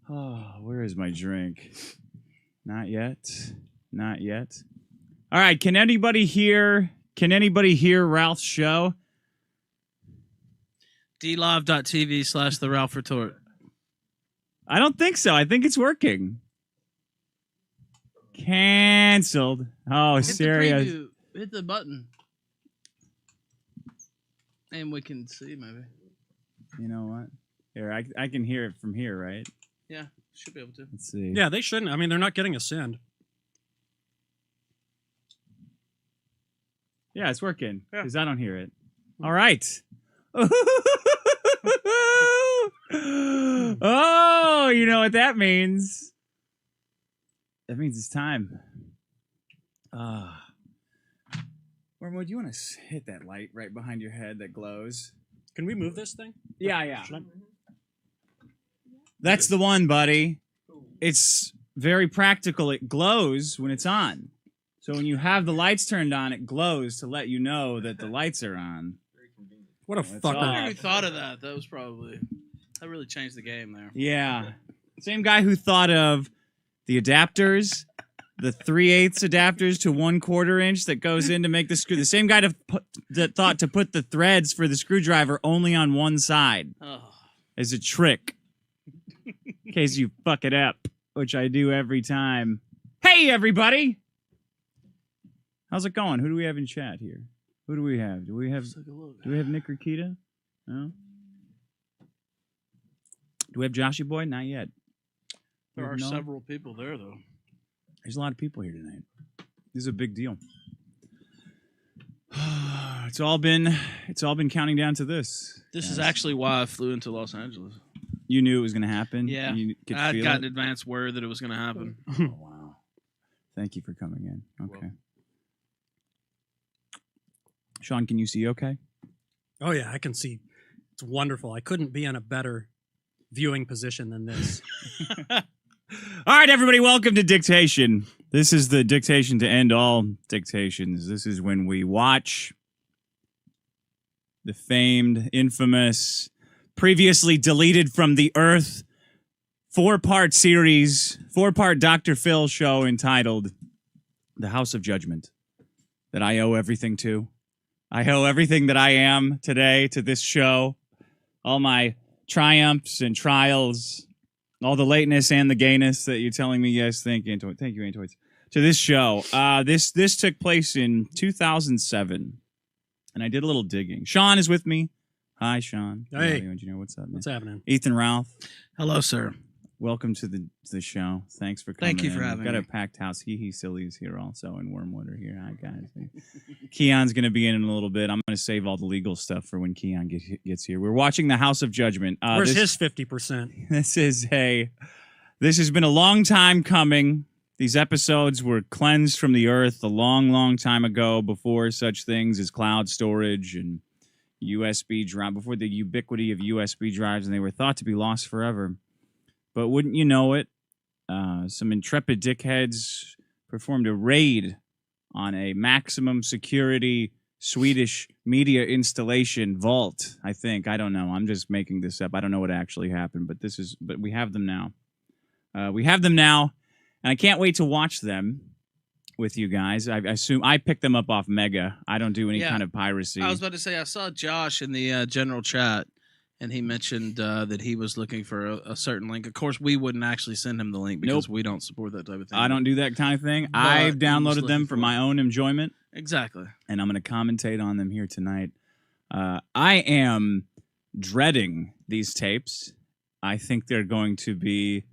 Oh, where is my drink? Not yet. Not yet. All right, can anybody hear Ralph's show? dlive.tv/the Ralph Retort. I don't think so. I think it's working. Canceled. Oh, serious. Hit the button. And we can see, maybe. You know what? Here, I can hear it from here, right? Yeah, should be able to. Let's see. Yeah, they shouldn't. I mean, they're not getting a send. Yeah, it's working. Yeah. Because I don't hear it. All right. Oh, you know what that means. That means it's time. Wormwood, you want to hit that light right behind your head that glows? Can we move this thing? Yeah. Should I? That's the one, buddy. It's very practical. It glows when it's on. So when you have the lights turned on, it glows to let you know that the lights are on. What a That's fucker. I never thought of that. That really changed the game there. Yeah. Same guy who thought of the adapters, the 3/8 adapters to 1/4 inch that goes in to make the screw. The same guy that thought to put the threads for the screwdriver only on one side as a trick. In case you fuck it up, which I do every time. Hey, everybody! How's it going? Who do we have in chat here? Who do we have? Do we have Nick Rakita? No? Do we have Joshy Boy? Not yet. There are several people there, though. There's a lot of people here tonight. This is a big deal. It's all been counting down to this. This is actually why I flew into Los Angeles. You knew it was going to happen? Yeah. I'd gotten advance word that it was going to happen. Oh, wow. Thank you for coming in. Okay. Sean, can you see okay? Oh, yeah, I can see. It's wonderful. I couldn't be in a better viewing position than this. All right, everybody, welcome to Dicktation. This is the dictation to end all dictations. This is when we watch the famed, infamous, previously deleted from the earth, 4-part series, 4-part Dr. Phil show entitled The House of Judgment, that I owe everything to. I owe everything that I am today to this show. All my triumphs and trials, all the lateness and the gayness that you're telling me. Yes, thank you, Antoids. To this show. This took place in 2007, and I did a little digging. Sean is with me. Hi, Sean. Hey. Audio engineer. What's up, man? What's happening? Ethan Ralph. Hello, sir. Welcome to the show. Thanks for coming. Thank you for in. having We've got me. a packed house. He Silly is here also, and Wormwood are here. Hi, guys. Keon's going to be in a little bit. I'm going to save all the legal stuff for when Keon gets here. We're watching The House of Judgment. Where's his 50%? This has been a long time coming. These episodes were cleansed from the earth a long, long time ago, before such things as cloud storage and USB drive, before the ubiquity of USB drives, and they were thought to be lost forever. But wouldn't you know it, some intrepid dickheads performed a raid on a maximum security Swedish media installation vault, I think. I don't know. I'm just making this up. I don't know what actually happened, but we have them now. And I can't wait to watch them with you guys. I assume I picked them up off Mega. I don't do any kind of piracy. I was about to say, I saw Josh in the general chat, and he mentioned that he was looking for a certain link. Of course, we wouldn't actually send him the link because we don't support that type of thing. I don't do that kind of thing. But I've he was downloaded them looking for for my own enjoyment. Exactly. And I'm going to commentate on them here tonight. I am dreading these tapes. I think they're going to be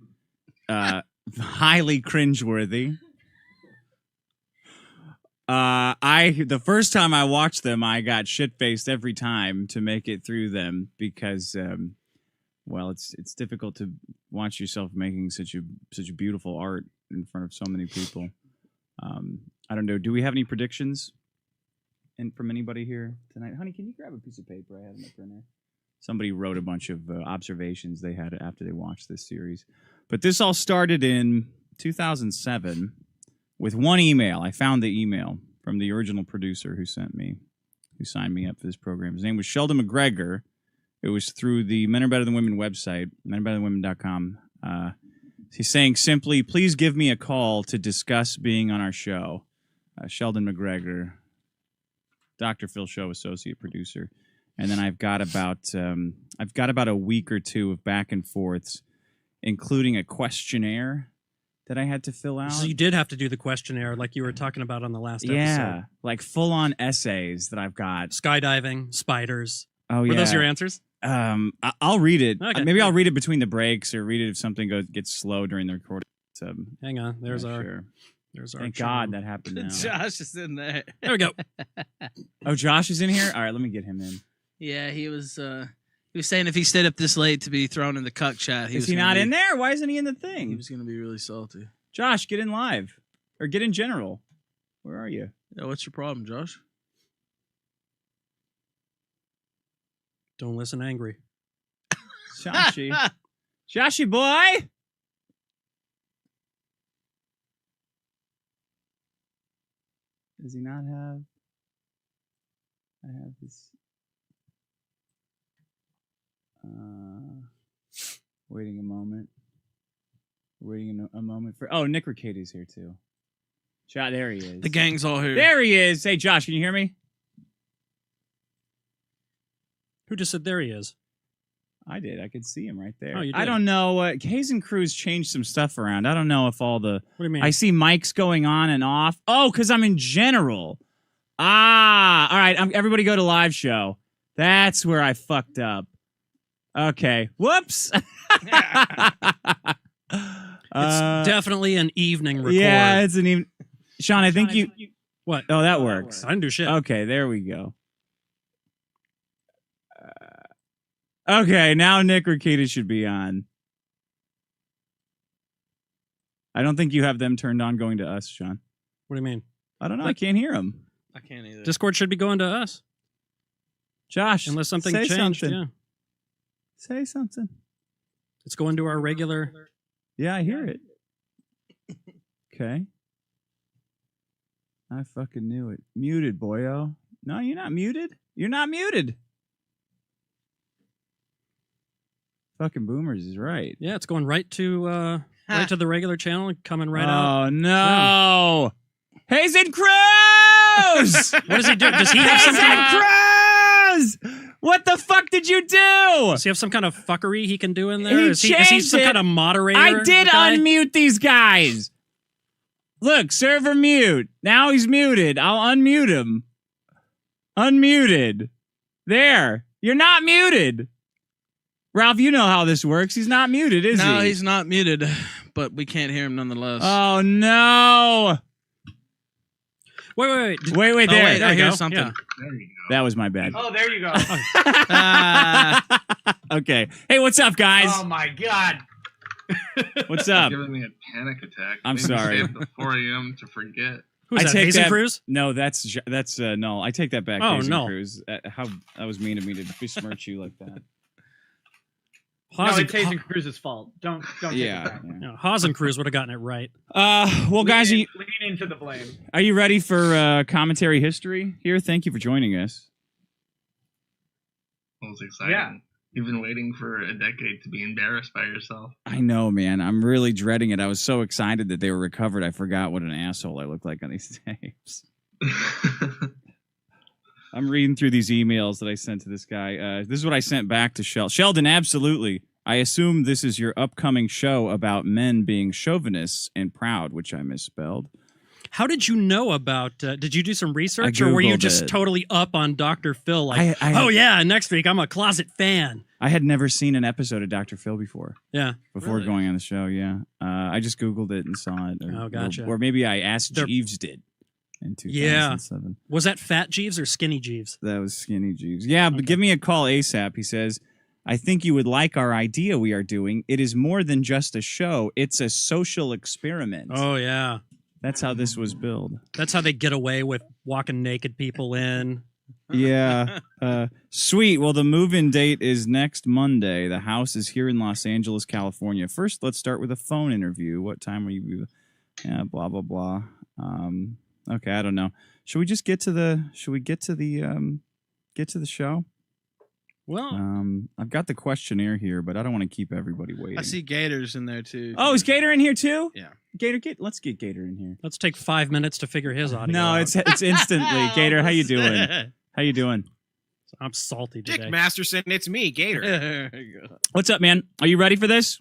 highly cringeworthy. The first time I watched them, I got shit-faced every time to make it through them because, it's difficult to watch yourself making such a beautiful art in front of so many people. I don't know. Do we have any predictions from anybody here tonight? Honey, can you grab a piece of paper? I have in my printer. Somebody wrote a bunch of observations they had after they watched this series. But this all started in 2007 with one email. I found the email from the original producer who signed me up for this program. His name was Sheldon McGregor. It was through the Men Are Better Than Women website, menarbetterthanwomen.com. He's saying simply, please give me a call to discuss being on our show. Sheldon McGregor, Dr. Phil Show associate producer. And then I've got about a week or two of back and forths, including a questionnaire that I had to fill out. So you did have to do the questionnaire like you were talking about on the last episode. Yeah, like full-on essays that I've got. Skydiving, spiders. Oh, Were yeah. those your answers? I'll read it. Okay. Maybe I'll read it between the breaks, or read it if something gets slow during the recording. Hang on. There's our. Sure. There's our. Thank charm. God that happened now. Josh is in there. There we go. Oh, Josh is in here? All right, let me get him in. Yeah, he was saying if he stayed up this late to be thrown in the cuck chat. Is he not in there? Why isn't he in the thing? He was going to be really salty. Josh, get in live. Or get in general. Where are you? Yeah, what's your problem, Josh? Don't listen angry. Joshi. Joshi boy! Does he not have... I have this... Waiting a moment. Waiting a moment for... Oh, Nick Riccade's here, too. There he is. The gang's all here. There he is. Hey, Josh, can you hear me? Who just said there he is? I did. I could see him right there. Oh, you I did? don't know. Hayes and Cruz changed some stuff around. I don't know if all the... What do you mean? I see mics going on and off. Oh, because I'm in general. Ah, all right. Everybody go to live show. That's where I fucked up. Okay. Whoops. It's definitely an evening record. Yeah, it's an evening. Sean, I think you... What? Oh, that works. I didn't do shit. Okay, there we go. Okay, now Nick Ricade should be on. I don't think you have them turned on going to us, Sean. What do you mean? I don't know. I can't hear them. I can't either. Discord should be going to us. Josh, Unless something say changed. something. Yeah. Say something. It's going to our regular. Yeah, I hear it. Okay. I fucking knew it. Muted, boyo. No, you're not muted. You're not muted. Fucking Boomers is right. Yeah, it's going right to the regular channel, coming right out. Oh, no. Hayes and Cruz! What does he do? Does he have some Hayes kind of, and Cruz! What the fuck did you do? does he have some kind of fuckery he can do in there? He Is he changed some it. kind of moderator? I did guy? unmute these guys. Look, server mute. Now he's muted. I'll unmute him. Unmuted. There. You're not muted. Ralph, you know how this works. He's not muted, is he? No, he's not muted, but we can't hear him nonetheless. Oh, no. Wait. Wait, Oh, there. wait, There I you hear go. something. Yeah. There you go. That was my bad. Oh, there you go. Okay. Hey, what's up, guys? Oh my God. What's up? Giving me a panic attack. I'm Maybe sorry. Stay up to 4 a.m. to forget. Who's I that? take Hazen that- Cruz? No, that's no. I take that back. Oh, Hayes and no. Cruz. How that was mean of me to besmirch you like that. No, Hazen, it's Jason Cruz's fault. Don't take it Yeah. back. yeah, Hazen Cruz would have gotten it right. Well, guys, Lean into the blame. are you ready for commentary history here? Thank you for joining us. It was exciting. Yeah. You've been waiting for a decade to be embarrassed by yourself. I know, man. I'm really dreading it. I was so excited that they were recovered. I forgot what an asshole I looked like on these tapes. I'm reading through these emails that I sent to this guy. This is what I sent back to Sheldon, absolutely. I assume this is your upcoming show about men being chauvinists and proud, which I misspelled. How did you know about? Did you do some research, I or were you Googled just it. totally up on Dr. Phil? Like, I- oh yeah, next week I'm a closet fan. I had never seen an episode of Dr. Phil before Yeah, Really? going on the show, yeah. I just Googled it and saw it. Oh, gotcha. Or maybe I asked They're- Jeeves did in Yeah. 2007. was that Fat Jeeves or Skinny Jeeves? That was Skinny Jeeves. Yeah, but Okay. give me a call ASAP. He says, I think you would like our idea we are doing. It is more than just a show. It's a social experiment. Oh yeah, That's how this was billed. that's how they get away with walking naked people in. Yeah. Sweet. Well, the move-in date is next Monday. The house is here in Los Angeles, California. First, let's start with a phone interview. What time are you? Yeah, blah, blah, blah. Okay, I don't know. Should we just get to the show? Well, I've got the questionnaire here, but I don't want to keep everybody waiting. I see Gators in there too. Oh, is Gator in here too? Yeah. Gator, let's get Gator in here. let's take 5 minutes to figure his audio No, out. it's instantly. Gator, how you doing? How you doing? I'm salty today. Dick Masterson, it's me, Gator. There you go. What's up, man? Are you ready for this?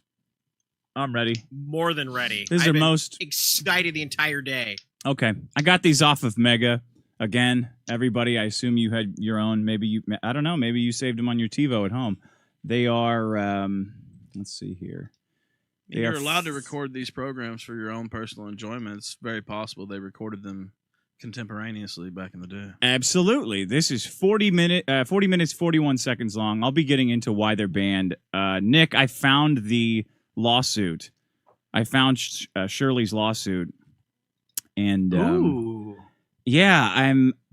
I'm ready. More than ready. This is I've the been most. excited the entire day. Okay, I got these off of Mega. Again, everybody, I assume you had your own. I don't know. Maybe you saved them on your TiVo at home. They are. Let's see here. You're allowed to record these programs for your own personal enjoyment. It's very possible they recorded them contemporaneously back in the day. Absolutely. This is 40 minutes, 41 seconds long. I'll be getting into why they're banned. Nick, I found the lawsuit. I found Shirley's lawsuit. And Ooh. yeah,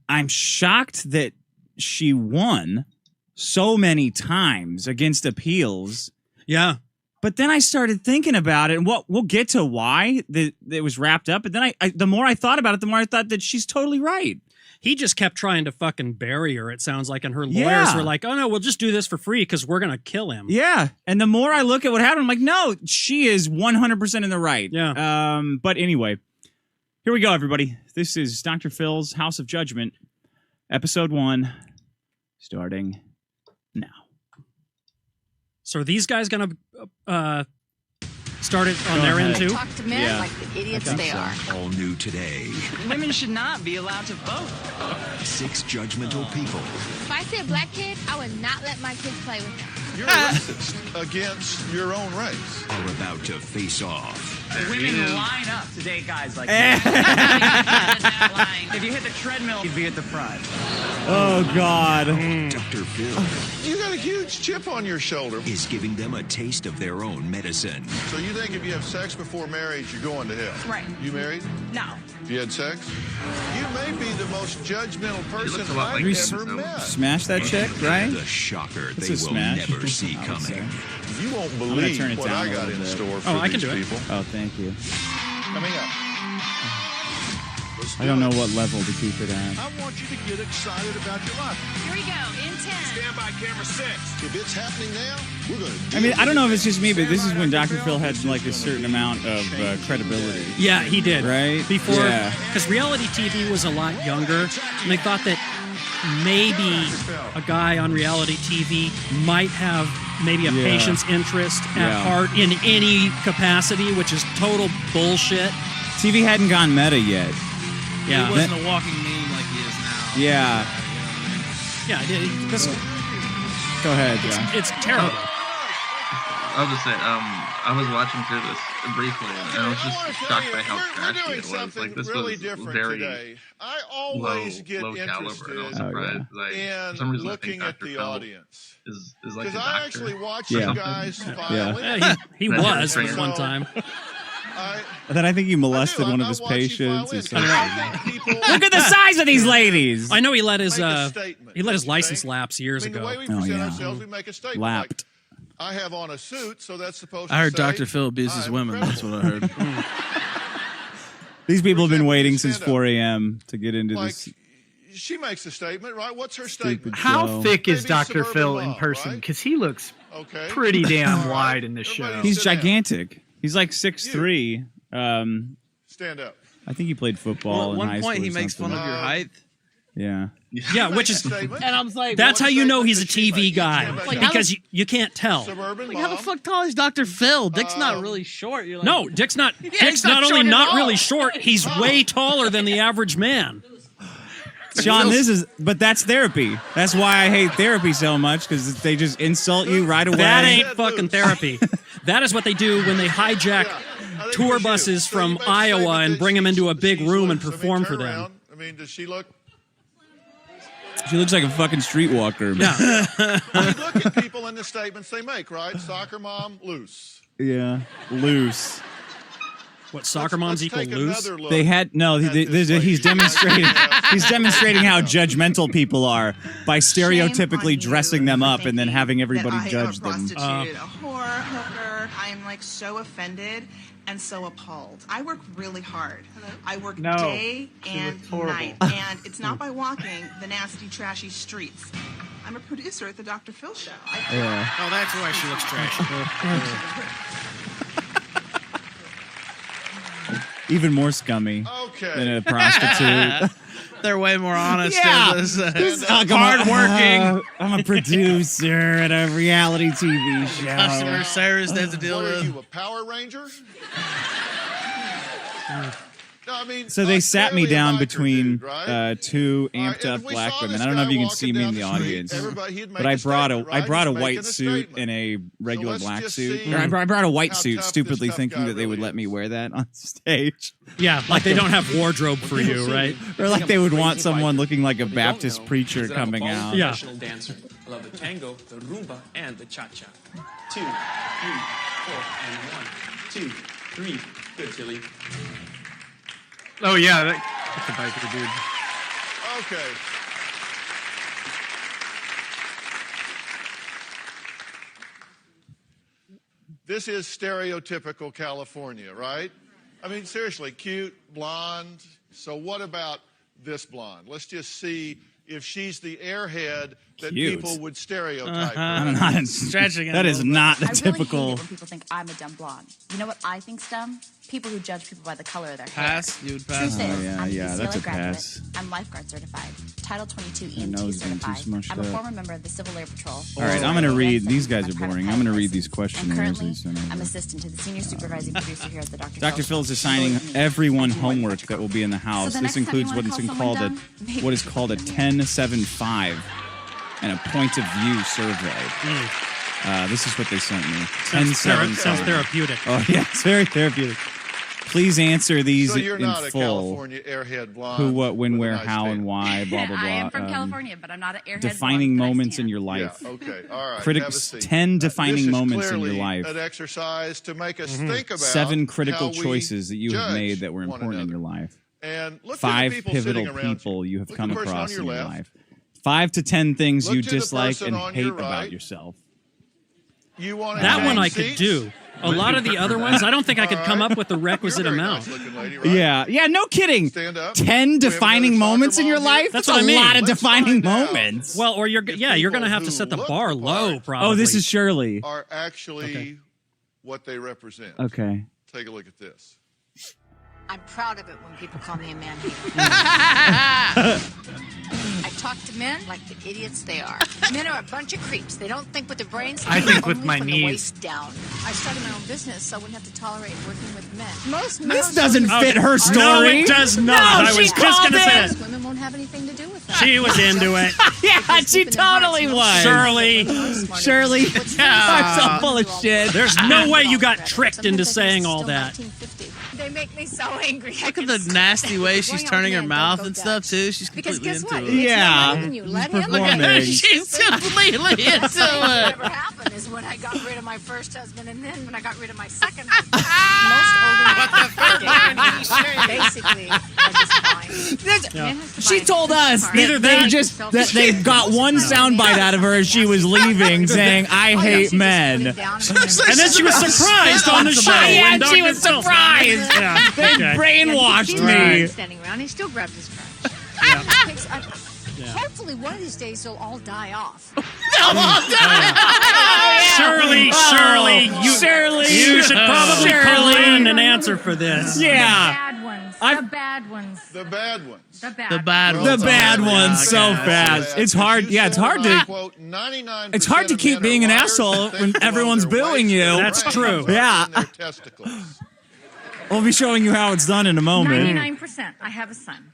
I'm shocked that she won so many times against appeals. Yeah. But then I started thinking about it, and we'll get to why it was wrapped up. But then the more I thought about it, the more I thought that she's totally right. He just kept trying to fucking bury her, it sounds like, and her lawyers Yeah. were like, oh, no, we'll just do this for free because we're going to kill him. Yeah, and the more I look at what happened, I'm like, no, she is 100% in the right. Yeah. But anyway, here we go, everybody. This is Dr. Phil's House of Judgment, Episode 1, starting now. So are these guys going to start it on Go their end ahead. too? Talk to men Yeah, like the idiots I think they so. are. All new today. Women should not be allowed to vote. 6 judgmental people If I see a black kid, I would not let my kids play with them. You're racist against your own race. are about to face off. Women line up to date guys like that. If you hit the treadmill, you'd be at the front. Oh, God. Dr. Phil You got a huge chip on your shoulder. is giving them a taste of their own medicine. So you think if you have sex before marriage, you're going to hell? Right. You married? No. You had sex? You may be the most judgmental person looks a lot I've like ever him, met. Smash that chick, right? The shocker That's they a will smash. never see I would say. coming. You won't gonna believe turn it what down I a got little in bit. store for Oh, I can these do it. people. Oh, thank you. Coming up. I don't know what level to keep it at. I want you to get excited about your life. Here we go, in 10. Stand by camera 6. If it's happening now, we're going to. I mean, I don't know if it's just me, but this is when Dr. Phil had like a certain amount of credibility. Yeah, he did. Right? Before, Yeah. because reality TV was a lot younger, and they thought that maybe a guy on reality TV might have maybe a Yeah. patient's interest at Yeah. heart in any capacity, which is total bullshit. TV hadn't gone meta yet. Yeah. He wasn't a walking meme like he is now. Yeah. Yeah, this, Go ahead, John. it's terrible. I'll just say, I was watching through this briefly, and I was just shocked by how trashy doing it was. something Like, this really was different very today. I low, always get low caliber, and I was interested surprised. Like, in for some reason, looking I at think Dr. the Phil audience. is like Because a I doctor. actually watch Yeah. you guys file Yeah. it. Yeah, he That's was strange. at one time. And then I think you molested one of I his watch you file patients. in, Or 'cause something. I think people Look at the size of these ladies. I know he let his make a statement, he let his don't you license think? lapse years I mean, the ago. way we Oh, present yeah. ourselves, we make a statement. Lapped. Like, I have on a suit, so that's supposed to I heard say, Dr. Phil abuses I'm women. That's what I heard. These people have been example, waiting you since stand up. 4 a.m. to get into Like, this she makes a statement, right? What's her stupid statement? show. How thick is Maybe Dr. suburban Phil in mob, person? right? Because he looks Okay. pretty damn All right. wide in this show. Everybody He's sit down. gigantic. He's like 6'3". Stand up. I think he played football Well, at in one high point, school he or makes fun something. of your height. Yeah. Yeah, which is Statement. And I was like, that's what how you know statement he's a does she TV make? guy Like, how because you can't tell. Suburban like, how the mom. fuck tall is Dr. Phil? Dick's not really short. You're like, No, Dick's not. Dick's he's not not only short at not all. really short, he's way taller than the average man. Sean, but that's therapy. That's why I hate therapy so much, because they just insult you right away. That ain't fucking therapy. That is what they do when they hijack I think tour it's you. buses So you from make a Iowa statement and that bring them into a big she room and looks- I mean, perform turn for them. around. I mean, does she look? She looks like a fucking streetwalker. Yeah. I mean, look at people in the statements they make, right? Soccer mom, loose. Yeah. Loose. What, soccer moms Let's equal take loose? another look They had no. at this lady. He's demonstrating. Yeah. He's demonstrating how judgmental people are by stereotypically dressing them up and then having everybody judge them. A whore, hooker. I I'm like so offended and so appalled. I work really hard. I work No, day she and looks horrible. night, and it's not by walking the nasty, trashy streets. I'm a producer at the Dr. Phil show. Oh, that's why she looks trashy. Even more scummy Okay. than a prostitute. They're way more honest. Yeah. It's Hard hardworking. I'm a producer at a reality TV show. Customer service has to deal What are with. you, a Power Ranger? No, I mean, So they sat me clearly a down biker between dude, right? two All right, amped and up if we black saw women. this I don't know if guy you can walking see me in down the the street, audience, everybody- he'd make but I a brought statement, I right? brought a He's making white a suit statement. and a regular let's black just suit. see Or I brought a white how suit, tough stupidly this tough thinking guy that they would really let me is. wear that on stage. Yeah, like they don't have wardrobe for you, right? Or like they would want someone looking like a Baptist preacher coming out. Yeah. dancer. I love the tango, the rumba, and the cha-cha. 2, 3, 4, and 1, 2, 3. Good, Tilly. Oh yeah, that's a biker dude. Okay. This is stereotypical California, right? I mean, seriously, cute, blonde. So what about this blonde? Let's just see if she's the airhead that Cute. people would stereotype her. I'm not Stretching it that a is little bit. not the I really hate typical. it when people think I'm a dumb blonde. You know what I think's dumb? People who judge people by the color of their hair. Pass. You would pass. Truth is, Oh, yeah, I'm a yeah, that's UCLA a graduate. pass. I'm lifeguard certified, Title 22 My EMT nose getting too certified. smushed I'm a up. former member of the Civil Air Patrol. All right, I'm gonna read. These guys are boring. I'm gonna read these And questionnaires. currently, and send them I'm over. assistant to the senior supervising producer here at the Dr. Dr. Phil is assigning everyone homework that will be in the house. the This next time includes you what wanna is call called someone dumb, maybe what is called a 10-7-5 and a point of view survey. This is what they sent me. 10-7-5. Sounds therapeutic. Oh yeah, it's very therapeutic. Please answer these So you're in not a full. California airhead blonde. Who, what, when, with a where, nice how, tan. and why. Blah blah blah. I am from California, but I'm not an airhead. Defining blonde, moments but I in your Yeah, life. okay, all right. Critical have a seat. 10 defining this is moments in your clearly life. An exercise to make us think about 7 critical how we choices that you have judge made that were one important in your another. life. And look 5 to the people pivotal sitting around people you have Look come at the person across on in your your left. life. 5 to 10 things Look you to the dislike person and on hate your about right. yourself. You want to That one I change could seats? do. A lot of the other ones, I don't think I could come up with the requisite You're a very amount. nice-looking lady, right? Yeah, no kidding. Stand up. 10 We have defining another soccer moments in your mom here. life? That's That's what a I mean. lot of Let's defining find out. moments. Well, or you're If yeah, you're going to people have to who set the look bar the low. part Probably. Oh, this is Shirley. Are actually what they represent. Okay. Take a look at this. I'm proud of it when people call me a man hater. I talk to men like the idiots they are. Men are a bunch of creeps. They don't think with their brains. I think with only my from the knees. waist down. I started my own business so I wouldn't have to tolerate working with men. Most men This doesn't fit her story. No, it does not. No, I she was just called going to say it. it. Women won't have anything to do with that. She was into it. Yeah, she totally was. Shirley. Shirley. I'm so full of shit. There's no way you got tricked into saying all that. They make me so angry. Look at the nasty way she's turning her mouth and stuff too. She's Because completely guess what? into it. Yeah. You let him. Look at her. She's completely into Best thing that ever it. happened is when I got rid of my first husband, and then when I got rid of my second husband. Most older men basically are just fine. She told us Either that they got one soundbite out of her as she was leaving saying, I hate men. And then she was surprised on the show. Yeah, when she Dr. was Phil- surprised. Yeah, They okay. brainwashed He's me. standing around, he still grabbed his crotch. Hopefully, one of these days they'll all die off. Shirley, you should probably call in and answer for this. Yeah. Bad ones. I've- The bad ones. The bad ones. The bad The bad The ones. bad ones so okay. fast. It's hard. Yeah, it's hard to. Quote, 99% It's hard to of keep men being are an liars asshole and think when below everyone's their booing waist you. and their That's brains true. are Yeah. in their testicles. We'll be showing you how it's done in a moment. 99%. I have a son.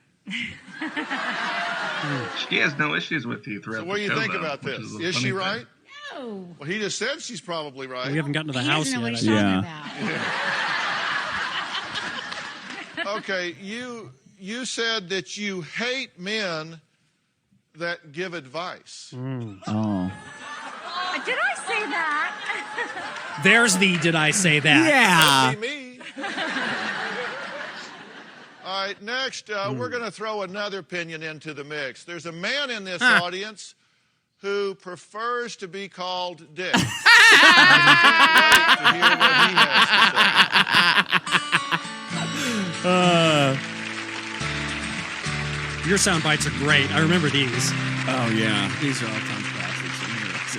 She has no issues with you throughout So what do the you show, think though, about which this? a Is funny she thing. right? No. Well, he just said she's probably right. We haven't gotten to the He house doesn't know what yet. he's Yeah. talking about. Okay, you said that you hate men that give advice. Oh. Did I say that? There's the did I say that? Yeah. That'd be me. All right, next, we're going to throw another opinion into the mix. There's a man in this audience who prefers to be called Dick. Your sound bites are great. I remember these. Oh yeah, these are all time classics.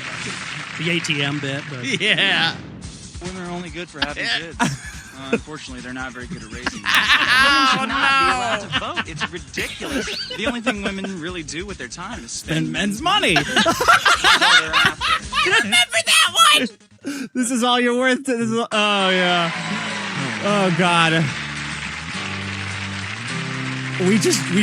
The ATM bit, but yeah. Women are only good for having kids. Unfortunately, they're not very good at raising them. Oh, Women should not be allowed to vote. It's ridiculous. The only thing women really do with their time is spend men's money. That's all they're after. Remember that one? This is all you're worth. This is, oh yeah. Oh god. We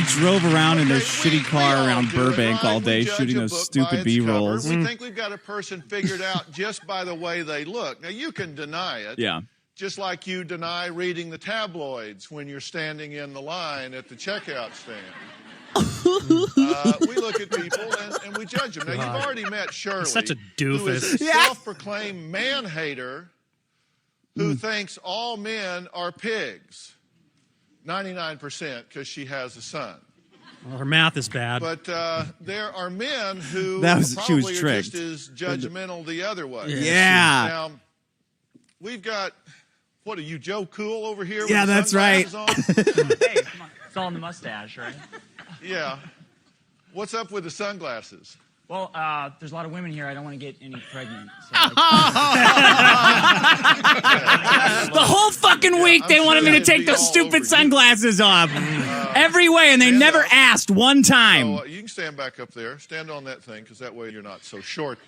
drove around in their shitty car around Burbank all day, shooting those stupid B-rolls. We think we've got a person figured out just by the way they look. Now you can deny it. Yeah. Just like you deny reading the tabloids when you're standing in the line at the checkout stand. We look at people and we judge them. Now, you've already met Shirley. He's such a Who doofus. is a self-proclaimed man-hater who thinks all men are pigs. 99% because she has a son. Well, her math is bad. But there are men who she was probably are tricked. just as judgmental the other way. Yeah. Now, we've got, what are you, Joe Cool over here? Yeah, with that's right. sunglasses on? Hey, come on. It's all in the mustache, right? Yeah. What's up with the sunglasses? Well, there's a lot of women here. I don't want to get any pregnant. So The whole fucking week they wanted me to take those stupid sunglasses off. Every way, and they never asked one time. So, you can stand back up there. Stand on that thing, because that way you're not so short.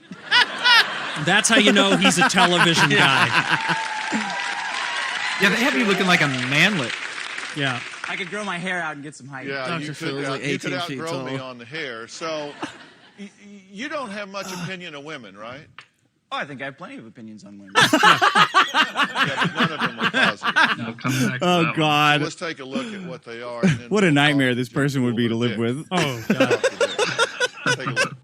That's how you know he's a television guy. Yeah, they have you looking like a manlet. Yeah. I could grow my hair out and get some height. Yeah, Dr. you Phil could, is like you could 18 feet outgrow me tall. on the hair. So you don't have much opinion of women, right? Oh, I think I have plenty of opinions on women. Yeah, but none of them are positive. Oh God. Let's take a look at what they are. And then What a we'll nightmare talk this to person would be to Joe live Cool with. Oh God. Take a look.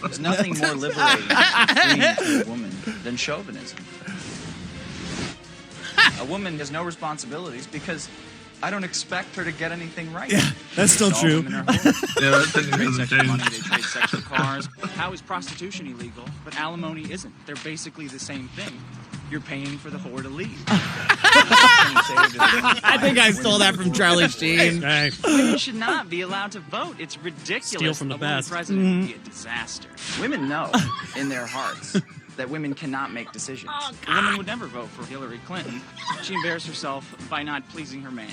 There's nothing more liberating to a woman than chauvinism. A woman has no responsibilities because I don't expect her to get anything right. Yeah, that's still All true. women are whores. Yeah, that They thing trade doesn't sexual change. money, they trade sexual cars. How is prostitution illegal, but alimony isn't? They're basically the same thing. You're paying for the whore to leave. I think I stole that from Charlie Sheen. Hey. Women should not be allowed to vote. It's ridiculous. Steal from the A woman best. president would be a disaster. Women know in their hearts that women cannot make decisions. A woman would never vote for Hillary Clinton. She embarrassed herself by not pleasing her man.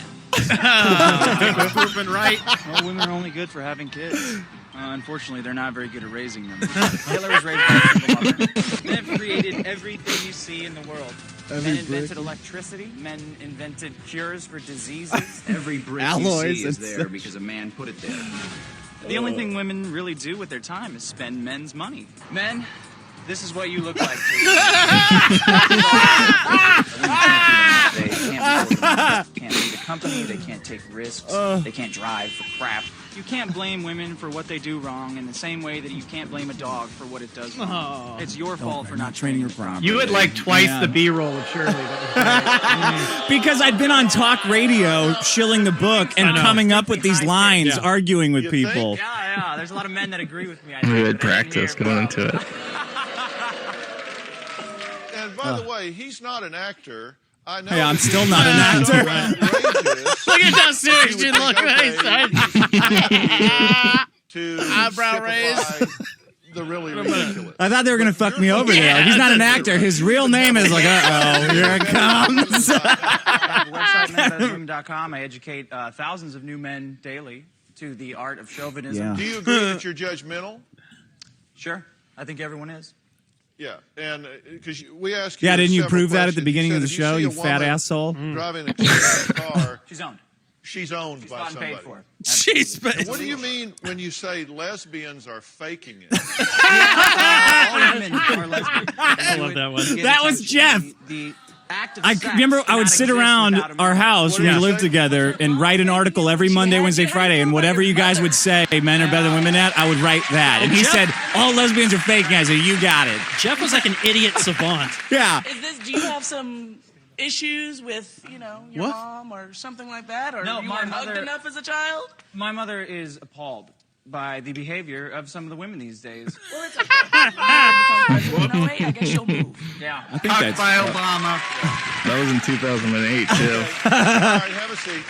Proven right. Well, women are only good for having kids. Unfortunately, they're not very good at raising them. Hillary was raised by a single mother. Men have created everything you see in the world. Men invented electricity. Men invented cures for diseases. Every brick Alloys you see is and there such. because a man put it there. The only thing women really do with their time is spend men's money. Men, this is what you look like. They can't lead a company. They can't take risks. They can't drive for crap. You can't blame women for what they do wrong in the same way that you can't blame a dog for what it does wrong. It's your fault for not training her properly. You had like twice Yeah. the B-roll of Shirley. That was great. Because I'd been on talk radio shilling the book and coming up with these lines, arguing with people. Yeah. There's a lot of men that agree with me. I We think, had but I didn't practice hear going about into it. And by the way, he's not an actor. I know. Hey, I'm that still he's not an so actor. outrageous. Look at how serious You you would look think, when he okay, said. to Eyebrow typify the really ridiculous. I thought they were going to fuck me over there. He's not an actor. His real name is like, uh-oh, here it comes. I have a website, menbetherswomen.com. I educate thousands of new men daily to the art of chauvinism. Yeah. Do you agree that you're judgmental? Sure. I think everyone is. Yeah, and because we asked you. Yeah, didn't you several prove that at the questions. beginning You of the said show, if you see a fat woman asshole? Driving a clean car. She's owned. She's owned She's by bought and somebody. paid for. She's And what do you mean when you say lesbians are faking it? All women are lesbians. I love that one. That was Jeff. The act of I sex remember I would cannot sit exist around without a our man. house when we Yeah. lived together and write an article every Monday, Wednesday, Friday, and whatever you guys would say men are better than women at, I would write that. And he said, all lesbians are faking. I said, you got it. Jeff was like an idiot savant. Yeah. Do you have some issues with, your What? mom or something like that? Or No, you my weren't hugged mother- enough as a child? My mother is appalled by the behavior of some of the women these days. Well, it's okay. I guess you'll move. Yeah. I think that's by Obama. That was in 2008 too. All right, have a seat.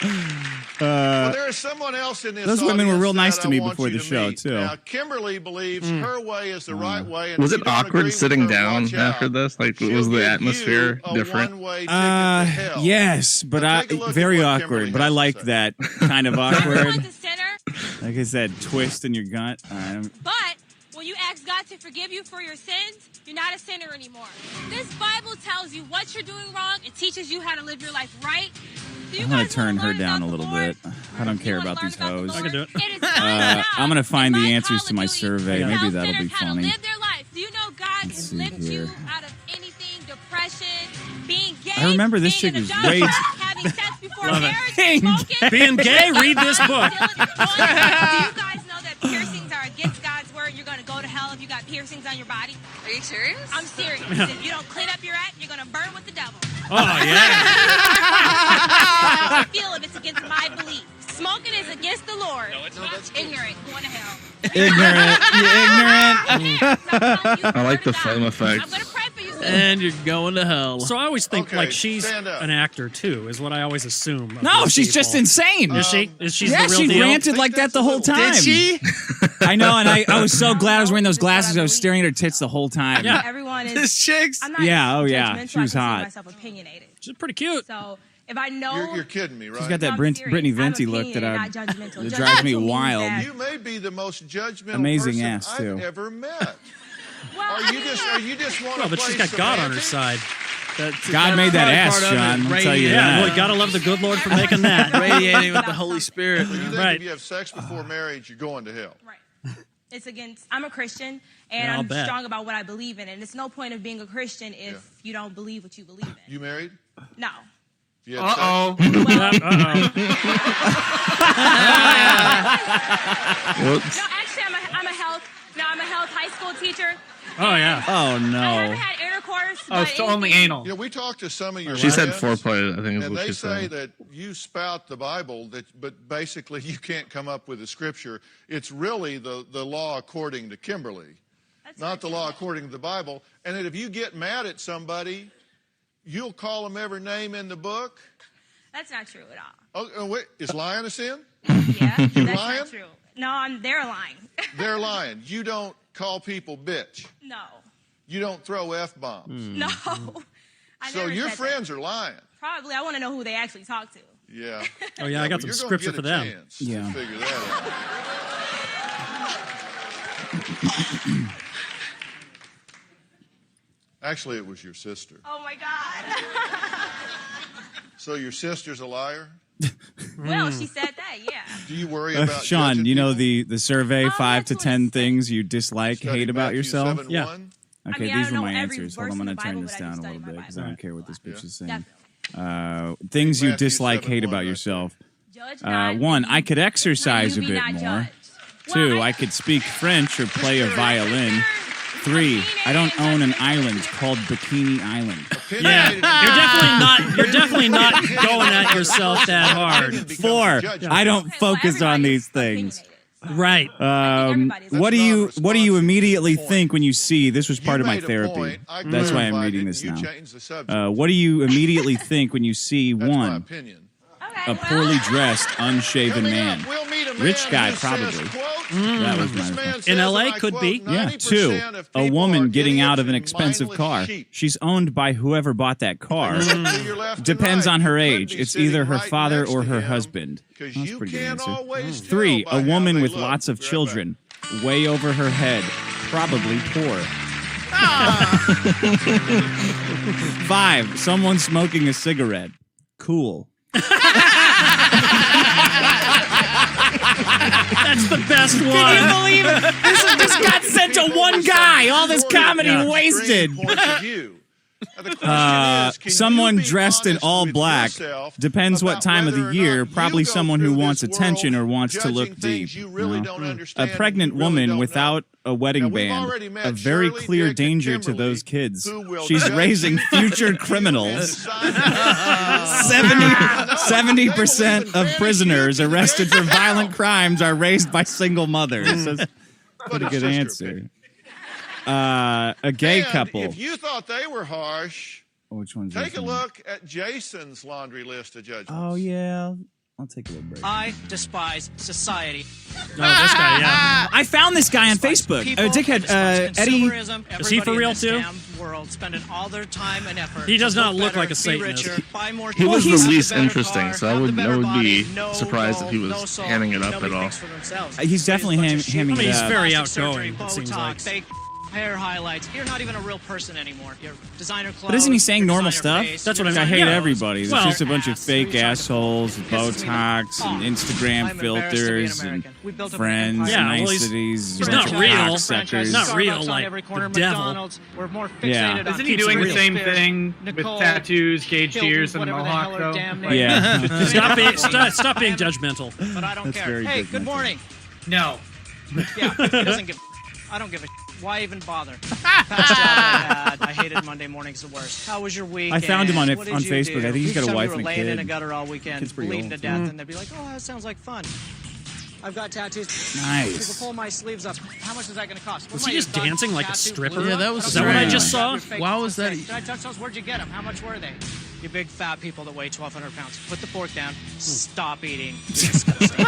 Well, there is someone else in this those women were real audience nice that to I me want before you the to show, meet. too. Now, Kimberly believes her way is the right way. And Was if it you don't agree awkward with sitting her, down watch after out. this? Like, She'll was the give atmosphere you a different? one-way ticket to hell. Yes, but Now, take a look at very what awkward. Kimberly But I has to like say. that kind of awkward. the sinner, Like I said, twist in your gut. but when you ask God to forgive you for your sins, you're not a sinner anymore. This Bible tells you what you're doing wrong. It teaches you how to live your life right. Do you I'm gonna guys turn wanna her learn down about a the little Lord? bit. I don't care about these hoes. I can do it. It is my job I'm gonna find and the my answers call to my of duty survey. to Maybe tell that'll be sinners how to funny. live their life. Do you know God Let's has see lifted you here. out of anything, depression, being gay, I remember this being chick in was adultery, way- having sex before Love it. marriage, smoking, Being gay, read this book. Do you guys know that piercings are against God's word? You're going to go to hell if you got piercings on your body? Are you serious? I'm serious. If you don't clean up your act, you're going to burn with the devil. Oh, yeah. How I feel if it's against my belief. Smoking is against the Lord. No, it's not. Ignorant, going to hell. Ignorant. You ignorant. I like the foam effect. I'm going to pray for you, sis. And you're going to hell. So I always think Okay, like she's stand up. an actor too, is what I always assume. of No, these she's just people. insane. Is she? Is she Yeah, the real she deal? ranted like that the whole time. Did she? I know, and I was so glad I was wearing those glasses. I was staring at her tits the whole time. Yeah. Everyone is. This chick's. I'm not Yeah, oh, yeah. judgmental, She was I consider hot. myself opinionated. She's pretty cute. So if I know, You're kidding me, right? She's got that I'm Brit- serious. Brittany I'm Venti look that opinionated, not judgmental. that drives me Judgmental means wild. that- You may be the most judgmental Amazing person ass, too. I've ever met. Well, Are you just want Well, to but play she's got God on her semantics? side. God made that probably ass, part of it. Sean. I'll tell you Yeah, that. boy, gotta love the good Lord for making that. Radiating with the Holy Spirit. You think Right. if you have sex before marriage, you're going to hell. Right. It's against. I'm a Christian, and Yeah, I'll I'm bet. strong about what I believe in. And it's no point of being a Christian if Yeah. you don't believe what you believe in. You married? No. You had sex? Uh-oh. Whoops. No, actually, I'm a health high school teacher. Oh, yeah. Oh, I no. haven't had intercourse. Oh, but so only anything- anal. You know, we talked to some of your She said friends, foreplay, I think is and what they she say said. that you spout the Bible, but basically you can't come up with a scripture. It's really the law according to Kimberly, That's not the law according to the Bible. And that if you get mad at somebody, you'll call them every name in the book. That's not true at all. Oh, wait, is lying a sin? Yeah, that's lying? not true. No, they're lying. They're lying. You don't call people bitch. No. You don't throw F-bombs. No. I So never your said friends are lying. that. Probably. I want to know who they actually talk to. Yeah. Oh, yeah, I got well, some you're gonna scripture get for a them. chance Yeah. to figure that out. Actually, it was your sister. Oh my God. So your sister's a liar? Well, she said that, yeah. Do you worry about Sean, judging you know people? the survey, 5 to that's what 10 it things you dislike, Study hate about Matthew yourself? 7:1? Yeah. Okay, I mean, I these don't were know my every answers. Hold verse on, I'm in going the to turn Bible, this but I down just a study little my bit because I Bible. don't care what this bitch is saying. Definitely. Things you Matthew dislike, hate 7:1 about right yourself. Judge not. 1, I could exercise a Let you be bit not more. judged. 2, Well, I could speak French or play a violin. 3, I don't own an island called Bikini Island. Yeah, you're definitely not going at yourself that hard. 4, I don't focus on these things. Right. What do you immediately think when you see? This was part of my made a therapy. point. I That's why I'm clarified reading it, this you now. changed the subject. What do you immediately think when you see That's my one, opinion. a poorly dressed, unshaven Coming man? up, we'll meet a Rich man guy, who probably. says, quote, That was this my man response. says, In LA, and I could quote, be. Yeah. 90% 2, of a people woman are getting out idiots of an and expensive mindless car. sheep. She's owned by whoever bought that car. Look to your left and Depends right. on her You could age. be It's sitting either her right father next or to her him, husband. 'cause That's you pretty good can't answer. always tell 3, by a how woman they with look. lots of Be right children, way over her head, probably poor. 5, someone smoking a cigarette. Cool. That's the best one. Can you believe it? This got sent to one guy. All this comedy back. wasted. Extreme points of view. Someone dressed in all black. Depends what time of the year. Probably someone who wants attention or wants to look deep. A pregnant woman without a wedding band. A very clear danger to those kids. She's raising future criminals. 70% of prisoners arrested for violent crimes are raised by single mothers. That's a pretty good answer. A gay couple. If you thought they were harsh, which one's take a look at Jason's laundry list of judgments. Oh, yeah. I'll take a little break. I despise society. Oh, this guy, yeah. I found this guy on Facebook. Dickhead, Eddie. Is he for real, too? World spending all their time and effort. He does not look like a Satanist. He was the least interesting, so I would be surprised if he was hamming it up at all. He's definitely hamming it up. He's very outgoing, it seems like. Fake hair highlights. You're not even a real person anymore. You're designer clothes. But isn't he saying normal stuff? That's what I hate everybody. It's just a bunch of fake assholes with Botox and Instagram filters and friends and niceties. He's not real. Suckers. Not real like the devil. We're more Yeah. Isn't he doing the same thing with tattoos, caged ears, and a mohawk, though? Yeah. Stop being judgmental. But I don't That's care. very Hey, judgmental. good morning. No. Yeah, he doesn't give. I don't give a. Why even bother? Past job I had. I hated Monday mornings the worst. How was your week? I found him on What did you Facebook. do? I think he's got a Some wife you were and a laying kid. in a gutter all weekend, Kid's pretty bleeding to old. death, and they'd be like, "Oh, that sounds like fun." I've got tattoos. Nice. People pull my sleeves up. How much is that going to cost? Was he just dancing like a stripper? Yeah, that was Is that what I just saw? Why was that? Did I touch those? Where'd you get them? How much were they? You big fat people that weigh 1,200 pounds. Put the fork down. Stop eating. You're disgusting.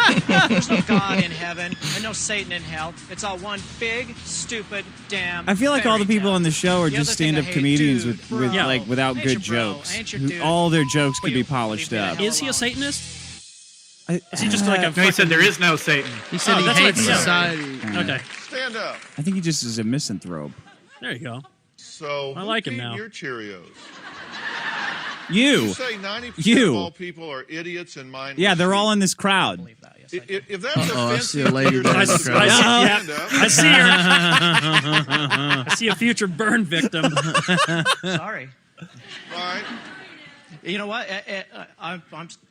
There's no God in heaven and no Satan in hell. It's all one big, stupid, damn. I feel like all the fairy people tale. on the show are The just other thing I stand-up hate, comedians dude, with bro. like without Ain't good your bro, jokes. ain't your Who- dude. all their jokes could be Leave polished me the up. hell Is he a Satanist? Is he just like a? No, he said there is no Satan. He said he that's what hates it said. society. Okay, Stand up. I think he just is a misanthrope. there you go. So I like him who eat now. your Cheerios? You. You say 90% You. of all people are idiots and mindless. Yeah, they're all in this crowd. If that's I see offensive a lady to your down I, the I, crowd. stand up. I see her. I see a future burn victim. Sorry. All right. You know what? I'm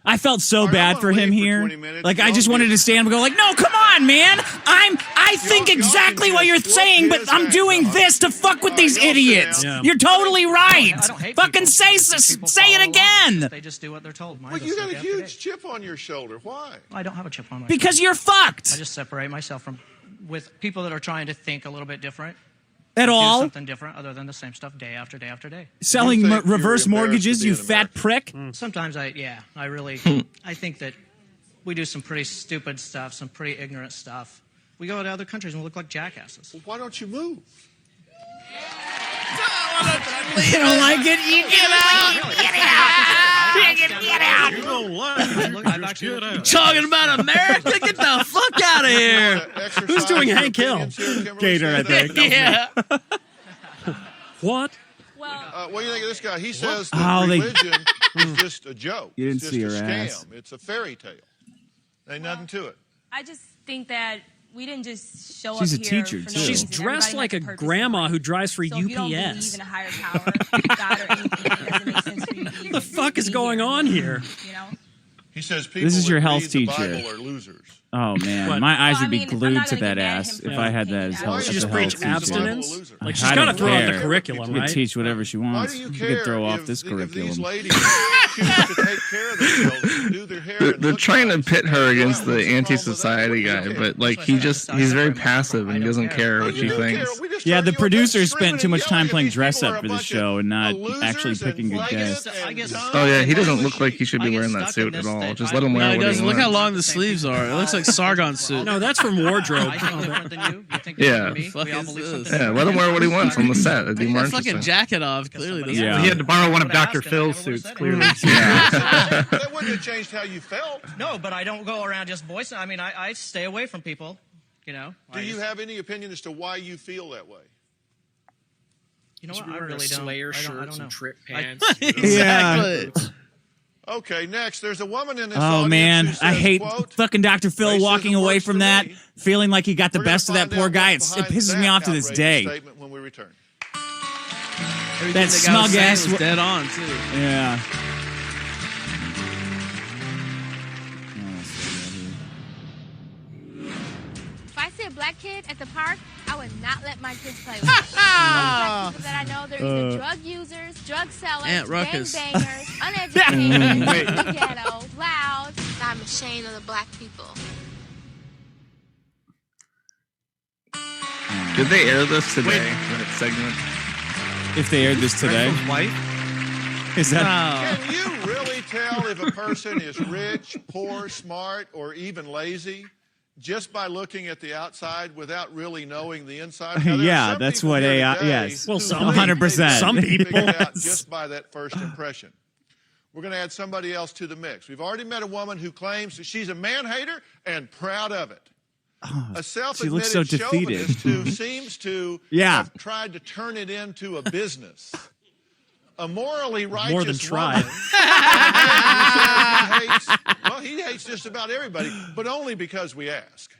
I felt so All right, bad I'm for gonna him leave for here. 20 minutes. Like I Y'all just wanted get- to stand up and go like, "No, come on, man! I think y'all exactly can what you're just saying, but whoop I'm his doing ass. this to fuck with these y'all sit idiots. down. You're totally right. I don't hate Fucking people. say People say it follow again. along. They just do what they're told. Mine Well, just you got a look after huge it. chip on your shoulder. Why? I don't have a chip on my Because you're I fucked just separate myself from with people that are trying to think a little bit different. at Do all. something different other than the same stuff day after day after day. Selling You think reverse you're embarrassed mortgages, to be you an fat prick. Sometimes I really I think that we do some pretty stupid stuff, some pretty ignorant stuff. We go to other countries and we look like jackasses. Well, why don't you move? You don't like it? You get out. Get out! You know what? Talking about America? Get the fuck out of here! Who's doing Hank Hill? Gator, I think. Yeah. What? Well, What do you think of this guy? He says Oh, that they- religion is just a joke. You didn't it's see just her a scam. ass. It's a fairy tale. Ain't nothing to it. I just think that we didn't just show She's up a here teacher, for too. no She's reason. dressed Everybody like a has purpose in grandma life. who drives for So if you don't believe UPS. in a higher power, God or anything, it doesn't make sense for you to What even the fuck is be going here, on here? You know? He says people This is your that health read the teacher. Bible are losers. Oh man, What? my eyes Well, would be I mean, I'm glued not to gonna that get mad at ass him if for I had that opinion as out. health. Why as She a just health preach teacher. abstinence. Like she's I got to don't throw out care. the curriculum, She could right? teach whatever she Why wants. do you She care could throw off if, this if curriculum. these ladies choose to take care of themselves and do their hair? and They're look trying to nice? pit her against What's the wrong with anti-society that? guy, but like he's very passive and he doesn't care what she thinks. Yeah, the producers spent too much time playing dress up for this show and not actually picking good guests. Oh yeah, he doesn't look like he should be wearing that suit at all. Just let him wear No, he what he doesn't. Look how wants. long the sleeves are. It looks like Sargon's suit. No, that's from wardrobe. I think different than you. You think Yeah. different than me. Fuck We all is believe this? something Yeah, let him wear what he wants on the set. It'd be Take more that fucking interesting. jacket off. Clearly, doesn't Yeah. He had to borrow one of Dr. Phil's suits, clearly. Yeah. That wouldn't have changed how you felt. No, but I don't go around just voicing. I mean, I stay away from people. You know. Do you have any opinion as to why you feel that way? You know what? I really don't. I don't know. trip Exactly. Okay, next, there's a woman in this Oh audience man, who says, I hate quote, fucking Dr. Phil racism walking away works from for that, me. feeling like he got the We're gonna best of that find poor out guy. what's It behind pisses me that off to this outrageous day. statement when we return. That smug ass was dead on too. Yeah. If I see a black kid at the park, I would not let my kids play with them. Most black people that I know, they're either drug users, drug sellers, Aunt Ruckus. gangbangers, uneducated, Wait. in the ghetto, loud. I'm ashamed of the black people. Did they air this today? That segment? If they aired this today. Rachel's wife? Is that... Can you really tell if a person is rich, poor, smart, or even lazy just by looking at the outside without really knowing the inside? Now, there are Yeah, some that's people what here AI... today Yes. who 100%. Some people. figure it out just by that first impression. We're going to add somebody else to the mix. We've already met a woman who claims that she's a man-hater and proud of it. A she looks so self-admitted defeated. chauvinist who seems to Yeah. have tried to turn it into a business. A morally righteous More than tried. woman. He hates just about everybody, but only because we ask.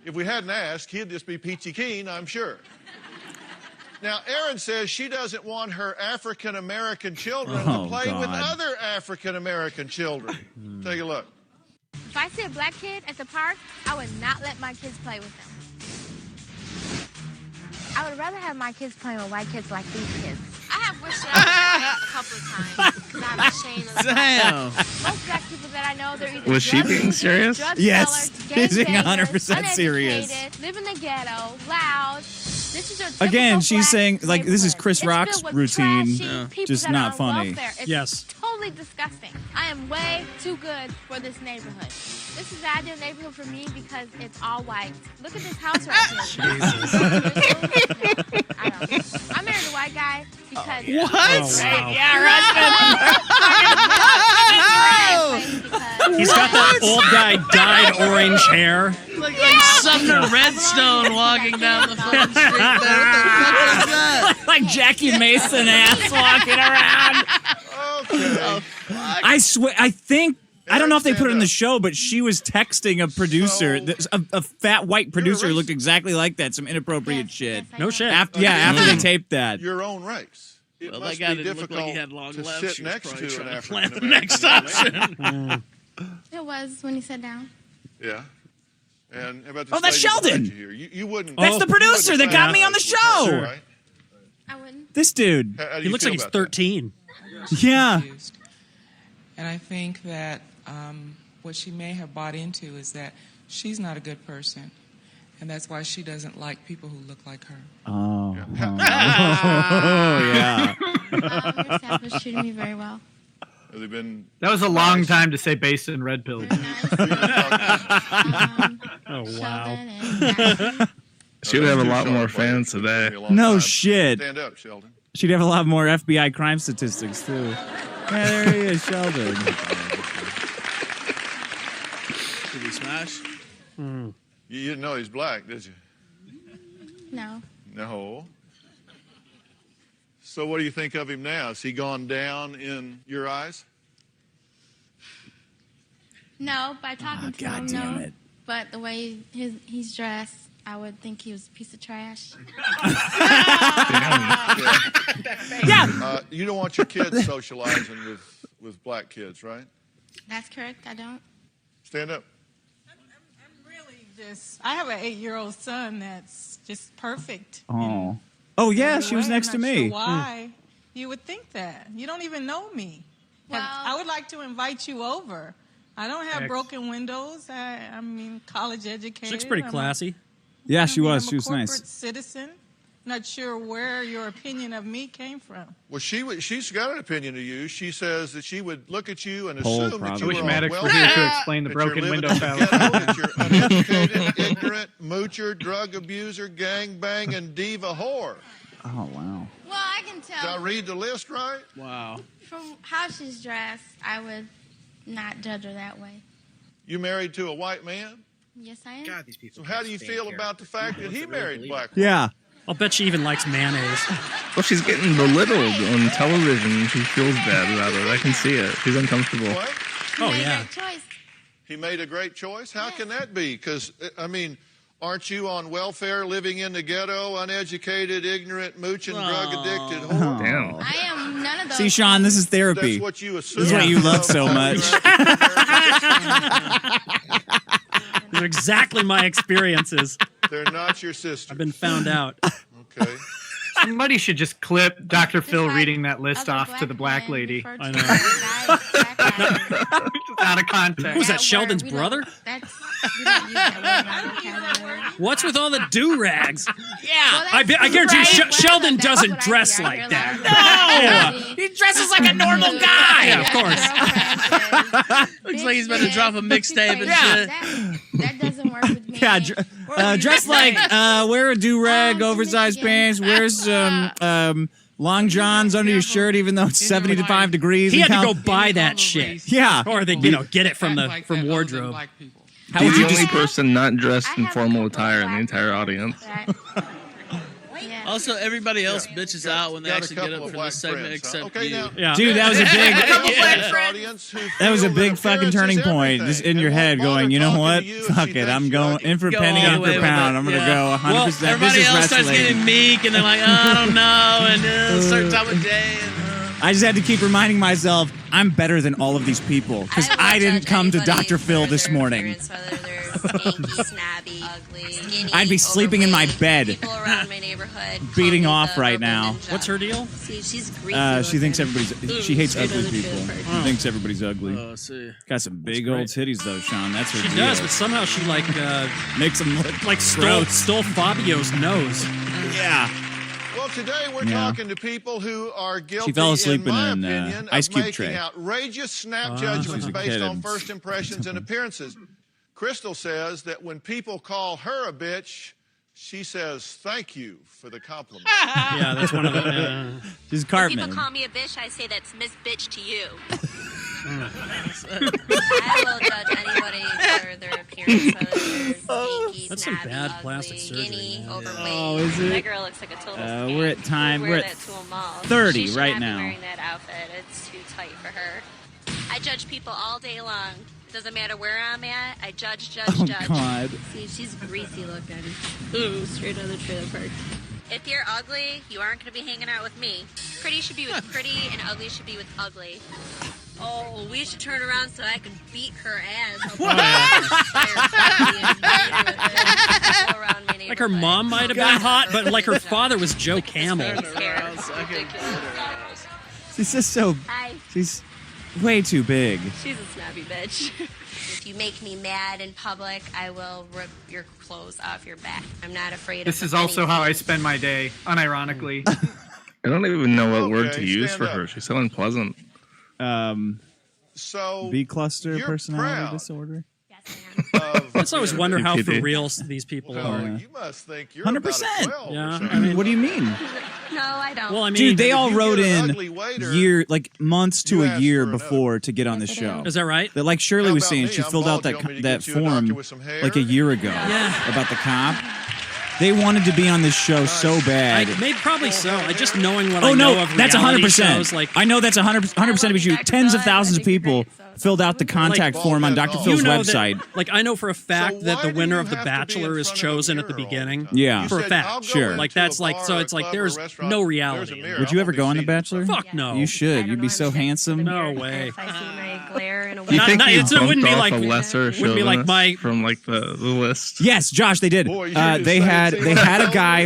If we hadn't asked, he'd just be peachy keen, I'm sure. Now, Erin says she doesn't want her African-American children to play with other African-American children. Take a look. If I see a black kid at the park, I would not let my kids play with them. I would rather have my kids playing with white kids like these kids. I have wished it a couple of times because I'm ashamed of Damn. most black people that I know, they're either Was she drug being users, serious? drug Yes, sellers, she's being gangbangers, 100% serious. uneducated, live in the ghetto, loud. This is your Again, typical she's black saying, like, this is neighborhood. Chris It's Rock's filled with routine, trashy people just that not are on funny. welfare. It's Yes. totally disgusting. I am way too good for this neighborhood. This is the ideal neighborhood for me because it's all white. Look at this house right here. I don't know. I married a white guy because... What? Oh, wow. He's got that old guy dyed orange hair. Like Sumner Redstone walking down the fucking street there. What the fuck was that? Like Jackie Mason ass walking around. Okay. I swear, I think, I don't know if they put it in the show, but she was texting a producer, a fat white producer who looked exactly like that, some inappropriate shit. No shit. After they taped that. Your own race. It Well, must that guy be didn't look difficult like he had long to left. sit She was next probably to an trying to plan African the next option. It was when he sat down. Yeah. And how about Oh, that's this lady Sheldon. behind you here? You wouldn't. That's the producer that got me on the show. Sure. Right? I wouldn't. This dude. How do He you looks feel like he's about that? 13. Yeah. And I think that what she may have bought into is that she's not a good person. And that's why she doesn't like people who look like her. Oh. Yeah. Yeah. Your staff was treating me very well. Have they been? That was a long time to say based in red pill. Very nice. Oh, wow. Sheldon and Jackie. She would have a lot more fans today. No shit. Stand up, Sheldon. She'd have a lot more FBI crime statistics, too. Yeah, there he is, Sheldon. Did he smash? You didn't know he's black, did you? No. No. So what do you think of him now? Has he gone down in your eyes? No, by talking to him, God damn no. it. But the way he's dressed, I would think he was a piece of trash. Yeah. You don't want your kids socializing with black kids, right? That's correct, I don't. Stand up. I have an 8-year-old son that's just perfect. Oh. Oh, yeah, she was next to I'm not me. sure why you would think that? You don't even know me. Well- I would like to invite you over. I don't have broken windows. I mean, college educated. She looks pretty classy. Yeah, she was. I'm She a was corporate nice. citizen. Not sure where your opinion of me came from. Well, she's got an opinion of you. She says that she would look at you and Poll, assume that probably. you I wish were Maddox on were here to welfare, explain the that you're broken living window in the fallacy. ghetto, that you're uneducated, ignorant, moocher, drug abuser, gangbang, and diva whore. Oh, wow. Well, I can Did I tell read the list right? Wow. from how she's dressed, I would not judge her that way. You married to a white man? Yes, I am. God, these people. So how do you feel about the fact that he married black? Yeah. I'll bet she even likes mayonnaise. Well, she's getting belittled on television. She feels bad about it. I can see it. She's uncomfortable. What? She Oh, made a yeah. great choice. He made a great choice? How can that be? Because, I mean, Aren't you on welfare, living in the ghetto, uneducated, ignorant, mooching, drug-addicted whore? Damn. I am none of those. See, Sean, this is therapy. That's what you assume. This is what you love so much. These are exactly my experiences. They're not your sisters. I've been found out. Okay. Somebody should just clip Dr. Phil reading that list off to the black lady. I know. Just out of context. Was that Sheldon's brother? What's with all the do-rags? Yeah. I guarantee you Sheldon doesn't dress like that. No! He dresses like a normal guy! Yeah, of course. Looks like he's about to drop a mixtape and shit. That doesn't work with me. Yeah, dress like, wear a do-rag, oversized pants, wear some long johns under your shirt, even though it's 75 degrees. He had to go buy that shit. Yeah. Or they, get it from wardrobe. How would you the only person not dressed in formal attire in the entire audience? Also, everybody else bitches out when they actually get up for this segment, except you. Yeah. Dude, that was a big, that was a big fucking turning point. Just in your head, going, you know what? Fuck it, I'm going in for penny, in for pound. I'm gonna go 100%. Well, everybody else starts getting meek, and they're like, I don't know, and a certain time of day. I just had to keep reminding myself, I'm better than all of these people because I didn't come to Dr. Phil this morning. Skanky, snobby, ugly, skinny, I'd be sleeping in my bed, people around my neighborhood beating off right now. What's her deal? See, she's greasy. She thinks she hates ugly people. She thinks everybody's ugly. Oh, see. Got some big old titties though, Sean. That's her She deal. does, but somehow she makes them look like stole Fabio's nose. Yeah. Well, today we're talking to people who are guilty, She fell asleep in my in an opinion, ice of cube making tray. outrageous snap She judgments was a based kid on and- first impressions and appearances. Crystal says that when people call her a bitch, she says thank you for the compliment. Yeah, that's one of the. She's When Cartman. people call me a bitch, I say that's Miss Bitch to you. I will judge anybody for their appearance, whether they're skanky, That's some snobby, bad ugly, plastic surgery, skinny, man. overweight. Oh, is it? That girl looks like a total skank. We're at time. Who We're would at wear that to a mall? 30 She should right not now. Be wearing that outfit. It's too tight for her. I judge people all day long. Doesn't matter where I'm at. I judge. Oh, God. See, she's greasy looking. Ooh, straight out of the trailer park. If you're ugly, you aren't going to be hanging out with me. Pretty should be with pretty, and ugly should be with ugly. Oh, we should turn around so I can beat her ass. Like her mom might have been hot, but like her father was Joe Camel. She's just so. She's way too big. She's a snobby bitch. If you make me mad in public, I will rip your clothes off your back. I'm not afraid This of is also how I spend my day, unironically. I don't even know what word to use for her. She's so unpleasant. So B cluster you're personality proud disorder. That's always wonder how for real these people are. You must think you're 100%. Yeah, I mean, what do you mean? No, I don't. Well, I mean, Dude, they all you wrote get an in ugly waiter, months to you a ask year for a note. before to get on the show. Is that right? That, like Shirley How was about saying, me? she I'm filled out bald. You want me to that get you a doctor form with some hair? like a year ago Yeah. about the cop. They wanted to be on this show so bad. Maybe probably so. I just knowing what Oh I know no, of that's reality 100%. shows, like I know that's 100% of you. Tens of thousands of people filled out the contact form on Dr. Phil's website. Like I know for a fact So that why the do winner you of The have to be in Bachelor is front of a chosen at the mirror all beginning. Yeah. For a said, fact. "I'll go Sure. Like into that's a like bar, so a it's like club, or a there's restaurant, no there's a reality. mirror. Would you I ever won't go be on The seated. Bachelor? Fuck no. You should. You'd be so handsome. No way. If I see my glare in a Do you Not- think not- you it bumped wouldn't be off like- a lesser wouldn't be like chauvinist my- from like the list? Yes, Josh, they did. Boy, you just they had a guy.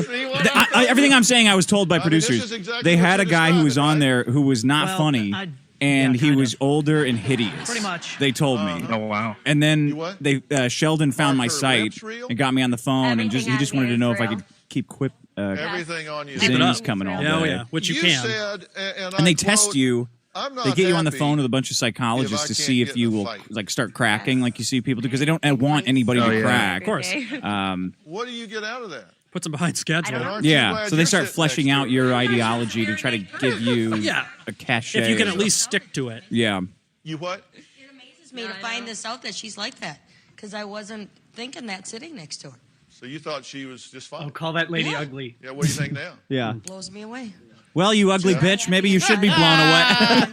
Everything I'm saying, I was told by I mean, this producers. is exactly They what had a you guy who was described, on right? there who was not Well, funny, and he kind was older and hideous. Pretty much. They told me. Oh wow. And then You what? they Sheldon found Are my her site lips real? and got me on the phone, and Everything he just on wanted me to know is if I real. could keep Everything on you. zings coming all Yeah, oh day. yeah, which you You can. said, and I And they quote, test you. I'm not They get you on the happy phone with a bunch of if psychologists I to can't see get if in you a will fight. like start cracking like you see people do because they don't want anybody Oh, to yeah. crack. Of course. What do you get out of that? Puts them behind And schedule. aren't you Yeah, glad so they you're start sitting fleshing next out to your her? ideology to try to give you Yeah. a cachet. If you can at least stick to it. Yeah. You what? It amazes me to find this out that she's like that because I wasn't thinking that sitting next to her. So you thought she was just fine? I'll call that lady Yeah. ugly. Yeah. What do you think now? Yeah. Blows me away. Well, you ugly bitch, maybe you should be blown away.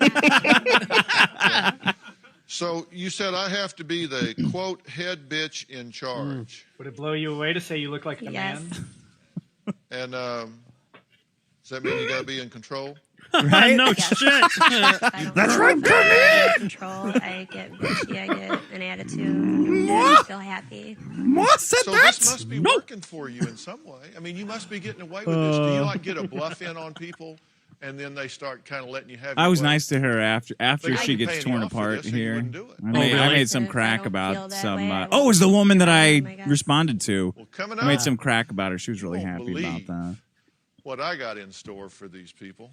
So you said I have to be the, quote, head bitch in charge. Would it blow you away to say you look like a Yes. man? And does that mean you got to be in control? Right? No Yes. shit. That's right, I get control. I get bitchy. I get an attitude. I feel happy. So this must be working for you in some way. I mean, you must be getting away with this. Do you like get a bluff in on people, and then they start kind of letting you have? I your was way? nice to her after They she wouldn't gets pay any torn off for apart this, or you here. wouldn't do it. I made some If I crack don't about feel that some. way, I Oh, it was the won't woman that I my God. responded to. Coming I made up, some crack about her. She was really You won't happy about believe that. what I got in store for these people.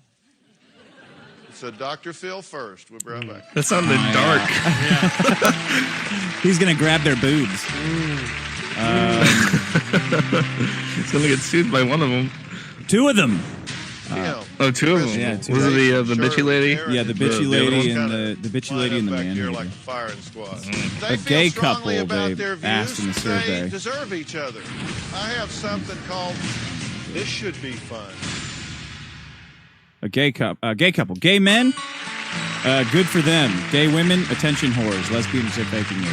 It's a Dr. Phil first. We'll be right back. That sounded dark. He's gonna grab their boobs. He's gonna get sued by one of them. Two of them. Oh, two of them. Yeah, two. Was it the bitchy lady? Yeah, the bitchy lady and the bitchy lady and the Back man. here hater. like a firing squad. A They gay feel strongly couple, about they their views. asked in the They survey. deserve each other. I have something called "This Should Be Fun." A gay couple. Gay men, good for them. Gay women, attention whores. Lesbians are faking it.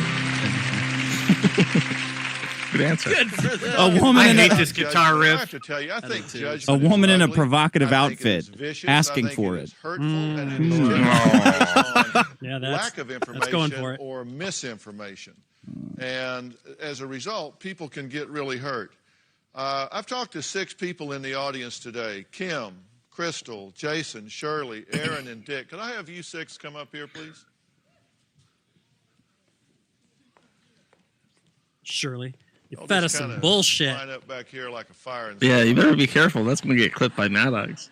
Good answer. Good for them. A woman I in hate a, this guitar I riff. have to tell you, I think Judgment a woman is in a ugly. provocative I think it outfit is vicious. asking I think for it it. is hurtful, and it is just based on Yeah, lack of that's going information for it. or misinformation. And as a result, people can get really hurt. I've talked to 6 people in the audience today: Kim, Crystal, Jason, Shirley, Aaron, and Dick. Could I have you 6 come up here, please? Surely. You I'll fed just us some kinda bullshit. Line up back here like a firing Yeah, squad. you better be careful. That's gonna get clipped by Maddox.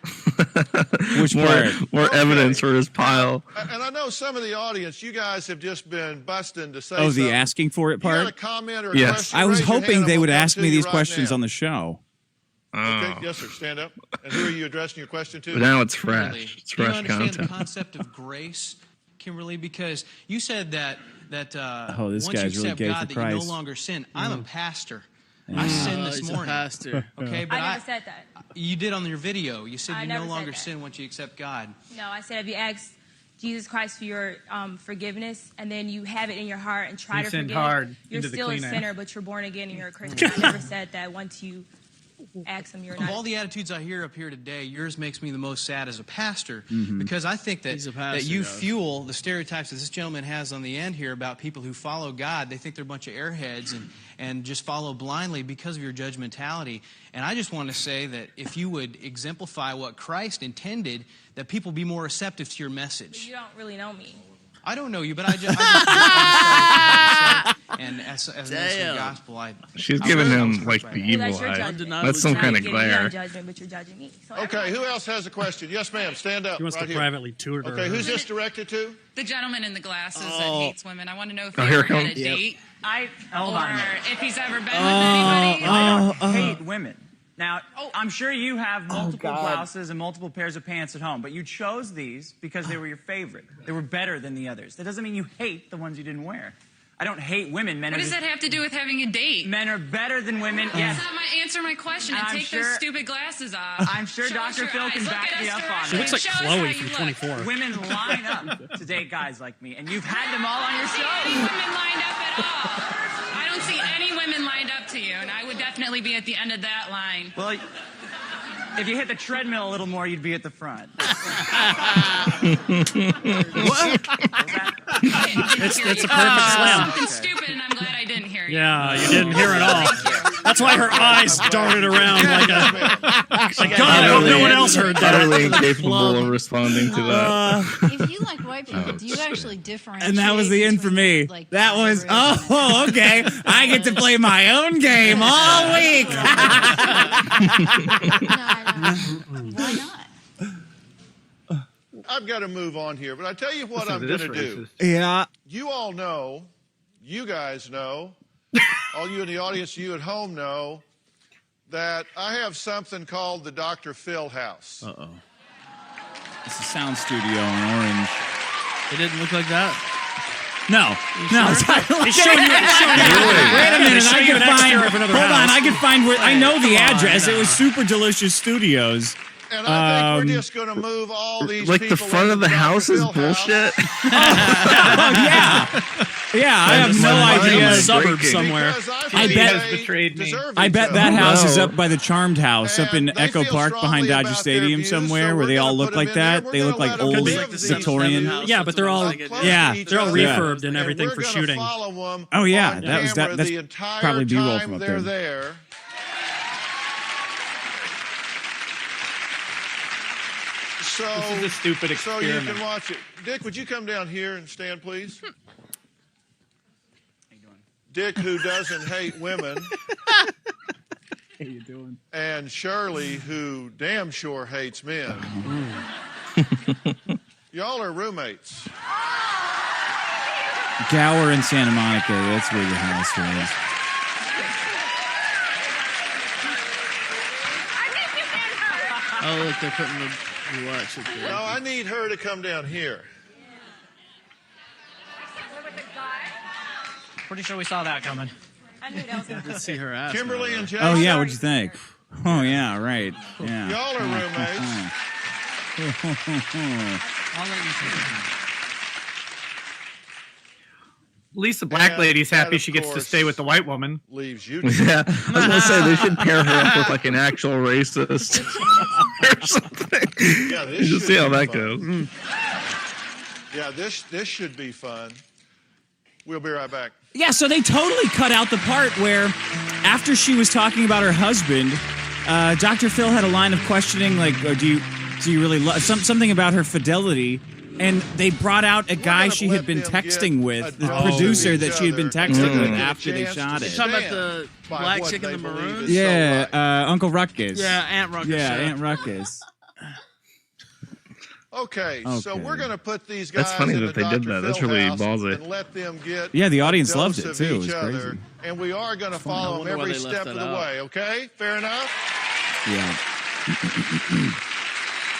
Which more, part? more evidence for his pile. And I know some of the audience, you guys have just been busting to say Oh, the something. asking for it You got a part? comment or a Yes. question? I was Raise your hoping hand, they I'm would gonna come ask to me you these right questions now. on the show. Okay, yes, sir. Stand up. And who are you addressing your question to? But now it's Kimberly, fresh. It's do you fresh understand the content. concept of grace, Kimberly? Because you said that Oh, this once you guy's really accept gay God, for that you no Christ. longer sin. I'm a pastor. I sinned this He's a morning. pastor. Okay, but I never said that. you did on your video. You said I you no never said longer that. sin once you accept God. No, I said if you ask Jesus Christ for your forgiveness and then you have it in your heart and try You to sinned forgive, hard you're into the still a Kleenex. sinner, but you're born again and you're a Christian. I never said that once you ask him, you're Of not. all the attitudes I hear up here today, yours makes me the most sad as a pastor Mm-hmm. because I think that, He's a pastor, that you guys. fuel the stereotypes that this gentleman has on the end here about people who follow God. They think they're a bunch of airheads and just follow blindly because of your judgmentality. And I just want to say that if you would exemplify what Christ intended, that people be more receptive to your But message. you don't really know me. I don't know you, but I just started and as a minister of the Damn. gospel, She's I giving was him like frustrated. the Well, evil that's your eye. judgment. That's some Now kind you're of giving me glare. on judgment, but you're judging me. So Okay, who else has a question? Yes, ma'am. Stand up. He wants right to here. privately tutor her. Okay, who's this directed to? The gentleman in the glasses that Oh. hates women. I want to know if Oh, he here ever it had a comes. date Hold or on a minute. if he's ever been with anybody. I don't hate women. Now, I'm sure you have multiple blouses and multiple pairs of pants at home, but you chose these because they were your favorite. They were better than the others. That doesn't mean you hate the ones you didn't wear. I don't hate women. Men What are does just- that have to do with having a date? Men are better than women. Yes. That's not my answer my question. And I'm take sure- those stupid glasses off. I'm sure Show us Dr. your Phil eyes. can Look back at me us up on directly. She looks like Show us how Chloe you from look. 24. Women line up to date guys like me, and you've had them all on your I don't see show. any women lined up at all. I don't see any women lined up to you, and I would definitely be at the end of that line. Well, if you hit the treadmill a little more, you'd be at the front. It's a perfect slam. Something stupid, and I'm glad I didn't hear you. Yeah, you didn't hear it all. That's why her eyes darted around like a. Like, God, I hope no one else heard that. Utterly incapable of responding to that. If you like white people, do you actually differentiate? And that was the end for me. like, That was, oh, okay. I get to play my own game all week. Why not? I've got to move on here, but I tell you what I'm going to do. Yeah. You all know, you guys know, all you in the audience, you at home know, that I have something called the Dr. Phil House. Uh-oh. It's a sound studio in Orange. It didn't look like that. No. No. He's showing you. Wait a minute. I can find. Of another Hold on. house. I can find where. I know the address. It was Super Delicious Studios. And I think we're just going to move all these like people the front of the house is bullshit. Oh yeah, yeah. I have no idea. Suburb somewhere. I bet that house is up by the Charmed House up in Echo Park behind Dodger Stadium somewhere, where they all look like that. They look like old Victorian. Yeah, but they're all refurbed and everything for shooting. Oh yeah, that's probably B-roll from up there. So, this is a stupid experiment. So you can watch it. Dick, would you come down here and stand, please? Dick, who doesn't hate women. How you doing? And Shirley, who damn sure hates men. Y'all are roommates. Gower in Santa Monica. That's where your house is. Oh, look, they're putting the watch. No, I need her to come down here. Pretty sure we saw that coming. I knew that was going to see her ass. Kimberly and Jason. Oh yeah, what'd you think? Oh yeah, right. Yeah. Y'all are roommates. I'll let you see it. At least the black lady's happy she gets to stay with the white woman. Leaves you. Yeah, I was gonna say they should pair her up with like an actual racist or something. Yeah, this Just should see how be that fun. goes. Yeah, this should be fun. We'll be right back. Yeah, so they totally cut out the part where, after she was talking about her husband, Dr. Phil had a line of questioning, like, oh, do you really love something about her fidelity? And they brought out a guy she had been texting with, the producer that she had been texting with after they shot it. You're talking about the black chick in the maroon? Yeah, Uncle Ruckus. Yeah, Aunt Ruckus. Yeah, Aunt Ruckus. Okay, so we're going to put these guys. That's funny in that the they did Dr. that. That's Phil really house ballsy. And let them get Yeah, the audience a loved dose it of too. It each was other, crazy. and we are going to follow them every step of the way. Okay, fair enough. Yeah.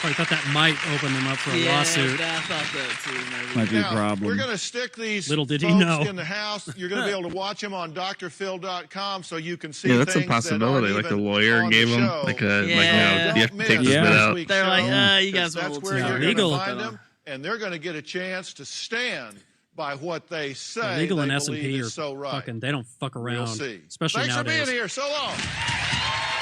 I thought that might open them up for a lawsuit. Yeah, I thought that too. Maybe. Might be a Now, problem. we're going to stick these Little did he folks know. in the house. You're going to be able to watch them on drphil.com so you can see Yeah, that's a things that possibility. aren't Like the even lawyer on gave the them show. like a Yeah. you have to take this Don't bit miss out. week's They're like, show, you guys 'cause want a that's little where too you're legal. going to find them, and they're going to get a chance to stand by what they say. Legal and they S&P believe are is so right. fucking. They don't fuck around. We'll see. Especially Thanks nowadays. for being here. So long.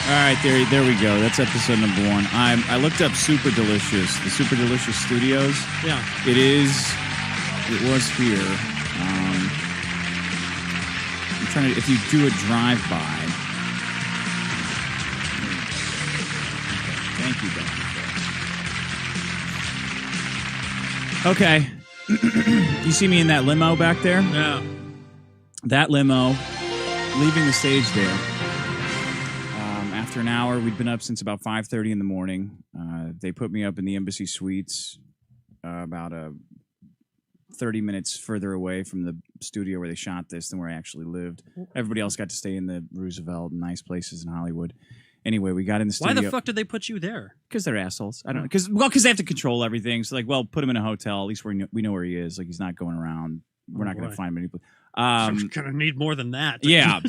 All right, there we go. That's episode number 1. I looked up Super Delicious, the Super Delicious Studios. Yeah. It was here. I'm trying to, if you do a drive-by. Thank you, Dr. Okay. You see me in that limo back there? Yeah. That limo, leaving the stage there. After an hour, we'd been up since about 5:30 in the morning. They put me up in the Embassy Suites, about 30 minutes further away from the studio where they shot this than where I actually lived. Everybody else got to stay in the Roosevelt and nice places in Hollywood. Anyway, we got in the studio. Why the fuck did they put you there? Because they're assholes. I don't know. Because they have to control everything. So, like, well, put him in a hotel. At least we know where he is. Like, he's not going around. We're not going to find him anywhere. I'm going to need more than that. Yeah.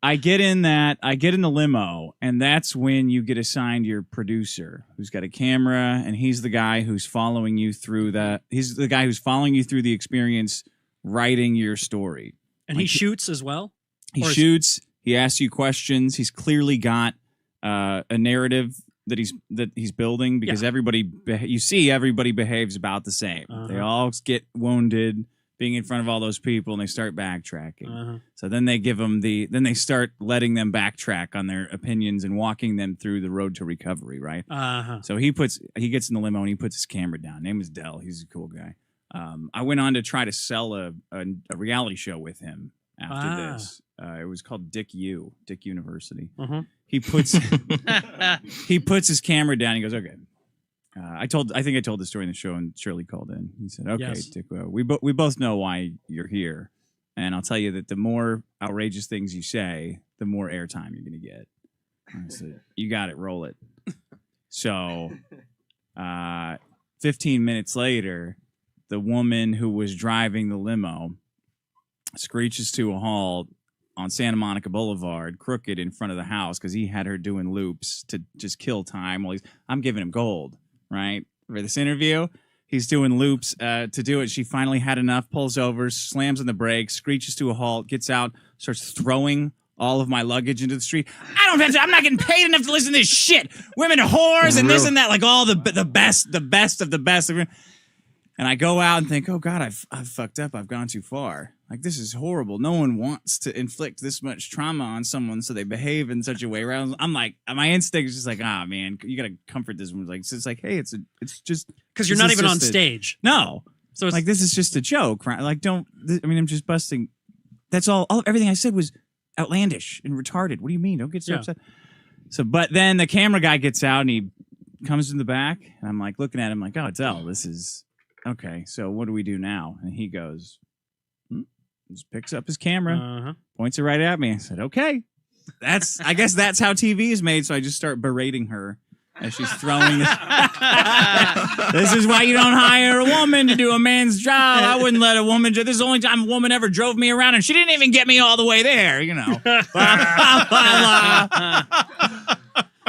I get in the limo, and that's when you get assigned your producer, who's got a camera, and he's the guy who's following you through that. He's the guy who's following you through the experience, writing your story. And he shoots as well? He shoots. He asks you questions. He's clearly got a narrative that he's building because everybody behaves about the same. They all get wounded being in front of all those people, and they start backtracking. So then they start letting them backtrack on their opinions and walking them through the road to recovery, right? So he gets in the limo and he puts his camera down. Name is Dell. He's a cool guy. I went on to try to sell a reality show with him after this. It was called Dick University. He puts his camera down. He goes, okay. I think I told the story in the show, and Shirley called in. He said, "Okay, Yes. Dick, we both know why you're here, and I'll tell you that the more outrageous things you say, the more airtime you're going to get." I said, "You got it, roll it." So, 15 minutes later, the woman who was driving the limo screeches to a halt, on Santa Monica Boulevard, crooked in front of the house because he had her doing loops to just kill time. While I'm giving him gold, right, for this interview. He's doing loops to do it. She finally had enough, pulls over, slams on the brakes, screeches to a halt, gets out, starts throwing all of my luggage into the street. I'm not getting paid enough to listen to this shit. Women are whores and this and that, like all the best of the best. And I go out and think, oh God, I've fucked up. I've gone too far. Like, this is horrible. No one wants to inflict this much trauma on someone, so they behave in such a way. I'm like, my instinct is just like, man, you gotta comfort this woman. Like, so it's like, hey, it's just because you're not even on stage. No, so it's like, this is just a joke, right? Like, I'm just busting. That's all. Everything I said was outlandish and retarded. What do you mean? Don't get so upset. So, but then the camera guy gets out and he comes in the back, and I'm like looking at him like, oh, Del, this is okay. So what do we do now? And he goes. Just picks up his camera, points it right at me. I said, okay. I guess that's how TV is made. So I just start berating her as she's throwing this. This is why you don't hire a woman to do a man's job. I wouldn't let a woman do this. Is the only time a woman ever drove me around, and she didn't even get me all the way there, you know.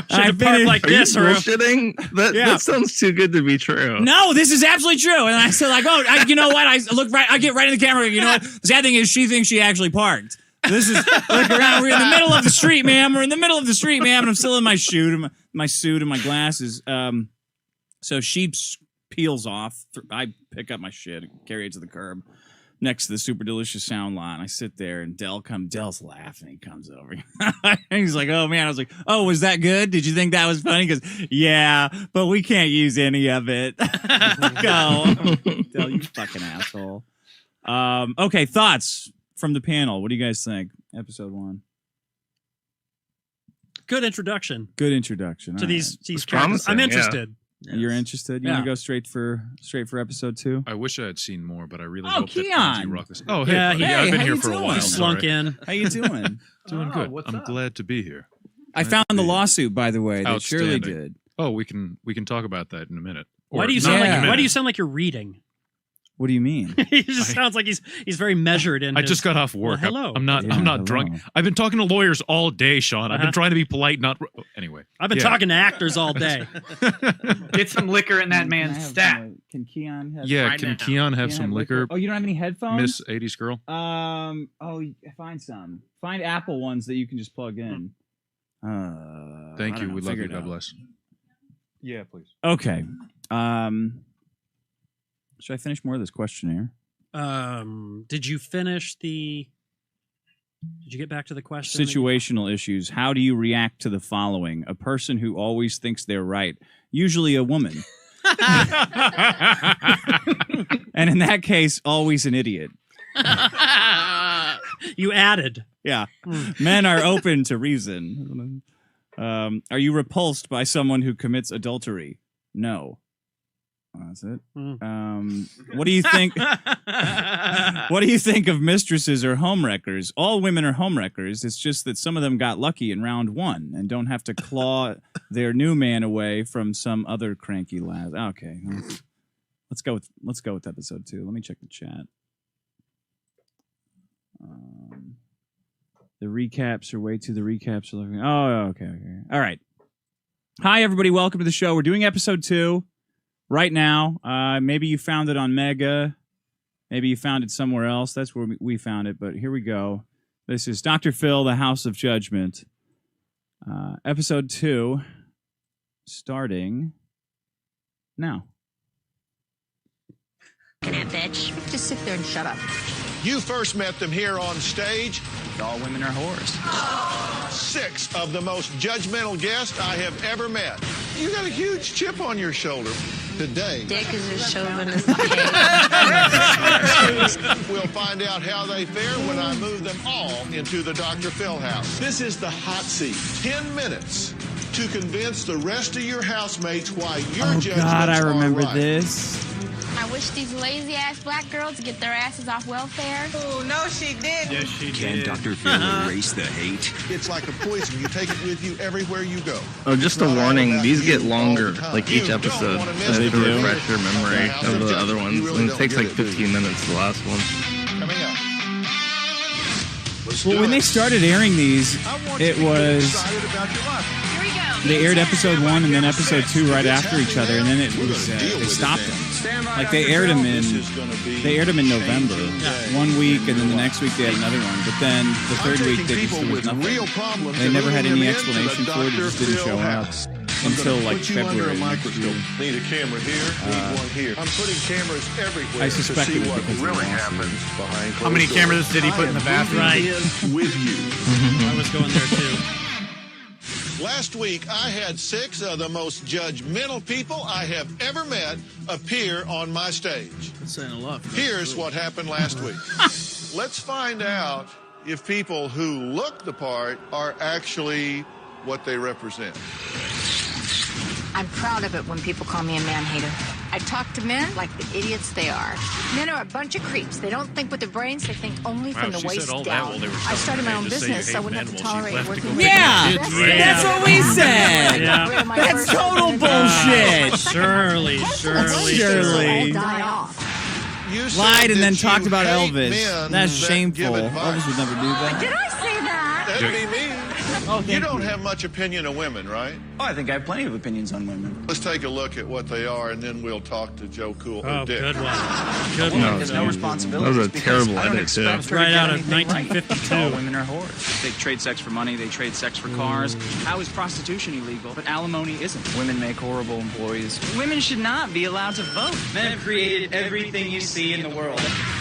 Should have parked like this, or bullshitting? That sounds too good to be true. No, this is absolutely true. And I said, like, you know what? I get right in the camera. You know what? The sad thing is, she thinks she actually parked. This is look around. We're in the middle of the street, ma'am. We're in the middle of the street, ma'am. And I'm still in my suit and my glasses. So she peels off. I pick up my shit, carry it to the curb next to the super delicious sound line. I sit there and Del's laughing. He comes over. He's like, oh man. I was like, oh, was that good? Did you think that was funny? He goes, yeah, but we can't use any of it. Go. Del, you fucking asshole. Okay, thoughts from the panel. What do you guys think? Episode 1. Good introduction. Good introduction. To these characters. I'm interested. Yes. You're interested? You want to go straight for episode 2? I wish I had seen more, but I really hope that Keon. Rock this. Oh, hey, I've been here for a while. He slunk in. How you doing? Doing good. I'm glad to be here. I found the lawsuit, by the way, that Shirley did. Oh, we can talk about that in a minute. Why do you sound like you're reading? What do you mean? He just sounds like he's very measured. I just got off work. Well, hello. I'm not drunk. I've been talking to lawyers all day, Sean. I've been trying to be polite, anyway. I've been talking to actors all day. Get some liquor in that man's stat. Can Keon have? Yeah, can Keon have some liquor? Oh, you don't have any headphones, Miss 80s girl? Find some. Find Apple ones that you can just plug in. Thank you. We love you. God bless. Yeah, please. Okay. Should I finish more of this questionnaire? Did you get back to the question? Situational issues. How do you react to the following? A person who always thinks they're right, usually a woman. And in that case, always an idiot. You added. Yeah. Men are open to reason. Are you repulsed by someone who commits adultery? No. That's it. What do you think? What do you think of mistresses or homewreckers? All women are homewreckers. It's just that some of them got lucky in round 1 and don't have to claw their new man away from some other cranky lad. Okay, let's go with episode 2. Let me check the chat. The recaps are way too. The recaps are looking. Oh, okay. All right. Hi, everybody. Welcome to the show. We're doing episode 2. Right now, maybe you found it on Mega. Maybe you found it somewhere else. That's where we found it, but here we go. This is Dr. Phil, The House of Judgment. Episode 2, starting now. Bitch. Just sit there and shut up. You first met them here on stage. All women are whores. 6 of the most judgmental guests I have ever met. You got a huge chip on your shoulder today. Dick is a chauvinist. We'll find out how they fare when I move them all into the Dr. Phil house. This is the hot seat. 10 minutes to convince the rest of your housemates why your judgments are right. God, I remember this. I wish these lazy-ass black girls get their asses off welfare. Oh, no, she did. Yes, she Can did. Dr. Phil erase the hate? It's like a poison. You take it with you everywhere you go. Oh, just a warning. These get longer, like each episode, just to refresh your memory of the other ones. And it takes like 15 minutes, the last one. Coming up. Well, when they started airing these, it was they aired episode 1 and then episode 2 right after each other, and then it was they stopped them. Like they aired them in November, 1 week, and then the next week they had another one. But then the third week there was nothing. They never had any explanation for it. It just didn't show up until like February. Need a camera here, need one here. I'm putting cameras everywhere. I suspect it was because really happens behind How many cameras did he put in the bathroom? Right. With you. I was going there too. Last week, I had 6 of the most judgmental people I have ever met appear on my stage. That's saying a lot. Here's what happened last week. Let's find out if people who look the part are actually what they represent. I'm proud of it when people call me a man-hater. I talk to men like the idiots they are. Men are a bunch of creeps. They don't think with their brains. They think only from the waist down. I started my own business, so I wouldn't have to tolerate working with Yeah, men. that's what we said. Yeah. That's total bullshit. Shirley. You said Lied and then that talked you about hate Elvis. men That's that shameful. give advice. Elvis would never do that. Did I say that? That'd be me. Oh, You don't have much opinion of women, right? Oh, I think I have plenty of opinions on women. Let's take a look at what they are, and then we'll talk to Joe Cool or Oh, Dick. good one. A Good woman one. has no That responsibilities. was a because terrible I don't edit, expect too. her to Right get out of anything right. 1952. All women are whores. They trade sex for money. They trade sex for cars. How is prostitution illegal? But alimony isn't. Women make horrible employees. Women should not be allowed to vote. Men have created everything you see in the world.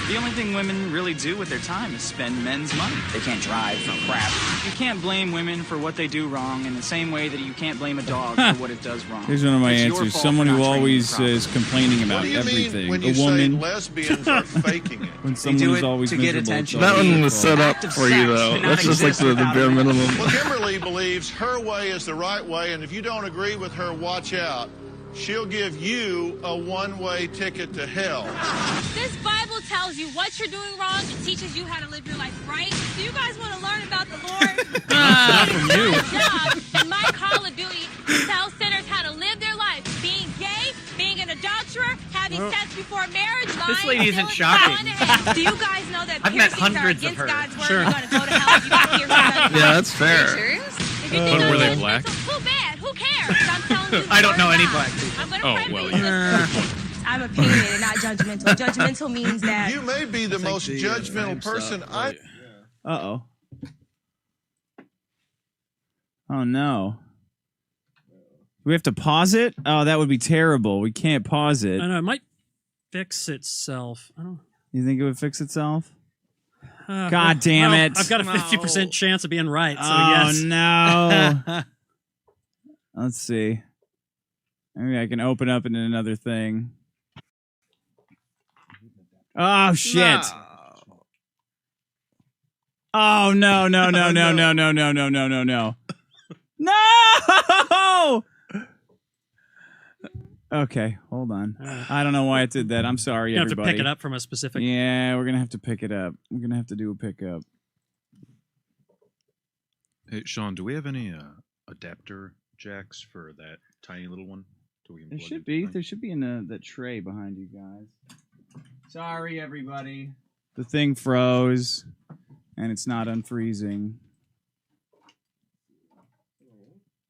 The only thing women really do with their time is spend men's money. They can't drive for crap. You can't blame women for what they do wrong in the same way that you can't blame a dog for what it does wrong. Here's one of my It's your answers. fault Someone for who not training always properly. is complaining about What do you everything. mean when A you say woman. lesbians are faking it? When They someone do is it always to get miserable, attention. it's That always one their was fault. set up Act of for you, sex though. should not That's just like exist the without bare a man. minimum. Well, Kimberly believes her way is the right way, and if you don't agree with her, watch out. She'll give you a one-way ticket to hell. This Bible tells you what you're doing wrong and teaches you how to live your life right. Do you guys want to learn about the Lord? Not from you. My job and my call of duty to tell sinners how to live their life. Being gay, being an adulterer, having sex before marriage, lying, This lady isn't stealing, shocking. going to hell. Do you guys know that I've met piercings are hundreds of against her. God's word? Sure. You're going to go to hell if you got piercings. Yeah, that's fair. Serious? If you But think were those they are black? judgmental, too bad. Who cares? I'm telling you. the I don't word know of any God. black people. I'm going to Oh, pray well, for you. yeah. I'm opinionated, not judgmental. Judgmental means that You may be the most judgmental frame person stop, I... right. Uh-oh. Oh, no. Do we have to pause it? Oh, that would be terrible. We can't pause it. I know it might fix itself. I don't. You think it would fix itself? God God damn it. I've got a 50% chance of being right. So Oh, yes. no. Let's see. Maybe I can open up into another thing. Oh, shit. Oh, no, no, no, no, no, no, no, no, no, no, no. No! Okay, hold on. I don't know why it did that. I'm sorry, You have to everybody. pick it up from a specific. Yeah, we're going to have to pick it up. We're going to have to do a pickup. Hey, Sean, do we have any adapter jacks for that tiny little one? So we can There plug should it be. in? There should be in that tray behind you guys. Sorry, everybody. The thing froze, and it's not unfreezing.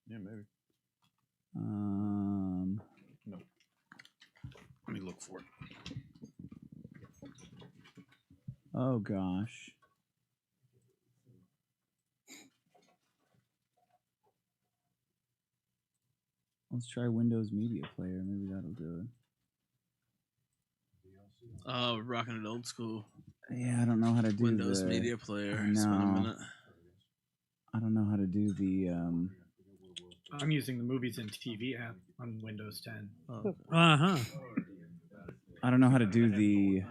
Yeah, maybe. No. Let me look for it. Oh gosh. Let's try Windows Media Player. Maybe that'll do it. Oh, rocking it old school. Yeah, I don't know how to do Windows the Media Player. I It's been a know. minute. I don't know how to do the. I'm using the Movies and TV app on Windows 10. Uh-huh. I don't know how to do the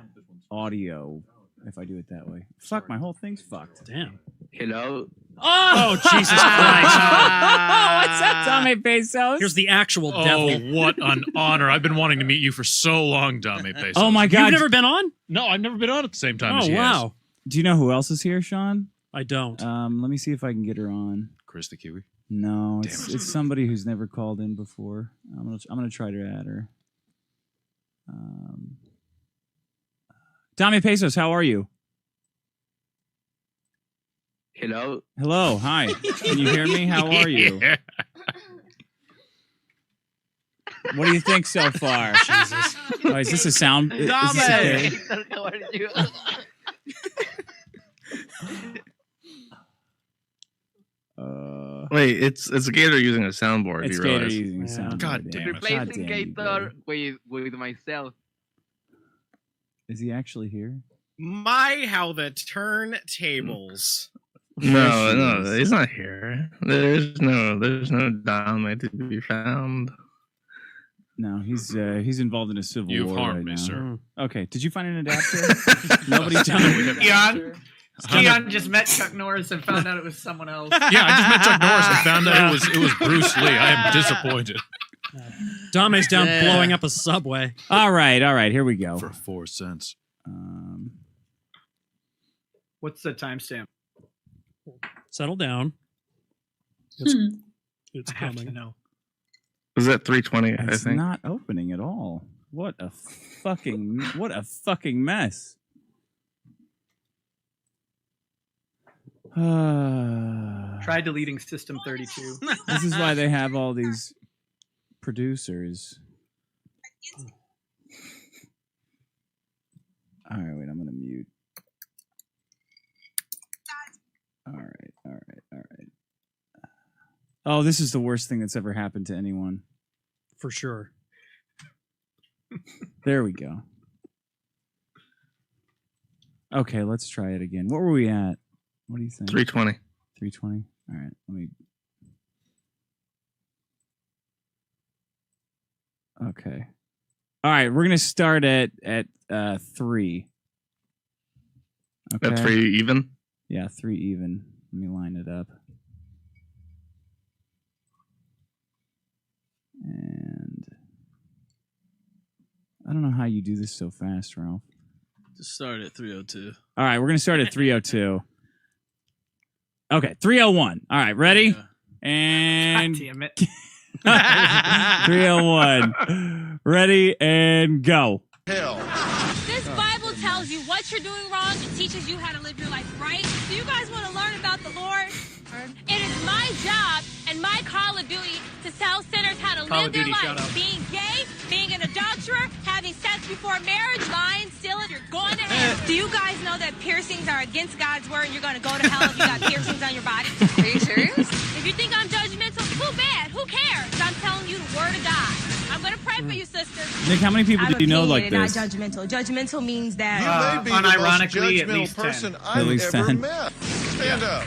audio if I do it that way. Fuck, my whole thing's fucked. Damn. Hello. Oh, Jesus Christ. What's that, Tommy Pesos? Here's the actual Oh, devil. what an honor. I've been wanting to meet you for so long, Dame Pesos. Oh my God. You've never been on? No, I've never been on at the same time as Oh, he has. wow. Do you know who else is here, Sean? I don't. Let me see if I can get her on. Chris the Kiwi. No, Damn it's it. it's somebody who's never called in before. I'm gonna try to add her. Dame Pesos, how are you? Hello. Hello. Hi. Can you hear me? How are you? What do you think so far? Jesus. Oh, is this a sound? Is this okay? Wait, it's Gator using a soundboard. It's you Gator realize? using a soundboard. God damn it. Replacing Gator with myself. Is he actually here? My, how the turntables. No, he's not here. There's no Dynamite to be found. No, he's involved in a civil You've war harmed right me, now. sir. Okay, did you find an adapter? Nobody's telling me. Keon just met Chuck Norris and found out it was someone else. Yeah, I just met Chuck Norris and found out it was Bruce Lee. I am disappointed. Dame's down blowing up a subway. All right, here we go. For 4 cents. What's the timestamp? Settle down. It's I have to coming. know. Was that 3:20? I It's think. not opening at all. What a fucking mess. Try deleting System 32. This is why they have all these producers. All right, wait, I'm gonna mute. All right. Oh, this is the worst thing that's ever happened to anyone. For sure. There we go. Okay, let's try it again. What were we at? What do you think? 3:20. 3:20. All right, let me. Okay. All right, we're gonna start at 3. Okay. At 3 even. Yeah, 3 even. Let me line it up. And I don't know how you do this so fast, Ralph. Just start at 3:02. All right, we're gonna start at 3:02. Okay, 3:01. All right, ready? God And damn it. 3:01. Ready and go. Hell. This Bible tells you what you're doing wrong. It teaches you how to live your life right. Do you guys want to learn about the Lord? It is my job and my call of duty to tell sinners how to live their life. Being gay, being an adulterer, having sex before marriage, lying, stealing, you're going to hell. Do you guys know that piercings are against God's word and you're going to go to hell if you got piercings on your body? Are you serious? If you think I'm judgmental, too bad. Who cares? I'm telling you the word of God. I'm going to pray for you, sister. Nick, how many people do you know like this? Not judgmental. Judgmental means that You may be the most unironically, at judgmental least 10. person At I've least ever 10. met. Stand up.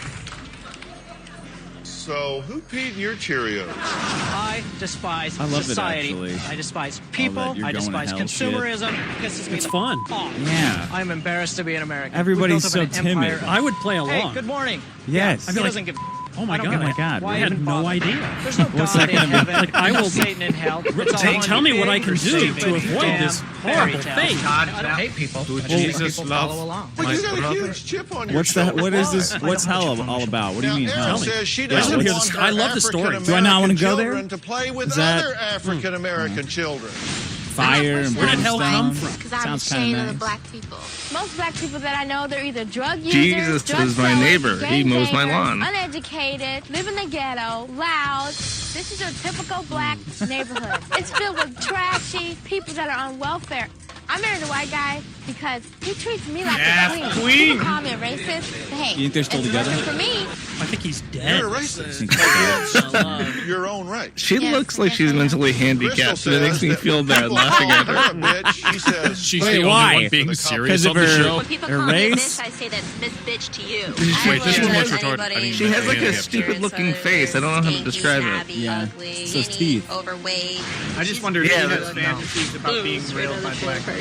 So, who peed in your Cheerios? I despise I love it, society. actually. I despise people. you're I going to despise hell consumerism. Pisses me It's the fun. off. Yeah. I'm embarrassed to be an American. Everybody's We built up so an empire timid. of- I would play Hey, along. good morning. Yes. He doesn't give. Oh my I don't god! give a- my God, Why I I had even no bother? idea. There's no What's God that in gonna be? heaven. Like, I will- Satan in hell. It's all one Tell me what I big can do stupid to avoid damn this fairy horrible tale. fate. I don't hate people. Do I just think Jesus people love follow along. Well, my you got a brother? huge chip on your What's that? shoulder. What is this? Why? What's hell all about? What do you Now, mean Erin hell? says she Yeah, doesn't what's- want her I love the story. African Do I not wanna American go there? children to play with Is that- other African American children. Fire and Where did hell come brimstone? from? Because I'm Sounds ashamed kinda of the nice. black people. Most black people that I know, they're either drug users, Jesus drug is my sellers, neighbor. He gang mows my bangers, lawn. uneducated, live in the ghetto, loud. This is your typical black neighborhood. It's filled with trashy people that are on welfare. I married a white guy because he treats me like a queen. People call me a racist. But hey, You think they're still it's together? working for me. I think he's dead. You're a racist. Your own right. She Yes, looks like yes, she's I know. mentally Crystal handicapped, and it makes says me that feel when bad people laughing call at her her. a bitch, she says, She's Wait, the only why? one being Because serious of on the her- show. When people Her call me a race? bitch, I say that's Miss Bitch to you. Wait, this I one wouldn't was judge retarded. I anybody didn't She has like a for stupid-looking appearance, face. I don't know how to stinky, describe it. snobby, Yeah. ugly, It's those skinny, teeth. overweight. I just wondered if Yeah, she but has no. fantasies about being railed by black men.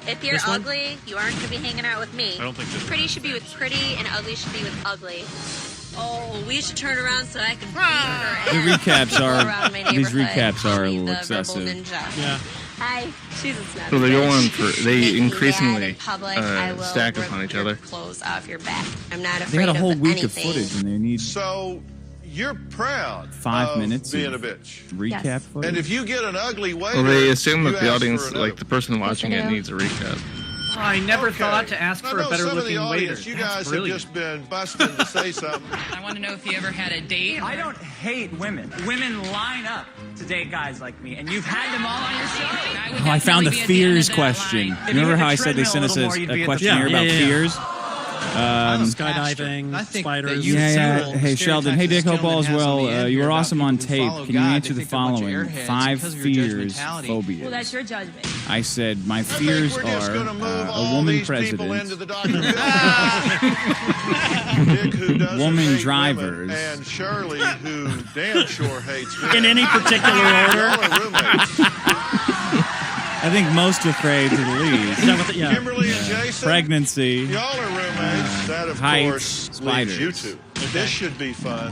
If you're This one? ugly, you aren't going to be hanging out with me. I don't think this Pretty one should be with pretty, and ugly should be with ugly. Oh, we should turn around so I can beat her The ass. recaps Go are around my these neighborhood, recaps call are a me little the verbal excessive. ninja. Yeah. Hi, she's a snobby So they go bitch. on for Make they me mad increasingly in public, I will stack rip upon each your other. clothes off your back. I'm not They afraid had a whole of week anything. of footage, and they need so you're proud 5 of minutes being a of bitch. recap Yes. footage. And if you get an ugly waiter, Well, they assume you that the ask audience, for like the person watching I it, do. needs a recap. I never thought to ask for a better some of the looking waiter. audience, you guys have just been busting to say something. I want to know if you ever had a date. I don't hate women. Women line up to date guys like me, and you've had them all on your show. Oh, I found the fears question. Remember how I said they sent us a questionnaire about fears? Skydiving, spiders. Yeah. Hey, Sheldon. Hey, Dick. Hope all is well. You were awesome on tape. Can you answer the following? 5 fears, phobias. Well, that's your judgment. I said my fears are a woman president, woman drivers, and Shirley, who damn sure hates me. In any particular order. I think most afraid to the least. Kimberly and Jason. Pregnancy. Y'all are roommates. That, of heights, course, spiders. leaves you two. This should be fun.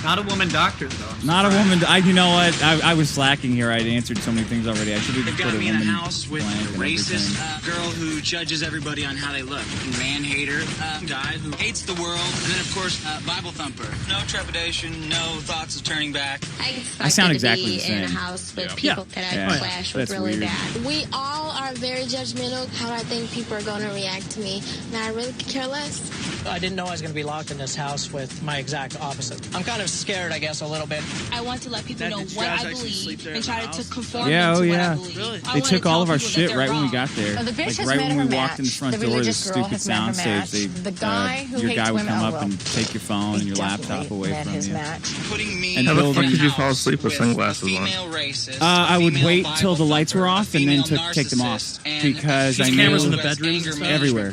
Not a woman doctor, though. Not a woman. You know what? I was slacking here. I'd answered so many things already. I should have just They've put got a me in a woman house with a racist girl who judges everybody on how they look. Man hater, guy who hates the world, and then of course Bible thumper. No trepidation, no thoughts of turning back. I sound exactly the same. In a house with people that I clash with really bad. We all are very judgmental how I think people are going to react to me. And I really could care less. I didn't know I was going to be locked in this house with my exact opposite. I'm kind of scared, I guess, a little bit. I want to let people know what I believe and try to conform Yeah, to oh what yeah. I believe. They took all of our shit right when we got there. The Like vicious right men when we are walked in the matched. front The door of the religious girl stupid has met her soundstage, match. The guy who your hates guy would women come up will. and take your phone and your laptop away from you. Putting me And How the build fuck in- did you fall asleep with sunglasses on? I would wait till the lights were off and then take them off because I These knew cameras in the bedrooms and stuff? everywhere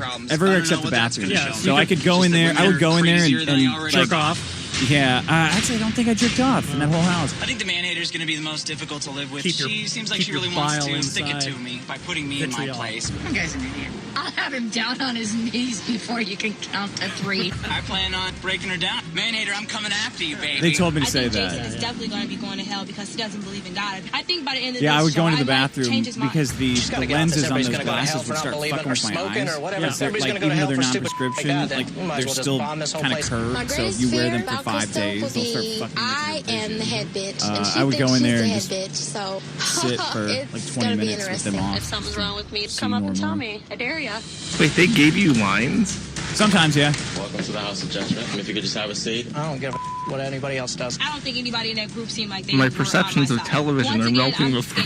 except the bathroom. Yeah, So I could go in there. I would go in there and jerk off. Yeah, actually, I don't think I jerked off in that whole house. I think the man hater is going to be the most difficult to live with. Keep your- She seems like keep she your really wants bile to stick it inside. to me by putting me in my Vitriol. place. That guy's an idiot. I'll have him down on his knees before you can count to 3. I plan on breaking her down. Man hater, I'm coming after you, baby. They told me to say I think that. Jason is definitely going to be going to hell because he doesn't believe in God. I think by the end of this Yeah, I would show, go into the I might bathroom change his mind. because the gotta get off this. lenses on Everybody's those gonna go to hell glasses for would not start believing fucking or with my smoking eyes. or whatever. Yeah. So everybody's Like, gonna go to even though hell they're for not stupid- prescription, My God, then like we might as they're well just still bomb this whole kind of place. curved. My So if greatest you wear fear them for about 5 Crystal days, will they'll start be fucking I with your am the vision. head bitch, and she I would thinks go in she's there the and head just bitch. So sit for it's like 20 gonna be minutes with them interesting. off. If something's wrong with me, Seem come up and tell normal. me. I dare ya. Wait, they gave you lines? Sometimes, yeah. Welcome to the House of Judgment. If you could just have a seat. I don't give a what anybody else does. I don't think anybody in that group seemed like they My were on perceptions my of side. television Once are again, melting I'm before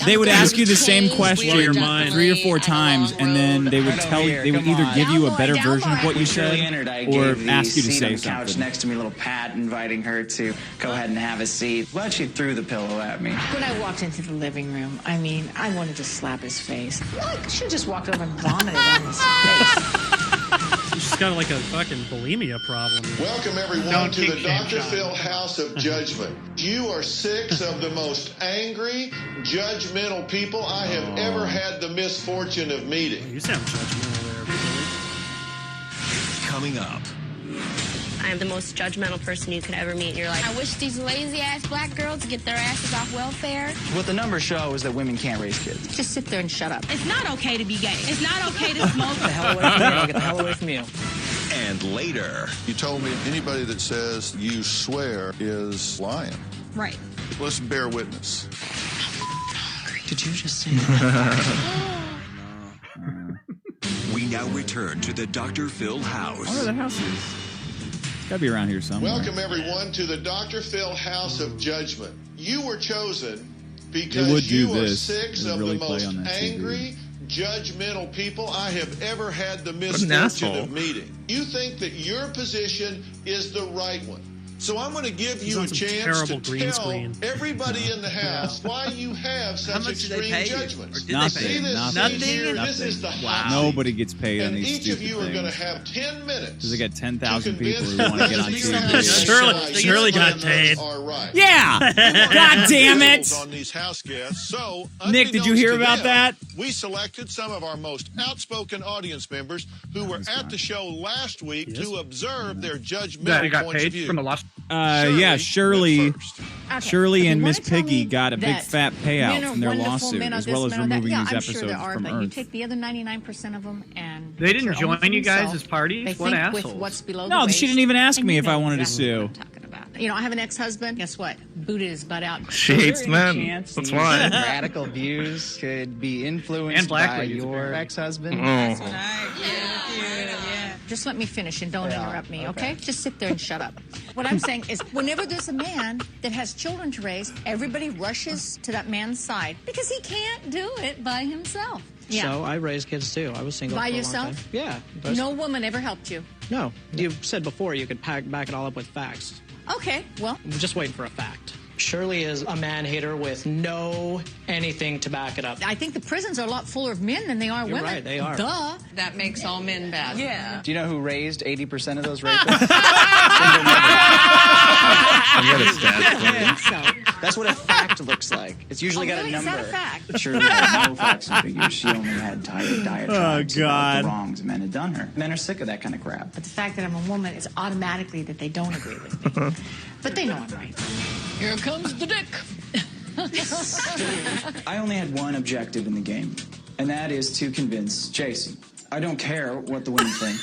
They would ask you the same Changed. question your mind. 3 or 4 times, and then they would tell you. They would either give you a better version of what you said, or ask you to say something. next to me, little Pat, inviting her to go ahead and have a seat. Glad she threw the pillow at me. When I walked into the living room, I mean, I wanted to slap his face. Like, she just walked over and vomited on his face. She's got like a fucking bulimia problem. Welcome, everyone, Don't to the kick shame, Dr. Sean. Phil House of Judgment. You are 6 of the most angry, judgmental people I have ever had the misfortune of meeting. You sound judgmental there, Billy. Coming up. I am the most judgmental person you could ever meet in your life. I wish these lazy-ass black girls get their asses off welfare. What the numbers show is that women can't raise kids. Just sit there and shut up. It's not okay to be gay. It's not okay to smoke. Get the hell away from me. I'll get the hell away from you. And later. You told me anybody that says you swear is lying. Right. Let's bear witness. Did you just say We now return to the Dr. Phil house. Oh, that house is. It's gotta be around here somewhere. Welcome, everyone, to the Dr. Phil House of Judgment. You were chosen They would because do you are this. 6 They would of really the play most on that TV. angry, judgmental people I have ever had the an misfortune asshole. of meeting. You think that your position is the right one. So I'm going to give you a on some chance terrible to green tell screen. everybody in the house why you have such extreme judgments. Nothing. See this Nothing. seat here? This Nothing. is the hot seat. Nobody gets paid on And these each of stupid you are going to things. have 10 minutes. Because they got 10,000 people who convince want to get on the TV. Shirley got paid. Are right. Yeah! God damn it! On these house guests. So, Nick, did you unbeknownst hear to about them, that? We selected some of our most outspoken audience members who were at the show last week to observe their That judgmental got points of paid view. from the lost. Yeah, Shirley Okay, and you Miss wanna tell Piggy me got a big that fat payout men are from their wonderful, lawsuit, men are as this, well as men are that. removing Yeah, these I'm sure episodes there are, from but you Earth. take the other 99% of them and They didn't they're only join for you guys themselves. as parties? They What think assholes? with what's below No, the she waist, didn't even ask and me you if I know wanted to exactly sue. what I'm talking about. You know, I have an ex-husband. Guess what? Booted his butt out. She hates men. That's why. Radical views could be influenced And black by ladies, your apparently. ex-husband. Oh. Just let me finish and don't interrupt me, okay? Just sit there and shut up. What I'm saying is, whenever there's a man that has children to raise, everybody rushes to that man's side because he can't do it by himself. Yeah. So I raised kids too. I was single By for a long yourself? time. Yeah. No woman ever helped you. No. You said before you could back it all up with facts. Okay, well. I'm just waiting for a fact. Shirley is a man-hater with no anything to back it up. I think the prisons are a lot fuller of men than they are You're women. right, they are. Duh. That makes all men bad. Yeah. Do you know who raised 80% of those rapists? That's what a fact looks like. It's usually got a number. Is that a fact? Shirley had no facts and figures. She only had diatribes about the wrongs men had done her. Men are sick of that kind of crap. But the fact that I'm a woman is automatically that they don't agree with me. But they know I'm right. Here comes the dick. I only had one objective in the game, and that is to convince Jason. I don't care what the women think.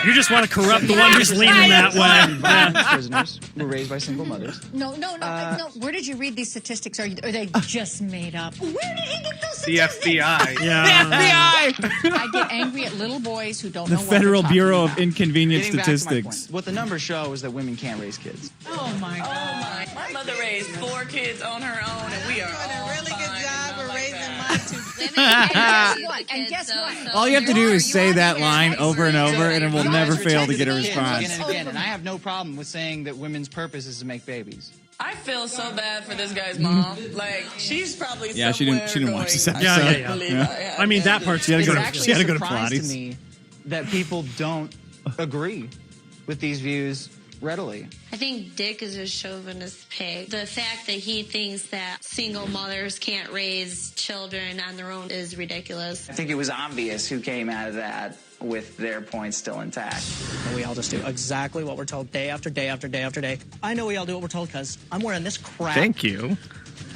You just want to corrupt the one who's leaning that way. Prisoners were raised by single mothers. No. Where did you read these statistics? Are they just made up? Where did he get those The statistics? FBI. Yeah. The FBI! I get angry at little boys who don't The know what Federal they're Bureau talking of about. Inconvenient Getting back to my Statistics. point, what the numbers show is that women can't raise kids. Oh, my God. My mother raised 4 kids on her own, and we are doing a really good job of raising my 2 And guess what? All you have to do is say that line over and over, and it will never fail to get a response. Again and again, and I have no problem with saying that women's purpose is to make babies. I feel so bad for this guy's mom. Like, she's probably Yeah, she didn't watch this episode. Yeah. I mean, that part, she had to go to Surprise Pilates. to me that people don't agree with these views readily. I think Dick is a chauvinist pig. The fact that he thinks that single mothers can't raise children on their own is ridiculous. I think it was obvious who came out of that with their points still intact. And we all just do exactly what we're told day after day after day after day. I know we all do what we're told because I'm wearing this crap. Thank you.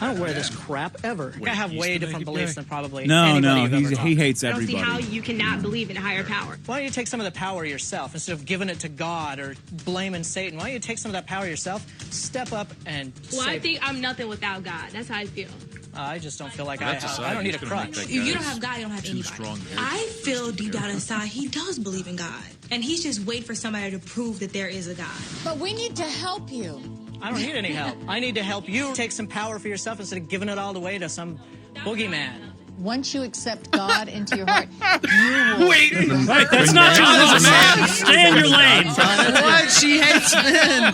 I don't wear this crap ever. I have way different beliefs than probably No, anybody you've ever he talked. hates I don't see how everybody. you cannot believe in a higher power. Why don't you take some of the power yourself instead of giving it to God or blaming Satan? Why don't you take some of that power yourself, step up and Well, say, I think I'm nothing without God. That's how I feel. I just don't feel like That's I aside, don't need a he's gonna make crutch. that If you guy don't have God, you don't have too anybody. strong. I feel deep down inside he does believe in God. And he's just waiting for somebody to prove that there is a God. But we need to help you. I don't need any help. I need to help you take some power for yourself instead of giving it all away to some boogeyman. Once you accept God into your heart, you will... Wait, that's not just man. Stay in your lane. What? She hates men.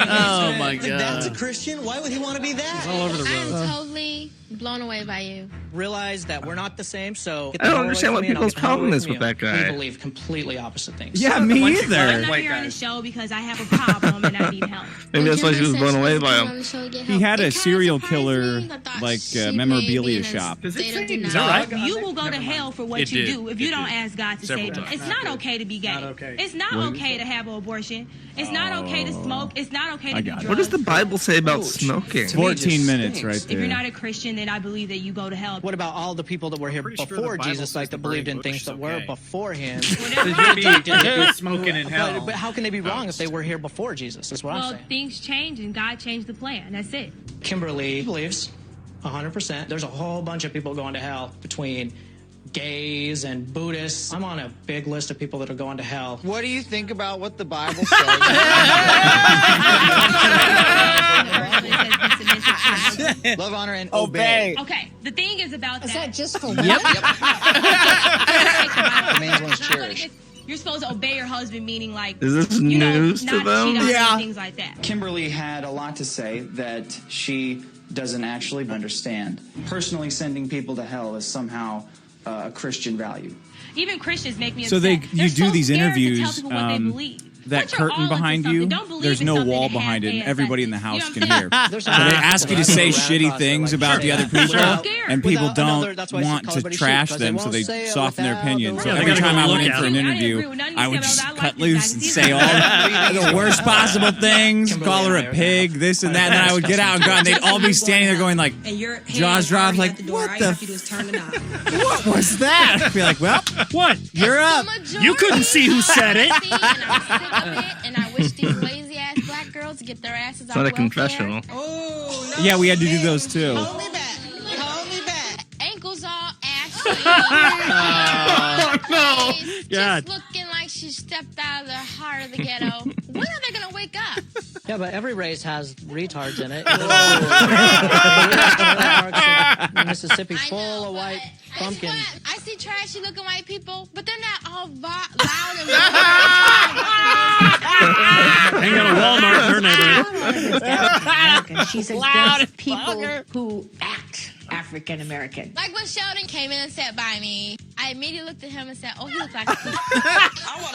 Oh my That's a god. Christian? Why would he want to be that? All over the I'm road. totally blown away by you. Realize that we're not the same, so... I don't understand what people's problem is with that guy. We believe completely opposite things. Yeah, me I'm either. not here on the show because I have a problem and I need help. Maybe that's why she was blown away by him. He had a serial killer memorabilia shop. Does it say Is that right? You will go to hell for what It you did. do if you It don't did. ask God to Several save you. times. It's not okay to be gay. Not okay. It's not okay to have an abortion. It's not okay to smoke. It's not okay to I do got it. drugs. What does the Bible say about smoking? 14 minutes right If you're there. not a Christian, then I believe that you go to hell. What about all the people that were here Pretty sure the before Bible Jesus, says like the that believed in burning things bush that is were okay. before him? You'd be smoking in hell. But how can they be wrong if they were here before Jesus? Is what I'm Well, saying. things change and God changed the plan. That's it. Kimberly believes 100%. There's a whole bunch of people going to hell between gays and Buddhists. I'm on a big list of people that are going to hell. What do you think about what the Bible says? Love, honor, and obey. Okay, the thing is about Is that just for Yep. that. The man's one's cherished. You're supposed to obey your husband, meaning like Is this you know, news to not them? cheat on Yeah. and things like that. Kimberly had a lot to say that she doesn't actually understand. Personally sending people to hell is somehow a Christian value. Even Christians make me So upset. you They're do so these scared to tell interviews. people what they believe. That Put your all curtain into behind something. you, Don't believe there's in no something wall that behind it, and half-assed everybody in the You know house what can I'm hear. saying? So they ask you to say shitty things about the other people. They're scared and people Without another- don't that's why I said want color to buddy trash suit, 'cause them, they so they won't say it soften their without opinion. the So right. every They gotta time I look went in at for it. an interview, I would just cut loose and say all the worst possible things, call her a pig, this and that, and then I would get out and go, and they'd all be standing there going like, And your jaws dropped, like, what the you do is turn the knob. what was that? I'd be like, well, what? You're up. You couldn't see who said it. And I wish these lazy ass black girls get their asses It's out not a of welfare. confessional. Yeah, we had to do those too. Hold me back. Ankles all ashy. Oh, no. God. Just looking like she stepped out of the heart of the ghetto. When are they going to wake up? Yeah, but every race has retards in it. Mississippi full of white pumpkins. I see trashy looking white people, but they're not all loud and Hang out at Walmart in her neighborhood. She's Loud against people who act African American. Like when Sheldon came in and sat by me, I immediately looked at him and said, "Oh, he looks like a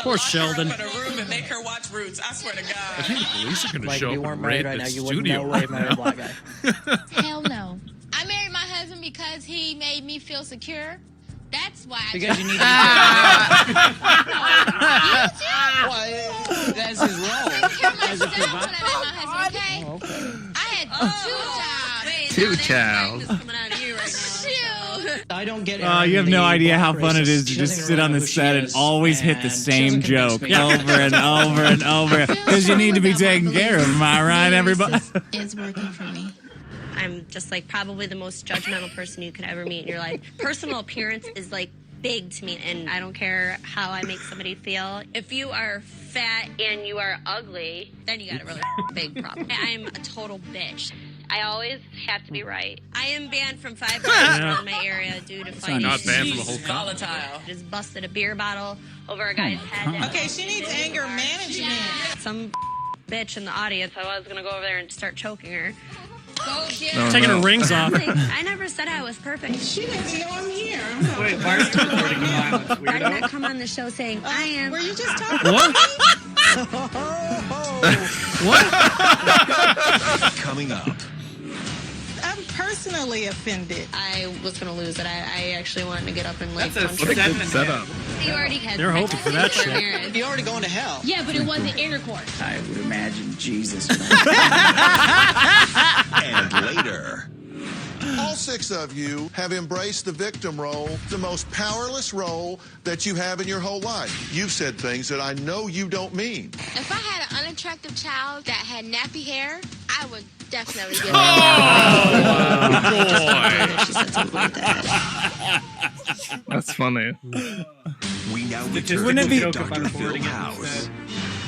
Poor Sheldon. In a room and make her watch Roots. I swear to God. I think the police are going to Like, show if you up weren't and married raid right the now, you wouldn't studio. know wave married a black guy. Hell no. I married my husband because he made me feel secure. That's why. Because you need to. That's his role. I took care of myself when I met my husband. Okay. Oh, okay. I had Two chows. I don't get it. You have no idea how fun it is to just sit on the set and always hit the same joke over and over and over because you need to be taken care of. Am I right, everybody? It's working for me. I'm just like probably the most judgmental person you could ever meet in your life. Personal appearance is like big to me, and I don't care how I make somebody feel. If you are fat and you are ugly, then you got a really big problem. I'm a total bitch. I always have to be right. I am banned from 5 bars around my area due to fighting. Not banned from the whole country. Volatile. Just busted a beer bottle over a guy's head. Okay, she needs anger management. Some bitch in the audience, I was gonna go over there and start choking her. Go get No, her. Taking her rings off. Like, I never said I was perfect. She doesn't know I'm here. Wait, why are you recording violence, I did weirdo? not come on the show saying I am. Were you just talking What? What? Coming up. I'm personally offended. I was going to lose it. I actually wanted to get up and like That's a punch What a her. good setup. You already had They're hoping for that shit. marriage. You're already going to hell. Yeah, but it wasn't intercourse. I would imagine Jesus. And later. All 6 of you have embraced the victim role, the most powerless role that you have in your whole life. You've said things that I know you don't mean. If I had an unattractive child that had nappy hair, I would definitely give That's funny. We now Statistical return to joke Dr. about Phil recording it House. instead.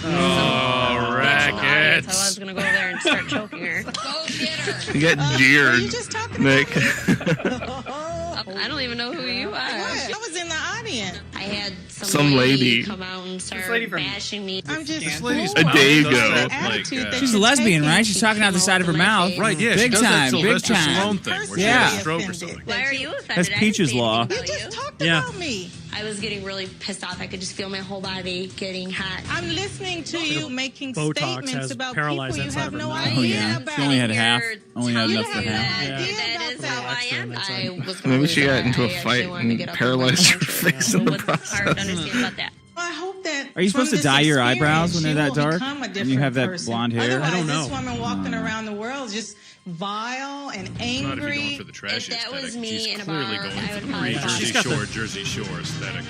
Oh, So I rackets. was going to go over there and start choking her. Go get her. You get jeered, Nick. I don't even know who you are. I was in the audience. I had Some lady. come out and start lady from- bashing me. I'm just This lady's A day does ago. that, attitude that She's a you're lesbian, taking. right? She's talking out the side of her mouth. Right, yeah, she Big does that time, big Sylvester time. Stallone thing where she Yeah. has a stroke or something. Why are you offended? That's I didn't Peach's say Law. anything You about just you. talked Yeah. about me. I was getting really pissed off. I could just feel my whole body getting hot. I'm listening to you making Botox statements has about paralyzed people you that side have of her no mouth. idea Oh, yeah. about. She only had half. You're Only had telling enough me for half. that Yeah. That is how I am. I was gonna Maybe lose she it. got into a I actually fight wanted to and get up paralyzed her punch face in the What's hard to process. understand about that? I hope that. Are you supposed from to this dye your experience, eyebrows when they're you that will dark? become a When you different have that person. blonde hair? Otherwise, I don't know. This woman walking around the world just vile and Not if you're going angry. for the trashy that was aesthetic. me She's in a clearly bar, going I for would the probably Jersey She's got Shore, Jersey Shore aesthetic.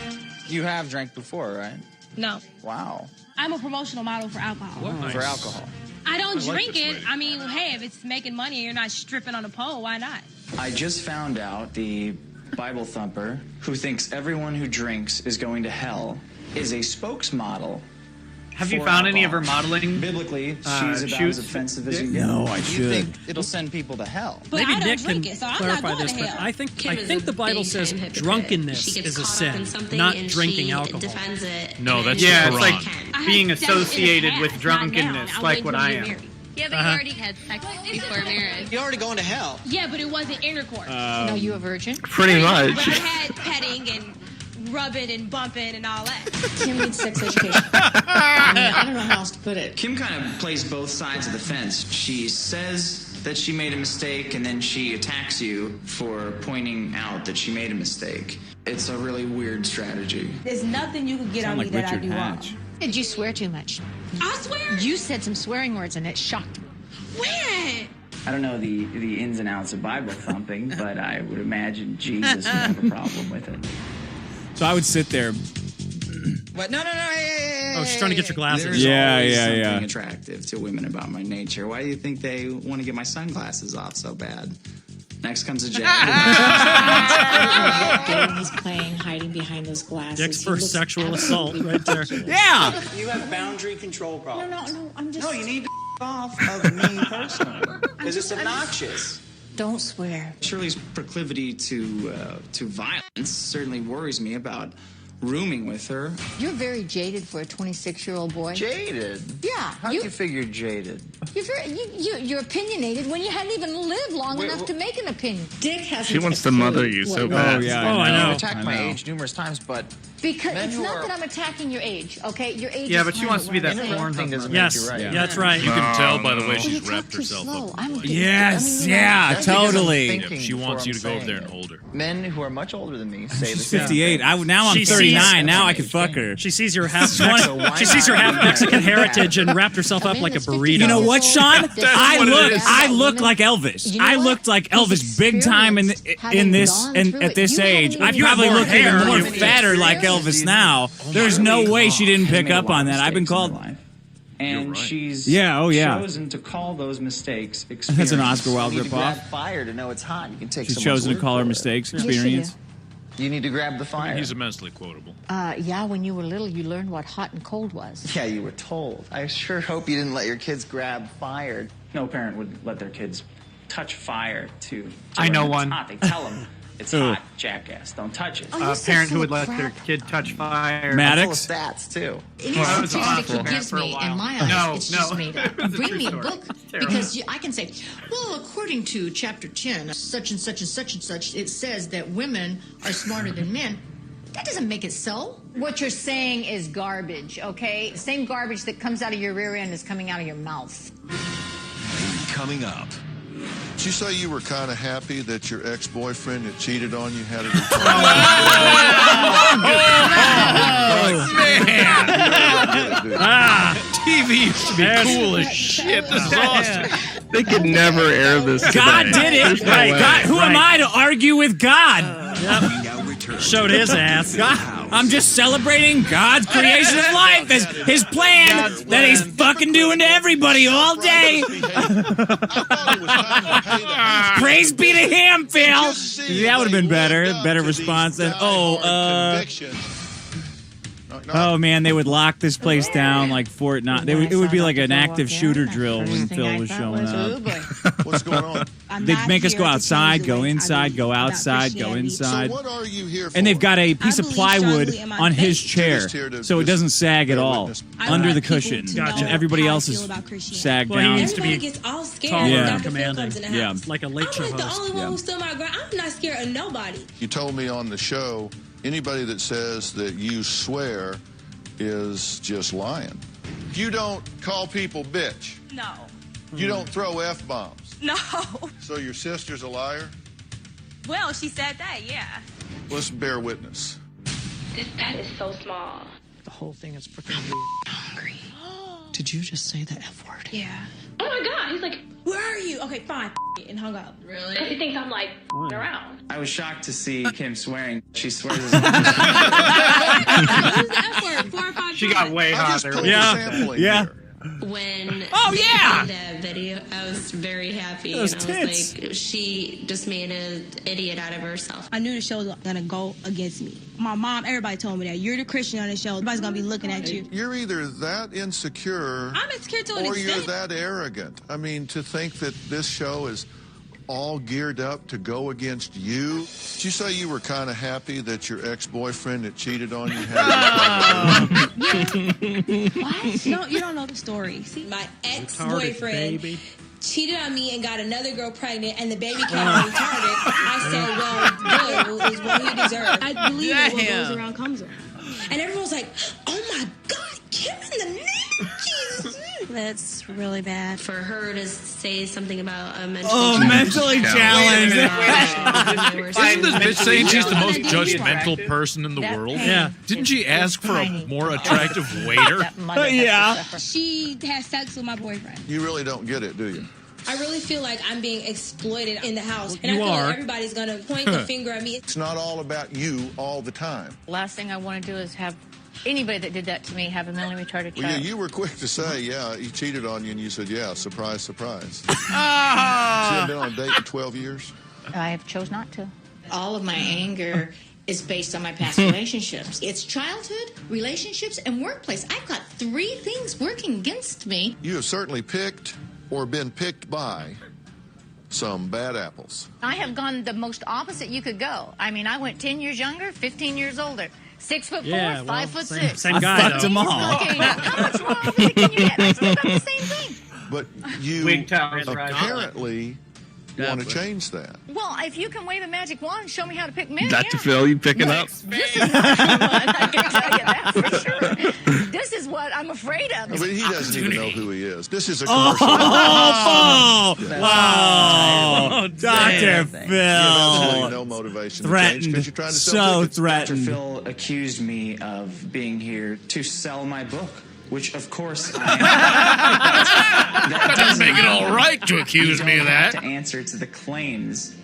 You have drank before, right? No, Wow. I'm a promotional model for alcohol. Nice. For alcohol. I don't I like drink this it. lady. I mean, hey, if it's making money and you're not stripping on a pole, why not? I just found out the Bible thumper who thinks everyone who drinks is going to hell is a spokesmodel. Have you for found any of her alcohol. modeling? Biblically, she's about shoots? as offensive as you get. No, I You should. think it'll send people to hell? But Maybe I don't Nick drink can it, so I'm not clarify going this, to but hell. I think Kim is the a Bible big says time hypocrite. drunkenness She gets is a caught up sin, in something not and drinking she alcohol. defends it. No, and that's then Yeah, the it's Quran. like I being had sex in the associated with past, not now. drunkenness, I'll like wait what till I we get am. married. Yeah, but you already had sex before marriage. You're already going to hell. Yeah, but it wasn't intercourse. No, you a virgin? Pretty much. But I had petting and rubbing and bumping and all that. Kim needs sex education. I don't know how else to put it. Kim kind of plays both sides of the fence. She says that she made a mistake and then she attacks you for pointing out that she made a mistake. It's a really weird strategy. There's nothing you could get on me that I do wrong. Did you swear too much? I swear? You said some swearing words and it shocked me. When? I don't know the ins and outs of Bible thumping, but I would imagine Jesus would have a problem with it. So I would sit there. What? No. Hey, Oh, she's trying to get your glasses. There's always yeah. something attractive to women about my nature. Why do you think they want to get my sunglasses off so bad? Next comes a Jack. He's playing, hiding behind those glasses. Dick's first sexual assault right there. Yeah. You have boundary control problems. No, I'm just... No, you need to off of me personally because it's obnoxious. Don't swear. Shirley's proclivity to violence certainly worries me about rooming with her. You're very jaded for a 26-year-old boy. Jaded? Yeah. How do you figure jaded? You're opinionated when you hadn't even lived long enough to make an opinion. Dick has. She wants to mother you so bad. Oh, yeah. Oh, I know. I've attacked my age numerous times, but Because men it's who not are- that I'm attacking your age, okay? Your age Yeah, is but she fine, wants to be what that I'm saying. porn thing doesn't Yes, make you right. yeah, that's right. You can tell by the way Well, you she's talk wrapped too herself slow. up. I'm Yes, yeah, That's because I'm totally. thinking She before wants I'm you to go over saying there and it. hold her. Men who are much older than me say the She's same 58. thing. Now I'm She 39. sees- Now I could fuck her. She sees your half So why she sees your not? half Mexican heritage and wrapped herself up like a burrito. You know what, Sean? I is. look like Elvis. You know I what? looked like He's Elvis big time in having this gone and through at it. this You haven't age. even I If you probably have more look hair, even more you- fatter like Elvis now. There's no way she didn't pick up on that. I've been called. And right. she's chosen to call those mistakes That's an Oscar Wilde You need to ripoff. grab fire to know it's hot. You can take She's someone's chosen to word call her for it. mistakes Yes, you experience. You need to grab the fire. He's immensely quotable. Yeah, when you were little, you learned what hot and cold was. Yeah, you were told. I sure hope you didn't let your kids grab fire. No parent would let their kids touch fire to I know learn it's one. hot. They tell them it's Who? hot, jackass. Don't touch it. Oh, A you're so parent who full would of let their crap. kid touch fire. Maddox? Full of stats too. Any Well, that was statistic awful. he gives For a me, while. in my eyes, No, it's no. just made up. It was a Bring true me a story. book, Terrible. because I can say, well, according to chapter 10, such and such and such and such, it says that women are smarter than men. That doesn't make it so. What you're saying is garbage, okay? The same garbage that comes out of your rear end is coming out of your mouth. Coming up. Did you say you were kind of happy that your ex-boyfriend that cheated on you had a TV used to be cool as shit. This is awesome. They could never air this. God today. did it. There's no Right. way. God, who am I to argue with God? We now return Showed to his the ass. God, I'm just celebrating God's creation of life, his plan that he's fucking doing to everybody all day. Praise be to him, Phil. That would have been better. Better response than, oh man, they would lock this place down like Fort Knox. It would be like an active shooter drill when Phil was showing up. What's going on? They'd make us go outside, go inside, go outside, go inside. So what are you here for? And they've got a piece of believe plywood strongly in my on his faith. chair, Just here to so it doesn't sag at bear all witness. under want the people cushion. to know And everybody how I else feel is about Christianity. sagged Well, he down. needs to Everybody be gets all scared tall when Yeah. Dr. Phil commanding. comes in the Yeah. house. Like a late I'm show like the host. only one Yeah. who stood my ground. I'm not scared of nobody. You told me on the show, anybody that says that you swear is just lying. You don't call people bitch. No. You don't throw F-bombs. No. So your sister's a liar? Well, she said that, yeah. Let's bear witness. This pet is so small. The whole thing is freaking weird. Hungry. Did you just say the F word? Yeah. Oh my God. He's like, Where are you? Okay, fine. And hung up. really? Because he thinks I'm like around. I was shocked to see Kim swearing. She swears. Use the F word 4 or 5 She got times. way I just hotter. pulled Yeah. a sample in Yeah. here. When Oh, they yeah. did that video, I was very happy. Those And I was tits. like, she just made an idiot out of herself. I knew the show was gonna go against me. My mom, everybody told me that. You're the Christian on the show. Everybody's gonna be looking at you. You're either that insecure I'm insecure to an or you're extent. that arrogant. I mean, to think that this show is all geared up to go against you. Did you say you were kind of happy that your ex-boyfriend that cheated on you had What? No, you don't know the story. See, my ex-boyfriend baby. cheated on me and got another girl pregnant, and the baby came out retarded. I said, well, good is what he deserved. I believe that what goes around comes around. And everyone was like, oh my God, Kim, in the name of Jesus. That's really bad. For her to say something about a mentally challenged. Isn't this bitch saying she's the most judgmental person in the world? Yeah. Didn't she ask for a more attractive waiter? Yeah. She has sex with my boyfriend. You really don't get it, do you? I really feel like I'm being exploited in the house. And You I feel are. like everybody's going to point the finger at me. It's not all about you all the time. Last thing I want to do is have anybody that did that to me have a mentally retarded Well, yeah, child. you were quick to say, yeah, he cheated on you, and you said, yeah, surprise, surprise. Ah. She hadn't been on a date in 12 years? I have chose not to. All of my anger is based on my past relationships. It's childhood, relationships, and workplace. I've got 3 things working against me. You have certainly picked or been picked by some bad apples. I have gone the most opposite you could go. I mean, I went 10 years younger, 15 years older. 6'4", Yeah, 5'6". Same guy, fucked them all. How much more opposite can you get? I still got the same thing. But you Wig towers, right? apparently want to change that. Well, if you can wave a magic wand and show me how to pick men, Dr. Phil, you picking up? This is not fun, I can tell you that for sure. This is what I'm afraid of. But he doesn't even know who he is. This is a commercial. Oh, wow. Dr. Absolutely Phil. no motivation Threatened. to change because you're trying to sell So tickets. threatened. Phil accused me of being here to sell my book, which of course I am. That doesn't make it all right to accuse me of that. To answer to the claims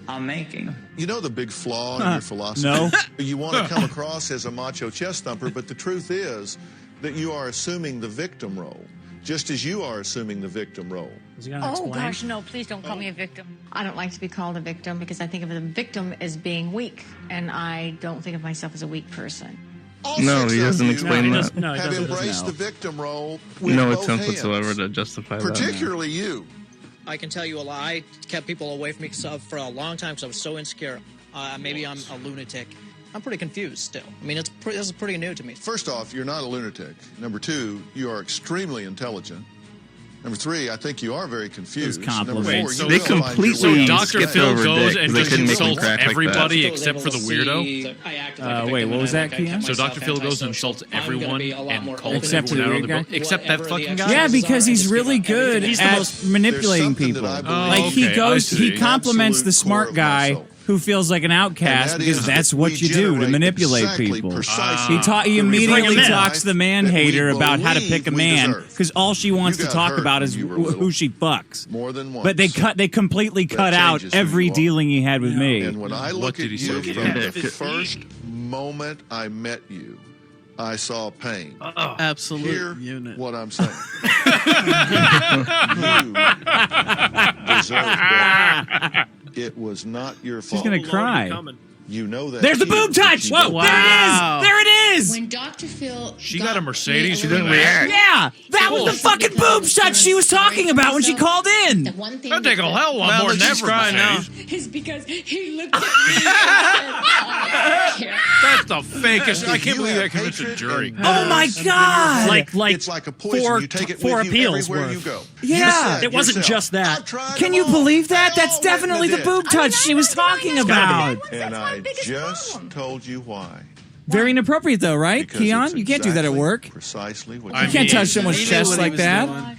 I'm making. You know the big flaw in your philosophy? No. You want to come across as a macho chest thumper, but the truth is that you are assuming the victim role, just as you are assuming the victim role. Oh, gosh, no, please don't call me a victim. I don't like to be called a victim because I think of the victim as being weak, and I don't think of myself as a weak person. All No, six he of doesn't you explain that. No, he have doesn't. embraced No. the victim role with No both attempt hands. whatsoever to justify that. Particularly you. I can tell you a lie. Kept people away from me for a long time because I was so insecure. Maybe I'm a lunatic. I'm pretty confused still. I mean, this is pretty new to me. First off, you're not a lunatic. Number 2, you are extremely intelligent. Number 3, I think you are very confused. Those Number compliments. 4, you They will find your completely way So out. Dr. skipped Phil over goes Dick, and they just couldn't make me insults crack like everybody that. except for the weirdo? Wait, what was that, Keon? So Dr. Phil goes and insults everyone and calls Except for the everyone out weird of the book, guy? except that fucking guy? Yeah, because he's really good He's the at most- manipulating There's something people. that I believe. Like he okay, I goes, see. he compliments the Absolute smart core of guy myself. who feels like an outcast And that because is that's that what we you do to generate manipulate exactly, people. precisely He the immediately result talks to the man that we hater about how to believe pick a we man deserve. because all she wants You to got talk hurt about when is you were who little. she fucks. More than once. But they completely cut out changes who every you are. dealing he had with me. And when I look did at he you say? from the Yeah. first moment I met you, I saw pain. Absolute Hear unit. what I'm saying. You deserve better. It was not your She's fault. gonna cry. You know that. There's the here, boob but touch. you Whoa! don't. Wow. There it is. When Dr. Phil She got a Mercedes. She didn't react. Yeah, that was the fucking boob shot she was talking about when she called in. The one thing That'd take a hell of a lot Well, more look, than she's ever. crying now. Mercedes. is because he looked at me and said, I don't care. That's the fakest. I If can't you believe have that convinced a hatred jury. and Oh my god! Like It's like a poison. four- You take it four with you appeals everywhere worth. you go. Yeah. You said It wasn't yourself, just that. "I've tried Can them you all. believe that? They That's all went definitely the and boob did." touch she was talking about. And I biggest just problem. told you why. Very inappropriate, though, right, Because Keon? it's You can't do that at exactly work. Precisely what I You can't mean, touch someone's he knew chest what he like was that. doing.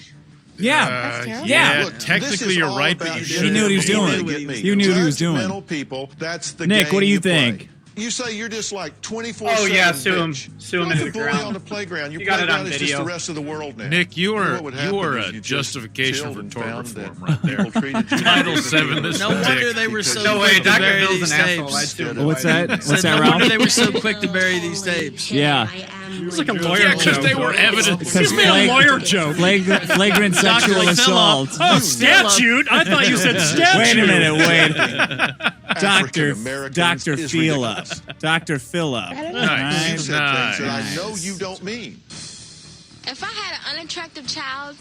Yeah. terrible. Yeah. Look, this Technically, is you're all right, but about you you. He knew what he was doing. Get me. You knew what he was doing. Judgmental people. That's the Nick, game what do you play. think? You say you're just like 24/7. Oh, yeah, sue him. bitch. Sue him You're into like the a bully ground. on the playground. Your You got it playground on is just video. the rest of the world now. Nick, you know are what would happen a if you just justification chilled for and tort found reform that right there. people treated you Title like VII, you this No did. wonder dick. they were so No way, quick to Dr. bury Phil's these an asshole. I tapes. still What's that? What's Said, that, no Ralph? wonder they were so quick to bury these tapes. Yeah. It's like a lawyer Yeah, because joke. they were evidence. Excuse me, a lawyer joke. Flagrant sexual Dr. assault. Oh, statute? I thought you said statute. Wait a minute, wait. African-Americans Dr. is Philip. ridiculous. Dr. Philip. You Nice. said things that I know you don't mean. If I had an unattractive child,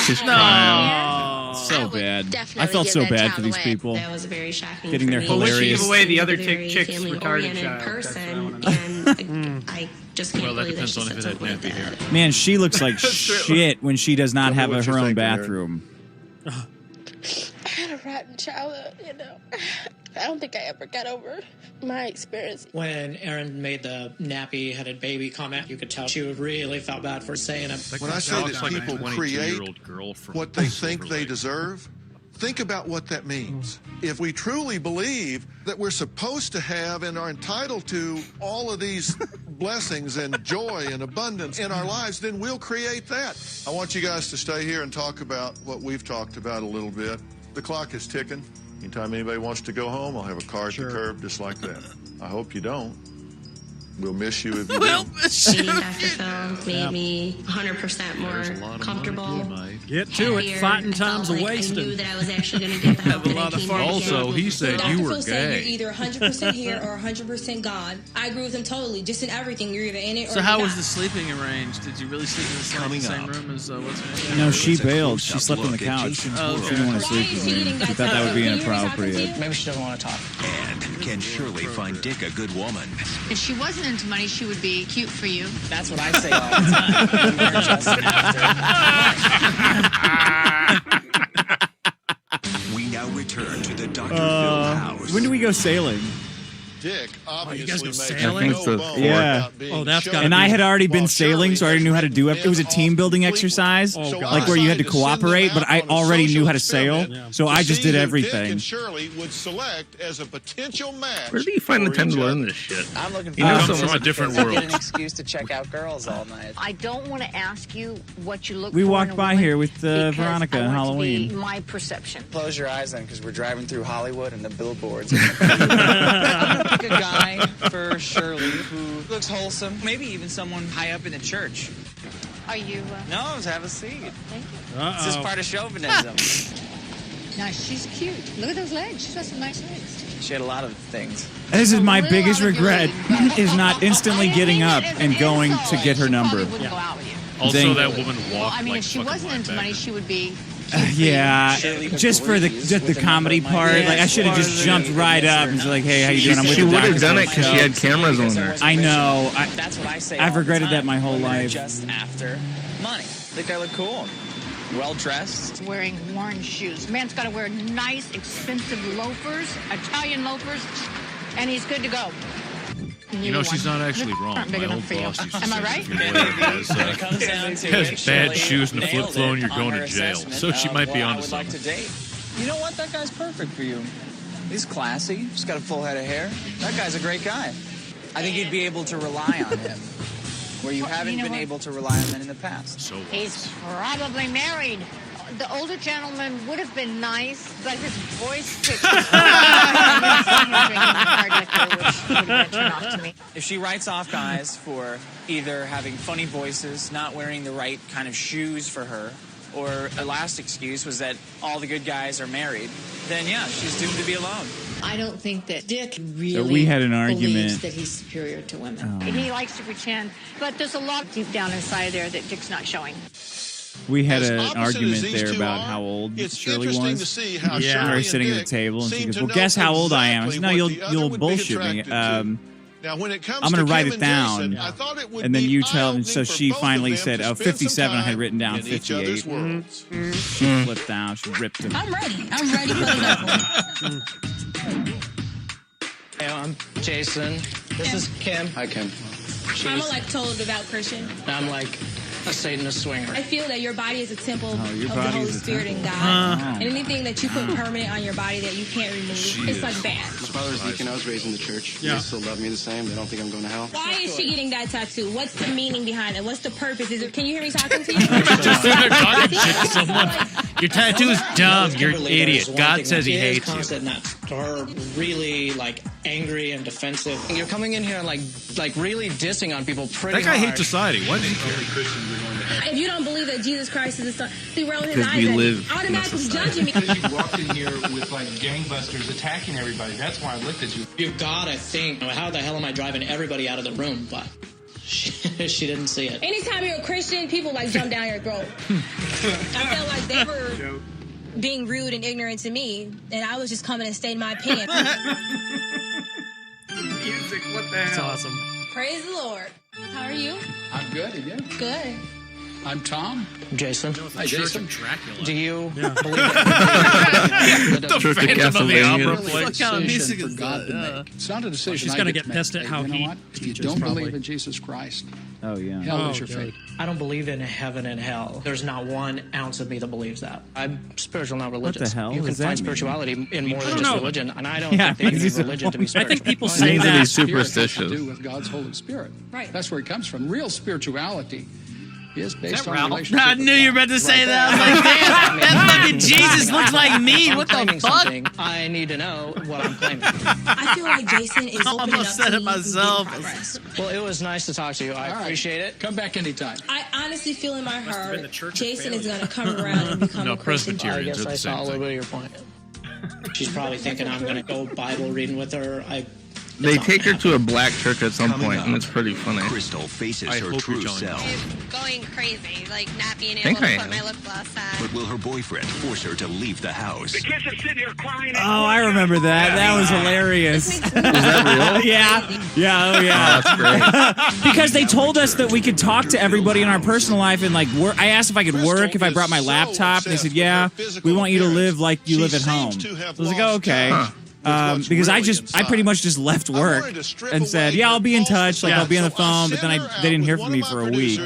She's No. I So would bad. definitely I felt give so that bad child for these away. people. That was very shocking. Getting their for me. Well, when she hilarious. gave away the other Very chick's retarded family-oriented child. person, That's and I just can't Well, that believe depends she on said if it had something like nappy hair. that. Man, she looks like That's true. shit when she does not Tell me have what her you're own thinking, Aaron. bathroom. I had a rotten childhood, you know. I don't think I ever got over my experience. When Erin made the nappy-headed baby comment, you could tell she really felt bad for saying it. When I say that people create what they think they deserve, think about what that means. If we truly believe that we're supposed to have and are entitled to all of these blessings and joy and abundance in our lives, then we'll create that. I want you guys to stay here and talk about what we've talked about a little bit. The clock is ticking. Anytime anybody wants to go home, I'll have a car at the curb just like that. I hope you don't. We'll miss you if you do. Meeting Dr. Phil made me 100% more comfortable. Get to it. Fighting time's a I knew wasting. that I was actually going to get the help that I came Also, he said you were Dr. Phil said gay. you're either 100% here or 100% God. I agree with him totally. Just in everything, you're either in it or So how you're was not. the sleeping arranged? Did you really sleep in the same room as what's her name? No, she bailed. She slept on the couch. Oh, She didn't want to sleep with me. She thought that would be inappropriate. Maybe she doesn't want to talk. And can Shirley find Dick a good woman? If she wasn't into money, she would be cute for you. That's what I say all the time. You weren't just after. We now return to the Dr. Phil house. When do we go sailing? Dick obviously you guys go makes sailing? no I think so. bones Yeah. about being Oh, that's shy. gotta And I had already While been sailing, so I already knew how to do it. It was a team building exercise, Oh, God. like where you had to decided send them cooperate, but out I on a already social knew how to sail, experiment so to I just see did who Dick everything. and Shirley would select as a potential match. Where do you find the for time each to other. learn this shit? I'm looking for You know, Comes someone from a different Get an world. excuse to check out girls all night. I don't want to ask you what you look We for in walked a by woman here with because Veronica I on want it to be Halloween. my perception. Close your eyes then, because we're driving through Hollywood and the billboards. I'm gonna pick a guy for Shirley who looks wholesome. Maybe even someone high up in the church. Are you? No, have a seat. Thank you. This is part of chauvinism. Now she's cute. Look at those legs. She's got some nice legs. She had a lot of things. This is my biggest regret, is not instantly getting up and going to get her number. Wouldn't go out with you. Also, Dang. that woman walked Well, I mean, like if she fucking wasn't into money, she would be. Yeah, just for the comedy part. Like I should have just jumped right up and was like, "Hey, how you doing? I'm with She the would Dr. have done Phil it because show." she had cameras on her. I know. That's what I say. I've all the regretted that time. my whole Women are life. Just after money. I think I look cool. Well dressed. Wearing worn shoes. Man's got to wear nice, expensive loafers, Italian loafers, and he's good to go. You know, she's not actually wrong. Aren't big My enough old for you. boss used to Am I say right? if you wear it When it comes down to has it, bad Shirley shoes and a flip nailed phone, it you're going on to her jail. assessment So she of might be what I onto would like to something. date. You know what? That guy's perfect for you. He's classy. He's got a full head of hair. That guy's a great guy. I think you'd be able to rely on him, where you haven't been able to rely on men in the past. So He's probably married. The older gentleman would have been nice, but his voice pitch was If she writes off guys for either having funny voices, not wearing the right kind of shoes for her, or the last excuse was that all the good guys are married, then yeah, she's doomed to be alone. I don't think that Dick really we had an believes argument. that he's superior to women. He likes to pretend, but there's a lot deep down inside there that Dick's not showing. We had As an opposite argument as these there two about are, how old it's Shirley interesting was. to see how We Shirley were and sitting at Dick the table, and she seem goes, to "Well, know guess how old I am." I said, "No, exactly what the you'll other would be bullshit me." attracted to. Now, when it comes I'm going to to write Kim it and down. Jason, I thought it would And then be you tell me. So eye-opening for she both of finally them said, to "Oh, spend some 57." I had time written down in each other's 58. worlds. She flipped down. She ripped him. I'm ready. I'm ready for the double. Hey, I'm Jason. This is Kim. Hi, Kim. I'm a total devout Christian. I'm like a Satanist swinger. I feel that your body is a temple your of the body Holy is a Spirit and temple. God. And anything that you put permanent on your body that you can't remove, it's like bad. My father's deacon. I was raised in the church. They still love me the same. They don't think I'm going to hell. Why is she getting that tattoo? What's the meaning behind it? What's the purpose? Is it? Can you hear me talking to you? Just sitting there talking shit to someone. Your tattoo's dumb. You're an Kimberly, idiot. there's one God thing says that he is hates you. constant, and that's her really angry and defensive. You're coming in here and like really dissing on people pretty That guy hard. hates society. Why does he care? If you don't believe that Jesus Christ is the Son, see, roll his Because eyes we at me, live in a automatically society. judging me. You walked in here with gangbusters attacking everybody. That's why I looked at you. You've got to think, how the hell am I driving everybody out of the room? But she didn't see it. Anytime you're a Christian, people jump down your throat. I felt like they were being rude and ignorant to me, and I was just coming and stating my opinion. Music, what the hell? That's awesome. Praise the Lord. How are you? I'm good, and you? Good. I'm Tom. Jason. Hi, Jason. Do you Yeah. believe that? The Phantom of the Opera play. What kind of music For is God to that? make. It's not a decision. She's I gonna get get to pissed make. at how You know he what? If you teaches, don't probably. believe in Jesus Christ, Oh yeah. hell is your fate. I don't believe in heaven and hell. There's not 1 ounce of me that believes that. I'm spiritual, not religious. hell You can does that find mean? spirituality in more I than don't just know. religion, and I don't Yeah, think that you he's need religion to be I spiritual. think people Seems say to be that. Spirit has to superstitious. do with God's Holy Spirit. Right. That's where it comes from. Real spirituality is based on Ralph? relationship. I knew you were about to say that. I was like, damn, that fucking Jesus looks like me. I'm What the claiming fuck? something, I need to know what I'm claiming. I feel like Jason is I opening up almost said to it me myself. through progress. Well, it was nice to talk to you. I All right. appreciate it. Come back anytime. I honestly feel in my have been heart the church of Jason is failure. going to come around and become No, a Christian. I Presbyterians guess are I the saw a same little thing. bit of your point. She's probably thinking I'm going to go Bible reading with her. They take her to a black church at some point, and it's pretty funny. Crystal faces I her hope true you're telling self. I'm going crazy, like not being able Think to I put am. my lip gloss on. But will her boyfriend force her to leave the house? The kids are sitting here crying. Oh, I remember that. That was hilarious. Is that real? Yeah. Yeah. Oh, yeah. Oh, that's great. Because they told us that we could talk to everybody in our personal life and like work. I asked if I could work if I brought my laptop. And they said, "Yeah, we want you to live like you live at home." So I was like, "Oh, okay." Because I pretty much just left work and said, "Yeah, I'll be in touch. Like I'll be on the phone." But then they didn't hear from me for a week.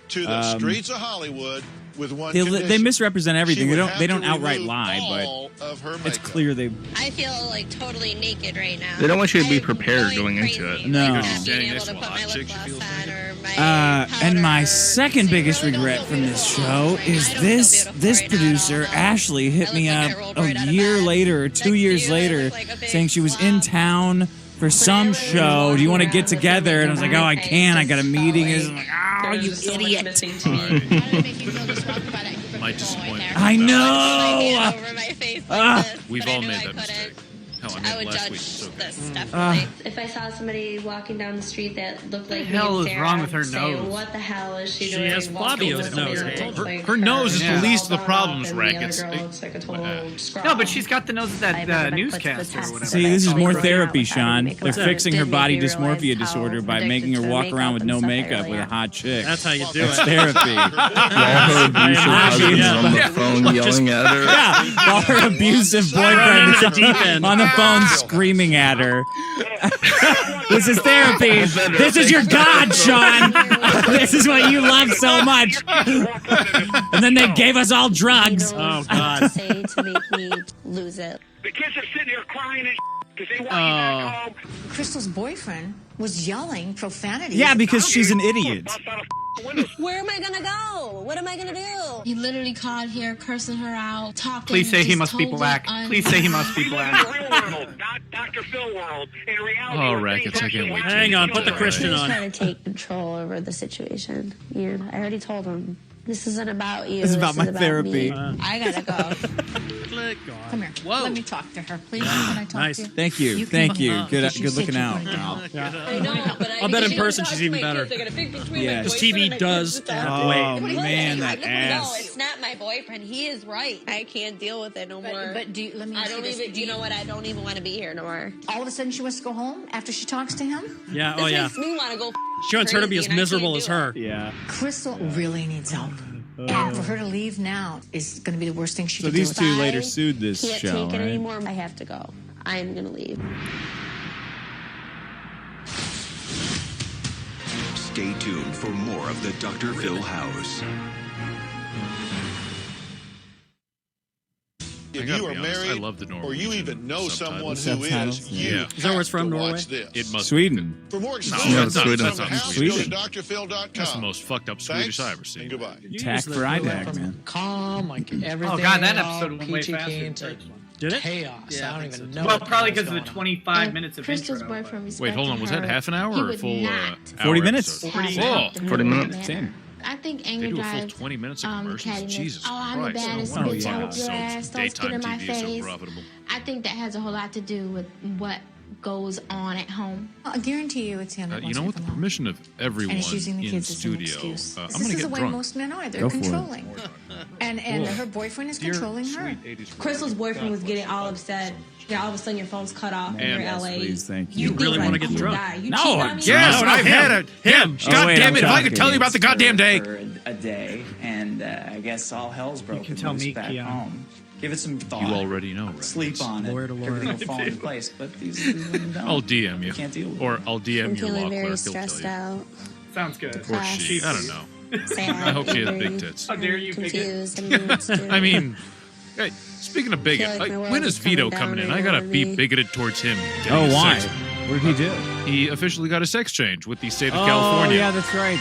To the streets of Hollywood with one They condition. misrepresent everything. She They would don't. have They to don't outright remove lie, all of her but it's makeup. clear they. I feel like totally naked right now. They don't want you to be I'm prepared going into crazy, it. No. Like, You're not being standing able next to to a put my hot lip chick, she gloss feels on like. or my And my powder. second biggest regret from this show is this producer Ashley hit me up a year later, or 2 years later, saying she was in town for some show. Do you want to get together? And I was like, oh, I can't. I got a meeting. And I'm like, oh, you idiot. Might disappoint. I know. Over my face Ah. like this, We've but I all knew made I that mistake. couldn't. Hell, I I made would it last judge week. So this good. definitely. If I saw somebody walking down the street that looked like the hell me and is Sarah, wrong with her I'd say, nose? what the hell is she She doing? has walking Fabio's with somebody nose. that looks like Her nose is the her? least of the All problems, done up, Rack. and the It's- other girl looks like a total scrub. No, but she's got the nose of that Everybody puts the newscaster or test. whatever. See, this is more therapy, Without Sean. makeup They're on. fixing her Didn't body make me realize dysmorphia how disorder by addicted making her to walk makeup around with and no stuff I makeup really with a am. hot chick. That's how you do That's it. therapy. While her abusive husband's Yeah. on the phone yelling at her. Yeah, while her abusive boyfriend Right is into the deep end. on the phone screaming at her. This is therapy. This is your God, Sean. This is what you love so much. And then they gave us all drugs. Oh, God. Say to make me lose it. The kids are sitting here crying and because they want you back home. Crystal's boyfriend was yelling profanity. Yeah, because she's an idiot. Bust out a window. Where am I gonna go? What am I gonna do? He literally called here, cursing her out, talking. Please say he just must be totally black. Please say he must be We live black. in the real world, not Dr. Phil world. In reality, Oh, when Rackets, things I can't actually wait. happen, Hang on, you put the know, Christian He's on. trying to take control over the situation. You know, I already told him this isn't about you. This is about my me. therapy. I gotta go. Click on. Come here. Whoa. Let me talk to her, please. Can I talk Nice. to you? Thank you. You Thank can- you. Good You said looking you out. wanted to Wow. help. I know, but I'll bet in person she's even better. Yes. Because TV does Oh, man, that No, ass. it's not my boyfriend. He is right. I can't deal with it no more. But do you, let me I ask don't you this. even. You know what? I don't even want to be here no more. All of a sudden she wants to go home after she talks to him? Yeah, This oh, yeah. makes me want to go. She wants her to be as crazy, and I miserable can't as do her. Yeah. Crystal really needs help. And for her to leave now is going to be the worst thing she So could these do. two later sued this Can't show, take it right? anymore. I have to go. I'm gonna leave. Stay tuned for more of the Dr. Phil House. If gotta you are be honest, married, I love the or you even know someone who Subtitles. is, Yeah. you Is that where it's from, have to Norway? watch this. It must Sweden. For more No, exclusive that's not- episodes that's of not House, Sweden. go to drphil.com. That's the most fucked up Thanks, Swedish I've ever seen. and goodbye. Tack for IDAC, man. Calm, like everything. Oh God, that all episode went way peachy faster keen than to the first one. Did it? chaos. Yeah, I don't I even think know. so. Well, what probably was because of the going on. 25 minutes of Crystal's intro. boyfriend Wait, hold on. Was that half an hour He or a would full not hour 40 minutes. episode? have Whoa. to 40 move minutes. that Same. man. I think They anger do a full drives 20 minutes of commercials. cattiness. Jesus Oh, I'm the Christ. baddest no wonder bitch. why I it's whip your so ass. Don't spit in daytime my TV is so face. profitable. I think that has a whole lot to do with what goes on at home. I guarantee you it's him. that You wants know, her with to the come home. permission of everyone And he's using the in kids as an studio, excuse. I'm This going is to the get way drunk. most men are. They're Go for it. controlling. And her boyfriend is controlling her. Crystal's boyfriend was getting all upset. Yeah, all of a sudden your phone's cut off and you're in LA. Please, thank you. You really want to get drunk? You No, cheating on me? yes, I've had him. God wait, damn I'm it! If I talking. could tell you about the goddamn day. For a day, and I guess all hell's broken. You can tell me, back Keanu. home. Give it some thought. You already know, right? Sleep on it. Lawyer to lawyer. Everything will fall into place. But these women don't. I'll DM you. Can't deal with Or it. I'll DM I'm your law feeling clerk. very He'll stressed tell you. out. Sounds good. Or she. I don't know. Sad, I hope she has angry, big tits. How dare you, bigot. confused. I don't know what to do. I mean, hey, speaking of bigot, feel like my world when is is Vito coming coming down in? right I gotta on be me. bigoted towards him. Oh, getting why? sex. What did he do? He officially got a sex change with the state of Oh, California. yeah, that's right.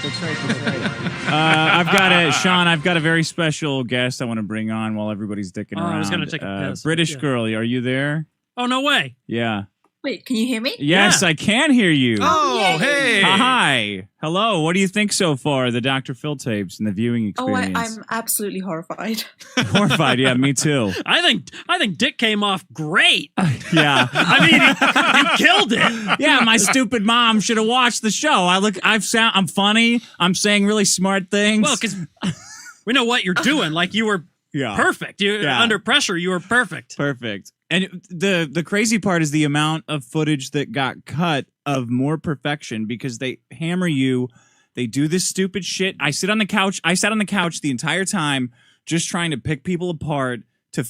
Sean, I've got a very special guest I want to bring on while everybody's dicking around. I was gonna take a piss. British Yeah. girl, are you there? Oh, no way. Yeah. Wait, can you hear me? Yes, I can hear you. Oh, hey. Hi. Hello. What do you think so far? The Dr. Phil tapes and the viewing Oh, experience. I'm absolutely horrified. Horrified. Yeah, me too. I think Dick came off great. Yeah. I mean, you killed it. Yeah, my stupid mom should have watched the show. I'm funny. I'm saying really smart things. Well, because we know what you're doing. Like you were perfect. Under pressure, you were perfect. Perfect. And the crazy part is the amount of footage that got cut of more perfection because they hammer you. They do this stupid shit. I sat on the couch the entire time just trying to pick people apart to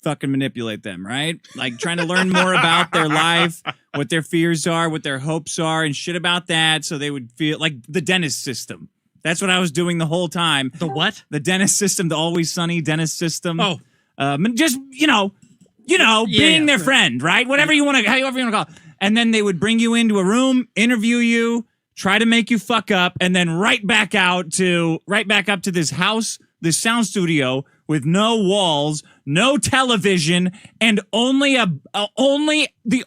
fucking manipulate them, right? Like trying to learn more about their life, what their fears are, what their hopes are, and shit about that so they would feel like the dentist system. That's what I was doing the whole time. The what? The dentist system, the Always Sunny dentist system. Oh. Just, being their friend, right? However you want to call it. And then they would bring you into a room, interview you, try to make you fuck up, and then right back up to this house, this sound studio with no walls, no television, and the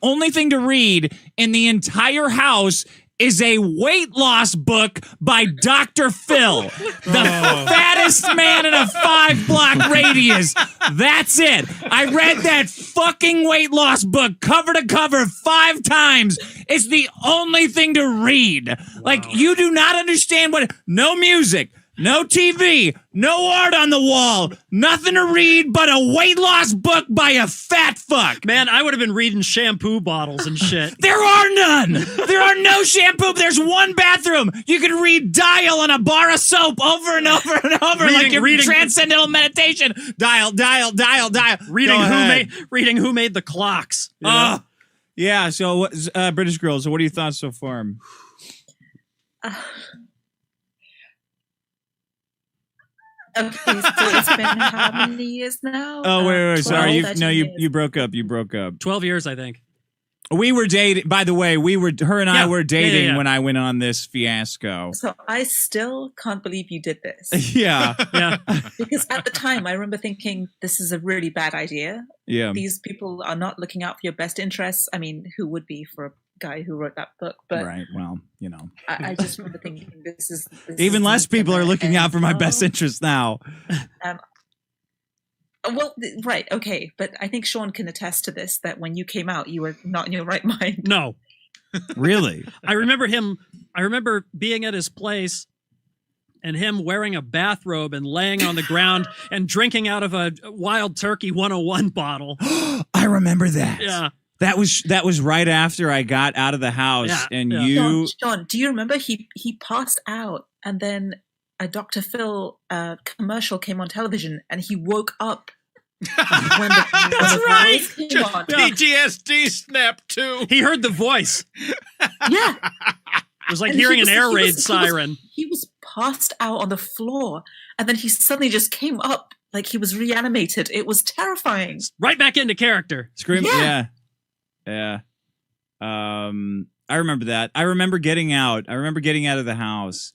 only thing to read in the entire house is a weight loss book by Dr. Phil, the fattest man in a 5-block radius. That's it. I read that fucking weight loss book cover to cover 5 times. It's the only thing to read. Wow. Like, you do not understand no music, no TV, no art on the wall, nothing to read but a weight loss book by a fat fuck. Man, I would have been reading shampoo bottles and shit. There are none. There are no shampoo. There's one bathroom. You can read Dial on a bar of soap over and over and over like you're reading transcendental meditation. Dial. Reading who made the clocks. Yeah. So, British girls. So, what are your thoughts so far? Okay, so it's been how many years now? Oh, wait. Sorry. You 13 broke up. 12 years, I think. We were dating. By the way, her and I were dating when I went on this fiasco. So I still can't believe you did this. Yeah. Because at the time, I remember thinking, this is a really bad idea. Yeah. These people are not looking out for your best interests. I mean, who would be for a guy who wrote that book? But right. Well, I just remember thinking, this even is less people are looking out for my best interests now. Well, right, okay, but I think Sean can attest to this, that when you came out, you were not in your right mind. No. Really? I remember being at his place and him wearing a bathrobe and laying on the ground and drinking out of a Wild Turkey 101 bottle. I remember that. Yeah. That was right after I got out of the house, Sean, do you remember he passed out, and then a Dr. Phil commercial came on television, and he woke up when the voice came on. PTSD snap too. He heard the voice. Yeah. It was like hearing an air raid siren. He was passed out on the floor, and then he suddenly just came up like he was reanimated. It was terrifying. Right back into character. Scream. Yeah. I remember that. I remember getting out of the house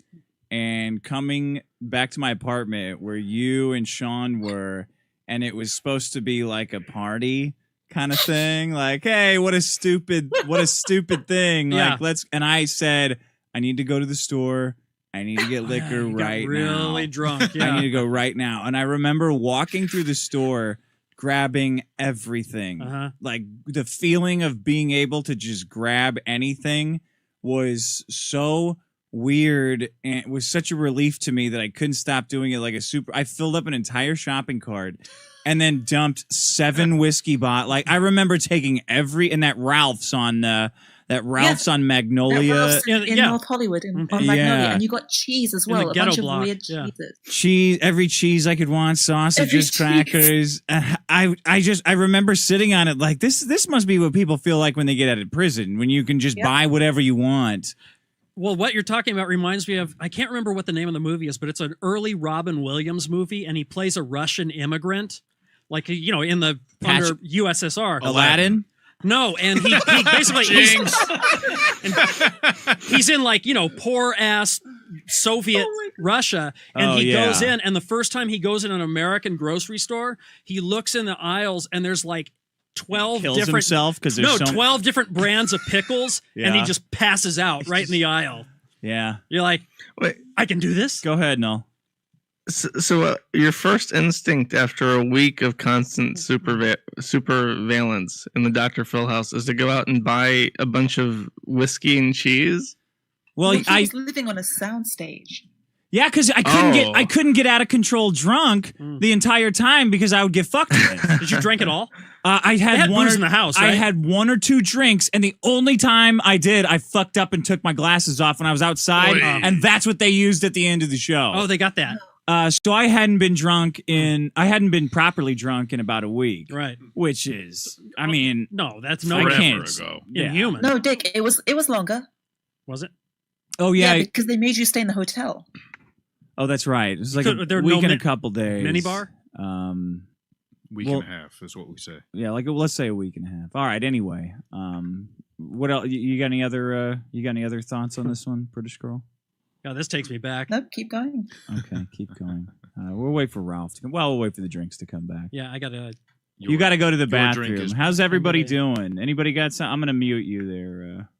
and coming back to my apartment where you and Sean were, and it was supposed to be like a party kind of thing. Like, hey, what a stupid thing. Yeah. Like, and I said, I need to go to the store. I need to get liquor right now. Really drunk. Yeah. I need to go right now. And I remember walking through the store, grabbing everything. Like the feeling of being able to just grab anything was so weird, and it was such a relief to me that I couldn't stop doing it like a super. I filled up an entire shopping cart and then dumped 7 whiskey bottles. Like I remember taking and that Ralph's on Magnolia. Ralph's in North Hollywood on Magnolia, and you got cheese as well. A bunch of weird cheeses. Cheese, every cheese I could want, sausages, crackers. I remember sitting on it like this must be what people feel like when they get out of prison, when you can just buy whatever you want. Well, what you're talking about reminds me of, I can't remember what the name of the movie is, but it's an early Robin Williams movie, and he plays a Russian immigrant, like, you know, in the under USSR. Aladdin? No, and he basically he's in like, you know, poor ass Soviet Russia, and he goes in, and the first time he goes in an American grocery store, he looks in the aisles, and there's like 12 different 12 different brands of pickles, and he just passes out right in the aisle. Yeah, you're like, wait, I can do this. Go ahead, Noel. So your first instinct after a week of constant superveillance in the Dr. Phil house is to go out and buy a bunch of whiskey and cheese? Well, he was living on a soundstage. Yeah, because I couldn't get out of control drunk the entire time because I would get fucked with. Did you drink it all? I had one booze in the house. Right? I had 1 or 2 drinks, and the only time I did, I fucked up and took my glasses off when I was outside, and that's what they used at the end of the show. Oh, they got that. So I hadn't been properly drunk in about a week. Right. Which is, I mean, no, that's forever ago. Inhuman. No, Dick, it was longer. Was it? Oh yeah, because they made you stay in the hotel. Oh, that's right. It was like So a there were week no and a couple days. Minibar? Week and a half is what we say. Yeah, like let's say a week and a half. All right. Anyway, what else? You got any other thoughts on this one, British Girl? Yeah, this takes me back. Nope, keep going. Okay, keep going. We'll wait for Ralph to come. Well, we'll wait for the drinks to come back. Yeah, I gotta. You got to go to the bathroom. drink is- How's everybody doing? Anybody got some? I'm gonna mute you there.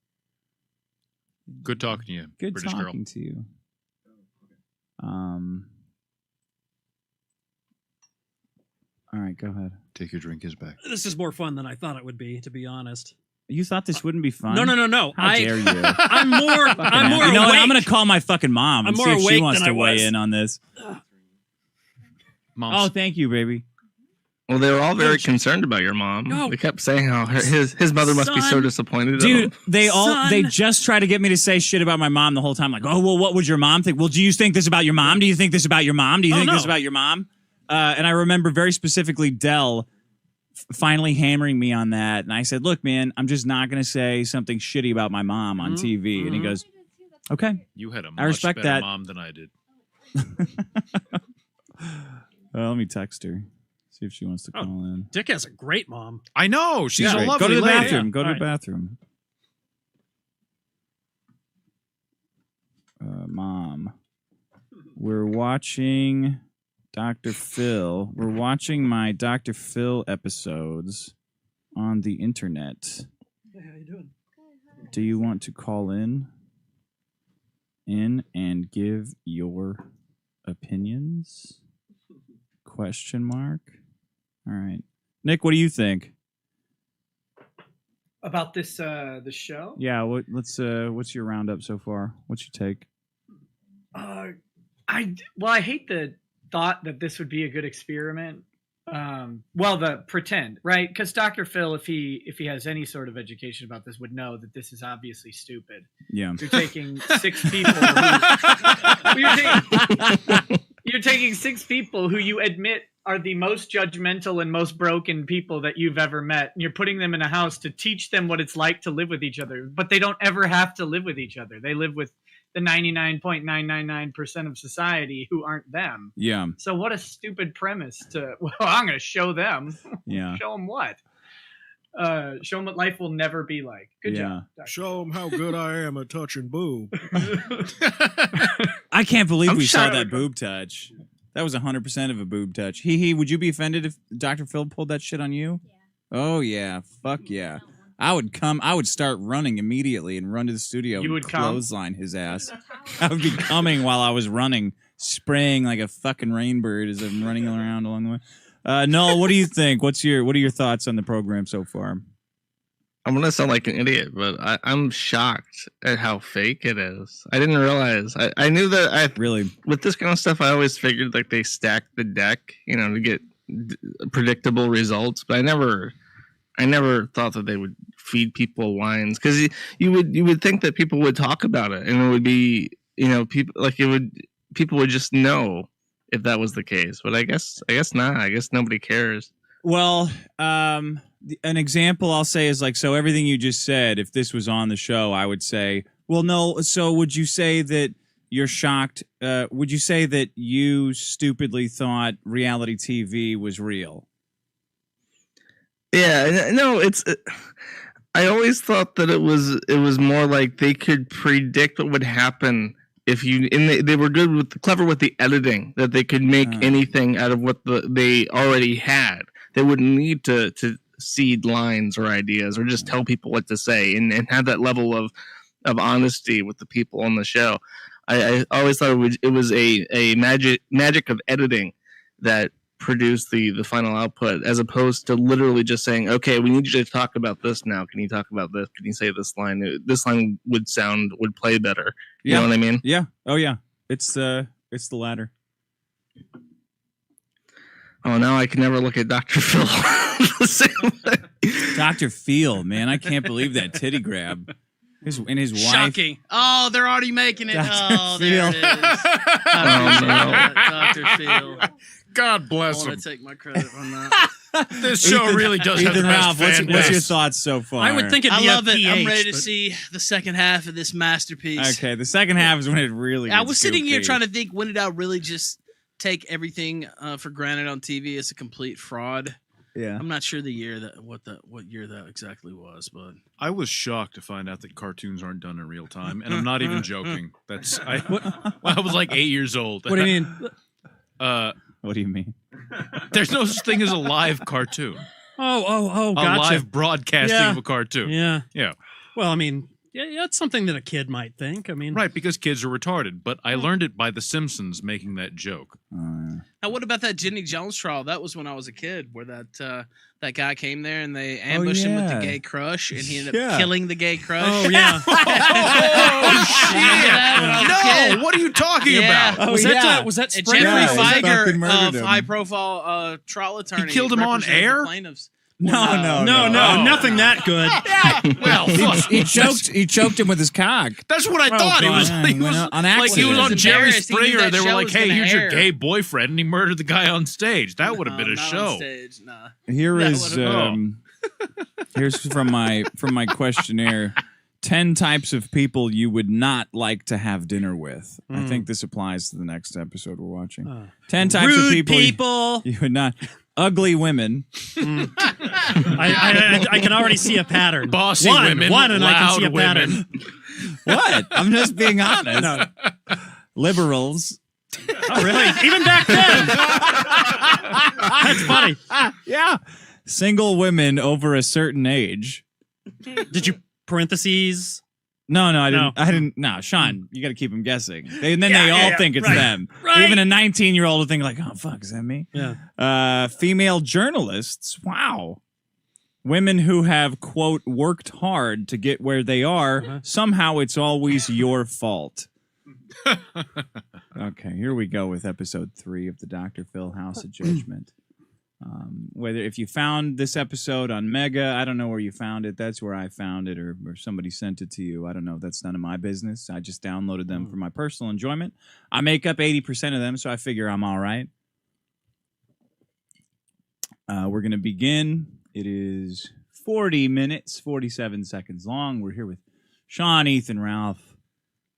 Good talking to you, Good British talking girl. to you. All right, go ahead. Take your drink is back. This is more fun than I thought it would be, to be honest. You thought this wouldn't be fun? No. How dare you? I'm more. You know what? I'm going to call my fucking mom and I'm see more if she awake wants than to I weigh was. in on this. Mom's. Oh, thank you, baby. Well, they were all very concerned about your mom. No. They kept saying how his mother must be so Son. disappointed. Dude, in him. they just try to get me to say shit about my mom the whole time. Like, oh, well, what would your mom think? Well, do you think this about your mom? Do you think this about your mom? Do you think this about your mom? And I remember very specifically Dell finally hammering me on that. And I said, look, man, I'm just not going to say something shitty about my mom on TV. And he goes, okay. You had a I much respect better that. mom than I did. Let me text her. See if she wants to call in. Dick has a great mom. I know. She's a Great. lovely Go to the lady. bathroom. Go to All the right. bathroom. Mom. We're watching Dr. Phil. We're watching my Dr. Phil episodes on the internet. Hey, how you doing? Do you want to call in and give your opinions? Question mark. All right. Nick, what do you think? About this the show? Yeah, what's your roundup so far? What's your take? I hate the thought that this would be a good experiment. The pretend, right? Because Dr. Phil, if he has any sort of education about this, would know that this is obviously stupid. Yeah. You're taking 6 people. You're taking 6 people who you admit are the most judgmental and most broken people that you've ever met, and you're putting them in a house to teach them what it's like to live with each other. But they don't ever have to live with each other. They live with the 99.999% of society who aren't them. Yeah. So what a stupid premise to, well, I'm going to show them. Yeah. Show them what? Show them what life will never be like. Good job. Show them how good I am at touching boob. I can't believe I'm we saw shocked. that boob touch. That was 100% of a boob touch. Would you be offended if Dr. Phil pulled that shit on you? Yeah. Oh, yeah. Fuck yeah. I would start running immediately and run to the studio You and would come? clothesline his ass. I would be coming while I was running, spraying like a fucking rainbird as I'm running around along the way. Noel, what do you think? What are your thoughts on the program so far? I'm gonna sound like an idiot, but I'm shocked at how fake it is. I didn't realize. I knew that really with this kind of stuff. I always figured like they stacked the deck, to get predictable results. But I never thought that they would feed people lines, because you would think that people would talk about it, and it would be people would just know if that was the case. But I guess not. I guess nobody cares. Well, an example I'll say is like, so everything you just said, if this was on the show, I would say, well, no. So would you say that you're shocked? Would you say that you stupidly thought reality TV was real? Yeah, no, I always thought that it was more like they could predict what would happen if they were clever with the editing, that they could make anything out of what they already had. They wouldn't need to seed lines or ideas or just tell people what to say and have that level of honesty with the people on the show. I always thought it was a magic of editing that produced the final output, as opposed to literally just saying, okay, we need you to talk about this now. Can you talk about this? Can you say this line? This line would play better. You know what I mean? Yeah. Oh yeah. It's the latter. Oh, now I can never look at Dr. Phil the same way. Dr. Phil, man, I can't believe that titty grab. His wife. Shocking. Oh, they're already making it. Dr. There it is. Dr. Phil. God bless I him. want to take my credit on that. This show really does have the best fan what's your base. thoughts so far? I would think it'd I be love a it. I'm PH, ready to but- see the second half of this masterpiece. Okay, the second half is when it really I gets was sitting here goofy. trying to think, when did I really just take everything for granted on TV as a complete fraud? Yeah. I'm not sure what year that exactly was, but I was shocked to find out that cartoons aren't done in real time, and I'm not even joking. I was like 8 years old. What do you mean? What do you mean? There's no such thing as a live cartoon. Oh, A gotcha. live broadcasting Yeah. of a cartoon. Yeah. Well, I mean, yeah, that's something that a kid might think. I mean, Right, because kids are retarded. But I learned it by The Simpsons making that joke. now what about that Jenny Jones trial? That was when I was a kid, where that guy came there and they ambushed him with the yeah. gay crush, and he ended Yeah. up killing the gay crush. oh yeah. Oh, shit! No, what are you talking Yeah. about? Oh, was yeah. that And Springer? Jeffrey Yeah, he fucking Feiger murdered of him. high-profile trial attorney. killed him on represented the air? plaintiffs. No, No, nothing that good. Well, fuck. He choked him with his cock. That's what I thought. God. He was On like he accident. was on He was Jerry embarrassed. He knew Springer. that They were show like, was "Hey, gonna here's your air." gay boyfriend," and he murdered the guy on stage. That would have been a not show. On stage, nah. Here That is would've- here's from my questionnaire. 10 types of people you would not like to have dinner with. I think this applies to the next episode we're watching. 10 types Rude of people people. you would not. Ugly women. I can already see a pattern. Bossy one, women, and I can see a loud women. pattern. What? I'm just being honest. No. Liberals. Oh, really? Even back then. That's funny. Yeah. Single women over a certain age. Did you parentheses? No, I No. didn't. I didn't. No, Sean, you got to keep them guessing. And then Yeah, they all yeah, think it's right. them. Right. Even a 19-year-old will think like, "Oh fuck, is that me?" Yeah. Female journalists. Wow. Women who have quote worked hard to get where they are. Somehow it's always your fault. Okay, here we go with episode 3 of the Dr. Phil House of Judgment. Whether if you found this episode on Mega, I don't know where you found it. That's where I found it, or somebody sent it to you. I don't know. That's none of my business. I just downloaded them for my personal enjoyment. I make up 80% of them, so I figure I'm all right. We're going to begin. It is 40 minutes, 47 seconds long. We're here with Sean, Ethan, Ralph,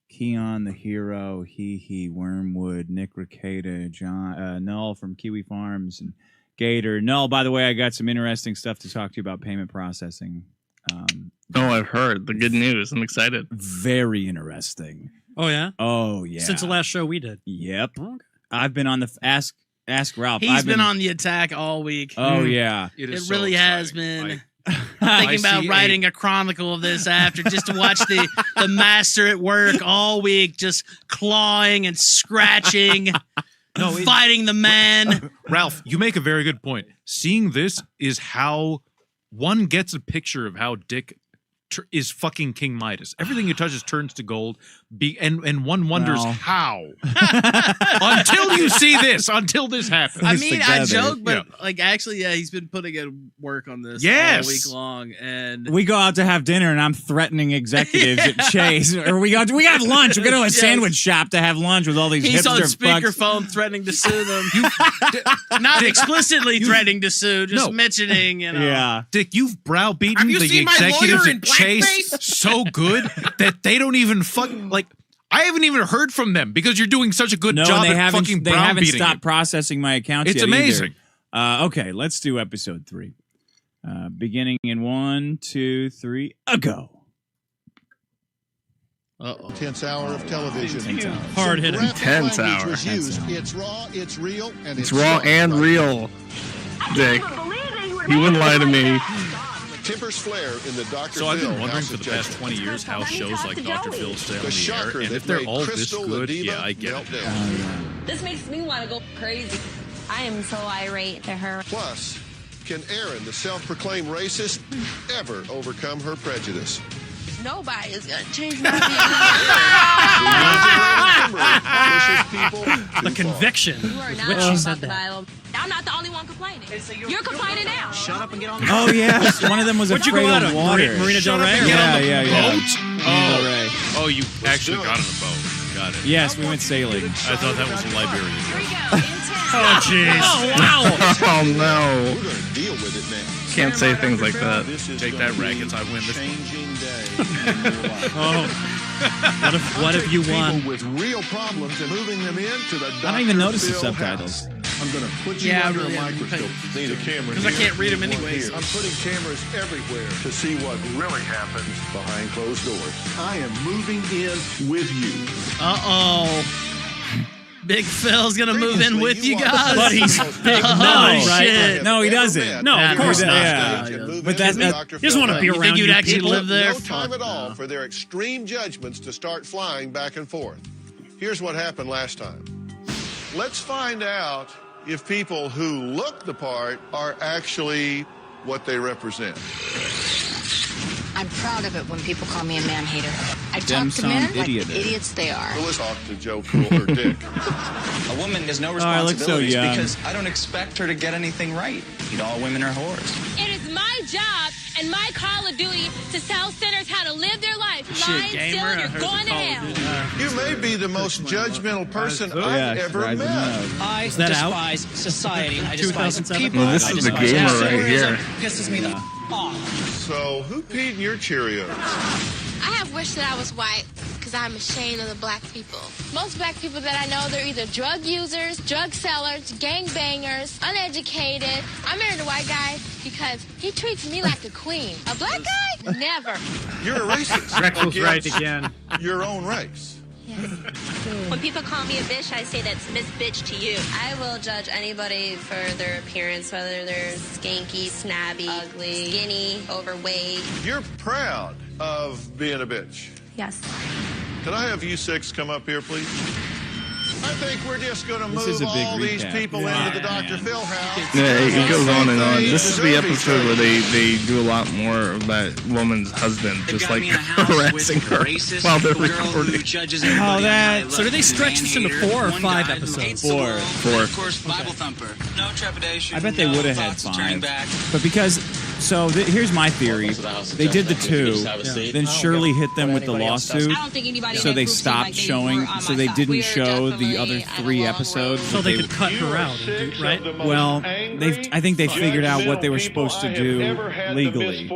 Keon, the hero, Wormwood, Nick Ricada, John, Null from Kiwi Farms, and Gator. Null, by the way, I got some interesting stuff to talk to you about payment processing. I've heard the good news. I'm excited. Very interesting. Oh, yeah? Oh, yeah. Since the last show we did. Yep. Okay. I've been on the Ask Ralph. He's I've been on the attack all week. Oh, yeah. It really has been. Thinking about writing a chronicle of this after, just to watch the master at work all week, just clawing and scratching, fighting the man. Ralph, you make a very good point. Seeing this is how one gets a picture of how Dick is fucking King Midas. Everything he touches turns to gold. And one wonders how. Until you see this. Until this happens. I mean, I joke, but like actually, he's been putting in work on this all week long. And we go out to have dinner, and I'm threatening executives at Chase, or we have lunch. We go to a sandwich shop to have lunch with all these. He's on hipster speakerphone threatening to sue them. Not explicitly threatening to sue, just mentioning. You know. Yeah, Dick, you've browbeaten the executives at Chase so good that they don't even like. I haven't even heard from them because you're doing such a good job at fucking browbeating. They haven't stopped processing my accounts yet. It's amazing. Okay, let's do episode 3. Beginning in 1, 2, 3, a go. Tense hour of television. Hard hitting. Intense hour. It's raw, it's real, and it's raw and real, Dick. You wouldn't lie to me. Timbers flare in the Dr. So I've Phil been wondering House for of the past Judgment. 20 years how shows like Dr. Phil stay on The the shocker air, and that if they're made all this Crystal good, the Diva I get melt it. down. This makes me want to go crazy. I am so irate to her. Plus, can Aaron, the self-proclaimed racist, ever overcome her prejudice? Nobody is going to change my The conviction. You are with not which wrong she said about the that. Bible. I'm not the only one complaining. You're complaining now. Shut up and get on the Oh yes, one of them was What'd you afraid go out of on? water. Marina Del Rey? Yeah. Oh, you actually got on a boat. Got it. Yes, we went sailing. I thought that was a Liberian. Oh, jeez. Oh, wow. Oh, no. We're going to deal with it now. Can't say things like that. Take that, Rackets. I win this Oh. What have you won? With real problems and moving them into the I don't even Dr. notice the Phil subtitles. house. I'm going to put you Yeah, under really, a microscope. See the camera because I here can't read them and one anyways. here. I'm putting cameras everywhere to see what really happens behind closed doors. I am moving in with you. Big Phil's gonna move in with you guys. But he's big No, shit. No, he doesn't. No, of course not. Yeah. But that's He doesn't want to be You around think you'd you actually people. live there? No time at all for their extreme judgments to start flying back and forth. Here's what happened last time. Let's find out if people who look the part are actually what they represent. I'm proud of it when people call me a man hater. I Them talk to men sound like the idiot. idiots they are. So let's talk to Joe Cool or Dick. A woman has no I look so responsibilities young. because I don't expect her to get anything right. All women are whores. It is my job and my call of duty to tell sinners how to live their life. Lying still, you're going to hell. You may be the most judgmental person Yeah, I've ever Rising met. Up. I that out? despise society. I despise 2007? people. Well, this I is the despise gamer consumerism. right here. Pisses me the off. So, who peed in your Cheerios? I have wished that I was white because I'm ashamed of the black people. Most black people that I know, they're either drug users, drug sellers, gangbangers, uneducated. I married a white guy because he treats me like a queen. A black guy? Never. You're a racist. Drexel's right against again. Your own race. When people call me a bitch, I say that's Miss Bitch to you. I will judge anybody for their appearance, whether they're skanky, snobby, ugly, skinny, overweight. You're proud of being a bitch. Yes. Can I have you 6 come up here, please? I think we're just going to This is move a big all these recap. people Yeah, into the Dr. man. Phil house. Yeah, it goes on and on. This is the episode where they do a lot more of that woman's husband just like harassing her while they're recording. Oh, that. So do they stretch this into 4 or 5 episodes? 4. Of course, Bible thumper. No trepidation. I bet they no would have had thoughts of turning 5. back. But because, so here's my theory. They did the 2, then Shirley hit them with the lawsuit, I don't think anybody so they can prove stopped like they showing, were on so my they side. didn't We are show the definitely other at a 3 long episodes. So that they could cut her out. Right? Well, I think they figured out what they were supposed to do legally.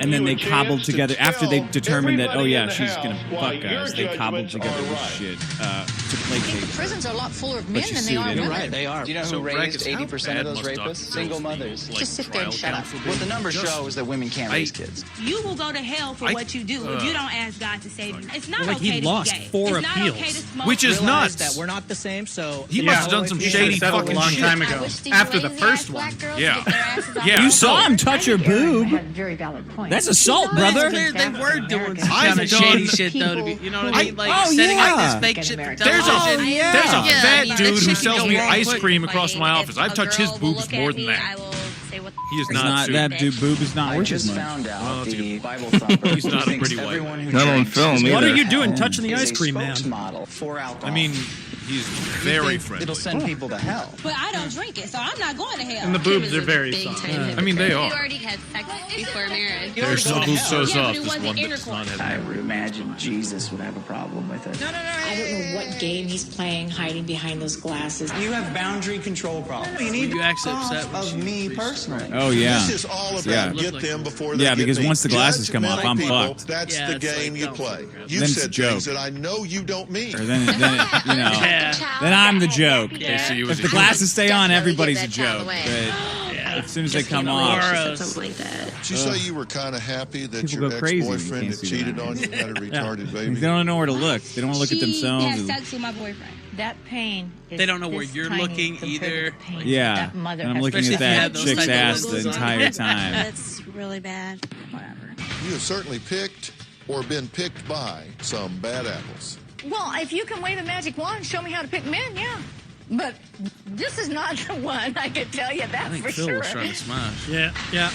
And then they cobbled together, after they determined that, oh yeah, she's going to fuck us, they cobbled together this shit to placate her. Prisons are a lot fuller of But men she than they sued are anyway. women. Right, they are. Do you know So, who raised Rackets, how 80% of those bad must Dr. rapists? Phil's Single be? mothers. Like Just sit there and trial shut up. counsel What the be? numbers Just- show is that women can't raise kids. You will go to hell for what you do if you don't ask God to save you. It's not Like, he okay lost to be gay. 4 it's not appeals. okay to smoke. Which is Realize nuts. that we're not the same, so He must have done some shady settled fucking a long shit. time ago. After the first one. Yeah. Yeah. Yeah. You saw him touch her boob. Very valid point. That's assault, brother. They were doing some I've kind of done- shady shit though. To be, you know what I mean? Like setting yeah. up this fake shit. For There's a television. there's a Yeah, fat I mean, dude that who shit can sells go me wrong ice quick. cream across my office. I've A touched his girl will boobs look more at than me, I that. will say what the He is It's not. that dude boob is not I worth just as much. found out Well, the Bible thumper. He's not a thinks pretty white everyone who Not on drinks film is either. What are you a doing touching the is ice a cream, man? spokesmodel for alcohol. I mean, he's very friendly. It'll send people to hell. But I don't drink it, so I'm not going to hell. And the boobs are very soft. I mean, they You are. already had sex before marriage. They're so so Yeah, soft. but it This wasn't one does intercourse. not have. I would imagine Jesus would have a problem with it. I don't know what game he's playing, hiding behind those glasses. You have boundary control problems. You Were you actually upset when of she me was personally. Oh yeah. This is all about Yeah. get them before they Yeah, get because me. once the glasses come off, I'm Judgmental people, fucked. That's Yeah, the it's game like, you don't play. fucking grab You Then it's a said joke. things that I know you don't mean. Or then Yeah. then I'm the joke. Okay, so you was If the a glasses stay on, Definitely everybody's a get that out of joke. the way. But as soon as they come Gross. off, Something like that. Did you say you were kind of happy that People your go crazy when you ex-boyfriend can't had see cheated that. on you and had a retarded baby? they don't know where to look. They don't want to look at She themselves. had and- sex with my boyfriend. That pain. They don't know where you're looking either. Yeah, That mother and I'm has- looking Especially at if you that had those chick's type of ass the logos on. entire time. That's really bad. You have certainly picked or been picked by some bad apples. Well, if you can wave a magic wand and show me how to pick men, yeah. But this is not the one, I can tell you that I think for Phil sure. was trying to smash. Yeah, yeah.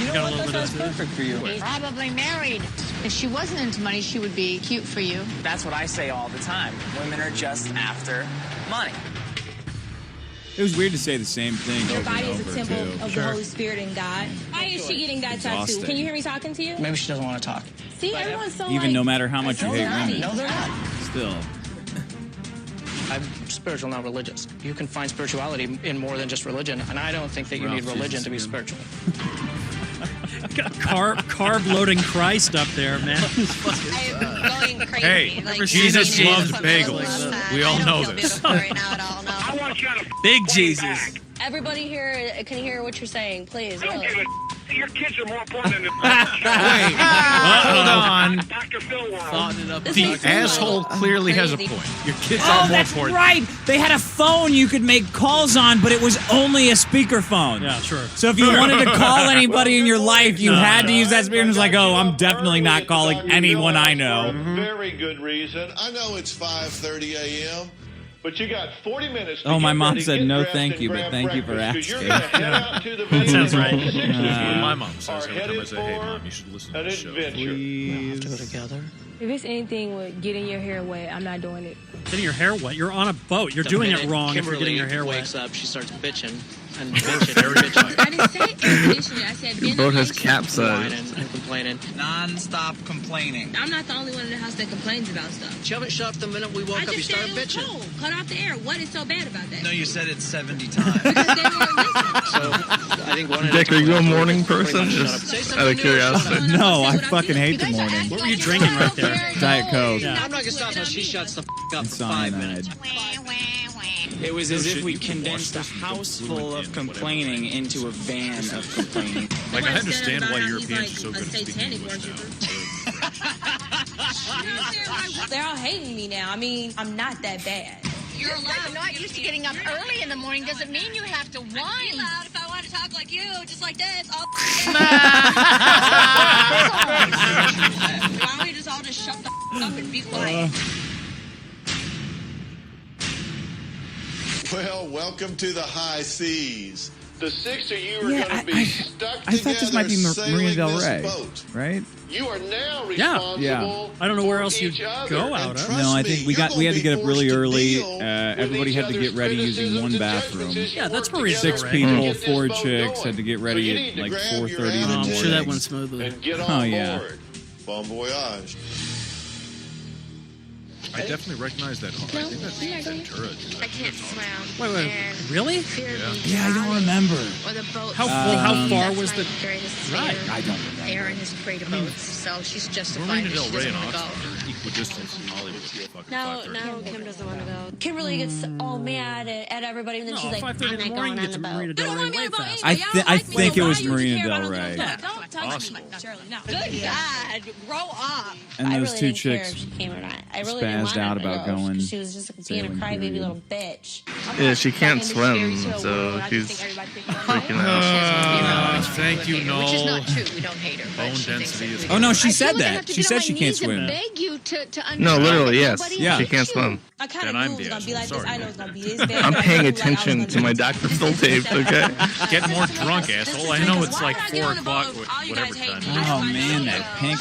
You Got know a what? little That bit sounds of it. perfect for you. Probably married. If she wasn't into money, she would be cute for you. That's what I say all the time. Women are just after money. It was weird to say the same thing Your over body and is a over, temple too. of the Holy Spirit and God. Why is she getting that tattoo? Exhausting. Can you hear me talking to you? Maybe she doesn't want to talk. See, everyone's so Even like, no matter how much you hate women, No, they're not. still. I'm spiritual, not religious. You can find spirituality in more than just religion, and I don't think that you need religion to be spiritual. Carb loading Christ up there, man. I'm going crazy. Hey, Like, Jesus eating loves something that bagels. looks fat. We all I don't know feel this. beautiful right now at all, no. I want you to Big Jesus. Everybody here can hear what you're saying, please. I don't Really. give a your kids are more important than the Hold on. Dr. Phil world. Thoughting it up. The asshole clearly has a point. Your kids Oh, are more that's important. right. They had a phone you could make calls on, but it was only a speakerphone. Yeah, sure. So if you wanted to call anybody in your life, you had to use that speaker. And it was like, oh, I'm definitely not calling anyone I know. Very good reason. I know it's 5:30 a.m., but you got 40 minutes. To Oh, my get mom ready, said get no dressed, thank and you, but grab thank you for breakfast, 'cause asking. You're gonna head out to the That sounds venue right. at 6 What p.m. my mom says Are every time I headed say, hey, for Mom, you should listen to an this show. adventure. Do together. If it's anything with getting your hair wet, I'm not doing it. Getting your hair wet. You're on a boat. You're doing it wrong if you're getting your hair wakes wet. up, she starts bitching and bitching. I didn't say air conditioning. I said Your boat has capsized. Whining and complaining. Non-stop complaining. I'm not the only one in the house that complains about stuff. Shove it shut the minute we woke I up, you just said start it was bitching. cold. Cut off the air. What is so bad about that? No, you said it 70 times. So I think one Dick, are you a morning person? Just out of curiosity. No, I fucking hate the morning. What were you drinking right there? Diet Coke. Yeah. I'm not gonna stop until she shuts the up And for 5 cyanide. minutes. It was as if we you can condensed a wash this house fluid full in of whatever. complaining into a van of complaining. Like, I understand why He's Europeans are so like good a at speaking satanic English now. They're all hating me now. I mean, I'm not that bad. You're allowed. Not used to getting up early in the morning doesn't mean you have to whine. Be loud if I want to talk like you, just like this. Why don't we just all just shut the up and be quiet? Well, welcome to the high seas. The six of you are Yeah, going to be stuck I thought this might be together Marina sailing Del this Rey, boat. right? You are now Yeah. responsible. Yeah. I don't know where for else you'd each other. go And out of. trust No, I me, think we you're had to get up gonna be really forced to early. deal with Everybody each had to get other's ready using criticisms one and bathroom. judgments as you Yeah, that's work pretty together Six Right. to people, get this 4 boat chicks going. had to get So ready you at need to like grab 4:30 your in the I'm morning. sure that went smoothly. And get Oh, on yeah. board. Bon voyage. I definitely recognize that. I think that's Ventura. I can't swim. Wait, And really? fear of being Yeah, I don't drowned remember. Or the boat. How sinking. far That's was my the greatest ride? fear. I don't remember. Aaron is afraid of boats, so she's justified Marina that Del she Rey doesn't and want to go. Oxford are equidistant from Hollywood. Fucking No, 5:30. Kim doesn't want to go. Kimberly gets all mad at everybody, and then No, she's like, 5:30 in the I'm not morning, going get to on the boat. Marina Del Rey way fast. I think it was Marina Del Rey. Don't touch me, Shirley. No. Good God, grow up. And I those really two didn't care chicks if she came or not. I really didn't spazzed want out her to about go. going She was just being a sailing, crybaby period. little bitch. Yeah, she can't swim, so she's freaking out. Thank you, Noel. Which is not true. We don't hate her. but Bone she thinks density that is. we Oh no, do. she I said feel like I that. have to She get on said my she can't knees and swim. beg you to No, understand literally, that yes. nobody Yeah. She hates can't you. swim. I kind of Then I'm knew it was the gonna be asshole. like this. Sorry. I know it's gonna be this bad. I'm but I paying knew, like, I was attention gonna to my do Dr. Phil tapes, okay? Get more drunk, asshole. I know it's like 4 o'clock, whatever time. Oh man, those pink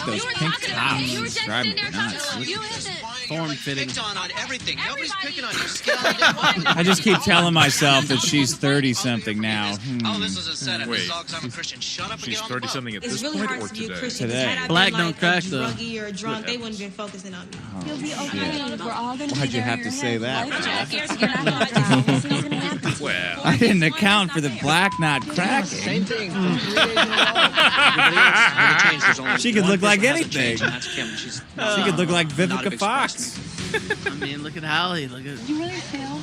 tops drive me nuts. Form fitting. on everything. Nobody's picking on your skin. I just keep telling myself that she's 30-something now. Oh, this is a setup. Wait. This dog's I'm a Christian. Shut up and She's get on the boat. 30-something at It's this really point hard or to be a today? Christian. Today. Had I Black been, don't like, crack, a though. druggie or a drunk, they wouldn't have been focusing on me. You'll be okay. Yeah. We're all gonna Why'd be you there have in to your say head. that? Life Jeff? jacket. You're not gonna die. Nothing's gonna happen. Well, I didn't account for the black not Same cracking. thing. From 3 days in a row. Everybody else is gonna change. There's only She could one look like person who hasn't anything. changed, and that's Kim. She's She could look like not a Vivica big Fox. I mean, look at Hallie. Look at. You really feel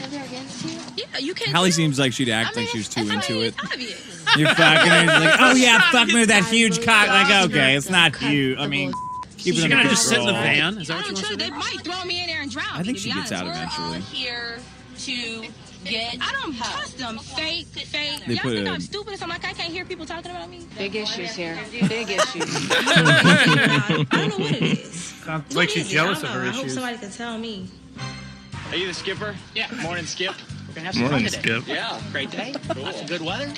that they're against you? Yeah, you can't. Hallie seems like she'd act like she was too into it. Obvious. You're fucking her. She's like, oh yeah, fuck me with that huge cock. Like, okay, it's not huge. I mean, keep it She's under gonna just sit in the control. van. Is that what you want to They do? might throw me in there and drown. I think to she be gets honest. out eventually. Here to get. I don't trust them. Fake. They Y'all put think a- I'm stupid or something? Like I can't hear people talking about me. Big issues here. Big issues. I don't know what it is. Sounds like she's jealous of her I hope issues. somebody can tell me. Are you the skipper? Yeah. Morning, Skip. We're gonna have some Morning, fun today. Skip. Yeah. Great day. Lots of good weather.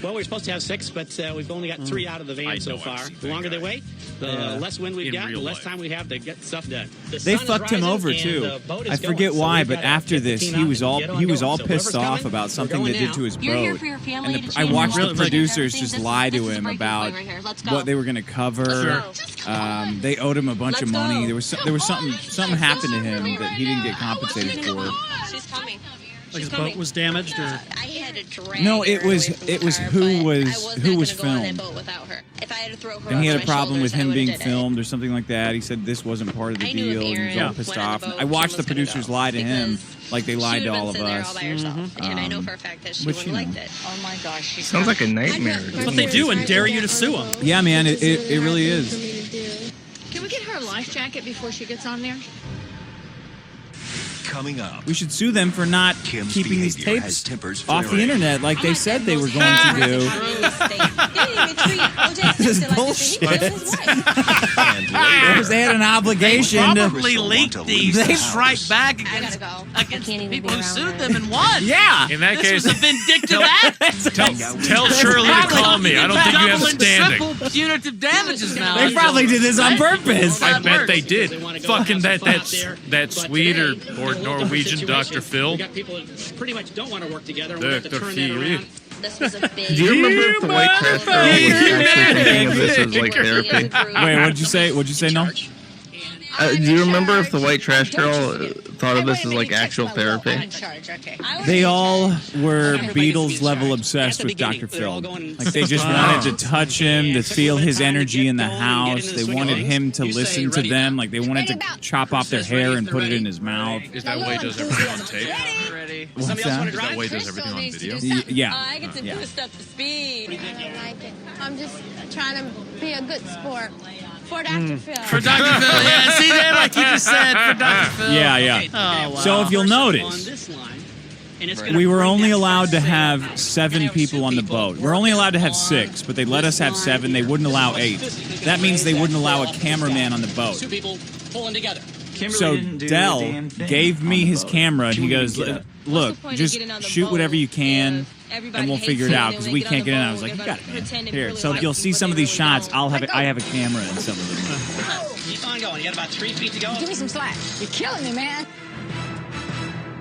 Well, we're supposed to have 6, but we've only got 3 out of the I van so know far. I've seen The longer that they wait, the Yeah. less wind we've In got, the real less life. time we have to get stuff done. The They sun is fucked him rising over and too. the boat is I forget going, so why, we've but gotta after get the this, team he out was and all get on he was going. all So pissed whoever's off coming, about we're something going they did now. to his You're here boat. for your family And to I change watched your the life. producers This just is- lie this to is him breaking about point right here. Let's go. what they were going to cover. They owed him a bunch of money. There was something happened to him that he didn't get compensated for. She's coming. Like his boat was damaged, or I had to drag No, it her was away from the it was car, who but I was not who was gonna go on that filmed. boat without her. If I had to throw her And he had over a my problem with shoulders, I him would've being did it. filmed or something like that. He said this wasn't part of the I knew if deal, and he was Aaron all pissed went on off. the boat, I watched Kim the was gonna producers go, lie to him like they She lied to would've all been of sitting there us. all by herself, and I know for a fact that she which, wouldn't you have know. liked it. Oh my gosh. Sounds like a nightmare. that's what they do and dare you to sue them. Yeah, man, it really is. Can we get her a life jacket before she gets on there? Coming up. We should sue them for not Kim's keeping these behavior tapes has tempers off the flaring. internet like they said they were going to do. This is bullshit. Because they had an obligation Probably to. leaked these They- to strike back against the people who sued them and won. Yeah. In that This case, was a vindictive act. tell Shirley to call me. I don't think you have Double and standing. triple punitive damages now. They probably did this on purpose. I bet they did. They wanna go Fucking have some fun out that there. that But Swede today, or it's a little different Norwegian situation. Dr. Phil. We got people that pretty much don't want to work together, and we have to They're turn that around. This was a big. Do you remember if the white trash girl was actually thinking of this as like therapy? Wait, what'd you say? What'd you say? No. Do you remember if the white trash girl thought of this as like actual therapy? They all were Beatles level obsessed with Dr. Phil. Like they just wanted to touch him, to feel his energy in the house. They wanted him to listen to them. Like they wanted to chop off their hair and put it in his mouth. Is that why he does everything on tape? Ready? What's that? Is that why he does everything on video? Yeah. I get to Yeah. boost up the speed. I don't like it. I'm just trying to be a good sport for Dr. Phil. For Dr. Phil, yeah. See there, like you just said, for Dr. Phil. Yeah, yeah. Oh, wow. So if you'll On notice, this line, and it's gonna we were bring only that allowed to same have 7 people on the boat. We're only allowed to have 6, but they let us have 7. They wouldn't allow 8. That means they wouldn't allow a cameraman on the boat. 2 people pulling together. So Dell gave me his camera, and he goes, "Look, just shoot whatever you can, and we'll figure it out because we can't get in." I was like, "You got it, man. Here." So if you'll see some of these shots, I have a camera in some of them. Keep on going. You got about 3 feet to go. Give me some slack. You're killing me, man.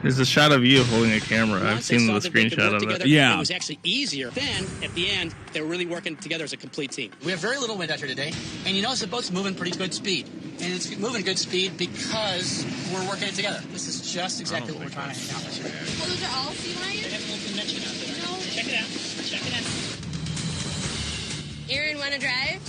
There's a shot of you holding a camera. I've Once they seen saw the that they could screenshot work of it. together, Yeah. It was actually easier. Then, at the end, they were really working together as a complete team. We have very little wind out here today, and you notice the boat's moving pretty good speed. And it's moving good speed because we're working it together. This is just exactly what we're trying to accomplish here. Well, those are all sea lions? They have a little convention out there. Check it out. Check it out. Aaron, want to drive?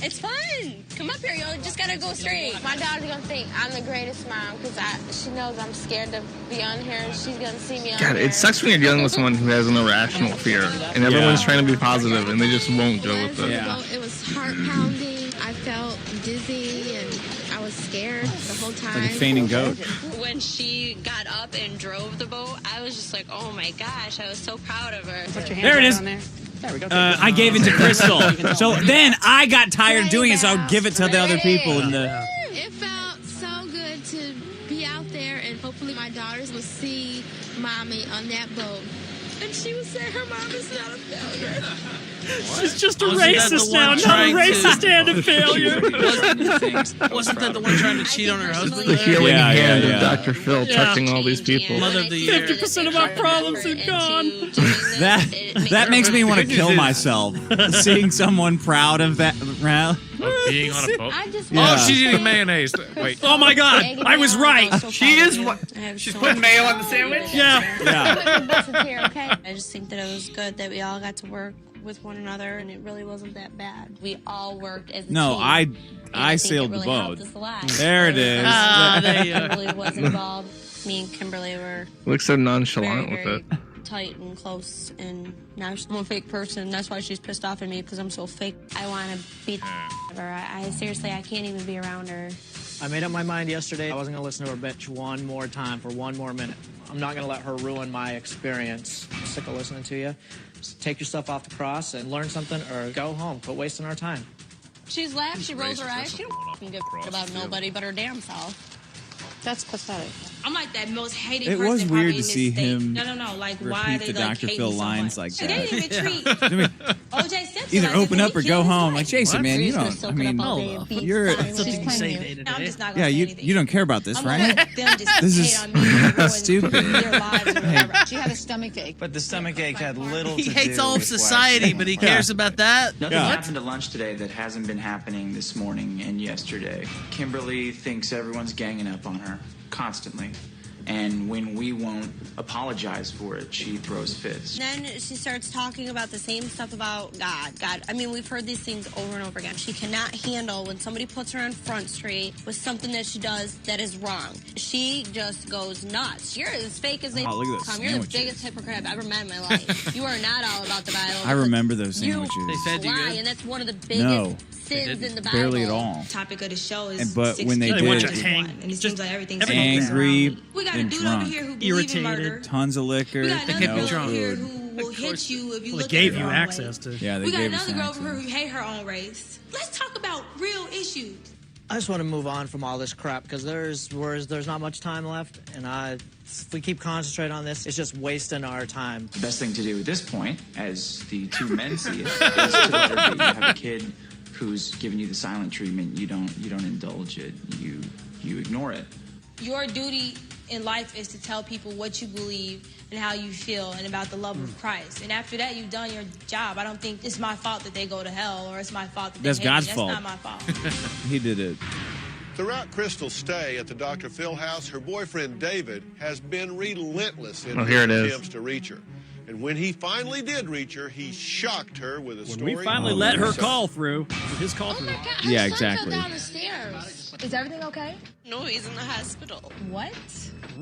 It's fun. Come up here, yo. Just gotta go straight. My daughter's gonna think I'm the greatest mom because she knows I'm scared to be on here, and she's gonna see me on God, here. it sucks when you're dealing with someone who has an irrational fear, and everyone's trying to be positive, and they just won't go with it. Yeah. It was heart pounding. I felt dizzy, and I was scared the whole time. Like a fainting goat. When she got up and drove the boat, I was just like, oh my gosh, I was so proud of her. Put your hands There it right is. on there. There we go. I gave it to Crystal. So then I got tired of doing it, so I would give it to the other people. And It felt so good to be out there and for My daughters will see mommy on that boat, and she would say her mom is not a failure. She's just a racist now, not a racist and a failure. Wasn't that the one trying to cheat on her husband? The healing hand yeah. of Dr. Phil touching all these people. Mother of the year. 50% of our problems are gone. That makes me want to kill myself. Seeing someone proud of that. Of being on a boat. Yeah. Oh, she's eating mayonnaise. Wait. Oh my God, I was right. She is what? She's putting mayo on the sandwich? Yeah. I just think that it was good that we all got to work with one another, and it really wasn't that bad. We all worked as a No, team. I sailed the really boat. helped us a lot. There it is. There you are. Kimberly was involved. Me and Kimberly were Looks so nonchalant very, with it. tight and close, and now I'm a fake person. That's why she's pissed off at me, because I'm so fake. I want to beat her. I seriously, I can't even be around her. I made up my mind yesterday. I wasn't going to listen to her bitch one more time for one more minute. I'm not going to let her ruin my experience. I'm sick of listening to you. Just take yourself off the cross and learn something, or go home. Quit wasting our time. She's laughed, she rolls her eyes. She don't give a about nobody but her damn self. That's pathetic. I'm like that most hated It person was probably weird in to this see state. him No. Like, why repeat they the like Dr. hating Phil so lines much? like They didn't even treat I mean, O.J. Simpson. either like open this up or when he go killed his home. wife. Like Jason, man, you don't. I mean, you're. That's what you say day to I'm day. just not gonna Yeah, say you anything. don't care about this, I'm right? gonna let them just This hate is on me and ruin stupid. their lives or whatever. She had a stomach ache. But the stomach ache had little He to hates do all of with why society, she but he came cares about that. Nothing Yeah. happened at lunch today that hasn't been happening this morning and yesterday. Kimberly thinks everyone's ganging up on her constantly. And when we won't apologize for it, she throws fits. Then she starts talking about the same stuff about God. I mean, we've heard these things over and over again. She cannot handle when somebody puts her on Front Street with something that she does that is wrong. She just goes nuts. You're as fake as they Oh, look at those come. You're the sandwiches. biggest hypocrite I've ever met in my life. You are not all about the Bible. I remember those You sandwiches. They fed you lie, good? and that's one of the biggest No. sins in the Bible. Barely at all. Topic of the show is But when they They want you did, to hang. and it seems like everything's angry We got a and dude over drunk, here who believes in murder. irritated. tons of liquor, We got They another kept you girl drunk. over here food. who will hit you if you Well, look it gave at her you wrong access way. to. Yeah, they We got gave us another girl over here access. who hate her own race. Let's talk about real issues. I just want to move on from all this crap because there's not much time left, and if we keep concentrating on this, it's just wasting our time. The best thing to do at this point, as the two men see it, is to let her that you have a kid who's giving you the silent treatment. You don't indulge it. You ignore it. Your duty in life is to tell people what you believe and how you feel and about the love of Christ. And after that, you've done your job. I don't think it's my fault that they go to hell or it's my fault that they That's hate God's me. fault. That's not my fault. He did it. Throughout Crystal's stay at the Dr. Phil house, her boyfriend David has been relentless in here it his is. attempts to reach her. And when he finally did reach her, he shocked her with a When story. we finally let her call through, his call through. Yeah, exactly. Down the stairs. Is everything okay? No, he's in the hospital. What?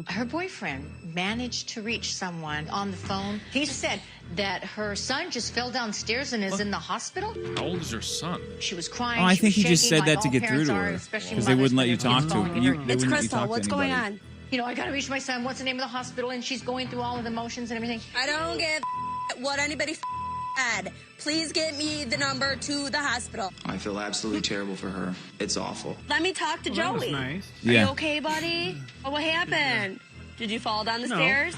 Her boyfriend managed to reach someone on the phone. He said that her son just fell downstairs and is in the hospital. How old is her son? She was crying. Oh, I she think was he just shaking said that like to all get through parents to are, her especially because they mothers wouldn't let when you their talk kids to falling her. in They her- wouldn't let you talk to anybody. You know, I gotta reach my son. What's the name of the hospital? And she's going through all of the motions and everything. I don't give what anybody said. Please get me the number to the hospital. I feel absolutely terrible for her. It's awful. Let me talk to That was Joey. nice. Are Yeah. you okay, buddy? Oh, what happened? Did you fall down the No. stairs?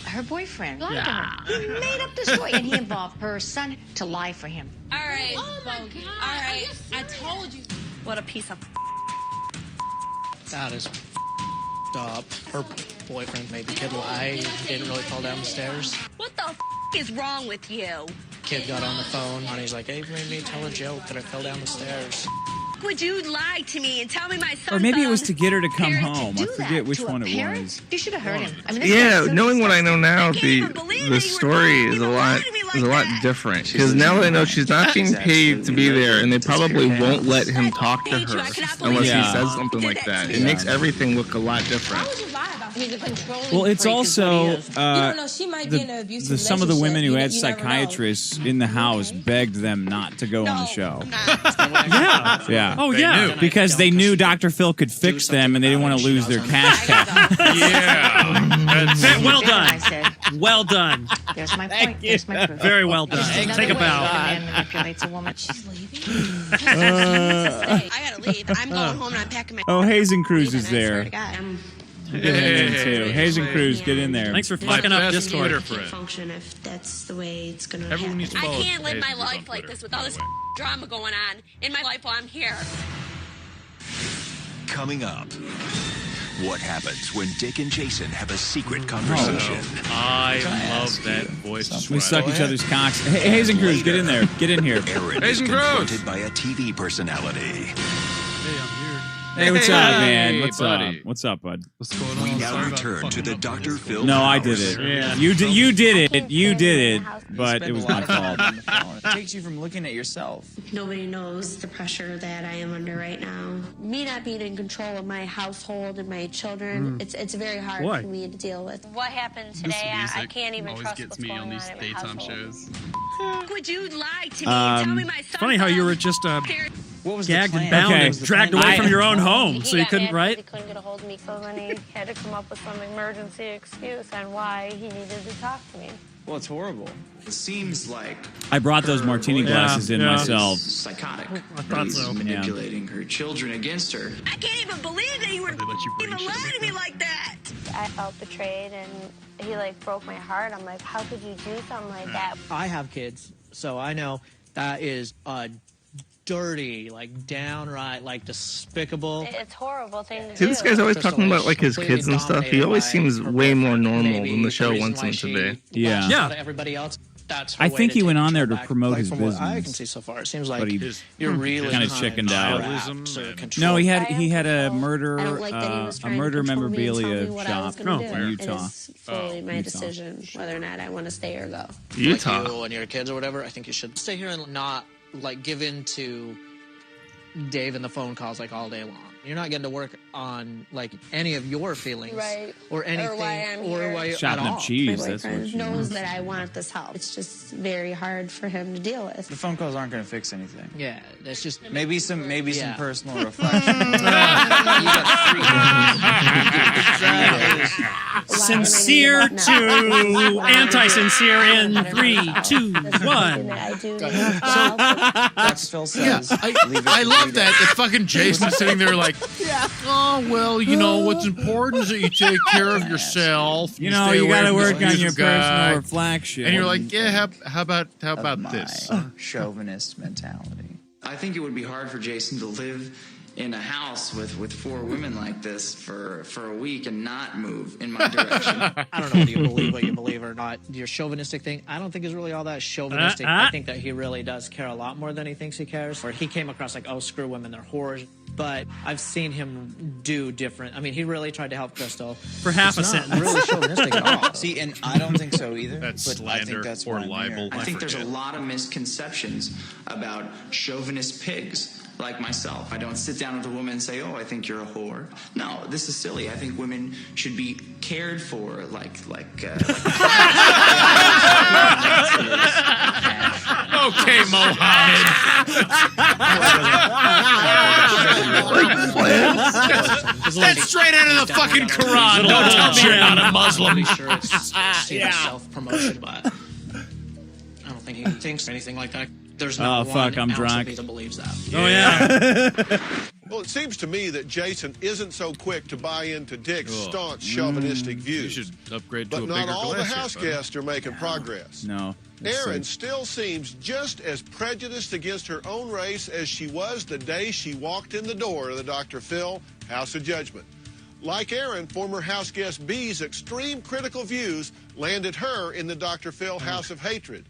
Her boyfriend lied to her. He made up the story, and he involved her son to lie for him. All right. Oh my God. All right. I told you. What a piece of. That is up. Her boyfriend made the kid lie. He didn't really fall down the stairs. What the is wrong with you? Kid got on the phone, and he's like, "Hey, made me tell a joke that I fell down the stairs." Would you lie to me and tell me my son? Or maybe it was to get her to come Parent to home. I do forget that which to a one it parent? was. You should have heard him. I mean, this Yeah, guy's so knowing what I know now, even the believe that you were story is a lot different. Because now that I know she's not being paid to be there, and they probably won't let him talk to her unless he Yeah. says something like that. It makes everything look a lot different. He's a controlling Well, it's freak is what he also is. You don't know. She might be in an abusive some of the women who had relationship. You never know. psychiatrists in the house begged them not to go on the show. Yeah. Yeah. Oh, They yeah. knew. Because they knew Dr. Phil could fix them and they didn't want to lose their cash cap. Yeah. That's Well And I done. said, Well done. "There's my point. There's my proof." Very well done. It's another Take a way bow. that a man manipulates a woman. She's I gotta leave. I'm going home and I'm packing my. Oh, Hazen Cruz leaving, is I swear there. to God. Get in too. Hazen Cruz, get in there. Thanks for fucking up Discord. I can't function if that's the way it's gonna Everyone needs to happen. follow I can't live my Hazen Cruz on life like Twitter, this with by all the this way. drama going on in my life while I'm here. Coming up, what happens when Dick and Jason have a secret conversation? I love that voice. We suck each other's cocks. Hey, Hazen Cruz, get in there. Get in here. Aaron is confronted by a TV personality. Hey, what's up, man? What's buddy. up? What's up, bud? What's going on? We now return to the Dr. Phil. No, I did house. it. Yeah. You did it. You did it. But it was my fault. It takes you from looking at yourself. Nobody knows the pressure that I am under right now. Me not being in control of my household and my children, it's very hard Boy. for me to deal with. What happened today? I can't even trust what's going on in my daytime household. shows. Would you lie to me and tell me my son? It's funny how you were just What was gagged the and plan? bound Okay. and dragged away from your own home, so you got couldn't mad write. He couldn't get a hold of me, so then he had to come up with some emergency excuse on why he needed to talk to me. Well, it's horrible. It seems like I brought those martini glasses in myself. psychotic. I thought He's so. manipulating her children against her. I can't even believe that you were even lying to me like that. I felt betrayed and he like broke my heart. I'm like, how could you do something like that? I have kids, so I know that is dirty, like downright, like despicable. It's a horrible thing to See, do. this guy's always Crystal talking about is like his completely kids and stuff. He dominated always by seems her way more boyfriend. normal Maybe than the show reason wants why him she to be. Yeah. lashes Yeah. out at everybody else. That's her I way think to he went take on there control to back. promote Like, his from what I business. can see so far, it seems like But he you're really kinda kind chickened out. trapped or No, controlled. he had a murder I don't like that he was a trying murder to control me and tell me memorabilia what I was shop gonna in do. It Utah. is fully my decision whether or not I want to stay or go. Utah. Like you and your kids or whatever, I think you should stay here and not like give in to Dave and the phone calls like all day long. You're not getting to work on like any of your feelings, Right. or anything, Or why I'm or here. why at Chopping all. up cheese. My That's what boyfriend she knows wants. that I want this help. It's just very hard for him to deal with. The phone calls aren't going to fix anything. Yeah, that's just Maybe some Yeah. personal reflection. You got 3 days. Sincere to anti-sincere in 3, 2, 1. That's Phil Yeah, says. I love that. That fucking Jason's sitting there like, oh, well, you know, what's important is that you take care of yourself. You know, stay you away got to from this work on your abusive guy. personal reflection. And you're like, yeah, how about My this? chauvinist mentality. I think it would be hard for Jason to live in a house with 4 women like this for a week and not move in my direction. I don't know whether you believe what you believe or not. Your chauvinistic thing, I don't think is really all that chauvinistic. I think that he really does care a lot more than he thinks he cares. Or he came across like, oh, screw women, they're whores. But I've seen him do different. I mean, he really tried to help Crystal. For half It's a not sentence. really chauvinistic at all. See, and I don't think so either. That's but I slander think that's or why I'm libel. here. I think there's a lot of misconceptions about chauvinist pigs like myself. I don't sit down with a woman and say, oh, I think you're a whore. No, this is silly. I think women should be cared for Okay, Mohammed. That's straight out of the fucking Quran. Don't tell me you're not a Muslim. Sure it's self-promotion, but I don't think he thinks anything like that. There's no Oh, fuck, I'm ounce drunk. of me that believes that. Oh, yeah. Well, it seems to me that Jason isn't so quick to buy into Dick's staunch chauvinistic You views. should upgrade to But a not bigger all the glass house here, buddy. guests are making progress. No. Erin still seems just as prejudiced against her own race as she was the day she walked in the door of the Dr. Phil House of Judgment. Like Erin, former house guest B's extreme critical views landed her in the Dr. Phil House of Hatred.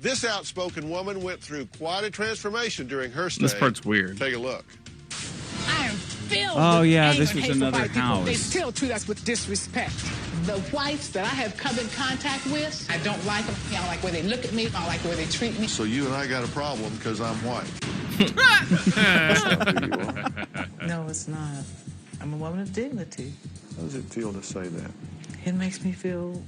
This outspoken woman went through quite a transformation during her stay. This part's weird. Take a look. I am filled Oh, with yeah, anger this and was hate for another white people. house. They still treat us with disrespect. The whites that I have come in contact with, I don't like them. I don't like where they look at me. I don't like the way they treat me. So you and I got a problem because I'm white. No, it's not. I'm a woman of dignity. How does it feel to say that? It makes me feel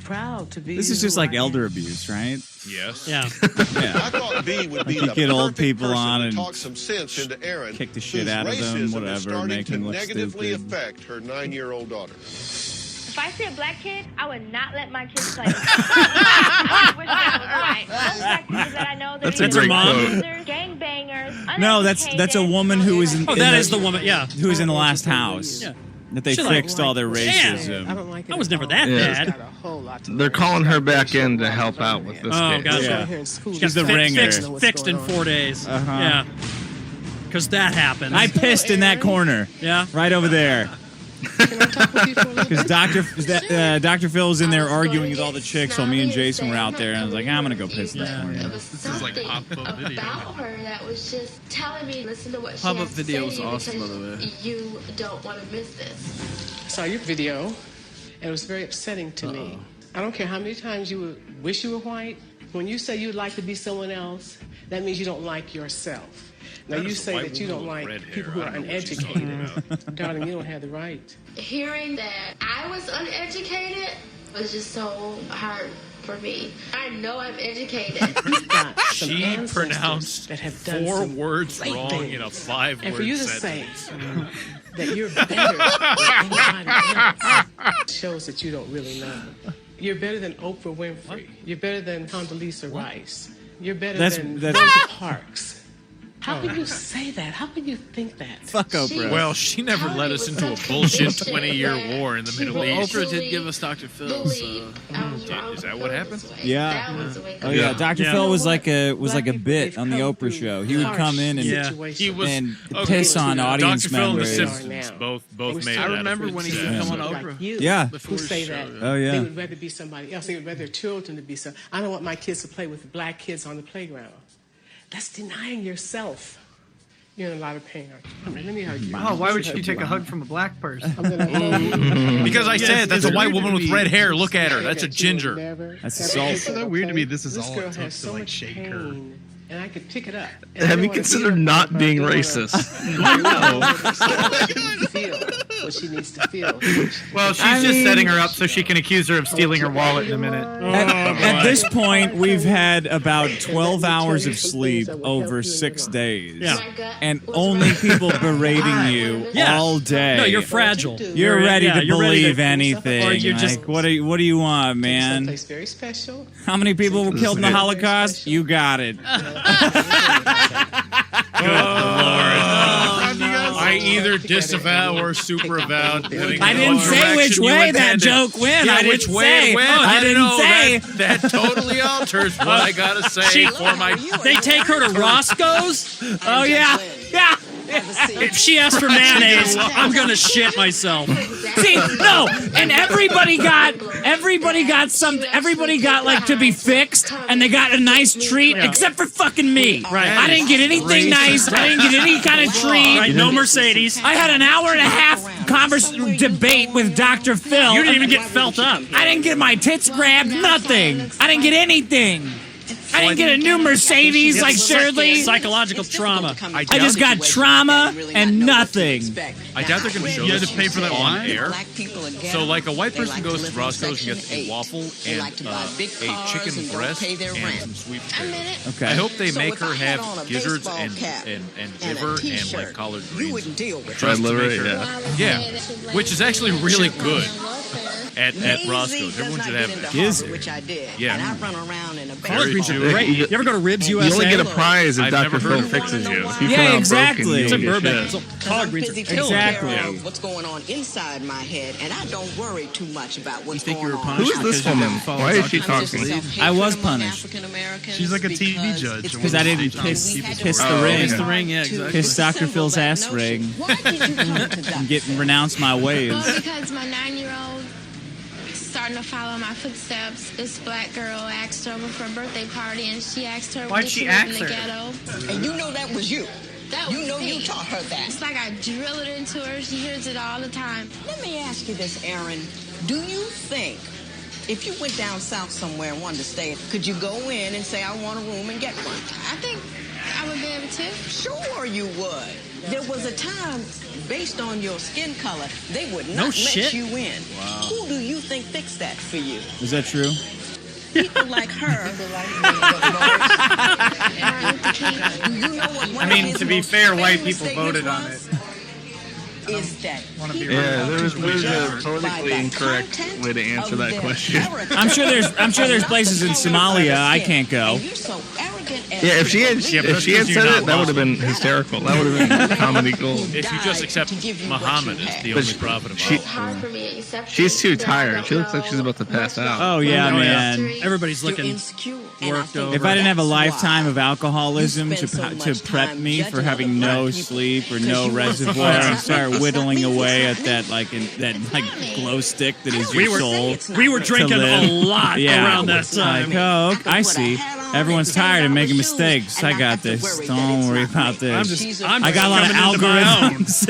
proud to be. This is just like elder abuse, right? Yes. Yeah. I thought B would be Like you the get old perfect people person on to and talk some sense into Erin, kick the shit whose out of them, racism is whatever, starting make to them look negatively stupid. affect her 9-year-old daughter. If I see a black kid, I would not let my kids play. I wish I was white. Most black people that I know, they're That's a either great drug quote. users, gangbangers, No, that's a woman who is in. Oh, in that the- is the woman, yeah. Who is in the last house. Yeah. That they Should've fixed all their Man, racism. I don't like it. I was at never all. that Yeah. bad. They're calling her back in to help out with this Oh, case. gotcha. Yeah. Here in school, She's the they ringer. Fixed in 4 days. Uh-huh. Yeah. Because that happened. I pissed in that corner. Yeah. Right over there. Because Dr. Phil was in there arguing with all the chicks while me and Jason were out there, and I was like, I'm gonna go piss in that corner. This is like pop-up video. About her that was just telling me, listen to what she Pop-up has to video say was to you awesome, by because the way. you don't want to miss this. I saw your video, and it was very upsetting to me. I don't care how many times you would wish you were white. When you say you'd like to be someone else, that means you don't like yourself. Now That you is a say white that you woman don't with like red hair. people who I are don't know what she's talking uneducated. Darling, you don't have the right. Hearing that I was uneducated was just so hard for me. I know I'm educated. She pronounced that have done 4 some words great wrong things. in a 5-word And for you to say sentence. that you're better than anybody else shows that you don't really know. You're better than Oprah Winfrey. You're better than Condoleezza Rice. You're better than that's- Rosa Parks. How can you say that? How can you think that? Fuck Oprah. Well, she never led us into a bullshit 20-year war in the Middle Well, East. Oprah did give us Dr. Phil, so. Is that what happened? Yeah. Oh yeah. Dr. Phil was like a bit on the Oprah show. He would come in and He was and okay, piss on audience Dr. Phil and the members. Simpsons both made. I that remember a when he big used to come on success. Oprah. You Yeah. who say that Oh, yeah. they would rather be somebody else. They would rather their children to be some. I don't want my kids to play with black kids on the playground. That's denying yourself. You're in a lot of pain. Let me hug you. Oh, why would you take a hug from a black person? Because I said that's a white woman with red hair. Look at her. That's a ginger. That's assault. It's so weird to me. This is This all girl it took has to so like much shake her. pain, and I could pick it up. And I Have don't you wanna considered beat her not up. being I don't racist? feel what she needs to feel. Well, she's just setting her up so she can accuse her of stealing her wallet in a minute. At this point, we've had about 12 hours of sleep over 6 days. Yeah. And only people berating you Yeah. all day. No, you're fragile. You're ready to you're ready believe to- anything. Or you're just. Like, what do you want, man? Someplace very special. How many people were killed in the Holocaust? You got it. I either disavow or superavow. I didn't say which way that joke went. Yeah, I didn't which way say. it went. I didn't know. say. That totally alters what I gotta say for my. They take her to Roscoe's. Oh yeah, yeah. If she asks for mayonnaise, I'm gonna shit myself. See, no, and everybody got like to be fixed, and they got a nice treat, except for fucking me. Right. I didn't get anything nice. I didn't get any kind of treat. Right, no Mercedes. I had an hour and a half debate with Dr. Phil. You didn't even get felt up. I didn't get my tits grabbed. Nothing. I didn't get anything. I didn't get a new Mercedes like Shirley. Psychological trauma. I just got trauma and nothing. I doubt they're gonna show You had this to pay for that on wine? air. Black people again. So, like, a white They person like to goes live to in Roscoe's and Section gets a 8. waffle They and like to buy big a cars chicken and don't breast pay their and rent. some sweet A minute. potatoes. Okay. I hope they So make if her I had on have a gizzards baseball and cap liver and a like t-shirt, collard you greens. wouldn't deal with Just it. to liver, make her- yeah. Yeah, which is actually really good at Roscoe's. Everyone should have that. Gizzard. Which I did. Yeah. And I run around in a Collard Very greens are Jewish. great. You ever go to Ribs You USA? only get a prize if I've Dr. never Phil heard of fixes you. If you Yeah, come out exactly. broken, It's you in don't get Burbank. shit. So collard greens are busy killer. taking care Exactly. of what's going on inside my head, and I don't worry too much about what's You think you going were on. punished Who is this because you woman? didn't follow Why is she Dr. Phil's talking? lead? I was punished. She's like a TV judge. Because I didn't kiss the ring. Kiss the ring, yeah, exactly. Kiss Dr. Phil's ass ring. Why did you come to And renounce my ways. Well, because my 9-year-old starting to follow my footsteps. This black girl asked her over for a birthday party, and she asked her Why'd when she she lived in ask the her? ghetto. And you know that was you. That You was know me. you taught her that. It's like I drill it into her. She hears it all the time. Let me ask you this, Aaron. Do you think if you went down south somewhere and wanted to stay, could you go in and say, I want a room and get one? I think I would be able to. Sure you would. There was a time, based on your skin color, they would No not shit. let you in. Who do you think fixed that for you? Is that true? People like her. Do you know what one I mean, of his to be most fair, white famous people statements voted on was? it. Is that Wanna be people Yeah, there's are a judged by politically the incorrect content way to answer of that their question. character I'm sure there's and places in not the color of Somalia their I skin. can't go. And you're so arrogant Yeah, if she had said it, that would have been hysterical. That would have been comedy gold. If you just accept Muhammad as the only prophet of Allah. She's too tired. She looks like she's about to pass out. Oh yeah, man. Everybody's looking worked over. If I didn't have a lifetime of alcoholism to prep me for having no sleep or no reservoir and start whittling away at that glow stick that is your soul. We were drinking a lot around that time. Like, I see. Everyone's tired of making mistakes. I got this. Don't worry about this. I got a lot of algorithms.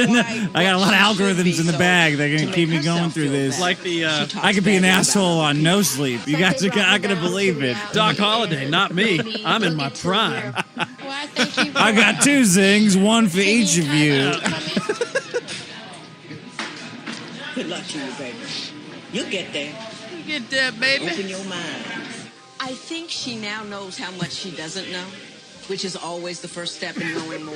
I got a lot of algorithms in the bag. They're gonna keep me going through this. Like the I could be an asshole on no sleep. You guys are not gonna believe it. Doc Holliday, not me. I'm in my prime. I got 2 zings, one for each of you. Good luck to you, baby. You'll get there. You get there, baby. Open your mind. I think she now knows how much she doesn't know, which is always the first step in knowing more.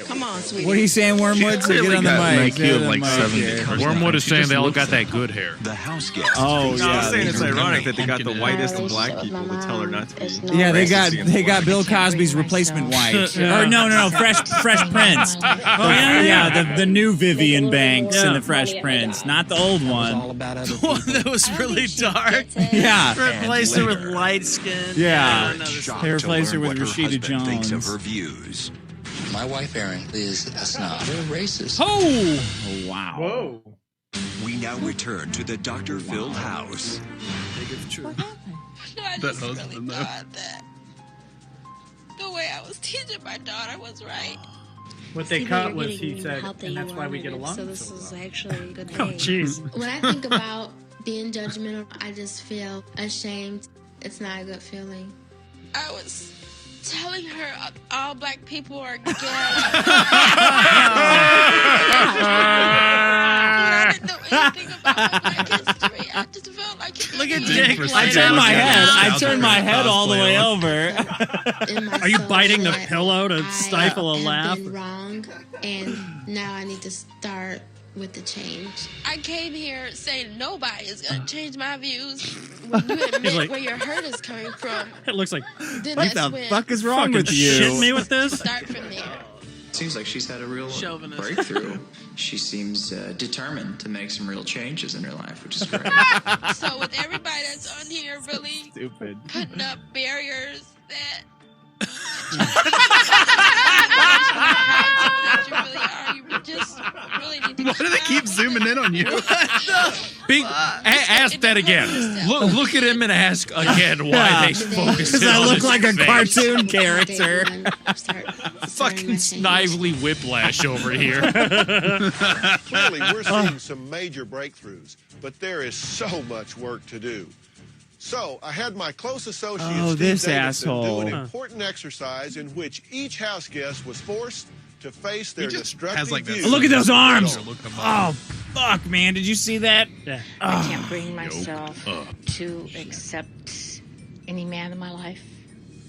Come on, sweetie. What are you saying, Wormwood? So get on the mic. IQ of like 70. Wormwood is saying they all got that good hair. The house guest. Oh yeah. I was saying it's ironic that they got the whitest of black people to tell her not to be. Yeah, they got Bill Cosby's replacement wife. Or no, Fresh Prince. Yeah, the new Vivian Banks in the Fresh Prince, not the old one. The one that was really dark. Yeah. Replaced her with light skin. Yeah. Shocked They replaced to her learn with what her Rashida husband thinks of Jones. her views. My wife, Erin, is a snob. They're racist. Oh, wow. Whoa. We now return to the doctor-filled house. No, I That just husband, really though. thought that the way I was teaching my daughter was right. What they cut was he said, and that's why we get along. So this is actually a good Oh, thing. jeez. When I think about being judgmental, I just feel ashamed. It's not a good feeling. I was telling her all black people are gay. I didn't know anything about my black history. I just felt like Look at Dick. I turned my head all the way over. Are you biting the pillow to stifle a laugh? Been wrong, and now I need to start with the change. I came here saying nobody is going to change my views. When you admit like- where your hurt is coming from, It looks like then What that's the when fuck is wrong fucking with you? shit me with this. start from there. Seems like she's had a real Chauvinist. breakthrough. She seems determined to make some real changes in her life, which is great. So with everybody that's on here really Stupid. putting up barriers that you really are, you just really need to Why do they keep zooming in on you? Ask that again. Look at him and ask again why they focus Because in I on look his like a face. cartoon character. Fucking snively whiplash over here. Clearly, we're seeing some major breakthroughs, but there is so much work to do. So, I had my close associate Steve this Davidson asshole. do an important exercise in which each house guest was forced to face their destructive like that views. Look at those arms. Look them Oh, fuck, man. Did you see that? Yeah. I can't bring myself to accept any man in my life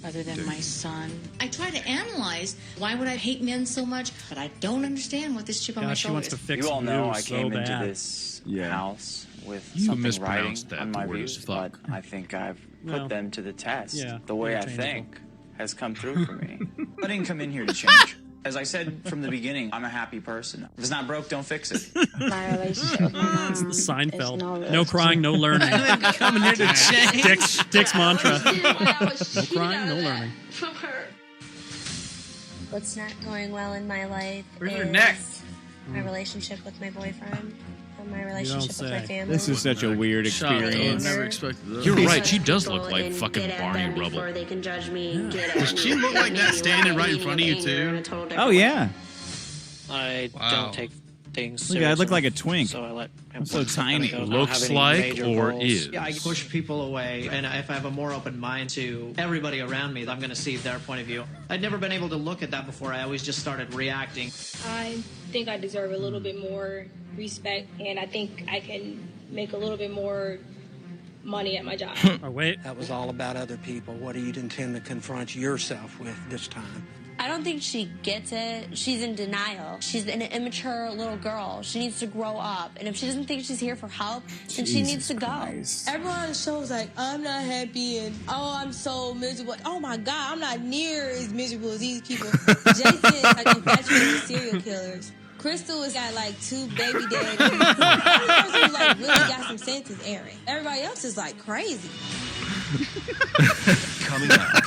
other than my son. I try to analyze why would I hate men so much, but I don't understand what this chip on my God, she shoulder wants to is. fix You all know you I so came bad. into this house with You something mispronounced writing that, on the my word views, is but fuck. I think I've put Well, them to the test. yeah, The way I interchangeable. think has come through for me. I didn't come in here to change. As I said from the beginning, I'm a happy person. If it's not broke, don't fix it. My relationship with my mom It's the is Seinfeld. No crying, no learning. Coming here to change. Dick's mantra. No No crying, no learning. from her. What's not going well in my life Where's her is neck? my relationship with my boyfriend and my don't relationship with my say. family. This is such a weird Shocked. I experience. never expected that. You're right. She does look like fucking Barney Rubble. Before they can judge me, get Does at she me, look get like me that standing right in with front of you, anger too? in a total Oh, different yeah. way. I Wow. don't take things Look, I seriously. look like a twink. So I let I'm so tiny. go. I don't Looks have any like major or goals. is? Yeah, I push people away, and if I have a more open mind to everybody around me, I'm going to see their point of view. I'd never been able to look at that before. I always just started reacting. I think I deserve a little bit more respect, and I think I can make a little bit more money at my job. Oh, wait. That was all about other people. What do you intend to confront yourself with this time? I don't think she gets it. She's in denial. She's an immature little girl. She needs to grow up. And if she doesn't think she's here for help, then she needs to go. Everyone on the show is like, I'm not happy and I'm so miserable. Oh my God, I'm not near as miserable as these people. Jason is like infatuated with serial killers. Crystal has got like 2 baby daddies. The only person who like really got some sense is Aaron. Everybody else is like crazy. Coming up.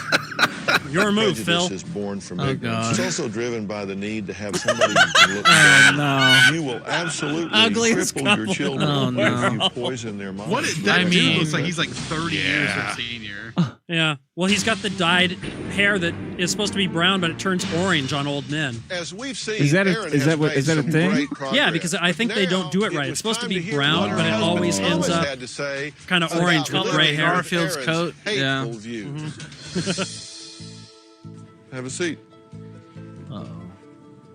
Your move, Phil. Prejudice is born from Oh, ignorance. God. It's also driven by the need to have somebody you can look at. no. You will absolutely Ugliest cripple your couple. children Oh, no. if you poison their minds. What is that dude looks like he's like 30 years of senior. Yeah. Well, he's got the dyed hair that is supposed to be brown, but it turns orange on old men. As we've seen, Is that a- Aaron is has that what- made is that a some thing? great progress. Yeah, because I think they don't do it right. It's supposed to be brown, but it always ends up kind of orange with gray hair. Garfield's coat. Yeah. Views. Have a seat.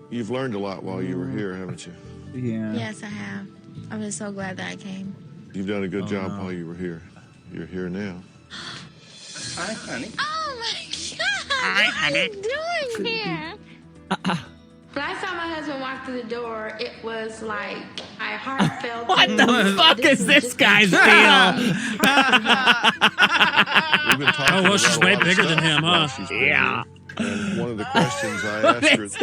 You've learned a lot while you were here, haven't you? Yeah. Yes, I have. I'm just so glad that I came. You've done a good job while you were here. You're here now. Hi, honey. Oh my God! What are you doing here? Last time my husband walked through the door, it was like my heart felt. What the fuck is this guy's deal? Oh, well, she's way bigger than him, huh? Yeah. And one of the questions I asked her is,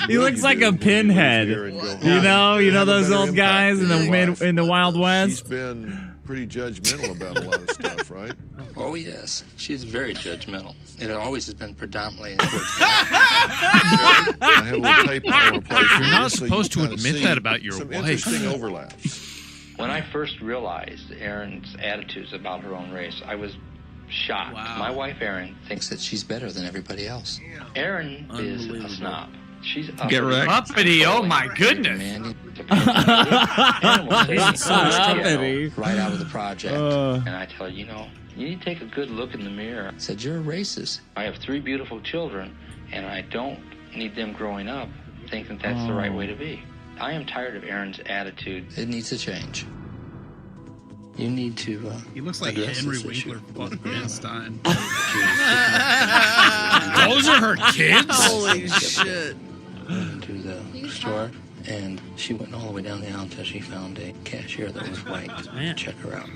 He looks like a pinhead. You know those old guys in the Wild She's West. been pretty judgmental about a lot of stuff, right? Oh, yes. She's very judgmental. It always has been predominantly towards I have a little tape I want to play for You're you not so you supposed to kinda admit see that about your some wife. interesting overlaps. When I first realized Erin's attitudes about her own race, I was shocked. My wife, Erin, thinks that she's better than everybody else. Erin is a snob. She's Get wrecked. Uppity, oh my goodness. Uppity. Right out of the project. And I tell her, you need to take a good look in the mirror. Said, you're a racist. I have 3 beautiful children, and I don't need them growing up thinking that's the right way to be. I am tired of Erin's attitude. It needs to change. You need to. He looks like address Henry this issue. Winkler fucking Van Stein. Those are her kids? Holy shit. Went to the store, and she went all the way down the aisle until she found a cashier that was white. Check her out.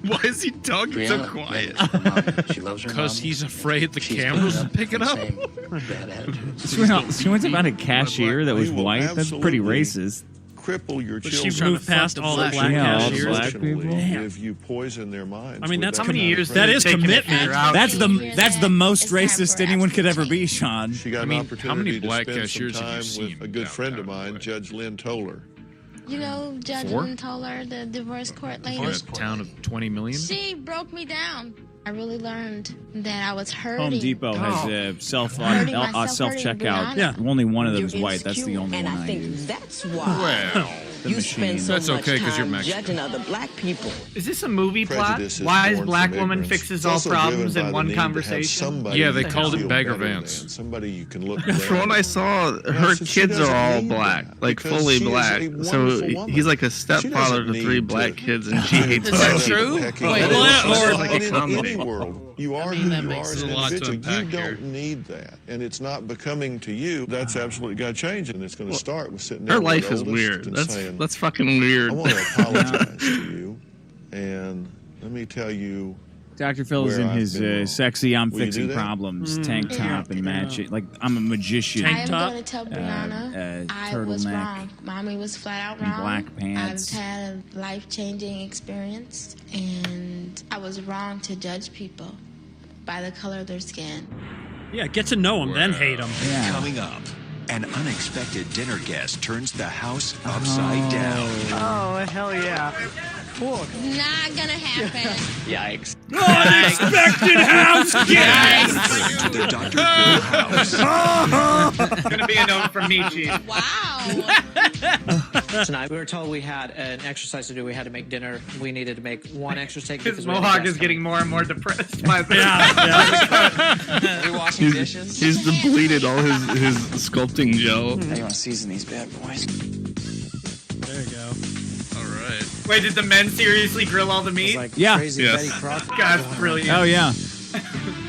Why is he talking so Brianna quiet? loves her mom. She loves her Because mom. he's afraid the She's cameras cleaned will pick it up. Same bad attitudes. She went to find a cashier that was You will white. That's pretty absolutely racist. Cripple your But children. she moved past all the black Yeah, all the cashiers. black people. If you poison their minds. I mean, that's with how many kind of years prejudice. that is commitment. That's the most racist anyone could ever be, Sean. She got I mean, an opportunity how many to black spend cashiers some have you time seen with a good friend of mine, Judge Lynn Toller. You know Judge 4? Lynn Toller, the divorce court lady? For a town of 20 million? She broke me down. I really learned that I was hurting. Home Depot has a Hurting myself, self hurting checkout. Brianna. Only one of them is You're white. That's the insecure, only and one I I think use. that's why The you machine. spend so That's much okay, 'cause you're time Mexican. judging other black people. Is this a movie plot? Prejudice is Wise born black from woman ignorance. fixes It's all also problems driven by in the one need to have conversation? somebody Yeah, they you called it feel Beggar better Vance. than, somebody you can look From what I saw, her kids are all black, like because fully she is a black. So wonderful woman. he's like a She stepfather doesn't to 3 need black to- kids, and she hates Is that black true? people. Heck, Wait, it is. what? It's Or like like a in comedy. any world. You are mean, who that you makes are as a an lot to individual. You unpack here. don't need that, and it's not becoming to you. That's absolutely got to change, and it's going to start with sitting down Her with life the is oldest weird. and That's saying, fucking weird. I want to apologize to you, and let me tell you. Dr. Phil is where in I've his been wrong. sexy I'm Will you do fixing that? problems tank top and match it. Like I'm a magician. I am going to tell Brianna I was turtleneck, wrong. Mommy was flat out and wrong. black pants. I've had a life-changing experience, and I was wrong to judge people by the color of their skin. Yeah, get to know them, then hate them. Coming up, an unexpected dinner guest turns the house upside down. Oh, hell yeah. Not gonna happen. Yikes. Unexpected house guest! To the Dr. Phil house. Gonna be a note from me, Chief. Wow. Tonight we were told we had an exercise to do. We had to make dinner. We needed to make one extra take. His because we had a mohawk guest is getting more and more depressed. We washing He's, dishes. he's depleted all his sculpting gel. Now you want to season these bad boys. There you go. All right. Wait, did the men seriously grill all the meat? Yes. God's brilliant. Oh yeah.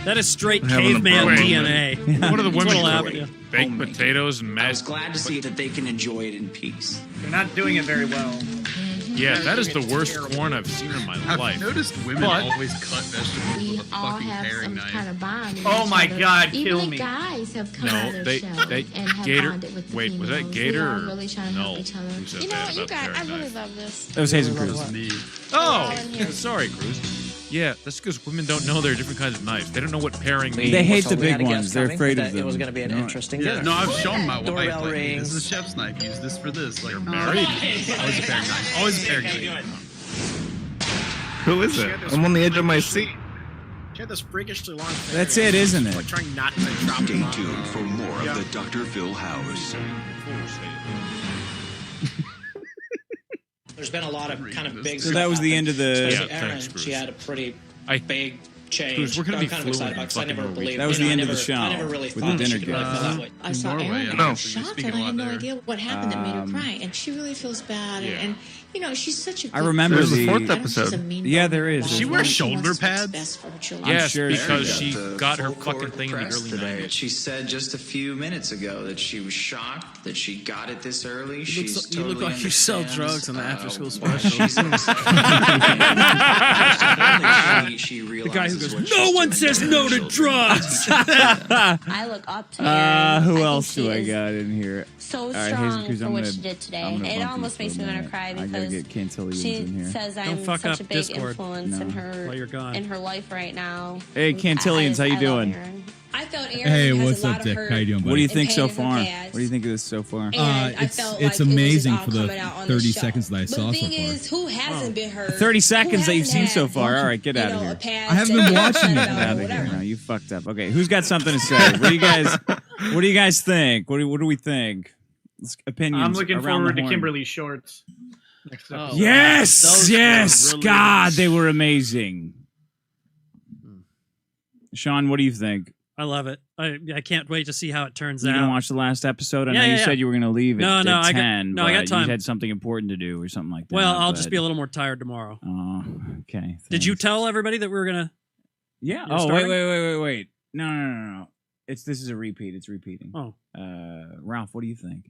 That is straight Having a caveman problem. DNA. What are the That's women what'll happen to doing? you. Baked potatoes and I was mashed. glad to see that they can enjoy it in peace. They're not doing it very well. Yeah, that is the worst corn I've seen in my I've life. noticed women But- always cut vegetables We with a all fucking have paring some knife. kind of bond. with Oh each my other. God, Even kill the me. guys have come No, out of their they shell and have Gator. bonded with the Wait, was that females. Gator? We all Or, really trying to no, help each other. who said You know that what, you about guys, I paring really knife? love this. That was Hazen Cruz. That's me. Oh, in here. sorry, Cruz. Yeah, that's because women don't know there are different kinds of knives. They don't know what pairing means. They hate So the we big had a guest ones. They're coming, afraid that of them. It was going to be an No. interesting Yeah, dinner. no, I've shown my wife. Doorbell Like, rings. this is a chef's knife. Use this for this. Like, You're married. Always a paring knife. Always a paring knife. Who is it? I'm on the edge of my seat. She had this freakishly long hair. That's it, isn't it? Like trying not to drop Stay them on. tuned for more of the Dr. Phil House. There's been a lot of kind of big. So that was the end of the. Especially Yeah, Erin, thanks, Cruz. she had a pretty I- big change. Cruz, we're gonna I'm be kind of fluent excited in about because I fucking never Norwegian. believed. That was you know, the end I of the never- show I never really with the thought that dinner she could really guest. feel that way. I saw Norway, Erin I and know. I You was speak shocked a and I lot had no there. idea what happened that made her cry. And she really feels bad. Yeah. And you know, she's such a good I remember There's the a fourth I don't think she's a episode. mean Yeah, woman there is. at She all. wears She wants shoulder what's pads? best for her children. Yes, sure because she she got her fucking thing in the early today. 90s. She said just a few minutes ago that she was shocked that she got it this early. You look, She's you look totally like you sell understands, drugs in the after school why special. she's she The guy who realizes goes, what no she's one doing says for her no to children." drugs. I look up to Erin. Who I else think do she I is got in here? so All right, strong Hazen Cruz, for I'm what gonna- she did today. I'm gonna It bump almost you makes for me a want to minute. cry I gotta because get Cantillions she in here. says I'm Don't fuck such up a big Discord. influence in No. her While you're gone. in her life right now. Hey, Cantillions, how you I love doing? Erin. I felt Erin Hey, has what's a lot up, of Dick? hurt How you doing, buddy? What do you and think so pain in her far? past. What do you think of this so far? And I It's felt it's like amazing it was all for the coming out on 30 the show. seconds that I But saw the so thing far. is, who hasn't been hurt? 30 seconds that Who you've seen hasn't so had, far. All right, get you out know, of a here. past I haven't that been you're watching upset it. about Get or out of here. whatever. No, you fucked up. Okay, who's got something to say? What do you guys? What do you guys think? What do we think? Opinions. I'm looking around forward the to horn. Kimberly's shorts. Next Oh, episode. Yes, Those yes. were really God, nice. they were amazing. Sean, what do you think? I love it. I can't wait to see how it turns You out. gonna watch the last episode? I know Yeah, you yeah, said yeah. you were gonna leave No, at, no, at I got- 10. no, I got but time. You had something important to do or something like that. Well, I'll just but- be a little more tired tomorrow. Oh, okay. Did you thanks. tell everybody that we were gonna? Yeah. You're Oh, starting? wait. No. This is a repeat. It's repeating. Oh. Ralph, what do you think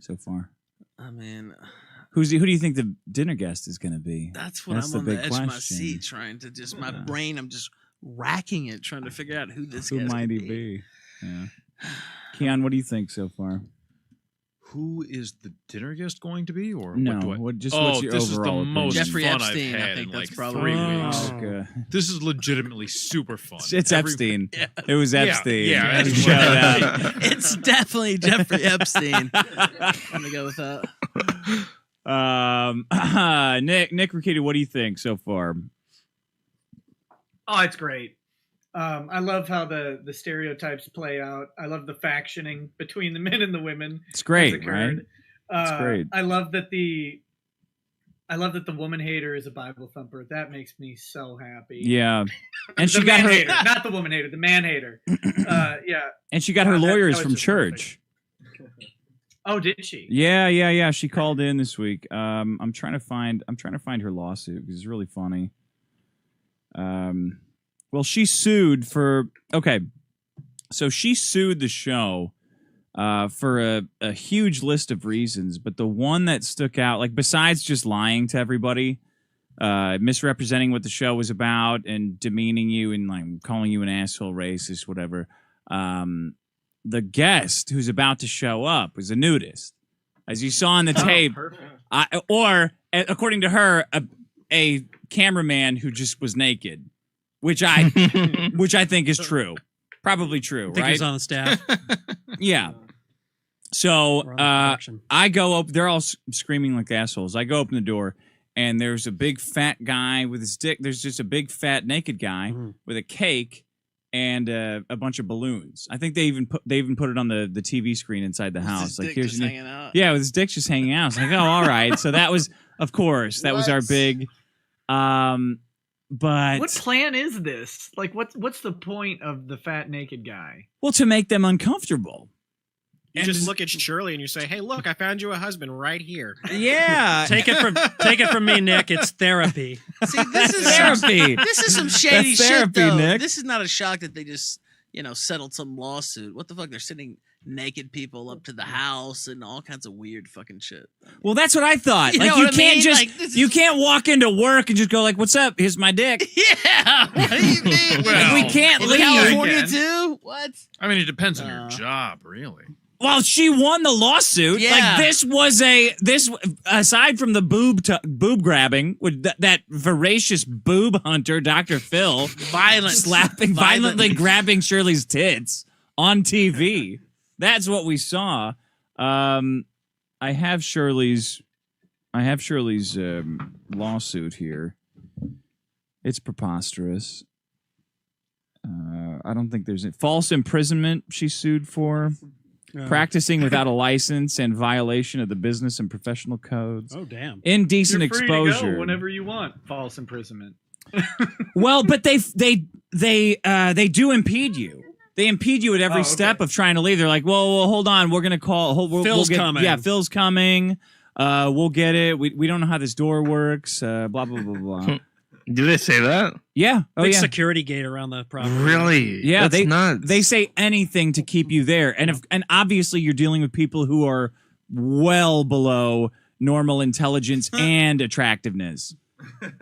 so far? I mean, Who do you think the dinner guest is going to be? that's what That's I'm the on the big edge of my question. seat, trying to just my Yeah. brain. I'm just racking it, trying to figure out who this Who guest might could he be? Yeah. Keon, what do you think so far? Who is the dinner guest going to be, or No, what do I? what's your this is the overall most opinion? Jeffrey fun Epstein, I've I had think in that's like probably 3 what it weeks. is. Okay. This is legitimately super fun. It's Epstein. Yeah. It was Yeah, Epstein. yeah, that's Shout what- out. It's definitely Jeffrey Epstein. I'm gonna go with that. Nick Ricchetti, what do you think so far? Oh, it's great. I love how the stereotypes play out. I love the factioning between the men and the women. It's great, that's occurred. It's great. I love that the woman hater is a Bible thumper. That makes me so happy. Yeah, and she The got man her, hater, not the woman hater, the man hater. Yeah. and she got her that lawyers was from just church. Oh, did she? Yeah. She called in this week. I'm trying to find her lawsuit because it's really funny. Well, she sued for so she sued the show for a huge list of reasons, but the one that stuck out, like besides just lying to everybody, misrepresenting what the show was about and demeaning you and like calling you an asshole, racist, whatever. The guest who's about to show up was a nudist, as you saw on the tape, or according to her, a cameraman who just was naked, which I think is true, probably true, I think right? he's on the staff. Yeah. So We're on production. I go up. They're all screaming like assholes. I go open the door, and there's a big fat guy with his dick. There's just a big fat naked guy with a cake and a bunch of balloons. I think they even put it on the TV screen inside the house. His Like dick here's just your hanging out. yeah, with his dick just hanging out. It's like, oh, all right. So that was, of course, that was our big. But What plan is this? Like, what's the point of the fat naked guy? well, to make them uncomfortable. You just look at Shirley and you say, "Hey, look, I found you a husband right here." Yeah. Take it from me, Nick. It's therapy. See, this is Therapy. This is some shady That's therapy, shit, though. Nick. This is not a shock that they just, settled some lawsuit. What the fuck? They're sending naked people up to the house and all kinds of weird fucking shit. Well, that's what I thought. You Like know you what I can't mean? just Like, this you is- can't walk into work and just go like, "What's up? Here's my dick." Yeah. What do you mean? Like, we can't In leave. California too? What? I mean, it depends on your job, really. Well, she won the lawsuit. Yeah. Like this was aside from the boob grabbing with that voracious boob hunter, Dr. Phil, violently grabbing Shirley's tits on TV. That's what we saw. I have Shirley's lawsuit here. It's preposterous. I don't think there's false imprisonment she sued for. Practicing without a license and violation of the business and professional codes. Oh, damn. Indecent You're free exposure. to go whenever you want. False imprisonment. Well, but they do impede you. They impede you at every step of trying to leave. They're like, well, hold on. We're going to call. Phil's coming. Yeah, Phil's coming. We'll get it. We don't know how this door works. Blah, blah, blah, blah. Do they say that? Yeah. Oh, Big yeah. security gate around the property. Really? Yeah, That's nuts. They say anything to keep you there, and obviously you're dealing with people who are well below normal intelligence and attractiveness,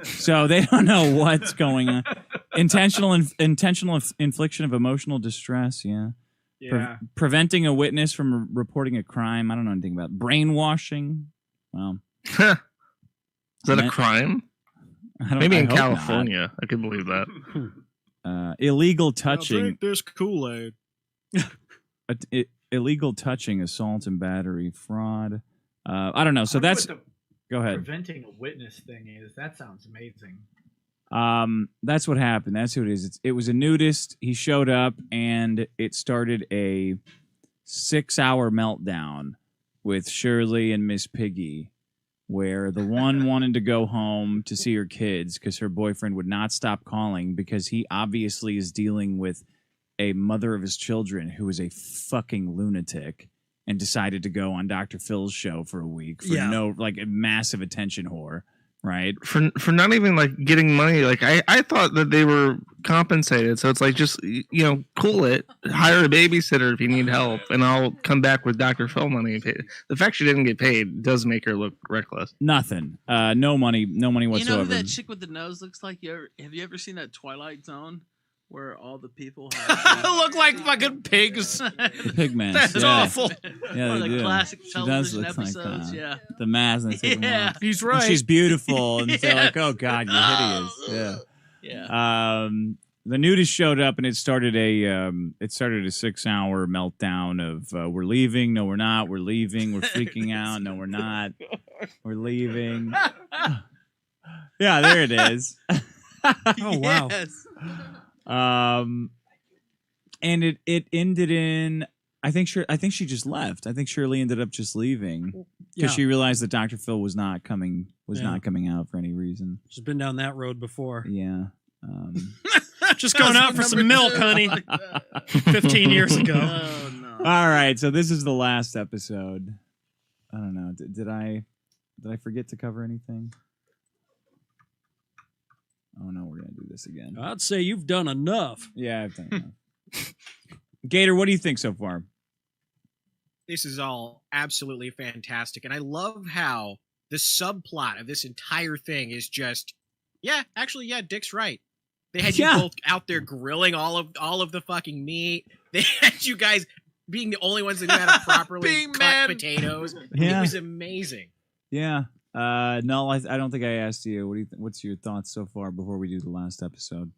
so they don't know what's going on. Intentional infliction of emotional distress. Yeah. Preventing a witness from reporting a crime. I don't know anything about brainwashing. Well, is that a crime? Maybe in I hope California, not. I could believe that. Illegal touching. Drink this Kool-Aid. Illegal touching, assault and battery, fraud. I don't know. So that's. Go ahead. Preventing a witness thing is that sounds amazing. That's what happened. That's who it is. It was a nudist. He showed up, and it started a 6-hour meltdown with Shirley and Miss Piggy, where the one wanted to go home to see her kids because her boyfriend would not stop calling because he obviously is dealing with a mother of his children who is a fucking lunatic and decided to go on Dr. Phil's show for a week for a massive attention whore, right? For not even like getting money. Like I thought that they were compensated. So it's like just cool it. Hire a babysitter if you need help, and I'll come back with Dr. Phil money. The fact she didn't get paid does make her look reckless. Nothing. No money whatsoever. You know who that chick with the nose looks like? Have you ever seen that Twilight Zone where all the people look like fucking pigs? The pigmen. That's awful. Yeah, One they of the do. classic She television does look episodes. like the mask. And they take them Yeah. off. He's And right. she's beautiful, and they're Yeah. like, "Oh God, you're hideous." Yeah. The nudist showed up, and it started a 6-hour meltdown of we're leaving, no we're not, we're leaving, we're freaking out, no we're not, we're leaving. Yeah, there it is. Oh wow. Yes. And it ended in I think she just left. I think Shirley ended up just leaving because she realized that Dr. Phil was not coming out for any reason. She's been down that road before. Yeah. Just going out for some milk, honey. 15 years ago. Oh, no. All right, so this is the last episode. I don't know. Did I forget to cover anything? Oh no, we're gonna do this again. I'd say you've done enough. Yeah, I've done enough. Gator, what do you think so far? This is all absolutely fantastic, and I love how the subplot of this entire thing is just, Dick's right. They had you both out there grilling all of the fucking meat. They had you guys being the only ones that knew how to properly cut potatoes. Yeah. It was amazing. Yeah. No, I don't think I asked you. What do you what's your thoughts so far before we do the last episode?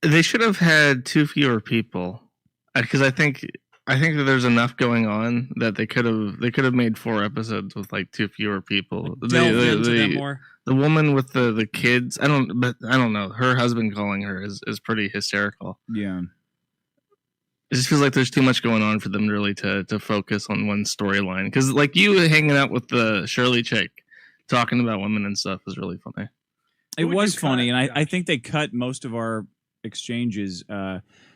They should have had 2 fewer people, because I think that there's enough going on that they could have made 4 episodes with like 2 fewer people. Delve into them more. The woman with the kids, I don't know. Her husband calling her is pretty hysterical. Yeah. It just feels like there's too much going on for them really to focus on one storyline. Because like you hanging out with the Shirley chick, talking about women and stuff was really funny. It was funny, and I think they cut most of our exchanges.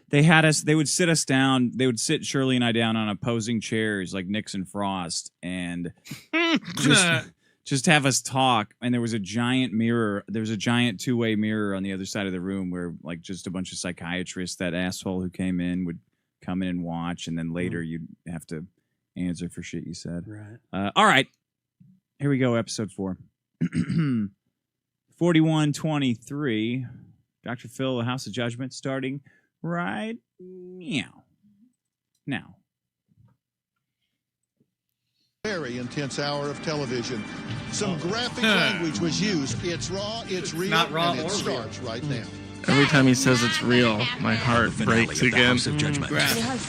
They would sit us down. They would sit Shirley and I down on opposing chairs like Nixon Frost and just have us talk. And there was a giant mirror. There was a giant two-way mirror on the other side of the room where like just a bunch of psychiatrists, that asshole who came in would come in and watch. And then later you'd have to answer for shit you said. Right. All right. Here we go. Episode 4. 4123. Dr. Phil, The House of Judgment, starting right now. Very intense hour of television. Some graphic language was used. It's raw, it's real, not raw and it or starts right now. Every time he says it's real, my heart breaks again. I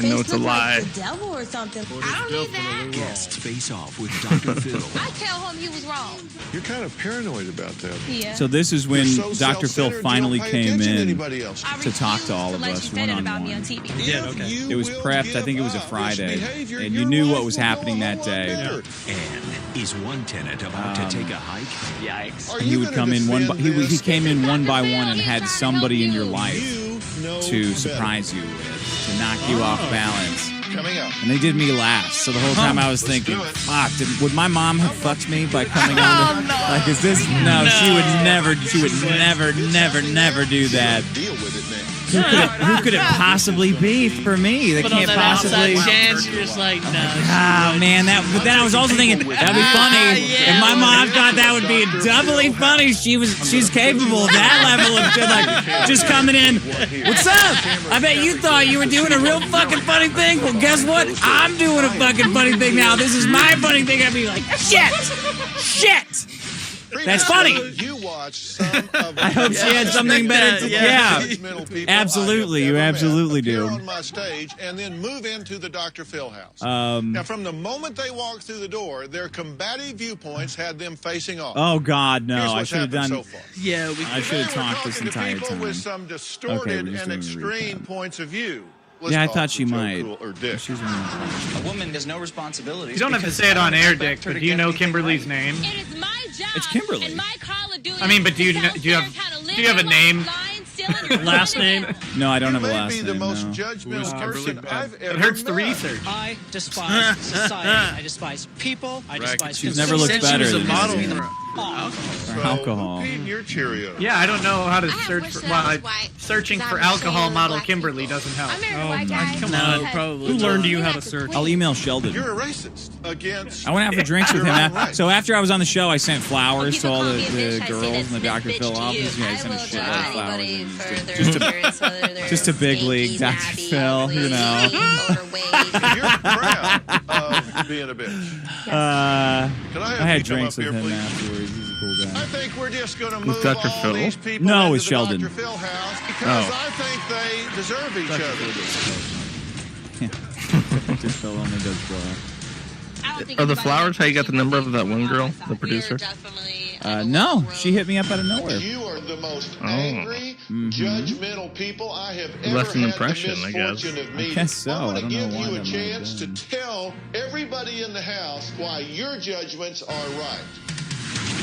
know it's a lie. The devil or something. I don't need that. Guests face off with Dr. Phil. I tell him he was wrong. You're kind of paranoid about that. Yeah. So this is when You're so Dr. Phil self-centered, finally you don't pay came attention to in anybody else. to talk to all of us one-on-one. It was prepped. I think it was a Friday. And you knew what was happening that day. And is one tenant about to take a hike? Yikes. And he would come in he came in one by one and had somebody in your life to surprise you with, to knock you off balance. Coming up. And they did me last. So the whole time I was thinking, fuck, would my mom have fucked me by coming on? Like, is this? No, she would never do that. Deal with it now. Who could it possibly be for me? That But on can't that possibly. outside chance, you're just like, no. Ah, man, but then I was also thinking that'd be funny. Yeah. If my mom thought that would be doubly funny, she's capable of that level of shit, like just coming in. What's up? I bet you thought you were doing a real fucking funny thing. Well, guess what? I'm doing a fucking funny thing now. This is my funny thing. I'd be like, shit. That's funny. You watched some of I hope she had something better. Yeah, absolutely. You absolutely appear do. on my stage and then move into the Dr. Phil house. Now, from the moment they walked through the door, their combative viewpoints had them facing off. Oh God, no! Here's I what's should have happened done. so far. Yeah, I should have talked this Talking to entire people time. with some distorted and extreme points of view. Let's Yeah, I talk thought to she Joe might. Cool or Dick. She's A woman has no responsibilities. You don't have to because say it on I air, don't Dick, expect her but to do you get know anything Kimberly's right. name? It is my job. It's Kimberly. And my Call of Duty I mean, but do you is to do you tell have parents how to live do you have a their name? lives lying, stealing, and Last running name? No, I don't have a You may last be name. the most no. judgmental person I've ever It hurts the met. research. I despise society. I despise people. I despise She's never looked better She was a than model me. So, alcohol. who paid your Cheerios? Yeah, I don't know how to I have search wished for. that Well, I was white, searching 'cause for I'm ashamed alcohol of model black Kimberly people. doesn't help. I married a white guy. come No, on. probably. Who learned you how to have to search? quit. I'll email Sheldon. You're a racist against. I went out for drinks with him. Right. So after I was on the show, I sent flowers to People all call the me a bitch, I say girls that's in the this Dr. bitch Phil to office. you. Yeah, I I sent a will shitload judge of flowers. anybody and for their just a appearance, whether they're just a big league stinky, Dr. nappy, Phil, ugly, you know. overweight. You're proud of being a bitch. Can I have I had you come drinks up with here, him please? afterwards. He's a cool guy. I think we're just going to With move Dr. all Phil? these people No, into with the Sheldon. Dr. Phil house because I think they deserve each other. Dr. Phil only does blow. Are the flowers how you got the number of that one girl, the producer? No, she hit me up out of nowhere. You are the most Oh. angry, Mhm. judgmental people I have ever Left an had impression, the I guess. misfortune of I meeting. guess so. I'm I going don't to know give why you a that might have chance to been. tell everybody in the house why your judgments are right.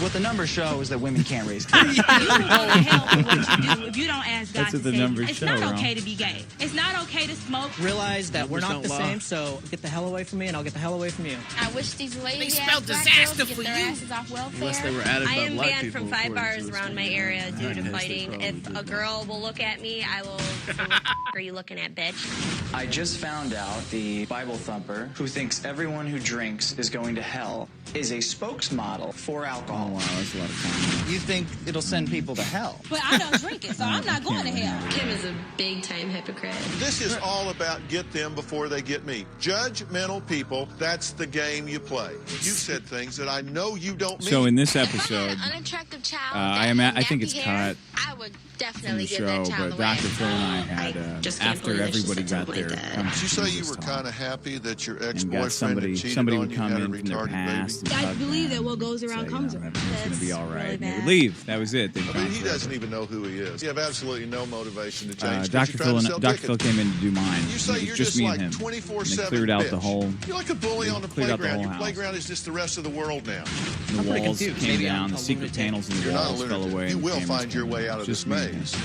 What the numbers show is that women can't raise kids. You can go to hell for what you do if you don't ask God That's to what the save you. numbers It's show, not Ron. okay to be gay. It's not okay to smoke. Realize that we're not Numbers the don't lie. same, so get the hell away from me and I'll get the hell away from you. I wish these lazy spelled ass black disaster girls for get their you. asses off welfare. Unless they were added I by am black banned people. from 5 according bars to this around my thing. area due I to guess they fighting. probably If did a that. girl will look at me, I will. What the are you looking at, bitch? I just found out the Bible thumper who thinks everyone who drinks is going to hell is a spokesmodel for Oh alcohol. wow, that's a lot of time. You think it'll send people to hell? But I don't drink it, so I'm not going to hell. Kim is a big time hypocrite. This is all about get them before they get me. Judgmental people, that's the game you play. You said things that I know you don't mean. So in this If I had episode, an unattractive child I think it's cut I would from definitely the give show, that child but away. Dr. Phil and I had just can't after believe that she everybody said got something their like that. come Did you to say you Jesus were talk kind of happy that your and got ex-boyfriend somebody had cheated would on you come and had a in from their retarded past baby? and I hug believe them that what goes and around say, comes everything's around. gonna be all That's right. really And they would bad. leave. That was it. They'd I gone mean, he forever. doesn't even know who he is. You have absolutely no motivation to change. 'cause Dr. you're Phil trying to and sell Dr. Phil tickets. came in to do mine. You It say was you're just just me like and him. 24/7 And they cleared out the bitch. whole. You're like a bully on the cleared out the playground. whole Your house. playground is just the rest of the world now. The I'm pretty walls confused. came Maybe down. I'm The a secret lunatic. panels in the You're not a walls fell lunatic. away. You and will cameras find your came way in. out of Just this me and him. maze.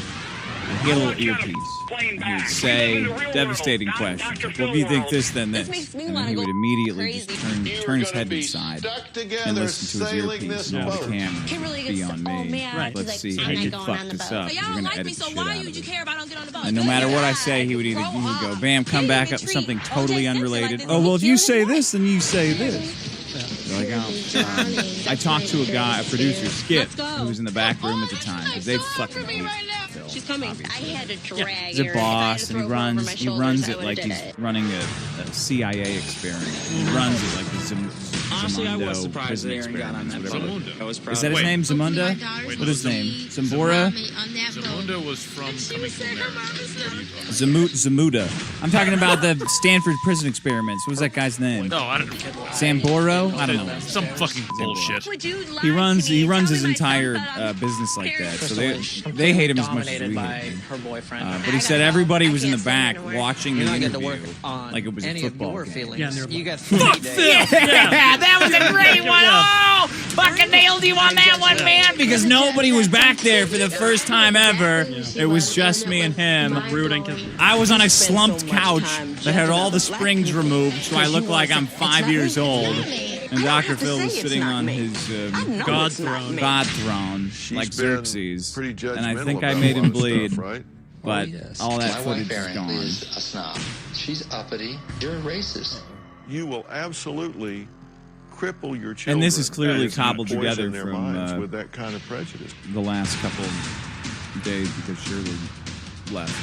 He had a little earpiece. And he would say devastating questions. Like, well, if you think this, then this. And then he would immediately just turn his head to the side and listen to his earpiece and all the cameras would be on me. Let's see how you fuck this up. You're going to edit the shit out of it. And no matter what I say, he would go, bam, come back up with something totally unrelated. Oh, well, if you say this, then you say this. Like, I talked to a producer, Skip, who was in the back room at the time, because they fucking hate Phil. She's coming. I had to drag He's a boss, and he runs it like he's running a CIA experiment. He runs it like the Honestly, I was Zamundo surprised prison that Aaron got on that experiment. boat. I was proud. Is that his name, Zamunda? What is his name? Zambora? Zamunda was from Coming to America. Zamuda. I'm talking about the Stanford prison experiments. What was that guy's name? No, I don't know. Samboro? I don't know. Some fucking bullshit. He runs his entire business like that. So they hate him as much as we hate him. Her boyfriend. But he said everybody was in the back watching the interview like it was a football game. Yeah, you got Fuck Phil! Yeah, that was a great one. Oh, fucking nailed you on that one, man. Because nobody was back there for the first time ever. It was just me and him. I was on a slumped couch that had all the springs removed, so I look like I'm 5 years old. And Dr. Phil was sitting on his God throne, like Xerxes. And I think I made him bleed. But all that footage is gone. Is a snob. She's uppity. You're a racist. You will absolutely cripple your children. And this is clearly cobbled together their from minds with that kind of prejudice. The last couple of days because Shirley left.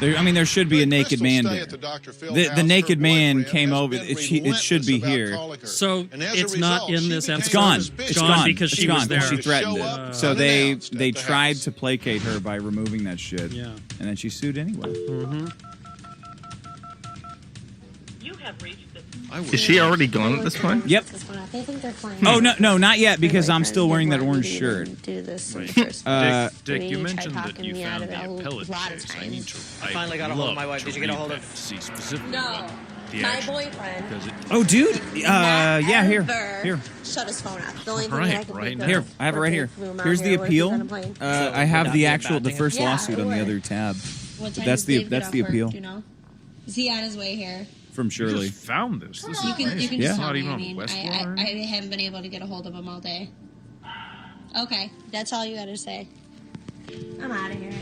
There should be a naked man there. The naked man came over. It should be here. So it's not in this episode. It's gone. It's gone because she was there. She threatened it. So they tried to placate her by removing that shit. Yeah. And then she sued anyway. Mm-hmm. Is she already gone at this point? Yep. Oh no, not yet because I'm still wearing that orange shirt. Dick, you mentioned that you found the appellate case. I finally got a hold of my wife. Did you get a hold of? See specifically. No, my boyfriend. Oh, dude. Yeah, here. Shut his phone off. The only thing I can think of. Here, I have it right here. Here's the appeal. I have the first lawsuit on the other tab. That's the appeal. Is he on his way here? From Shirley. You just found this. This You is can amazing. just Not tell even me. on Westlawn. I haven't been able to get a hold of him all day. Okay, that's all you got to say. I'm out of here.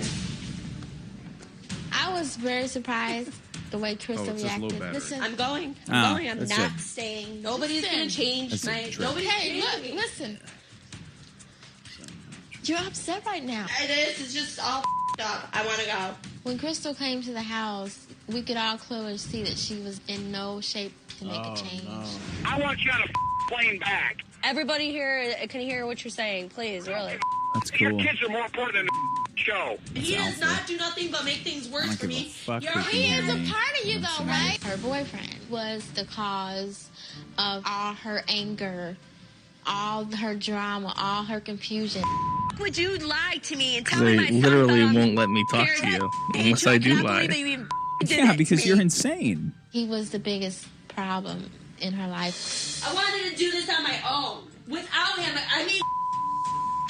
I was very surprised the way Crystal it's just low reacted. battery. Listen, I'm going. I'm that's not it. staying. Nobody's going to change That's my... a trick. Nobody's hey, changing me. listen. You're upset right now. It is. It's just all up. I want to go. When Crystal came to the house, we could all clearly see that she was in no shape to make a change. I want you on a plane back. Everybody here can hear what you're saying, please, really. That's Your cool. kids are more important than the show. He does not do nothing but make things worse for me. He is a part of you, though, right? Her boyfriend was the cause of all her anger, all her drama, all her confusion. Would you lie to me and tell They me my son literally thought won't let me talk to you unless I do lie. Yeah, because you're insane. He was the biggest problem in her life. I wanted to do this on my own. Without him, I mean,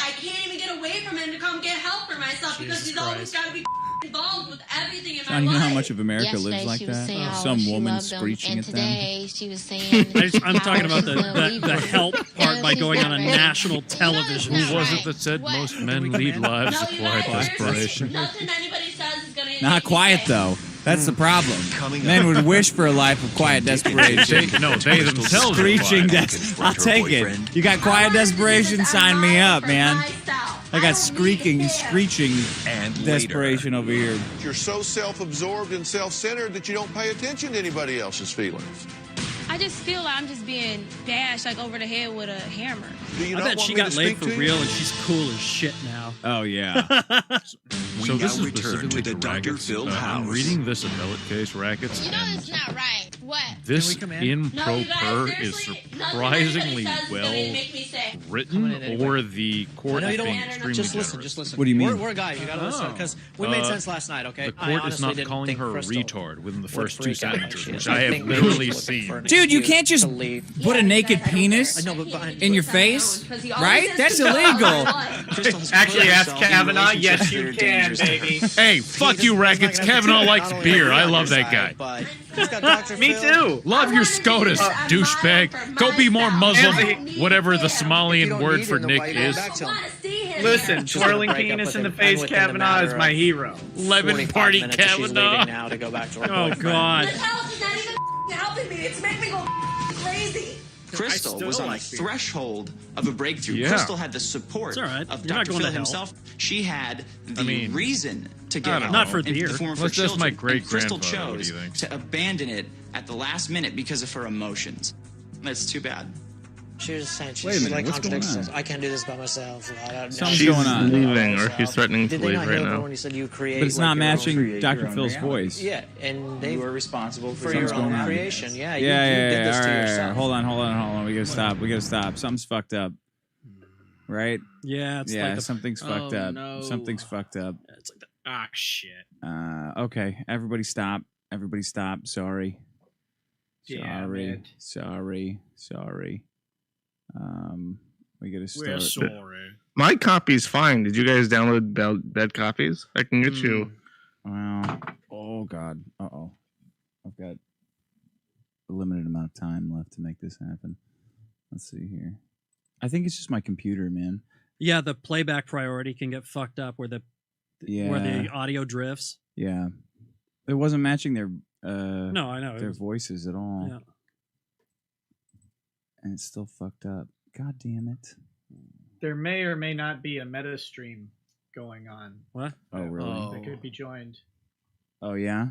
I can't even get away from him to come get help for myself because he's always got to be involved with everything in my John, you know life. how much of America Yesterday, lives like she was that? saying how Some she woman loved him, screeching and at them. today she was saying I'm talking about the the help part by going on a national television. Who was it that said most men lead lives of quiet desperation? Nothing anybody says is going to... Not quiet, though. That's the problem. Men would wish for a life of quiet desperation. They themselves Screeching are quiet. I'll take it. You got quiet desperation? Sign me up, man. I got screeching desperation over here. You're so self-absorbed and self-centered that you don't pay attention to anybody else's feelings. I just feel like I'm just being bashed like over the head with a hammer. Do you I not bet want she me got to laid speak for to you? real and she's cool as shit now. Oh, yeah. So this is specifically to Rackets. I'm reading this appellate case, Rackets. You know it's not right. What? This No, impro you guys, per is seriously, surprisingly nothing well make me say. written, or the court I know is you don't being want extremely just generous. listen, just listen. What do you mean? We're guys. You gotta listen because we made sense last night. Okay. The I court is honestly not didn't calling think her a Crystal retard within the would first 2 freak out like sentences, she which is. I have think maybe literally she's looking for seen. an Dude, you excuse can't just to leave. put a naked penis I know, but behind in your face, right? That's illegal. Actually, ask Kavanaugh. Yes, you can, baby. Hey, fuck you, Rackets. Kavanaugh likes beer. I love that guy. Me too. Love your SCOTUS, douchebag. Go be more Muslim, whatever the Somalian word for Nick is. Listen, twirling penis in the face Kavanaugh is my hero. Lemon party Kavanaugh. Now to go back to her Oh boyfriend. God. This house is not even helping me. It's making me go crazy. Crystal was on a threshold of a breakthrough. Yeah. Crystal had the support It's all right. of You're not Dr. going to Phil hell. himself. She had the reason to I get don't help. know. Not for in beer. the form of Let's her just my children. And Crystal great-grandfather. What do chose you think? to abandon it at the last minute because of her emotions. That's too bad. She was saying Wait a she's minute, like what's going contradicts on? herself. I can't do this by myself. Something's She's going on. leaving, or she's threatening to Did they leave not right hear now. when you said you create? But it's like, not your own matching Dr. Phil's voice. Yeah, and they You are responsible for your Something's going own on. creation. Yeah, Yeah, you did this all to right, yourself. Hold on. We gotta stop. Something's fucked up. Right? Yeah, it's Yeah, like the, something's fucked Oh, up. no. Something's fucked up. it's like the, Ah, shit. Okay, everybody stop. Sorry. Damn it. Sorry. We gotta We're start. sorry. My copy's fine. Did you guys download bad copies? I can get you. Well, oh God. Uh-oh. I've got a limited amount of time left to make this happen. Let's see here. I think it's just my computer, man. yeah, the playback priority can get fucked up where the Yeah. audio drifts. Yeah. It wasn't matching their No, I know. It their was- voices at all. Yeah. And it's still fucked up. God damn it. There may or may not be a meta stream going on. What? Oh, really? That could be joined. Oh, yeah?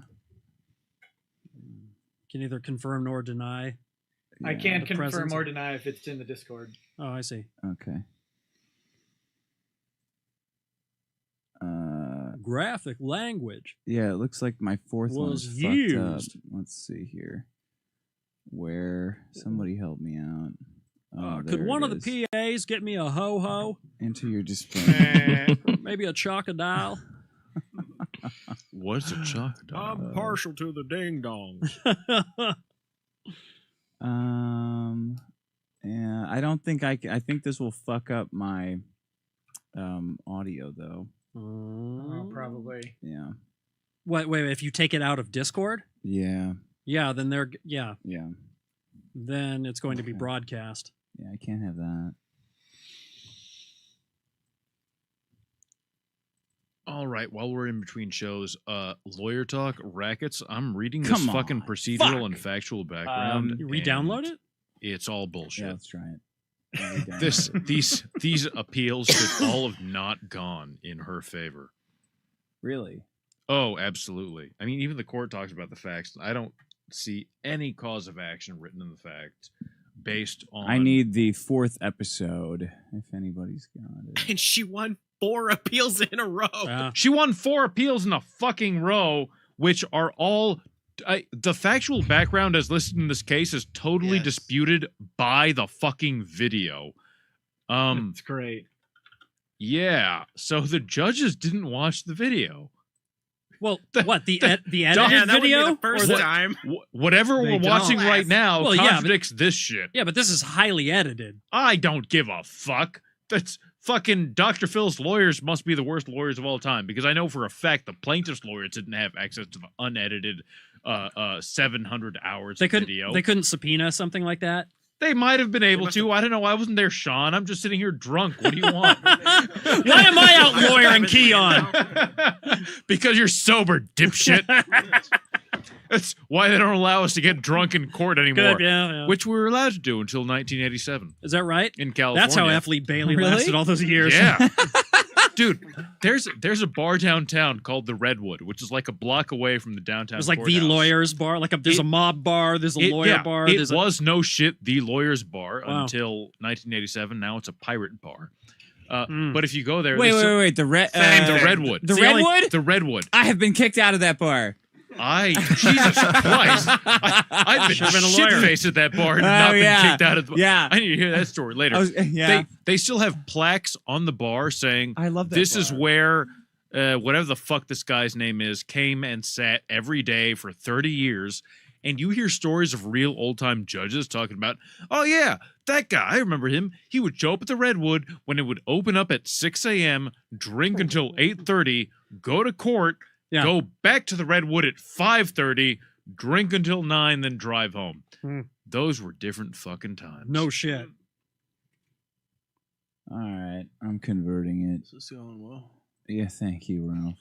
Can neither confirm nor deny. I Yeah. can't The confirm presence or of- deny if it's in the Discord. Oh, I see. Okay. Graphic language. Yeah, it looks like my fourth one Was is fucked up. used. Let's see here. Where? Somebody help me out. Oh, Could there one it of the is. PAs get me a ho-ho? Enter your display. Maybe a chocodile? What's a chocolate? I'm partial to the ding dongs. Yeah, I don't think I think this will fuck up my audio though. Oh, probably. Yeah. Wait, if you take it out of Discord? Yeah. Yeah, then they're, yeah. Yeah. Then it's going to be Okay. broadcast. Yeah, I can't have that. All right, while we're in between shows, lawyer talk, rackets. I'm reading this Come on. fucking procedural Fuck. and factual background. You re-download and it? It's all bullshit. Yeah, let's try it. I'll read down. These appeals should all have not gone in her favor. Really? Oh, absolutely. I mean, even the court talks about the facts. I don't see any cause of action written in the facts based on. I need the fourth episode if anybody's got it. And she won 4 appeals in a row. She won 4 appeals in a fucking row, which are all. The factual background as listed in this case is totally disputed by the fucking video. That's great. Yeah. So the judges didn't watch the video. Well, what the edited Yeah, that would be video? the first Or time. Whatever They we're don't. watching right now Well, yeah, contradicts this shit. Yeah, but this is highly edited. I don't give a fuck. That's fucking Dr. Phil's lawyers must be the worst lawyers of all time, because I know for a fact the plaintiff's lawyers didn't have access to the unedited 700 hours They of couldn't. video. They couldn't subpoena something like that. They might have been able to. I don't know. I wasn't there, Sean. I'm just sitting here drunk. What do you want? Why am I out lawyering Keon? Because you're sober, dipshit. That's why they don't allow us to get drunk in court anymore. Good, yeah. Which we were allowed to do until 1987 Is that right? in California. That's how F. Lee Bailey Really? lasted all those years. Yeah. Dude, there's a bar downtown called the Redwood, which is like a block away from the downtown. It was like the courthouse. lawyers bar. Like there's a mob bar. There's a lawyer bar. It There's was no shit the lawyers bar Wow. until 1987. Now it's a pirate bar. Mm. But if you go there, Wait. there's The the Redwood. The the only- Redwood? The Redwood. I have been kicked out of that bar. Jesus Christ. I've been shit-faced at that bar and not been kicked out of the bar. Yeah. I need to hear that story later. They still have plaques on the bar saying, I love that this bar. is where whatever the fuck this guy's name is came and sat every day for 30 years. And you hear stories of real old-time judges talking about, oh, yeah, that guy, I remember him. He would show up at the Redwood when it would open up at 6 a.m., drink until 8:30, go to court, go back to the Redwood at 5:30, drink until 9, then drive home. Those were different fucking times. No shit. All right, I'm converting it. This is going well. Yeah, thank you, Ralph.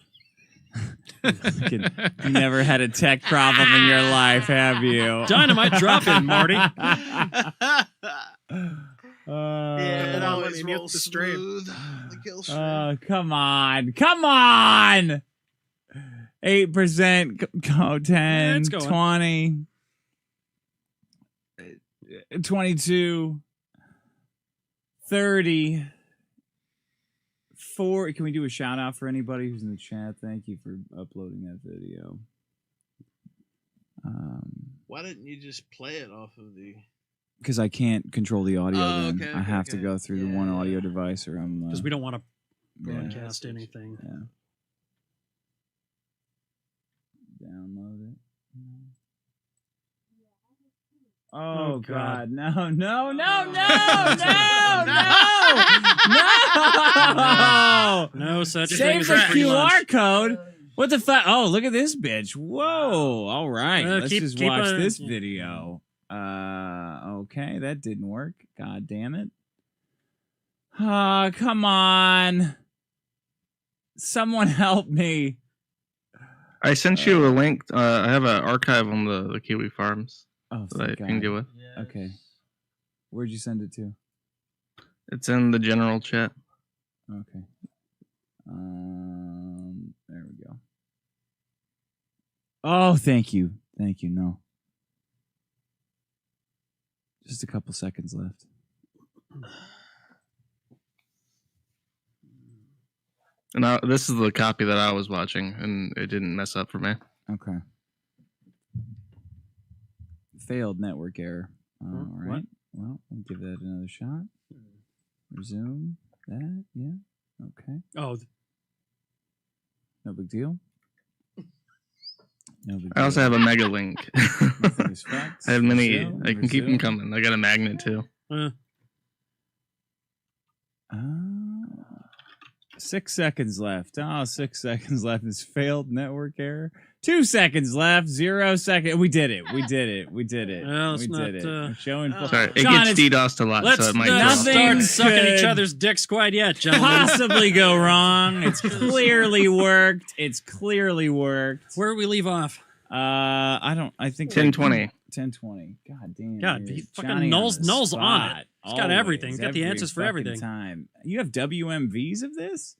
You never had a tech problem in your life, have you? Dynamite drop in, Marty. Yeah, it let always me mute rolls the stream. smooth. The kill stream. Come on. Come on. 8%, go 10, it's going. 20, 22, 30, 4. Can we do a shout out for anybody who's in the chat? Thank you for uploading that video. Why didn't you just play it off of the... Because I can't control the audio then. okay, I have to go through the one audio device or I'm... Because we don't want to broadcast anything. Yeah. Download it. Oh, God. No, no, no, no, no, no, no. No such thing Save as the a free QR lunch. code. What the fuck? Oh, look at this bitch. Whoa. All right. Let's just watch this video. Okay, that didn't work. God damn it. Come on. Someone help me. I sent you a link. I have an archive on the Kiwi Farms that I pinged you with. Okay. Where'd you send it to? It's in the general chat. Okay. There we go. Oh, thank you. Thank you. No. Just a couple seconds left. And this is the copy that I was watching, and it didn't mess up for me. Okay. Failed network error. All right. Well, we'll give that another shot. Resume that. Yeah. Okay. Oh. No big deal. No big deal. I also have a mega link. Nothing is fact. I have many. Resume, I can keep them resume. coming. I got a magnet too. 6 seconds left. 6 seconds left. This failed network error. 2 seconds left. 0 seconds. We did it. We did it. We did it. Well, we it's did it. not, I'm showing. Sorry, it John, gets DDoSed a lot, Let's so it might not drop. start sucking each could other's dicks quite yet, gentlemen. possibly go wrong. It's clearly worked. It's clearly worked. Where do we leave off? I think 10:20. 10:20. God damn. God, dude. he fucking Johnny Null's the on spot. it. He's got everything. He's got the Every answers for fucking everything. Time. You have WMVs of this?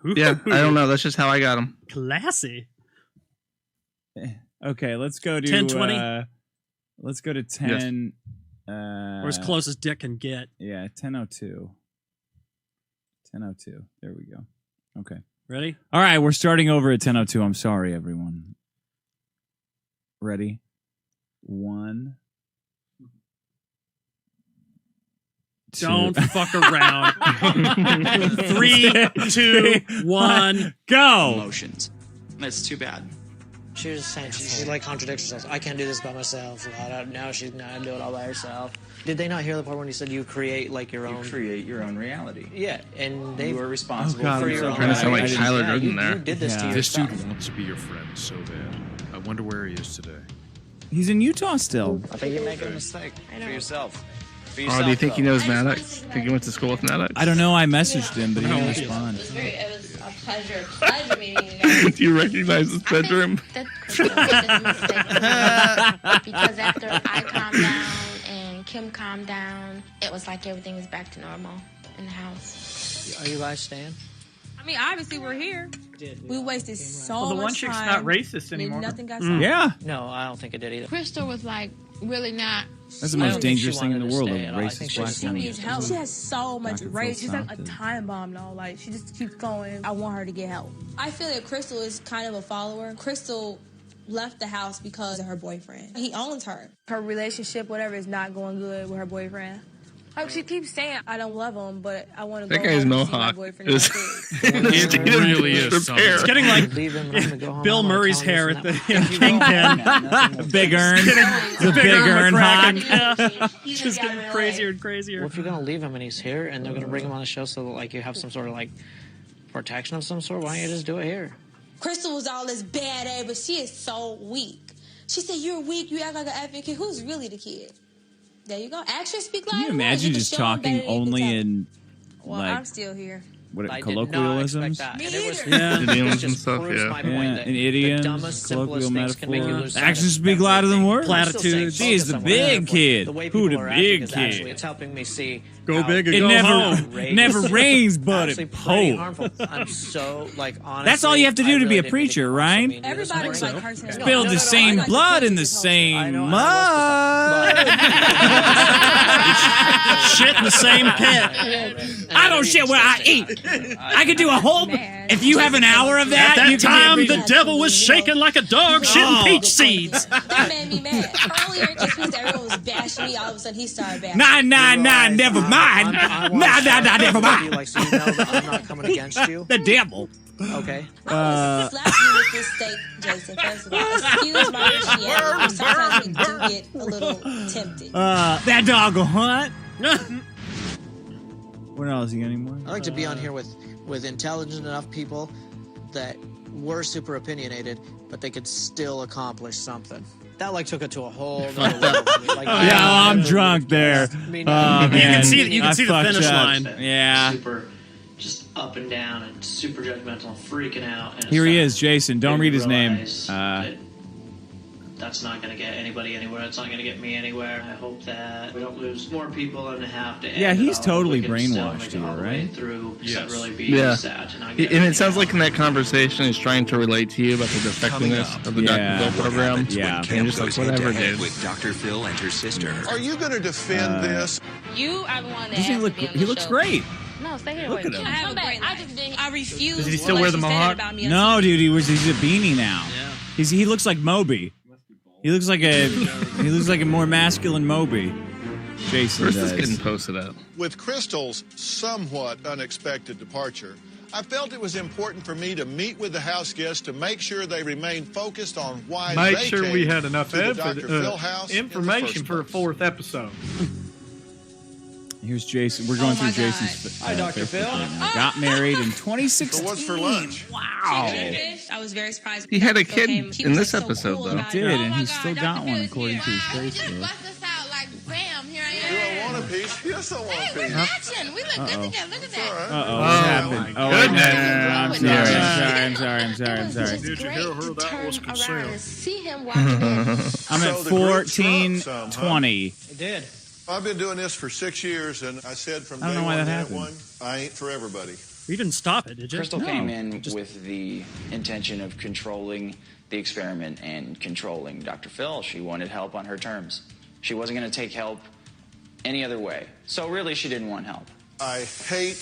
Yeah, I don't know. That's just how I got them. Classy. Okay, let's go to 10:20. Let's go to 10. Or as close as Dick can get. Yeah, 10:02. 10:02. There we go. Okay. Ready? All right, we're starting over at 10:02. I'm sorry, everyone. Ready? 1. Don't fuck around. 3, 2, 1, go. Emotions. That's too bad. She was saying she like contradicts herself. I can't do this by myself. Now she's gonna do it all by herself. Did they not hear the part when you said you create like your own? You create your own reality. Yeah, and they You are responsible for your own. Trying to sound like reality. Tyler Yeah, Durden you there. did this to This yourself. dude wants to be your friend so bad. I wonder where he is today. He's in Utah still. I think you're making a mistake for yourself. For Oh, yourself, do you think he though. knows Maddox? Think he went to school with Maddox? I don't know. I messaged him, but he didn't respond. It was a pleasure meeting you guys. Do you recognize his bedroom? That Crystal made this mistake because after I calmed down and Kim calmed down, it was like everything was back to normal in the house. Are you guys staying? I mean, obviously we're here. We wasted so Well, the much one chick's time. not racist and anymore. Nothing got solved. Yeah. No, I don't think it did either. Crystal was like really not That's the most dangerous thing in the world, a I think racist she black just woman. Needs help. She has so much Dr. rage. Phil She's like a Compton. time bomb, though. Like, she just keeps going. I want her to get help. I feel that Crystal is kind of a follower. Crystal left the house because of her boyfriend. He owns her. Her relationship, whatever, is not going good with her boyfriend. Like, she keeps saying, I don't love him, but I want to That go guy's home and see my mohawk boyfriend. is- It really is something. It's getting like Leave him, I'm gonna go home. Bill I'm gonna Murray's tell him hair this at and the that. Kingpin. Big Earn. The Big Earn Earn McCracken. hawk. Yeah. It's just getting crazier and crazier. Well, if you're gonna leave him and he's here, and they're gonna bring him on the show, so that like you have some sort of like protection of some sort, why don't you just do it here? Crystal was all this bad A, but she is so weak. She said, you're weak, you act like an advocate. Who's really the kid? There you go. Actions speak louder. Can you imagine just talking only in Well, like I'm still here. what I did not colloquialisms? expect that. Me And it was- either. Yeah. it Idioms just and stuff, proves yeah. my Yeah, point that and the idioms, dumbest, colloquial simplest things can make you metaphor. lose sight Actions of speak louder than everything. words. I'm still saying Platitudes. focus He's the on big whatever. kid. The way Who people the are acting big is actually, kid? it's helping me see Go how big or It go never home. never rains, but actually it pretty pours. harmful. I'm so like honestly. That's all you have to do I to be really a didn't preacher, mean to right? mean to this Everybody's morning. like her sister. Spilled the same blood in the same mud. Shit in the same pit. I don't shit where I eat. I could do a whole. If you have an hour of that, At you that can time, be the devil was shaking like a dog shitting peach seeds. That made me mad. Earlier, just because everyone was bashing me, all of a sudden he started bashing. Nah, never mind. Nah, never mind. Like, so you know that I'm not coming against you. The devil. Okay. Slap you with this steak, Jason. First of all, excuse my Christianity. Sometimes we do get a little tempted. That dog will hunt. What else? You got any more? I like to be on here with intelligent enough people that were super opinionated, but they could still accomplish something. That like took it to a whole nother level for me. Like, Yeah, I'm drunk there. mean, Oh, you man. can see the I finish fucked up. line. Yeah. super just up and down and super judgmental and freaking out. And Here he is, Jason. Don't read his name. That's not going to get anybody anywhere. It's not going to get me anywhere. I hope that we don't lose more people and have to. Yeah, end he's it all. totally We can still brainwashed make it here, all the way right? Through, Yes. That really be Yeah. sad to not And get it sounds like in that conversation, he's trying to relate to you about the defectiveness of the Yeah. Dr. Phil program. Yeah. And just like, whatever, dude. with Dr. Phil and her sister. Are you going to defend this? You are the one that Doesn't he asked look? to be on He the looks show. great. No, stay here. Look at him. I have a great life. I refuse. Does he to still let wear you the say that mohawk? about me on No, TV. dude, he's a beanie now. Yeah. He looks like Moby. He looks like a more masculine Moby. Jason Where's does. this getting posted up? With Crystal's somewhat unexpected departure, I felt it was important for me to meet with the house guests to make sure they remained focused on why Make they sure came we had enough to the Dr. Phil for, house in the information first for a place. fourth episode. Here's Jason. We're going through my Jason's. Hi, Dr. Facebook Phil. thing. Got married in 2016. So what's for lunch? Wow. I was very surprised. He had a Dr. kid came. He in was this like so episode, cool though. about He it. did, Oh and my he's God, still Dr. got one Phil's according to here. his He just Facebook. bust us out like, bam, here I Do am. I want a piece? Yes, I want a Hey, we're piece. matching. We look good together. Look at that. Uh-oh, what happened? Oh, I'm goodness. sorry. I'm sorry. It was just Did you great hear her? to That turn was around concealed. and see him walking in. I'm at So the group 14, shrunk some, huh? 20. It did. I've been doing this for 6 years, and I said from I don't day know why one, that minute happened. one, I ain't for everybody. You didn't stop it, did you? Crystal No. came in with the intention of controlling the experiment and controlling Dr. Phil. She wanted help on her terms. She wasn't going to take help any other way. So really, she didn't want help. I hate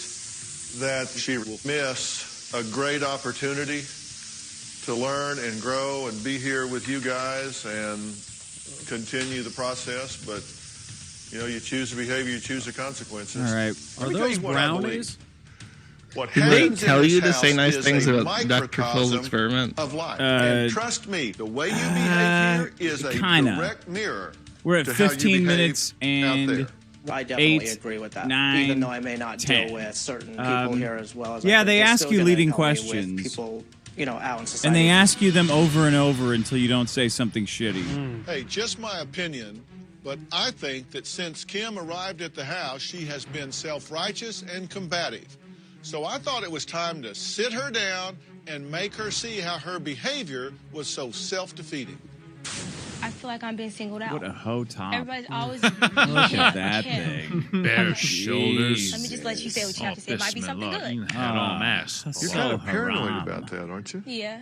that she will miss a great opportunity to learn and grow and be here with you guys and continue the process, but you know, you choose the behavior, you choose the consequences. All right. Let Are me tell those you what I believe. brownies? What Did they happens in tell this you to house say nice is things a about Dr. Phil's microcosm experiment? of life. And trust me, the way you behave here is a kinda. direct mirror. We're at to how you 15 behave minutes out and there. I definitely 8, agree with that. 9, even though I may not 10. deal with certain people here as well as yeah, I do, they they're ask still you gonna leading help me with questions. People, you know, out in society. And they ask you them over and over until you don't say something shitty. Hey, just my opinion, but I think that since Kim arrived at the house, she has been self-righteous and combative. So I thought it was time to sit her down and make her see how her behavior was so self-defeating. I feel like I'm being singled out. What a hoe top. Everybody's always. Look Yeah, at that yeah. thing. Bare Jeez. shoulders. Let me just let you say what you have to say. It might be something good. Head on mass. That's You're so kind of paranoid haram. about that, aren't you? Yeah.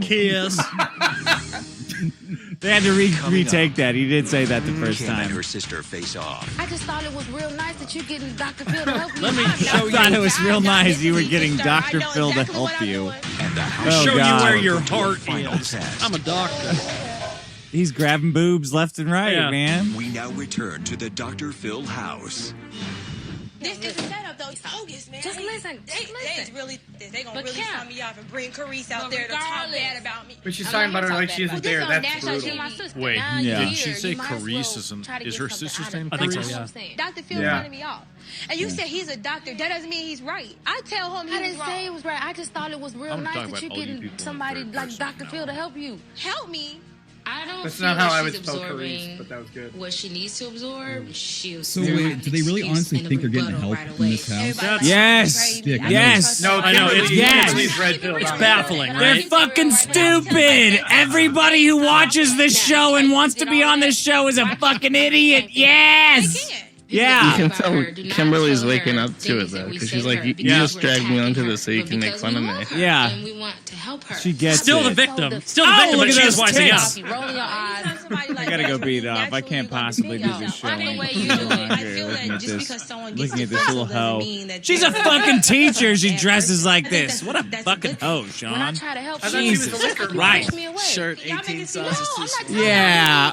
Kiss. They had to retake that. He did say that the first Kim and time. her sister face off. I just thought it was real nice that you getting Dr. Phil to help you. Let me out. show I thought it was real nice you were getting Dr. Phil to help you. And the Oh, Show God. you where your heart Final is. test. I'm a doctor. He's grabbing boobs left and right, Yeah. man. We now return to the Dr. Phil house. This is a setup, though. It's bogus, man. Just listen. They gonna But really Kim, sum me off and bring Carice out but there to talk regardless- bad about me. But she's talking about her like she isn't there. That's brutal. Wait, Yeah. did she say Carice is her sister's name? I think so, Carice? yeah. Dr. Phil Yeah. running me off. And you said he's a doctor. That doesn't mean he's right. I tell him I he was didn't wrong. say it was right. I just thought it was real I'm nice talking that about you're all you getting people in somebody third like person Dr. now. Phil to help you. Help me. I don't That's feel not how that I would she's spell absorbing Carice, but that was good. what she needs to absorb. She'll So wait, do they really honestly think they're getting help in this house? Yes. Dick, I know Yes. No, I know, it's- Kimberly's red pill. It's baffling, They're right? fucking stupid. Everybody who watches this show and wants to be on this show is a fucking idiot. Yes. You Yeah. can tell Kimberly's waking up to it though, because she's like, you just dragged me onto this so you can make fun of me. Yeah. And we want to help her. She gets Still it. the victim. Still the Oh, victim, look but at she is those wising up. tits. Rolling your eyes. I gotta go beat up. I can't possibly do this show. Either way you do it, I feel that just because someone gets Looking at this little successful hoe. doesn't mean that She's a you're- fucking teacher. She dresses like I think this. What a that's fucking hoe, When I Sean. try to help I thought she was Jesus a liquor Christ. push me away. Shirt, Y'all 18 making sauces. I'm not telling Yeah. you,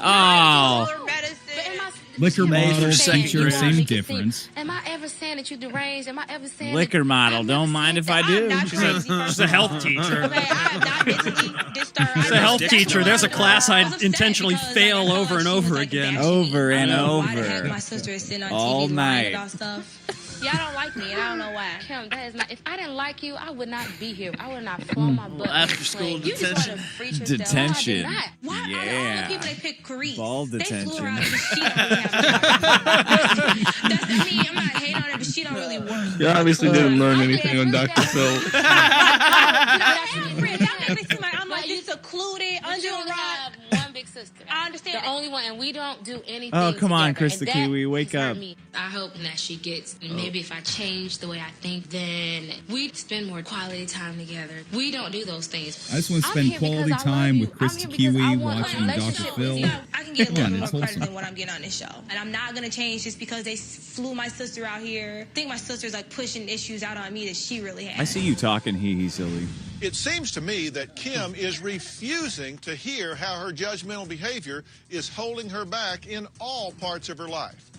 Oh. or medicine. But am I- Liquor Made model, for second teacher, grade. same Make it difference. seem- Am I ever saying that you deranged? Am I ever saying Liquor that- model. I've Don't never mind said if I that. do. I'm not crazy. She's a health teacher. Okay, I am not mentally disturbed. She's a health teacher. There's a class I'd intentionally fail over and over again. Over and Why the heck my over. sister is sitting on All TV lying night. about stuff? Y'all don't like me, and I don't know why. Kim, that is not. If I didn't like you, I would not be here. I would not flown my butt. After school You just want to detention. preach yourself. Detention. No, I did not. Why all Yeah. the people they pick Carice? Ball They flew detention. her out because she don't really have That's me. I'm not hating on her, but she don't really work. You obviously didn't learn anything on Dr. Phil. That makes me seem like I'm like this secluded, But under you a only rock. have one big sister. I understand The that. only one, and we don't do anything. Oh, come on, together, Chris the and that Kiwi, wake has hurt up. me. I hope that she gets. And maybe if I change the way I think, then we'd spend more quality time together. We don't do those things. I just want to I'm spend here because quality I love time you. with Chris I'm the here because Kiwi I want a watching Dr. relationship Phil. with you. I can get a Come on, little it's more credit wholesome. than what I'm getting on this show. And I'm not gonna change just because they flew my sister out here. I think my sister's like pushing issues out on me that she really has. I see you talking hee silly. It seems to me that Kim is refusing to hear how her judgmental behavior is holding her back in all parts of her life.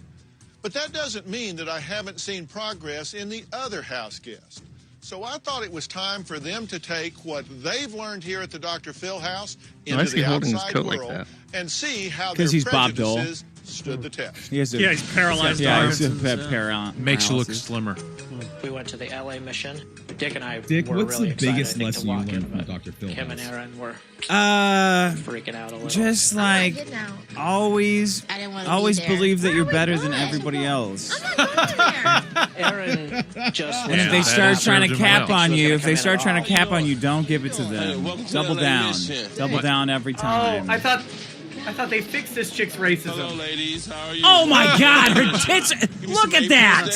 But that doesn't mean that I haven't seen progress in the other house guests. So I thought it was time for them to take what they've learned here at the Dr. Phil house Why into is he the holding his outside coat like world that? and see how their 'Cause he's Bob Dole. prejudices stood the test. He has a, Yeah, he's paralyzed Yeah, arms he's a and pet stuff. Makes you look paralysis. slimmer. We went to the LA mission. Dick and I Dick, were what's really the excited, biggest I think, lesson to you walk learned in, from but Dr. Phil? Him and Aaron were freaking out a little. Just like always I didn't want to always be there. believe that you're better than everybody else. Aaron just And if they start trying to cap on you, if they start come in trying to cap on you, don't give it to them. Double down. Double down every Oh, time. I thought they fixed this chick's racism. Hello, ladies. How are you? Oh my God, her tits! Look at that!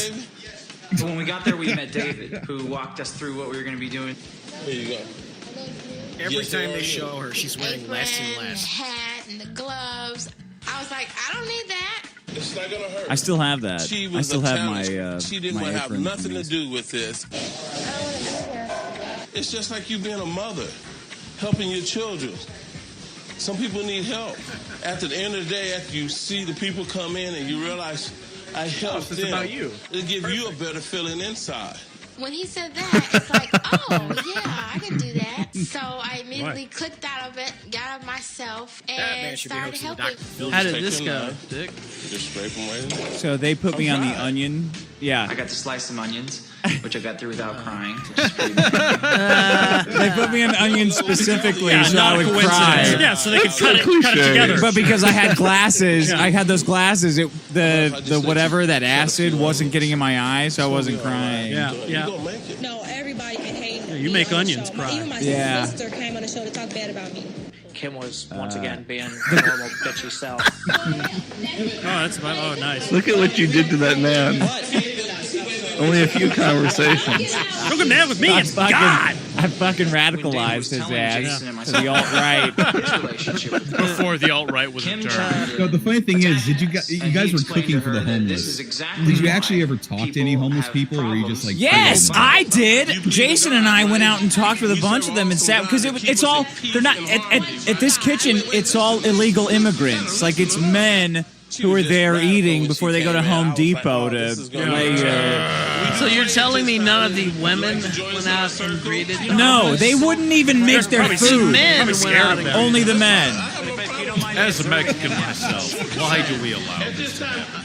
When we got there, we met David, who walked us through what we were going to be doing. Here you go. Every time they show her, she's wearing less and And the less. hat and the gloves. I was like, I don't need that. It's not gonna hurt. I still have that. She I was still a have talent. my She didn't my want to have apron nothing from to these. do with this. It's just like you being a mother, helping your children. Some people need help. At the end of the day, after you see the people come in and you realize I helped It's them, about you. it'll give you a better feeling inside. When he said that, it's like, oh, yeah, I can do that. So I immediately clicked out of it, got out of myself, man and should be started hosting the helping. Dr. Phil. How did Take this your go, knife, Dick? Just scrape them right in. So they put me on the onion. Yeah. I got to slice some onions, which I got through without crying. Which is pretty They put me on the onion specifically Yeah, so not I a would coincidence. cry. Yeah, so they could cut it cliche. together. But because I had glasses, Yeah. I had those glasses. The whatever that acid wasn't getting in my eye, so I wasn't crying. Yeah, You yeah. gonna make it. No, everybody been hating. Yeah, you make on the onions show. cry. Even my Yeah. sister came on the show to talk bad about me. Kim was once again being her normal bitchy self. Oh, that's about, oh, nice. Look at what you did to that man. Only a few conversations. Don't get mad with me. It's God. I fucking radicalized his ass to the alt-right. Before the alt-right was a term. No, the funny thing is, you guys were cooking for the homeless. Did you actually ever talk to any homeless people, or were you just like? Yes, I did. Jason and I went out and talked with a bunch of them and sat because it's all they're not at this kitchen. It's all illegal immigrants. Like it's men who are there eating before they go to Home Depot to lay. So you're telling me none of the women went out and greeted? No, they wouldn't even make their food. Men went out and Only the men. As a Mexican myself, why do we allow this to happen?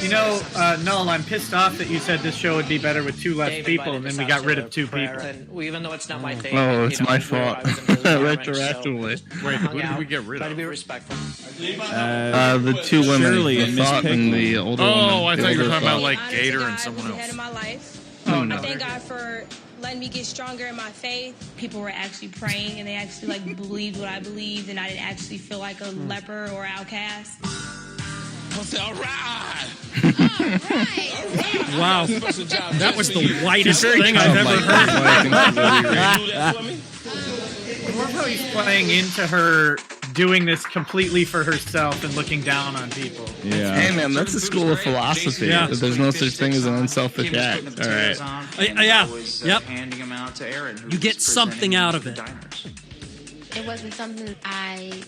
You know, Null, I'm pissed off that you said this show would be better with 2 less people, and then we got rid of 2 people. Even though it's not my thing. Oh, it's my fault. Retroactively. Wait, who did we get rid of? To be respectful. The 2 women, Shirley the and Miss thought and the older woman. Oh, I thought you were The talking about older like thought. Gator and someone Ahead else. of my life. Oh, no. I thank God for letting me get stronger in my faith. People were actually praying, and they actually like believed what I believed, and I didn't actually feel like a leper or outcast. All right. Wow. That was the whitest thing Oh I've ever heard. I love how he's playing into her doing this completely for herself and looking down on people. Yeah. Hey man, that's a school of philosophy. Yeah. That there's no such thing as an unselfish act. All right. Yeah. Yep. Handing them out to Aaron. You get something out of it. It wasn't something I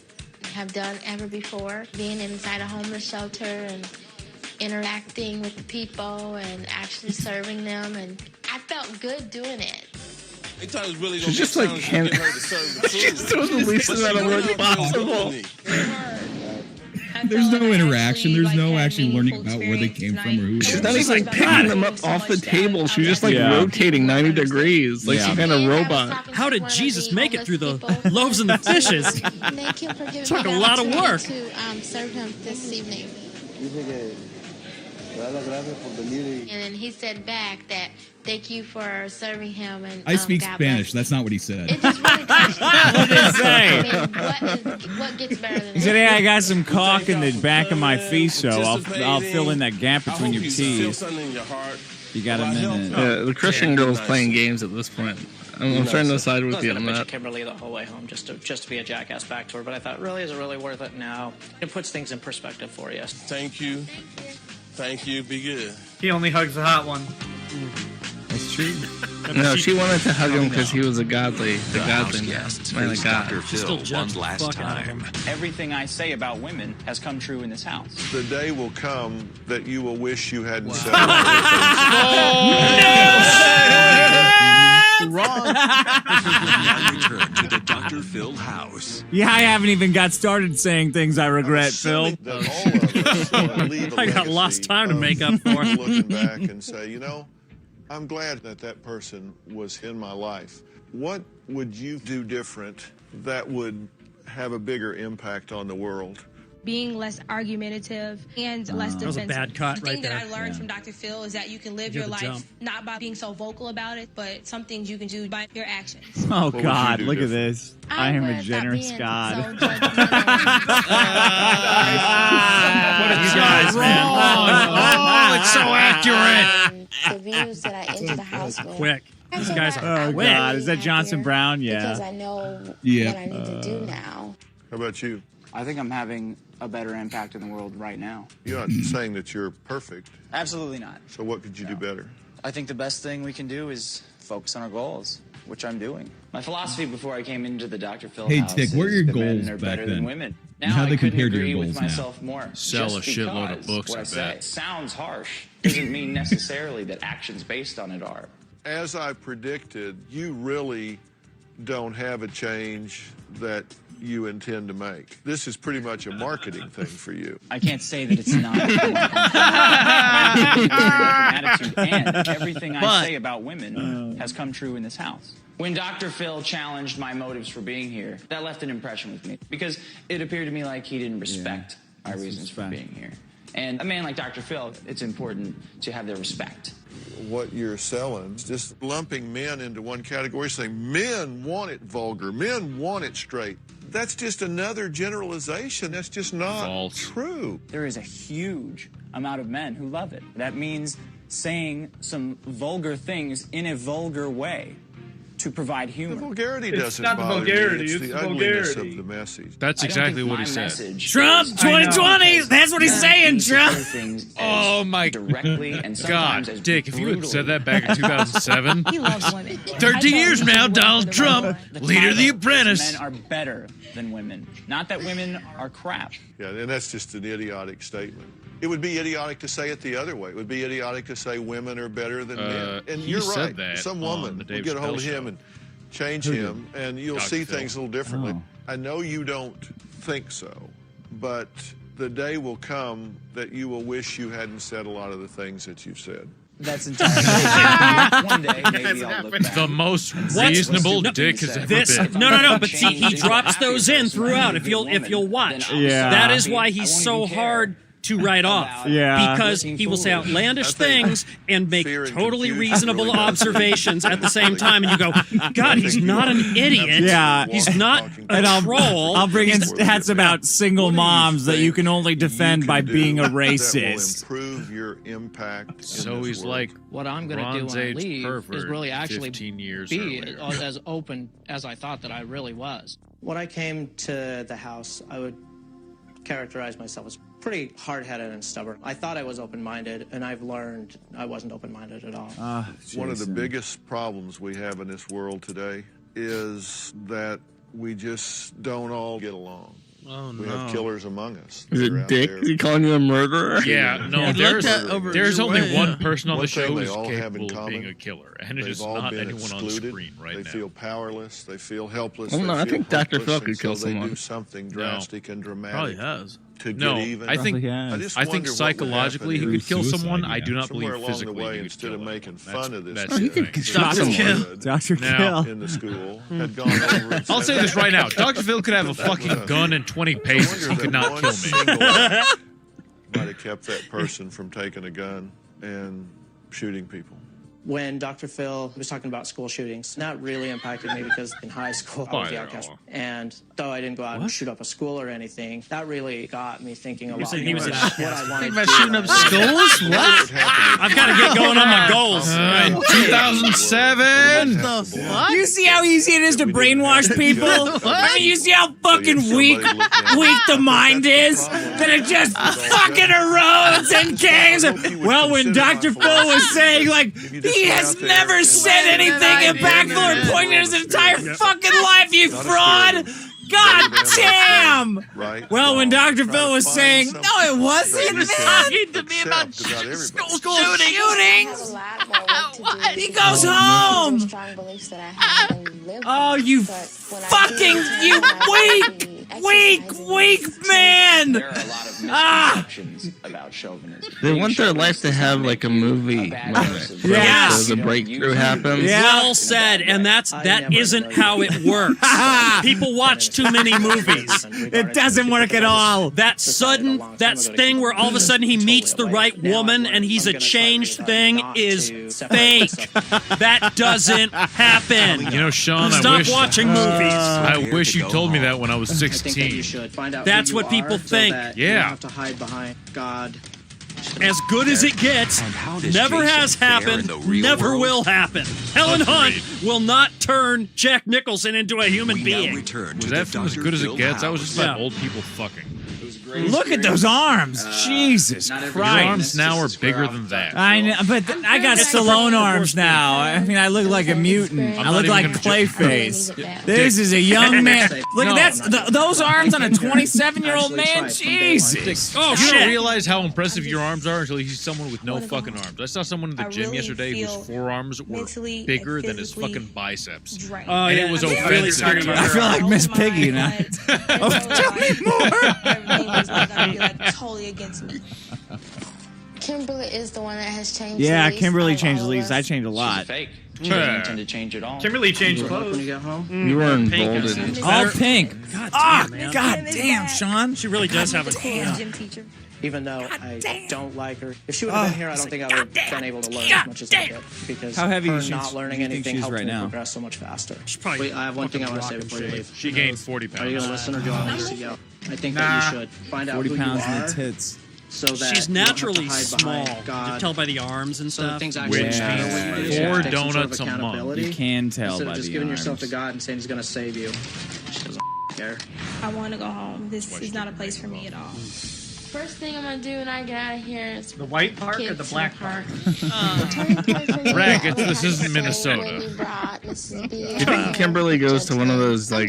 have done ever before. Being inside a homeless shelter and interacting with the people and actually serving them, and I felt good doing it. She's just like she's doing the least amount of work possible. There's no interaction. There's no actually learning about where they came from or who. She's not even like picking them up off the table. She's just like rotating 90 degrees, like some kind of robot. How did Jesus make it through the loaves and the fishes? Thank you for giving Took me a the lot of work. opportunity to serve him this evening. And then he said back that thank you for serving him. And I speak God Spanish. bless That's not what he said. you. It just really touched me. What did he say? I mean, what gets better than He said, "Hey, I got some caulk in the back of my feet, so I'll fill in that gap between your teeth. You got a minute." The Christian girl's playing games at this point. I'm starting to side with you on that. Kimberly the whole way home just to be a jackass back to her, but I thought, really, is it really worth it? No. It puts things in perspective for you. Thank you. Thank you. Be good. He only hugs the hot one. That's true. No, she wanted to hug him because he was a godly man of God. Dr. Phil one last time. Everything I say about women has come true in this house. The day will come that you will wish you hadn't said Wrong. Now return to the Dr. Phil house. Yeah, I haven't even got started saying things I regret, Phil. I got lost time to make up for. Looking back and say, you know, I'm glad that person was in my life. What would you do different that would have a bigger impact on the world? Being less argumentative and less defensive. That was a bad cut The thing right that there. I learned from Dr. Phil is that you can live Give your the life jump. not by being so vocal about it, but some things you can do by your actions. Oh, would you God, do look at different? this. I am a generous God. What a guys, man. Oh, it's so accurate. The views that I enter the house with. Quick. These guys are Oh, quick. God. Is that Johnson Brown? Because Yeah. I know Yeah. what I need to do now. How about you? I think I'm having a better impact in the world right now. You're not saying that you're perfect. Absolutely not. So what could you do better? I think the best thing we can do is focus on our goals, which I'm doing. My philosophy before I came into the Dr. Phil Hey, house Tick, what are is your the men goals are back better then? than women. And Now how I they couldn't compare to agree your with goals now? myself more. Sell just a shitload of because books, what I I say bet. sounds harsh doesn't mean necessarily that actions based on it are. As I predicted, you really don't have a change that you intend to make. This is pretty much a marketing thing for you. I can't say that it's not. Attitude and everything I say about women has come true in this house. When Dr. Phil challenged my motives for being here, that left an impression with me because it appeared to me like he didn't respect my reasons for being here. And a man like Dr. Phil, it's important to have their respect. What you're selling is just lumping men into one category, saying men want it vulgar, men want it straight. That's just another generalization. That's just not true. There is a huge amount of men who love it. That means saying some vulgar things in a vulgar way. to provide humor. The vulgarity It's doesn't not the bother vulgarity, me. it's It's the the ugliness vulgarity. of the message. That's exactly what he said. Trump 2020. That's what he's saying, Trump. Oh my directly and God, sometimes as Dick! If you had said that back in brutally. 2007, He loves women. 13 years now, Donald Trump, leader of the Apprentice. Men are better than women. Not that women are crap. Yeah, and that's just an idiotic statement. It would be idiotic to say it the other way. It would be idiotic to say women are better than men. And he you're said right. that Some on woman the will Dave get a hold of Chappelle him show. and change Who him, and you'll Dr. see Phil. things a little differently. Oh. I know you don't think so, but the day will come that you will wish you hadn't said a lot of the things that you've said. That's entirely one day maybe I'll look back. The most reasonable Dick has ever been. No. But see, he drops those in throughout. If you'll watch, Yeah. that is why he's so hard to write off. Yeah. Because he will say outlandish I think things and make fear and totally confusion reasonable really does. observations at the same time, and you go, God, he's not an idiot. Yeah. He's not And a troll. I'll bring in He's- stats about single moms that you can only defend by being a That will racist. improve your impact. So in this he's world. like What I'm going to do Bronze when I Age leave pervert is really actually 15 years be earlier. as open as I thought that I really was. When I came to the house, I would characterize myself as pretty hard-headed and stubborn. I thought I was open-minded, and I've learned I wasn't open-minded at all. One of the biggest problems we have in this world today is that we just don't all get along. Oh, We have killers among us. Is that are it out Dick? there. Is he calling you a murderer? Yeah, no, Yeah, there's, look that over there's your only way, one yeah. person on One the show thing they who's all have in capable of common, being a killer, and it they've is all not been anyone on excluded. screen right They now. feel powerless. They feel helpless. Oh, they no, I feel think Dr. hopeless, Phil and could kill so they someone. do something drastic and dramatic. Probably has. To No, get even. I think just I think wonder what would psychologically he happen could if kill Suicide, someone. yeah. I do not somewhere believe along physically the way, he would instead kill of anyone. making That's- fun of this, that's Oh, he the could thing. shoot Dr. someone. Dr. Now- Kill. in the school had gone over and I'll said, say this right now: Dr. Phil could have a fucking gun and 20 paces. He could not kill me. Might have kept that person from taking a gun and shooting people. When Dr. Phil was talking about school shootings, that really impacted me because in high school I was the outcast. And though I didn't go out and shoot up a school or anything, that really got me thinking a lot saying he more was an about what I wanted Think to about do shooting in up my life. schools? What? I've got to get going on my goals. 2007. The fuck? You see how easy it is to brainwash people? I mean, you see how fucking weak the mind is? That it just fucking erodes and caves. Well, when Dr. Phil was saying, like, he has never said anything impactful or poignant his entire fucking life, you fraud! God damn! Right? Well, when Dr. Phil was saying, no, it wasn't, man. Talking to me about School shootings. shootings. He goes home. Oh, you fucking, you weak man. There are a lot of Ah. misconceptions about chauvinism. They want their life to have like a movie moment. Yes. So the breakthrough happens. Yeah. Well said, and that isn't how it works. People watch too many movies. It doesn't work at all. That thing where all of a sudden he meets the right woman and he's a changed thing is fake. That doesn't happen. You know, Sean, Stop watching movies. I wish you told me that when I was I think that you 16. should find out That's who you what people are so think. that you Yeah. don't have to hide behind God. As good as it gets, does never Jason has fare happened, in the real never world? will happen. Helen Hunt will not turn Jack Nicholson into a human We now being. return Was to that the from As Dr. Good as It Phil Gets? That was just about Yeah. old people fucking. Look at those arms. Jesus Your Christ. arms now are bigger than that. I know, but I got Stallone arms now. I mean, I look like a mutant. I not look even like gonna Clayface. This is a young man. Look at that. Those arms on a 27-year-old man. Jesus. Oh, You shit. don't realize how impressive your arms are until you see someone with no fucking arms. I saw someone in the gym yesterday whose forearms were bigger than his fucking biceps. Oh, And yeah. it was I'm really offensive. talking about I feel like Miss Piggy now. Tell me more. Everything was like totally against me. Kimberly is the one that has changed. Yeah, the least Kimberly out of changed all the of least. us. I changed a She's lot. fake. She doesn't intend to change at all. Kimberly changed When clothes. you get home. You were Pink emboldened. is- All pink. Ah, man. God damn, Sean. She really does have a Gym teacher. Even though I don't like her, if she would have been here, I don't think I would have been able to learn as much as I did. Because How heavy her is she- not learning do you think anything she's helped right me now? progress so much faster. probably Wait, I have one thing I want to say before you leave. She gained 40 Are you pounds. gonna listen or do you want me to yell? I think that you should find out 40 who pounds you in are the tits. so that she's you don't have to naturally hide small. behind You God. can tell by the arms and So that stuff. things actually matter when you do. Four Take some sort of donuts a month. accountability You can tell instead by of just the giving yourself to arms. God and saying He's going to save you. She doesn't care. I want to go home. This is not a place for me at all. First thing I'm gonna do when I get out of here is The white park or kids the to black park? Brackets, this isn't Minnesota. Do you think Kimberly goes to one of those like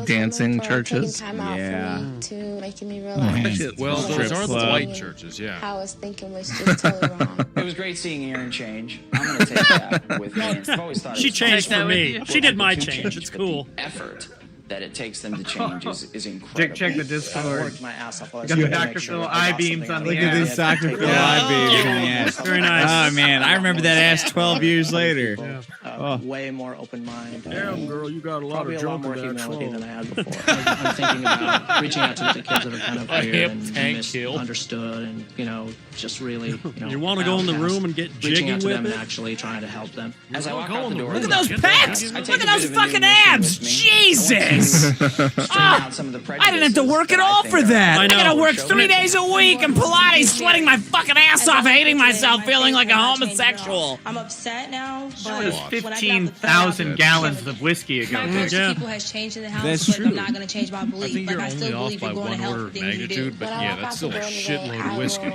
dancing churches? Yeah. to making me Oh, realize well, those Strip are the club. white churches, yeah. I was thinking was just totally wrong. It was great seeing Aaron change. I'm going to take that with me. I've always thought it She was changed fun for me. for She did people my to change. It's but cool. the effort that it takes them to change is incredible. Dick, check the I Discord. worked my ass off. Got the Dr. Phil eye beams on the Look at ass. this Dr. Phil eye beams on the ass. Very nice. Oh, man. I remember that ass 12 years later. Way more open mind. Damn, girl, you got a lot Probably of a lot junk more in that humility phone. than I had before. I'm thinking about reaching out to the kids that are kind of A weird hip and tank kill. misunderstood, and just really, You want to go in the room and get reaching jiggy out to with them and it? actually trying to help them. As I walk go out in the the door, room. Look at those pecs! I take Look a at bit those of a new fucking mission abs! with me. Jesus! Out some of the I didn't have to work at all for that. I I know. gotta work 3 days a week and Pilates, sweating my fucking ass off, hating myself, feeling like a homosexual. I'm upset now, That but was when I get out the 15,000 gallons of whiskey ago. my approach Yeah. to people has changed in the house, That's but true. I'm not going to change my I belief. think you're I still only believe off by you're going to one order help of the things you do. magnitude, but yeah, that's still a shitload of whiskey.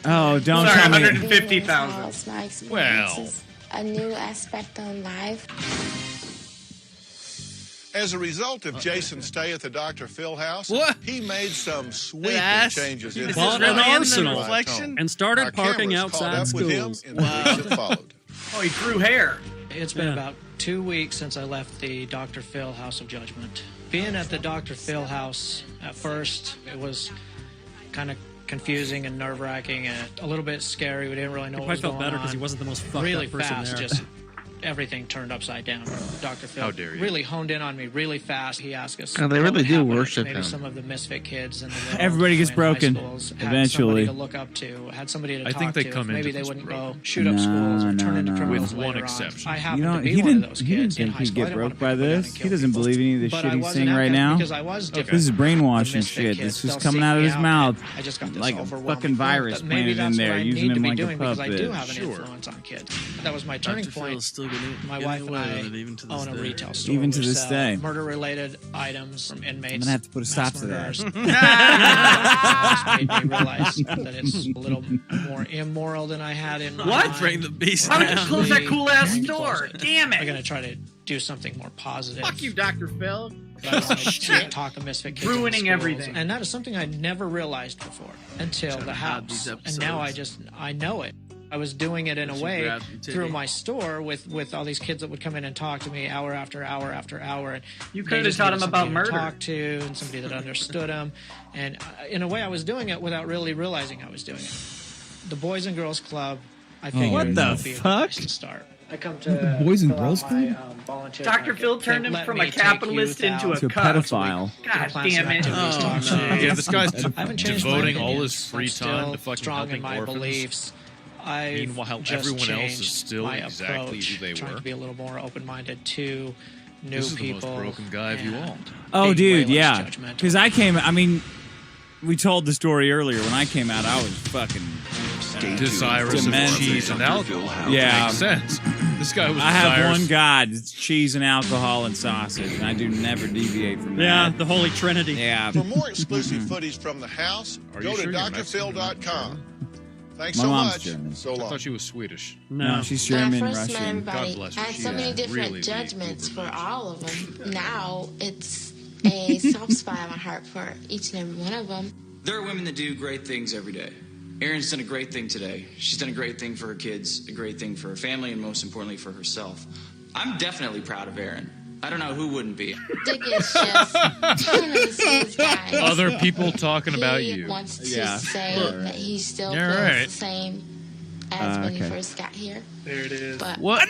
Oh, don't Sorry, tell me. 150,000. My experience Well. is a new aspect on life. As a result of Jason's stay at the Dr. Phil house, What? he made some sweeping ass? changes in This his Bought is an really in the arsenal reflection? and started Our parking cameras caught outside up with him schools. in the weeks that followed. Oh, he grew hair. It's been Yeah. about 2 weeks since I left the Dr. Phil House of Judgment. Being at the Dr. Phil house, at first, it was kind of confusing and nerve-wracking and a little bit scary. We didn't really know He what probably was felt going better on. because he wasn't the most fucked Really up person fast, there. just everything turned upside down. Dr. Phil How dare you. really honed in on me really fast. He asked us. Oh, they what really would do happen if worship maybe him. some of the misfit kids in the world Everybody gets in high broken schools had eventually. somebody to look up to, had somebody to I talk think they to. come Maybe into they this wouldn't broken. go shoot up No, schools or no, turn into no. criminals With one later on. exception. I You happened to don't, be he one of didn't, those he kids didn't in think high he'd school. I get didn't want broke to by go down and this. kill He doesn't people. believe any of this But shit I he's wasn't saying at right that now. because I was different. This is brainwashing The misfit shit. kids, This they'll was coming seek out of me his out, mouth and I just got this like a overwhelming fucking virus feeling that maybe planted in that's there, what I using need to him be like a doing because I do puppet. have an influence on kids. That was my turning Dr. point. Phil's still getting My wife and I even to this own a day. retail store. Even to We this sell day. murder-related items from inmates. I'm gonna have to put a stop to that. That made me realize that it's a little more immoral than I had in my What? mind. Bring the beast Why would you down. close that cool ass Going to store? close it. Damn I'm it. gonna try to do something more positive. Fuck you, Dr. Phil. I wanted to talk to misfit kids in the Ruining schools. everything. And that is something I'd never realized before until the have these house. And now I know it. I was doing it in a She way grabbed the titty. through my store with all these kids that would come in and talk to me hour after hour after hour. And You they could have just taught needed them about somebody to murder. talk to and somebody that understood them. And in a way, I was doing it without really realizing I was doing it. The Boys and Girls Club, I figured What the would be a good fuck? place to start. I come to The Boys and fill out Girls my, Club? volunteer Dr. packet. Phil turned They him let from me a take capitalist youth into out. a To a cuck. pedophile. God Class damn it. activities, talk no. shows. Yeah, this guy's I haven't changed my devoting all opinions. his free I'm time still to fucking strong in helping my orphans. beliefs. I've Meanwhile, just everyone else is changed still my exactly approach, who they trying were. to be a little more open-minded to new This is the people. most broken guy of you and all. Oh, being way dude, less yeah. judgmental. Because we told the story earlier. When I came out, I was fucking Desirous of demented. cheese and alcohol. Yeah. Makes sense. This guy was I have desirous. one God. It's cheese and alcohol and sausage, and I do never deviate from Yeah, that. the Holy Trinity. Yeah. For more exclusive footage from the house, Are go you to sure you're Mexican? drphil.com. Thanks My so mom's much. German. So I long. thought she was Swedish. No, she's When I German, first met Russian. everybody, God bless her. I had She so many had different really judgments big for Uber all of them. Now it's a soft spot in my heart for each and every one of them. There are women that do great things every day. Erin's done a great thing today. She's done a great thing for her kids, a great thing for her family, and most importantly for herself. I'm definitely proud of Erin. I don't know who wouldn't be. Dick is just one of the sweetest guys. Other people talking about He you. wants to Yeah. say that he still You're feels right. the same as when he okay. first got here. There it is. But What?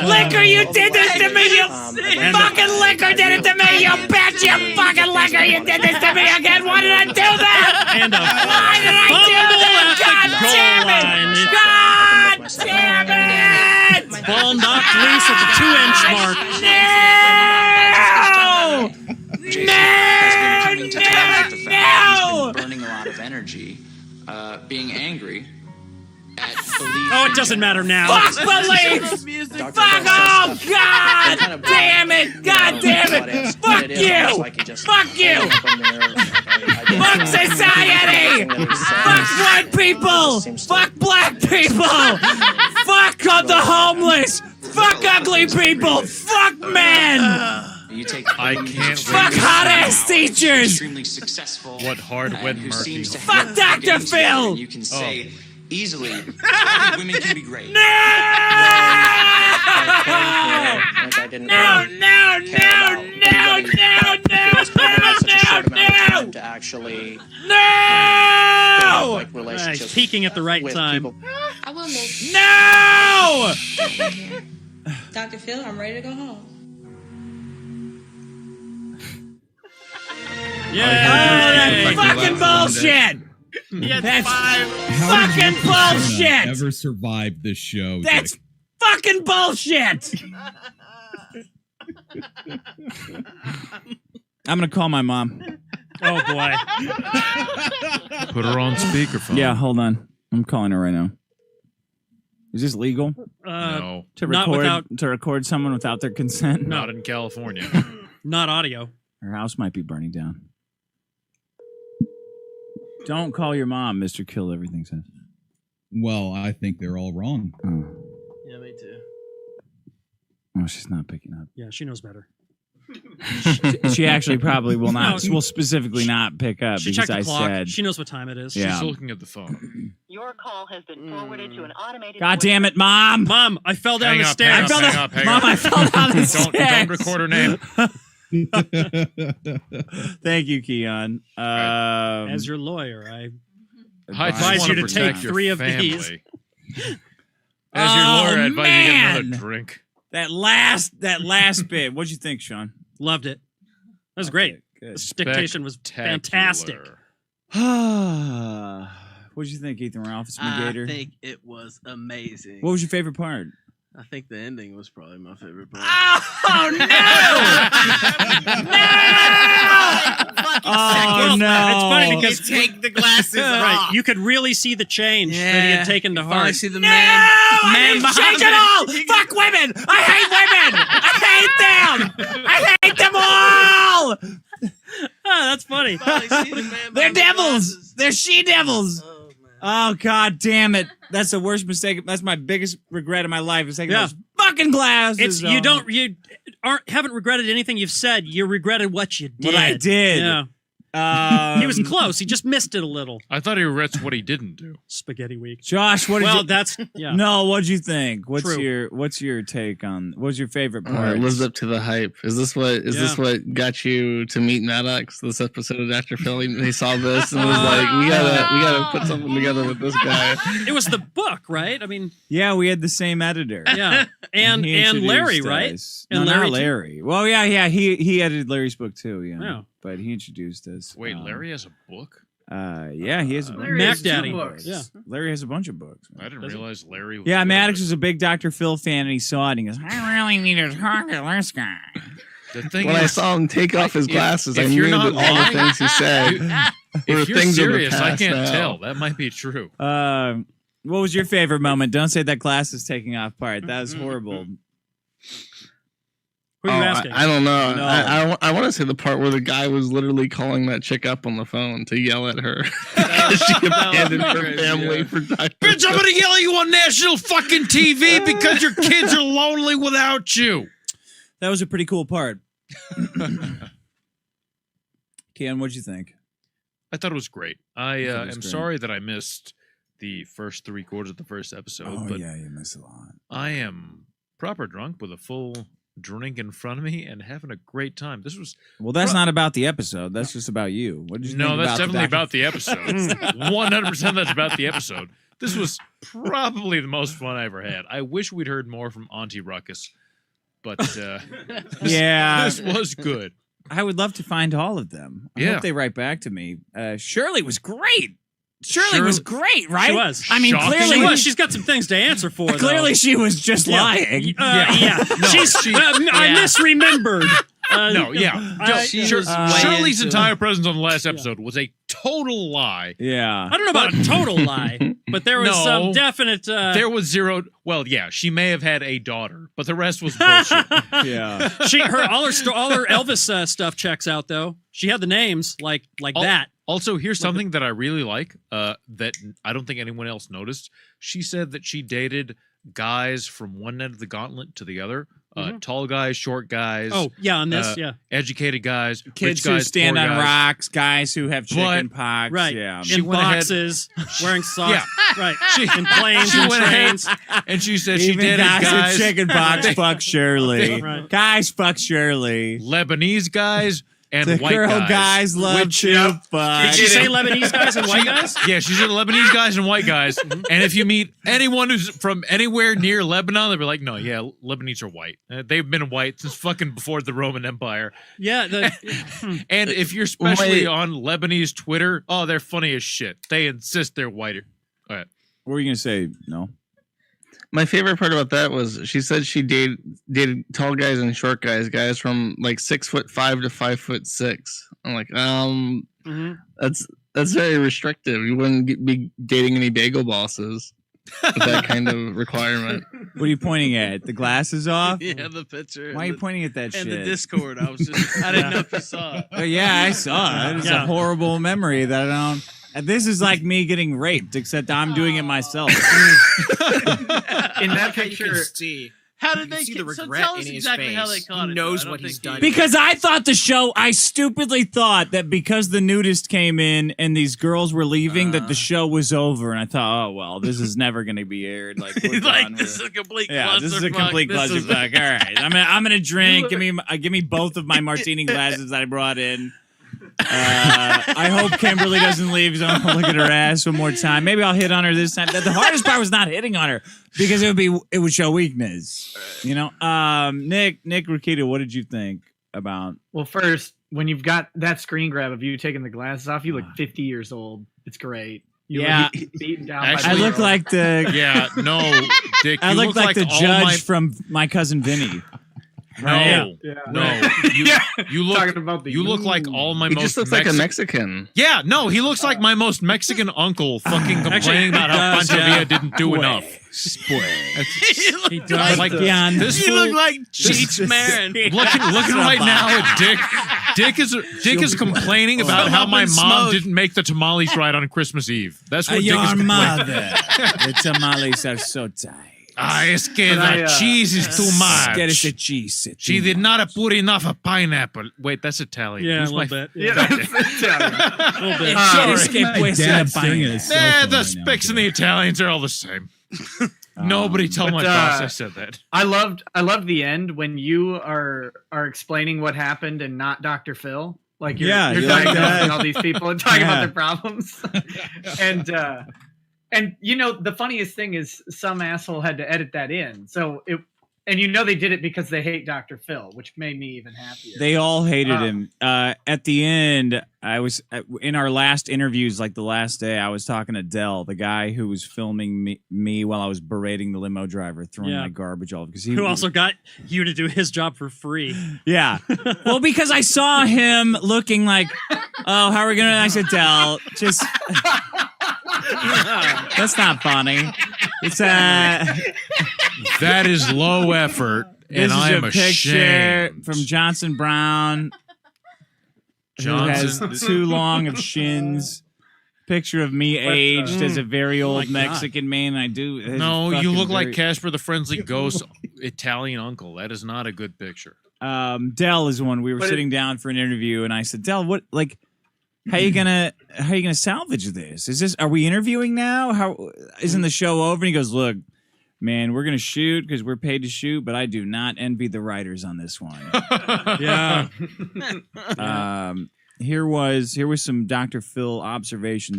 Liquor, you did this to me, you fucking liquor did it to me, you bitch, you fucking liquor, you did this to me again, why did I do that? And a Why did I do that? God damn it! God damn it! Ball knocked loose at the 2-inch mark. Jason has been coming to terms with the fact that he's been burning a lot of energy, being angry at belief. Oh, it doesn't matter now. Fuck beliefs! Fuck off! God damn it! God damn it! Fuck you! Fuck you! Fuck society! Fuck white people! Fuck black people! Fuck the homeless! Fuck ugly people! Fuck men! I can't Fuck hot ass teachers! Extremely successful. What hard wet murky. Fuck Dr. Phil! You can say easily, women can be great. No! To actually No! like relationships peaking at the right time. I will miss. No! Dr. Phil, I'm ready to go home. Yeah, that's fucking bullshit. That's fucking bullshit. Ever survived this show? That's Dick? fucking bullshit. I'm gonna call my mom. Oh boy. Put her on speakerphone. Yeah, hold on. I'm calling her right now. Is this legal? No. To Not record someone without their consent? Not in California. Not audio. Her house might be burning down. Don't call your mom, Mr. Kill Everything says. Well, I think they're all wrong. Yeah, me too. Oh, she's not picking up. Yeah, she knows better. She actually probably will not. No, Will specifically not pick up She because checked the I clock. said. She knows what time it is. Yeah. She's looking at the phone. Your call has been forwarded to an automated. God damn it, Mom! Mom, I fell down Hang the up, stairs. hang up, I fell hang down- up, hang Mom, up. I fell down the Don't record her name. Thank you, Keon. As your lawyer, I I just advise wanna you to take protect your 3 of family. these. As your lawyer, I advise you to get man! another drink. That last bit. What'd you think, Sean? Loved it. That was great. Good. This dictation was fantastic. What'd you think, Ethan Ralph? I think it was amazing. What was your favorite part? I think the ending was probably my favorite part. Oh no! Oh no! It's funny because take the glasses right, off. you could really see the change that he had taken to I heart. see the No! man I change it all! Fuck women! I hate women! I hate them all! That's funny. They're devils! They're she-devils! Oh, God damn it. That's the worst mistake. That's my biggest regret in my life is taking those fucking glasses off. You haven't regretted anything you've said. You regretted what you did. What I did. Yeah. He was close. He just missed it a little. I thought he regrets what he didn't do. Spaghetti week. Josh, what did you... that's... Yeah. No, what'd you think? What's True. your take on... What's your favorite part? It lives up to the hype. Is this what got you to meet Maddox? This episode of Dr. Phil, he saw this and was like, we gotta put something together with this guy. It was the book, right? I mean... Yeah, we had the same editor. Yeah. And He Larry, introduced right? us. And No, Larry, not too? Larry. Well, yeah, he edited Larry's book too, yeah. Yeah. But he introduced us. Wait, Larry has a book? Yeah, he has a Larry Mac has two Daddy. books. Yeah. Larry has a bunch of books. I didn't realize Larry was... Yeah, Maddox was a big Dr. Phil fan, and he saw it, and he goes, I really need to talk to this guy. The thing When I is, saw him take off his glasses, I if knew you're that not all the lying- things he said were if you're things of the serious, I past can't now. tell. That might be true. What was your favorite moment? Don't say that glasses taking off part. That was horrible. Who are you asking? I don't know. No. I want to say the part where the guy was literally calling that chick up on the phone to yell at her because she abandoned her crazy, family yeah. for Dr. Bitch, I'm gonna yell at you on national fucking TV because your kids are lonely without you. That was a pretty cool part. Ken, what'd you think? I thought it was great. I thought it was am great. sorry that I missed the first 3/4 of the first episode, but you missed a lot. I am proper drunk with a full drink in front of me and having a great time. This was Well, that's not about the episode. That's just about you. What did you no, think that's about definitely about the episode. 100% that's about the episode. This was probably the most fun I ever had. I wish we'd heard more from Auntie Ruckus, but Yeah. this was good. I would love to find all of them. I Yeah. hope they write back to me. Shirley was great. Shirley was great, right? She was. I mean, Shocking. clearly She was. She's got some things to answer for. Though. Clearly, she was just lying. Yeah. No, I misremembered. Shirley's entire presence on the last episode was a total lie. Yeah. I don't know about a total lie, but there was some definite. There was zero. Well, yeah, she may have had a daughter, but the rest was bullshit. Yeah. All her Elvis stuff checks out though. She had the names like that. Also, here's something that I really like that I don't think anyone else noticed. She said that she dated guys from one end of the gauntlet to the other. Tall guys, short guys. Oh, yeah, on this, educated guys, Kids rich who guys, stand poor on guys. rocks, guys who have chicken pox. Right. Yeah. In boxes, wearing socks. Yeah. Right. In planes and went ahead trains. and she said she Even dated guys guys. with chicken pox fuck Shirley. Right. Guys fuck Shirley. Lebanese guys and The white girl guys. guys love to fuck. Did she say Lebanese guys and white guys? Yeah, she said Lebanese guys and white guys. And if you meet anyone who's from anywhere near Lebanon, they'll be like, no, yeah, Lebanese are white. They've been white since fucking before the Roman Empire. Yeah. And if you're especially on Lebanese Twitter, oh, they're funny as shit. They insist they're whiter. All right. What were you going to say? No? My favorite part about that was she said she dated tall guys and short guys from like 6'5" to 5'6". I'm like, that's very restrictive. You wouldn't be dating any bagel bosses with that kind of requirement. What are you pointing at? The glasses off? Yeah, the picture. Why are you pointing at that shit? And the Discord. I didn't know if you saw it. Yeah, I saw it. It's a horrible memory that I don't. And this is like me getting raped, except I'm doing it myself. In that picture, How did they see the so regret tell in us his exactly face. how they caught He it. knows though. I what don't he's think done. Because I thought I stupidly thought that because the nudist came in and these girls were leaving, that the show was over. And I thought, oh, well, this is never going to be aired. Like, we're done. this is a complete Yeah, this is a clusterfuck. complete This is- clusterfuck. All right, I'm gonna drink. Give me both of my martini glasses that I brought in. I hope Kimberly doesn't leave, so I'm gonna look at her ass one more time. Maybe I'll hit on her this time. The hardest part was not hitting on her because it would show weakness. You know, Nick Rakita, what did you think about? Well, first, when you've got that screen grab of you taking the glasses off, you look 50 years old. It's great. You Yeah. look beaten down. Actually, I look like the Yeah, no, Dick. I you look like the all judge from My Cousin Vinny. No, Yeah. no. You look. Talking about the You look like all my He most. just looks like a Mexican. Yeah, no, he looks like my most Mexican uncle, fucking complaining about how does, Pancho yeah. Villa didn't do enough. He does. Like Beyond this You fool- look like Cheech Marin. looking right now at Dick. Dick is complaining about Come how up my and mom smoke. didn't make the tamales right on Christmas Eve. That's what Dick is Your complaining. mother. The tamales are so tight. Ah, es que But the I, cheese is too Get us much. a cheese. She did not put enough of pineapple. Wait, that's Italian. Yeah, Who's a little bit. Yeah, Yeah. that's Italian. A little bit. Quieres que pues Dad's la staring at paella. his cell Nah, phone the right now. Spicks and the Italians are all the same. Nobody tell but, my boss I said that. I loved the end when you are explaining what happened and not Dr. Phil. Like you're Yeah, you like diagnosing that? all these people and talking Yeah. about their problems. And you know the funniest thing is some asshole had to edit that in. So and you know they did it because they hate Dr. Phil, which made me even happier. They all hated him. At the end, I was in our last interviews, like the last day, I was talking to Dell, the guy who was filming me while I was berating the limo driver, throwing Yeah. my garbage all because Who also got you to do his job for free. Yeah. Well, because I saw him looking like, oh, how are we gonna? And I said, Dell, just that's not funny. It's That is low effort, and this I is am a picture ashamed. from Johnson Brown, who has too long of shins. Picture of me aged as a very old God. Mexican man. I do. it's No, you fucking look like very- Casper the Friendly Ghost Italian uncle. That is not a good picture. Dell is one. We were But sitting down for an interview, and I said, Dell, what like? How you gonna salvage this? Are we interviewing now? How isn't the show over? And he goes, look, man, we're gonna shoot because we're paid to shoot, but I do not envy the writers on this one. Yeah. Here was some Dr. Phil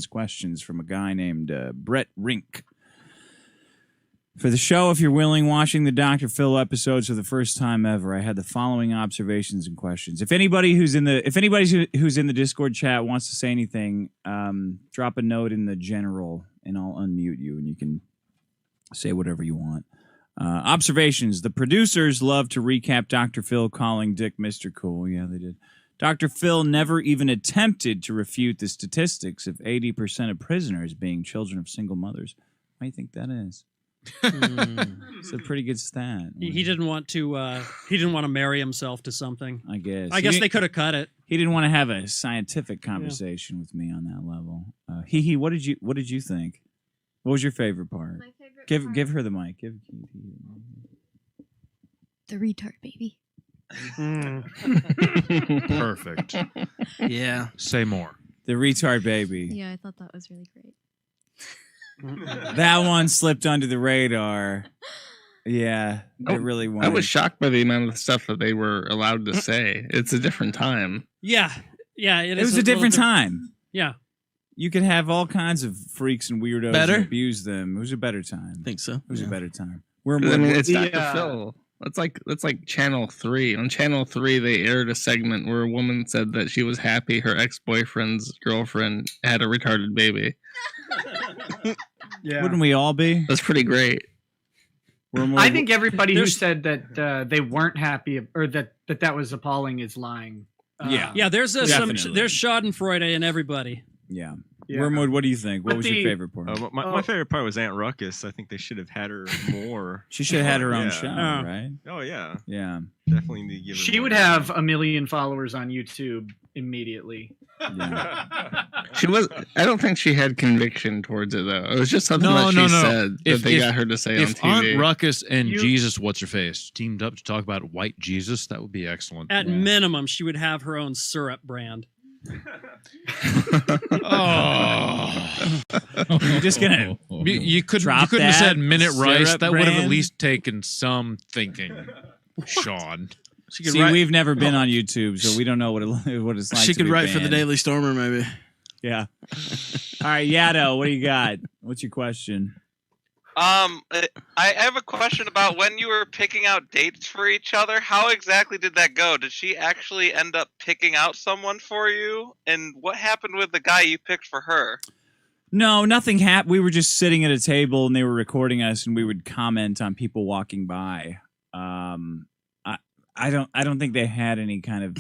questions from a guy named Brett Rink. For the show, if you're willing, watching the Dr. Phil episodes for the first time ever, I had the following observations and questions. If anybody who's in the Discord chat wants to say anything, drop a note in the general, and I'll unmute you, and you can say whatever you want. Observations. The producers love to recap Dr. Phil calling Dick Mr. Cool. Yeah, they did. Dr. Phil never even attempted to refute the statistics of 80% of prisoners being children of single mothers. Why do you think that is? It's a pretty good stat. He didn't want to. He didn't want to marry himself to something. I guess. I guess they could have cut it. He didn't want to have a scientific conversation with me on that level. What did you think? What was your favorite part? My favorite part. Give her the mic. The retard baby. Perfect. Yeah. Say more. The retard baby. Yeah, I thought that was really great. That one slipped under the radar. Yeah, it really was. I was shocked by the amount of stuff that they were allowed to say. It's a different time. Yeah. It was a different time. Yeah. You could have all kinds of freaks and weirdos Better? and abuse them. It was a better time. I think so. It was a better time. It's Dr. Phil. That's like Channel 3. On Channel 3, they aired a segment where a woman said that she was happy her ex-boyfriend's girlfriend had a retarded baby. Yeah. Wouldn't we all be? That's pretty great. I think everybody who said that they weren't happy or that was appalling is lying. Yeah. There's there's Schadenfreude in everybody. Yeah. Yeah. Wormwood, what do you think? What But was your favorite part? My favorite part was Aunt Ruckus. I think they should have had her more. She should have had her own Yeah. show, right? Oh yeah, Yeah. definitely need to give her. She would have 1 million followers on YouTube immediately. I don't think she had conviction towards it though. It was just something that she said that they got her to say on If TV. Aunt Ruckus and Jesus, what's her face, teamed up to talk about white Jesus, that would be excellent. At minimum, she would have her own syrup brand. You're just gonna you couldn't have that said minute rice. syrup That would have at brand? least taken some thinking, Sean. See, we've never been on YouTube, so we don't know what it's like. She to could be write for the banned. Daily Stormer, maybe. Yeah. All right, Yado, what do you got? What's your question? I have a question about when you were picking out dates for each other. How exactly did that go? Did she actually end up picking out someone for you? And what happened with the guy you picked for her? No, nothing happened. We were just sitting at a table and they were recording us, and we would comment on people walking by. I don't think they had any kind of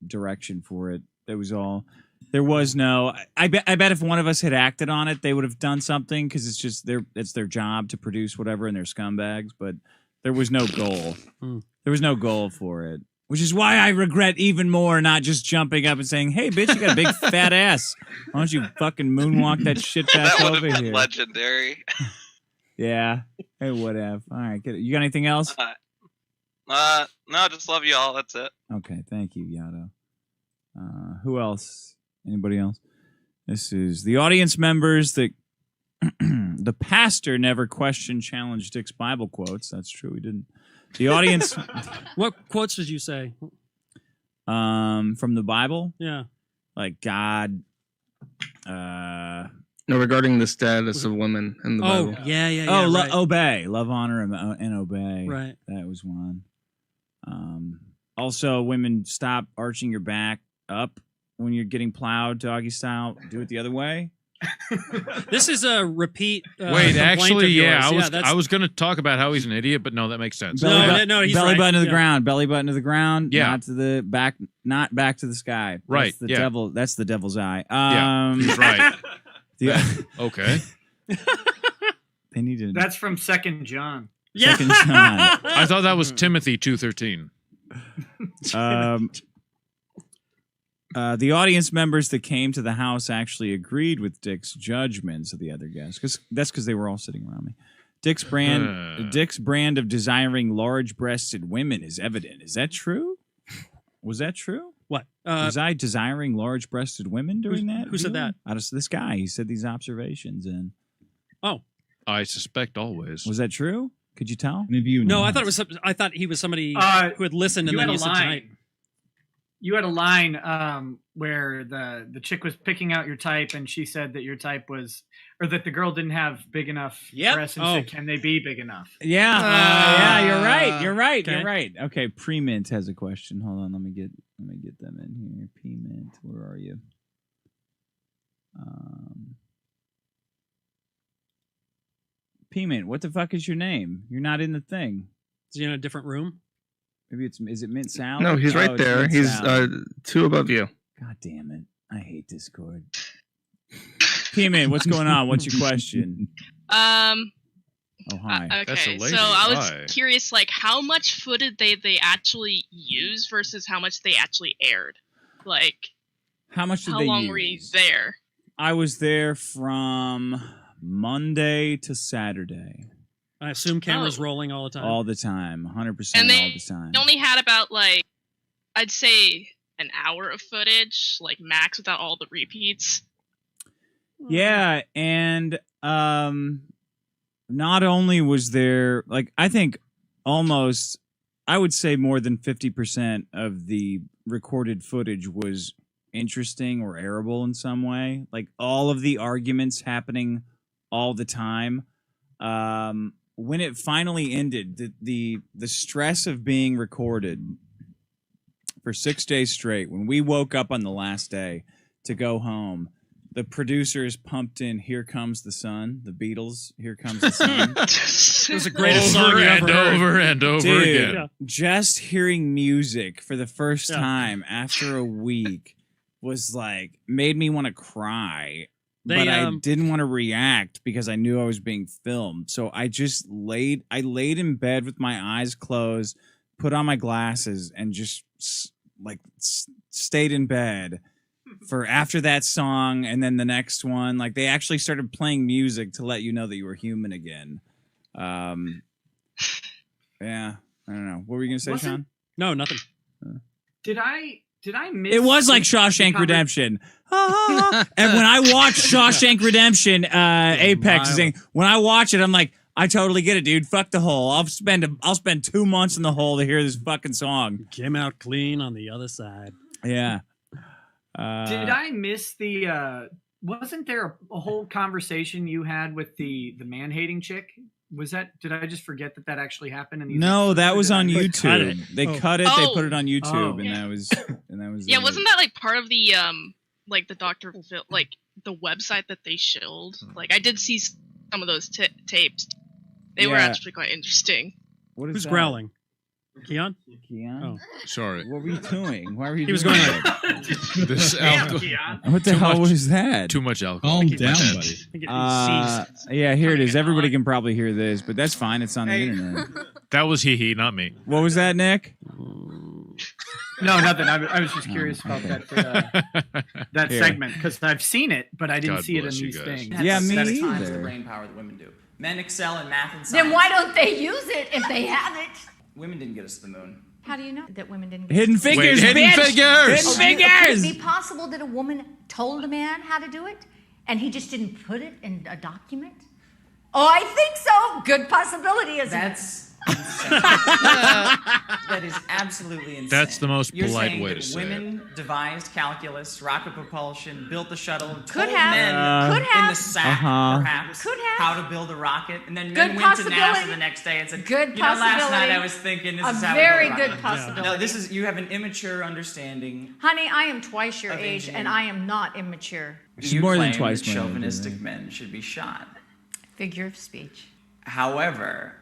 direction for it. That was all. There was no. I bet if one of us had acted on it, they would have done something because it's just it's their job to produce whatever, and they're scumbags. But there was no goal. There was no goal for it, which is why I regret even more not just jumping up and saying, "Hey, bitch, you got a big fat ass. Why don't you fucking moonwalk that shit back That would over have been here?" legendary. Yeah. Hey, whatever. All right. You got anything else? No, just love you all. That's it. Okay. Thank you, Yado. Who else? Anybody else? This is the audience members that the pastor never questioned challenged Dick's Bible quotes. That's true. He didn't. The audience. What quotes did you say? From the Bible? Yeah. Like God. No, regarding the status of women in the Bible. Yeah. Oh, right. obey. Love, honor, and obey. Right. That was one. Also, women, stop arching your back up when you're getting plowed doggy style. Do it the other way. This is a repeat. Wait, complaint actually, of yeah, yours. I was going to talk about how he's an idiot, but no, that makes sense. No, he's belly right. button to the Yeah. ground. Belly button to the ground. Yeah. Not to the back. Not back to the sky. Right, That's the yeah. devil. That's the devil's eye. Yeah, he's right. Okay. They need to. That's from 2 John. Second John. I thought that was Timothy 2:13. The audience members that came to the house actually agreed with Dick's judgments of the other guests, because they were all sitting around me. Dick's brand of desiring large-breasted women is evident. Is that true? Was that true? What? Was I desiring large-breasted women during that? Who said that? This guy. He said these observations, and I suspect always. was that true? Could you tell? No, I thought he was somebody who had listened and you then had you a said line. tonight. You had a line where the chick was picking out your type, and she said that your type was, or that the girl didn't have big enough breasts, and said, "Can they be big enough?" Yeah, yeah, you're right. You're right. okay. You're right. Okay, Pre-Mint has a question. Hold on, let me get them in here. Pre-Mint, where are you? Pre-Mint, what the fuck is your name? You're not in the thing. Is he in a different room? Maybe is it Mint Salad? No, he's right it's there. Mint He's Salad. 2 above you. God damn it! I hate Discord. Pre-Mint, what's going on? What's your question? Oh, hi. Okay, so I was curious, like, how much footage they actually use versus how much they actually aired? Like, How much did how they long use? were you there? I was there from Monday to Saturday. I assume cameras rolling all the time. All the time. 100% And all the time. They only had about, like, I'd say an hour of footage, like, max without all the repeats. Yeah, and not only was there, like, I think almost, I would say more than 50% of the recorded footage was interesting or airable in some way. Like, all of the arguments happening all the time. When it finally ended, the stress of being recorded for 6 days straight, when we woke up on the last day to go home, the producers pumped in "Here Comes the Sun," the Beatles, "Here Comes the Sun." It was the greatest song you ever heard. over and over Dude, again. Yeah. Just hearing music for the first Yeah. time after a week was like, made me want to cry. They, But I didn't want to react because I knew I was being filmed. So I just laid in bed with my eyes closed, put on my glasses, and just stayed in bed for after that song and then the next one. Like, they actually started playing music to let you know that you were human again. Yeah, I don't know. What were you gonna say, Wasn't- Sean? No, nothing. Did I miss? It was like the Shawshank conver- Redemption. And when I watch Shawshank Redemption, Apex is saying, when I watch it, I'm like, I totally get it, dude. Fuck the hole. I'll spend 2 months in the hole to hear this fucking song. Came out clean on the other side. Yeah. Did I miss the? Wasn't there a whole conversation you had with the man-hating chick? Was that? Did I just forget that actually happened? In these No, episodes, that or was did I on miss- YouTube. They cut it. They put it on YouTube, Oh. and that was Yeah, wasn't that like part of the like the Dr. Phil, like the website that they showed? Like, I did see some of those tapes. They were Yeah. actually quite interesting. What is Who's that? growling? Keon? Keon? Oh. Sorry. What were you doing? Why were you? He was doing going that? This alcohol. What the hell was that? Too much alcohol. Calm down, buddy. Yeah, here it is. Everybody can probably hear this, but that's fine. It's on the internet. That was he, not me. What was that, Nick? No, nothing. I was just curious about that Here. segment because I've seen it, but I didn't God see it in bless you these guys. things. Yeah, me That's times the either. brain power that women do. Men excel in math and science. Then why don't they use it if they have it? Women didn't get us to the moon. How do you know that women didn't? Hidden figures, hidden bitch! figures! Hidden Could figures! it be possible that a woman told a man how to do it, and he just didn't put it in a document? Oh, I think so. Good possibility, isn't That's insane. That is absolutely insane. That's the most You're polite saying way that to say women devised calculus, rocket propulsion, built the shuttle, Could told have. men Could in have. the sack, perhaps, Could have. how to build a rocket, and then Good men went to possibility. NASA the next day and said, Good you know, last night possibility. I was thinking this A is how very we build a good rocket." possibility. No, this is, you have an immature understanding. Honey, I am twice your Of age, engineering. and I am not immature. She's You more than claim twice that my age, chauvinistic right? men should be shot. Figure of speech. However,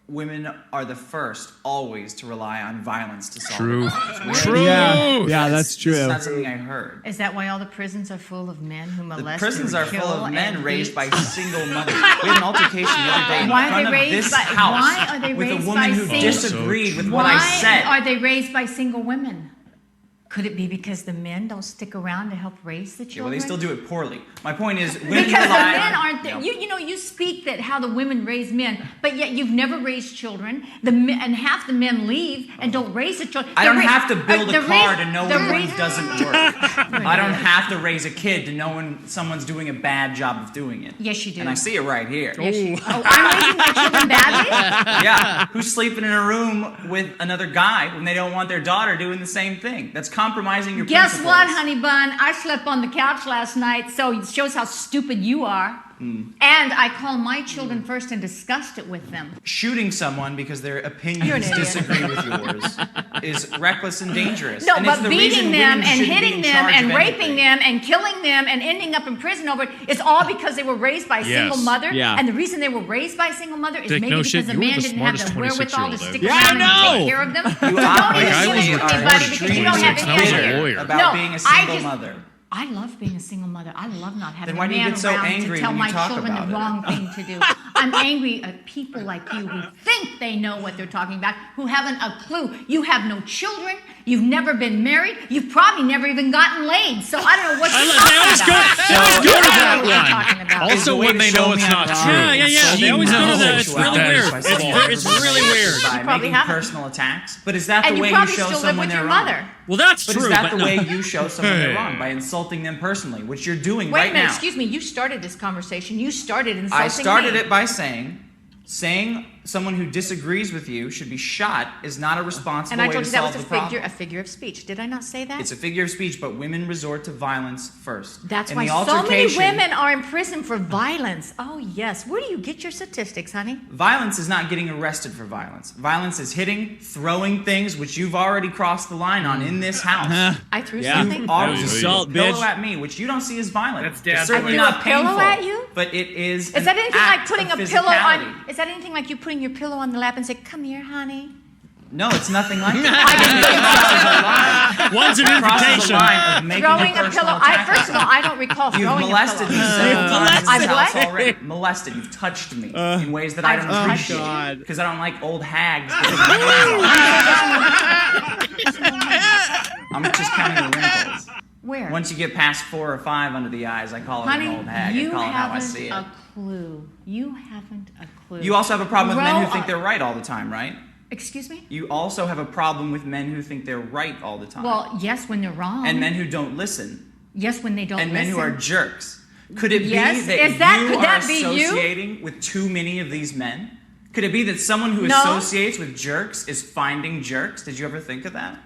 women are the first always to rely on violence to solve True. problems. True. Yeah, that's This is true. not something I heard. Is that why all the prisons are full of men who The molest prisons and are full kill of men and raised beat? by single mothers. We had an altercation the other day in Why front are they of raised this by? house Why are they with raised a woman by who single? disagreed with what Why I said. are they raised by single women? Could it be because the men don't stick around to help raise the Yeah, well, children? they still do it poorly. My point is, women Because the rely men on, aren't there. No. You know, you speak that how the women raise men, but yet you've never raised children. And half the men leave and don't raise the children. I don't have to build a the car raise- to know the when raise- one doesn't work. I don't have to raise a kid to know when someone's doing a bad job of doing it. Yes, you do. And I see it right here. Yes, you do. Oh, I'm raising my children badly? Yeah, who's sleeping in a room with another guy when they don't want their daughter doing the same thing? That's compromising your Guess principles. what, honey bun? I slept on the couch last night, so it shows how stupid you are. And I call my children first and discussed it with them. Shooting someone because their You're an opinions idiot. disagree with yours is reckless and dangerous. No, and it's but the beating reason them women and shouldn't be hitting in them charge and of raping anything. them and killing them and ending up in prison over it, it's all because they were raised by a single Yes. mother. Yeah. And the reason they were raised by a single mother is Dick, maybe no because shit, the you were man the didn't have smartest the wherewithal to 26-year-old stick ever. around and Yeah, take care of them. So You don't obviously even give it to me, are buddy, because you don't have any extremely idea. lawyer. about No, being a I single just- mother. I love being a single mother. I love not having Then why a do you man get so around angry to tell when you my talk children about the it? wrong thing to do. I'm angry at people like you who think they know what they're talking about, who haven't a clue. You have no children. You've never been married. You've probably never even gotten laid. So I don't know what you're They always talking about. go to I don't that know what you're talking about. one. Also, when they know it's not true. Yeah. They always go to that. It's really weird. It's really weird. By probably making haven't. personal attacks. But is that And the you way you probably show still live someone with they're your wrong? mother. Well, that's But true. is that but the no. way you show someone they're Hey. wrong? By insulting them personally, which you're doing Wait right a minute, now. excuse me. You started this conversation. You started insulting I started me. it by saying someone who disagrees with you should be shot is not a responsible And I way told to you that solve was the problem. a figure of speech. Did I not say that? It's a figure of speech, but women resort to violence first. That's In why the so many altercation- women are in prison for violence. Oh, yes. Where do you get your statistics, honey? Violence is not getting arrested for violence. Violence is hitting, throwing things, which you've already crossed the line on in this house. I threw Yeah. something. You That already was threw assault, a pillow bitch. at me, which you don't see as violent. That's Dad's It's certainly way. not I threw a pillow painful, at you? but it is. Is that anything like putting a pillow on? physicality. Is that anything like you putting your pillow on the lap and say, "Come here, honey"? No, it's nothing like that. One's an invitation. Throwing a pillow. First of all, I don't recall You've throwing molested a me pillow. several times in this I've house what? already. Molested. You've touched me in ways that I don't I've appreciate. touched you? Because I don't like old hags. getting my hands on me. I'm just counting the wrinkles. Where? Once you get past 4 or 5 under the eyes, I call it Honey, an old hag. I you call it how I haven't see it. a clue. You haven't a clue. You also have a problem with men who Grow think up. they're right all the time, right? Excuse me? You also have a problem with men who think they're right all the time. Well, yes, when they're wrong. And men who don't listen. Yes, when they don't And listen. men who are jerks. Could it Yes, be that is that- you could are that be you? associating with too many of these men? Could it be that someone who No. associates with jerks is finding jerks? Did you ever think of that?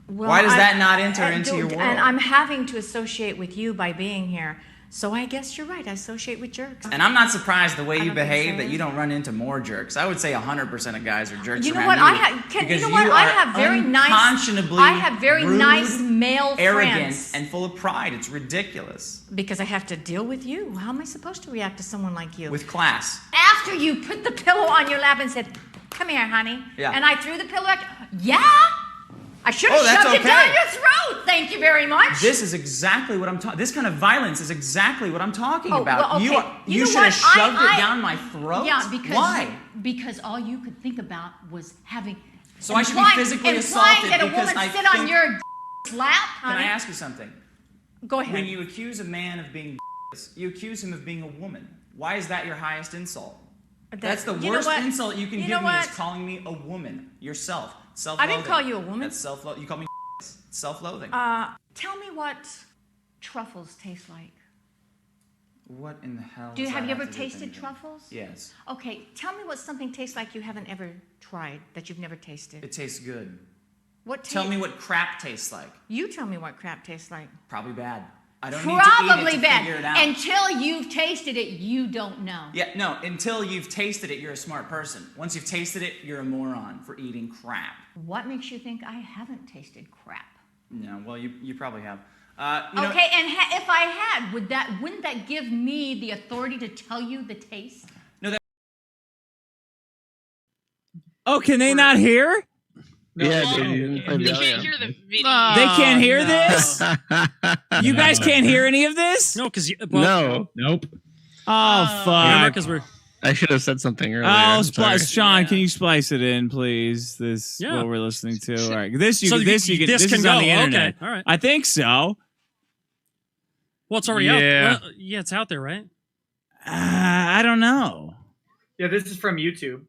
Well, Why does that I'm- not enter into your world? And I'm having to associate with you by being here. So I guess you're right. I associate with jerks. And I'm not surprised the way I you don't think behave so. that you don't run into more jerks. I would say 100% of guys are jerks. You know around what? You you because know what? you I are have very nice. unconscionably I have very rude, nice male arrogant, friends. and full of pride. It's ridiculous. Because I have to deal with you. How am I supposed to react to someone like you? With class. After you put the pillow on your lap and said, "Come here, honey," Yeah. and I threw the pillow at you. Yeah. I should have Oh, that's shoved it okay. down your throat. Thank you very much. This is exactly what I'm talking. This kind of violence is exactly what I'm talking Oh, about. well, okay. You know should what? have shoved I- it down my throat. Yeah, because Why? Because all you could think about was having. So I should be physically implying assaulted that a because woman I sit on think- your lap, Can honey. I ask you something? Go ahead. When you accuse a man of being, you accuse him of being a woman. Why is that your highest insult? That's the you know worst what? insult you can You give know me is what? calling me a woman. Yourself. I Self-loathing. didn't call you a woman. That's self-loathing. You call me self-loathing. Tell me what truffles taste like. What in the hell? Have does that you ever to do with tasted anything? truffles? Yes. Okay, tell me what something tastes like you haven't ever tried, that you've never tasted. It tastes good. What Tell me what crap tastes like. You tell me what crap tastes like. Probably bad. I don't Probably need to eat it to bad. figure it out. Until you've tasted it, you don't know. Yeah, no, until you've tasted it, you're a smart person. Once you've tasted it, you're a moron for eating crap. What makes you think I haven't tasted crap? No, well, you probably have. Okay, and if I had, wouldn't that give me the authority to tell you the taste? Oh, can they not hear? Yeah, dude, you didn't play They the can't audio. hear the video. They can't hear this? You guys can't hear any of this? No, because No. Nope. Oh, fuck. because we're I should have said something earlier. Oh, I'm sorry. Sean, can you splice it in, please? This Yeah. what we're listening to. All right, this So this this can is go. on the internet. Okay, all right. I think so. Well, it's already Yeah. out. Well, yeah, it's out there, right? I don't know. Yeah, this is from YouTube.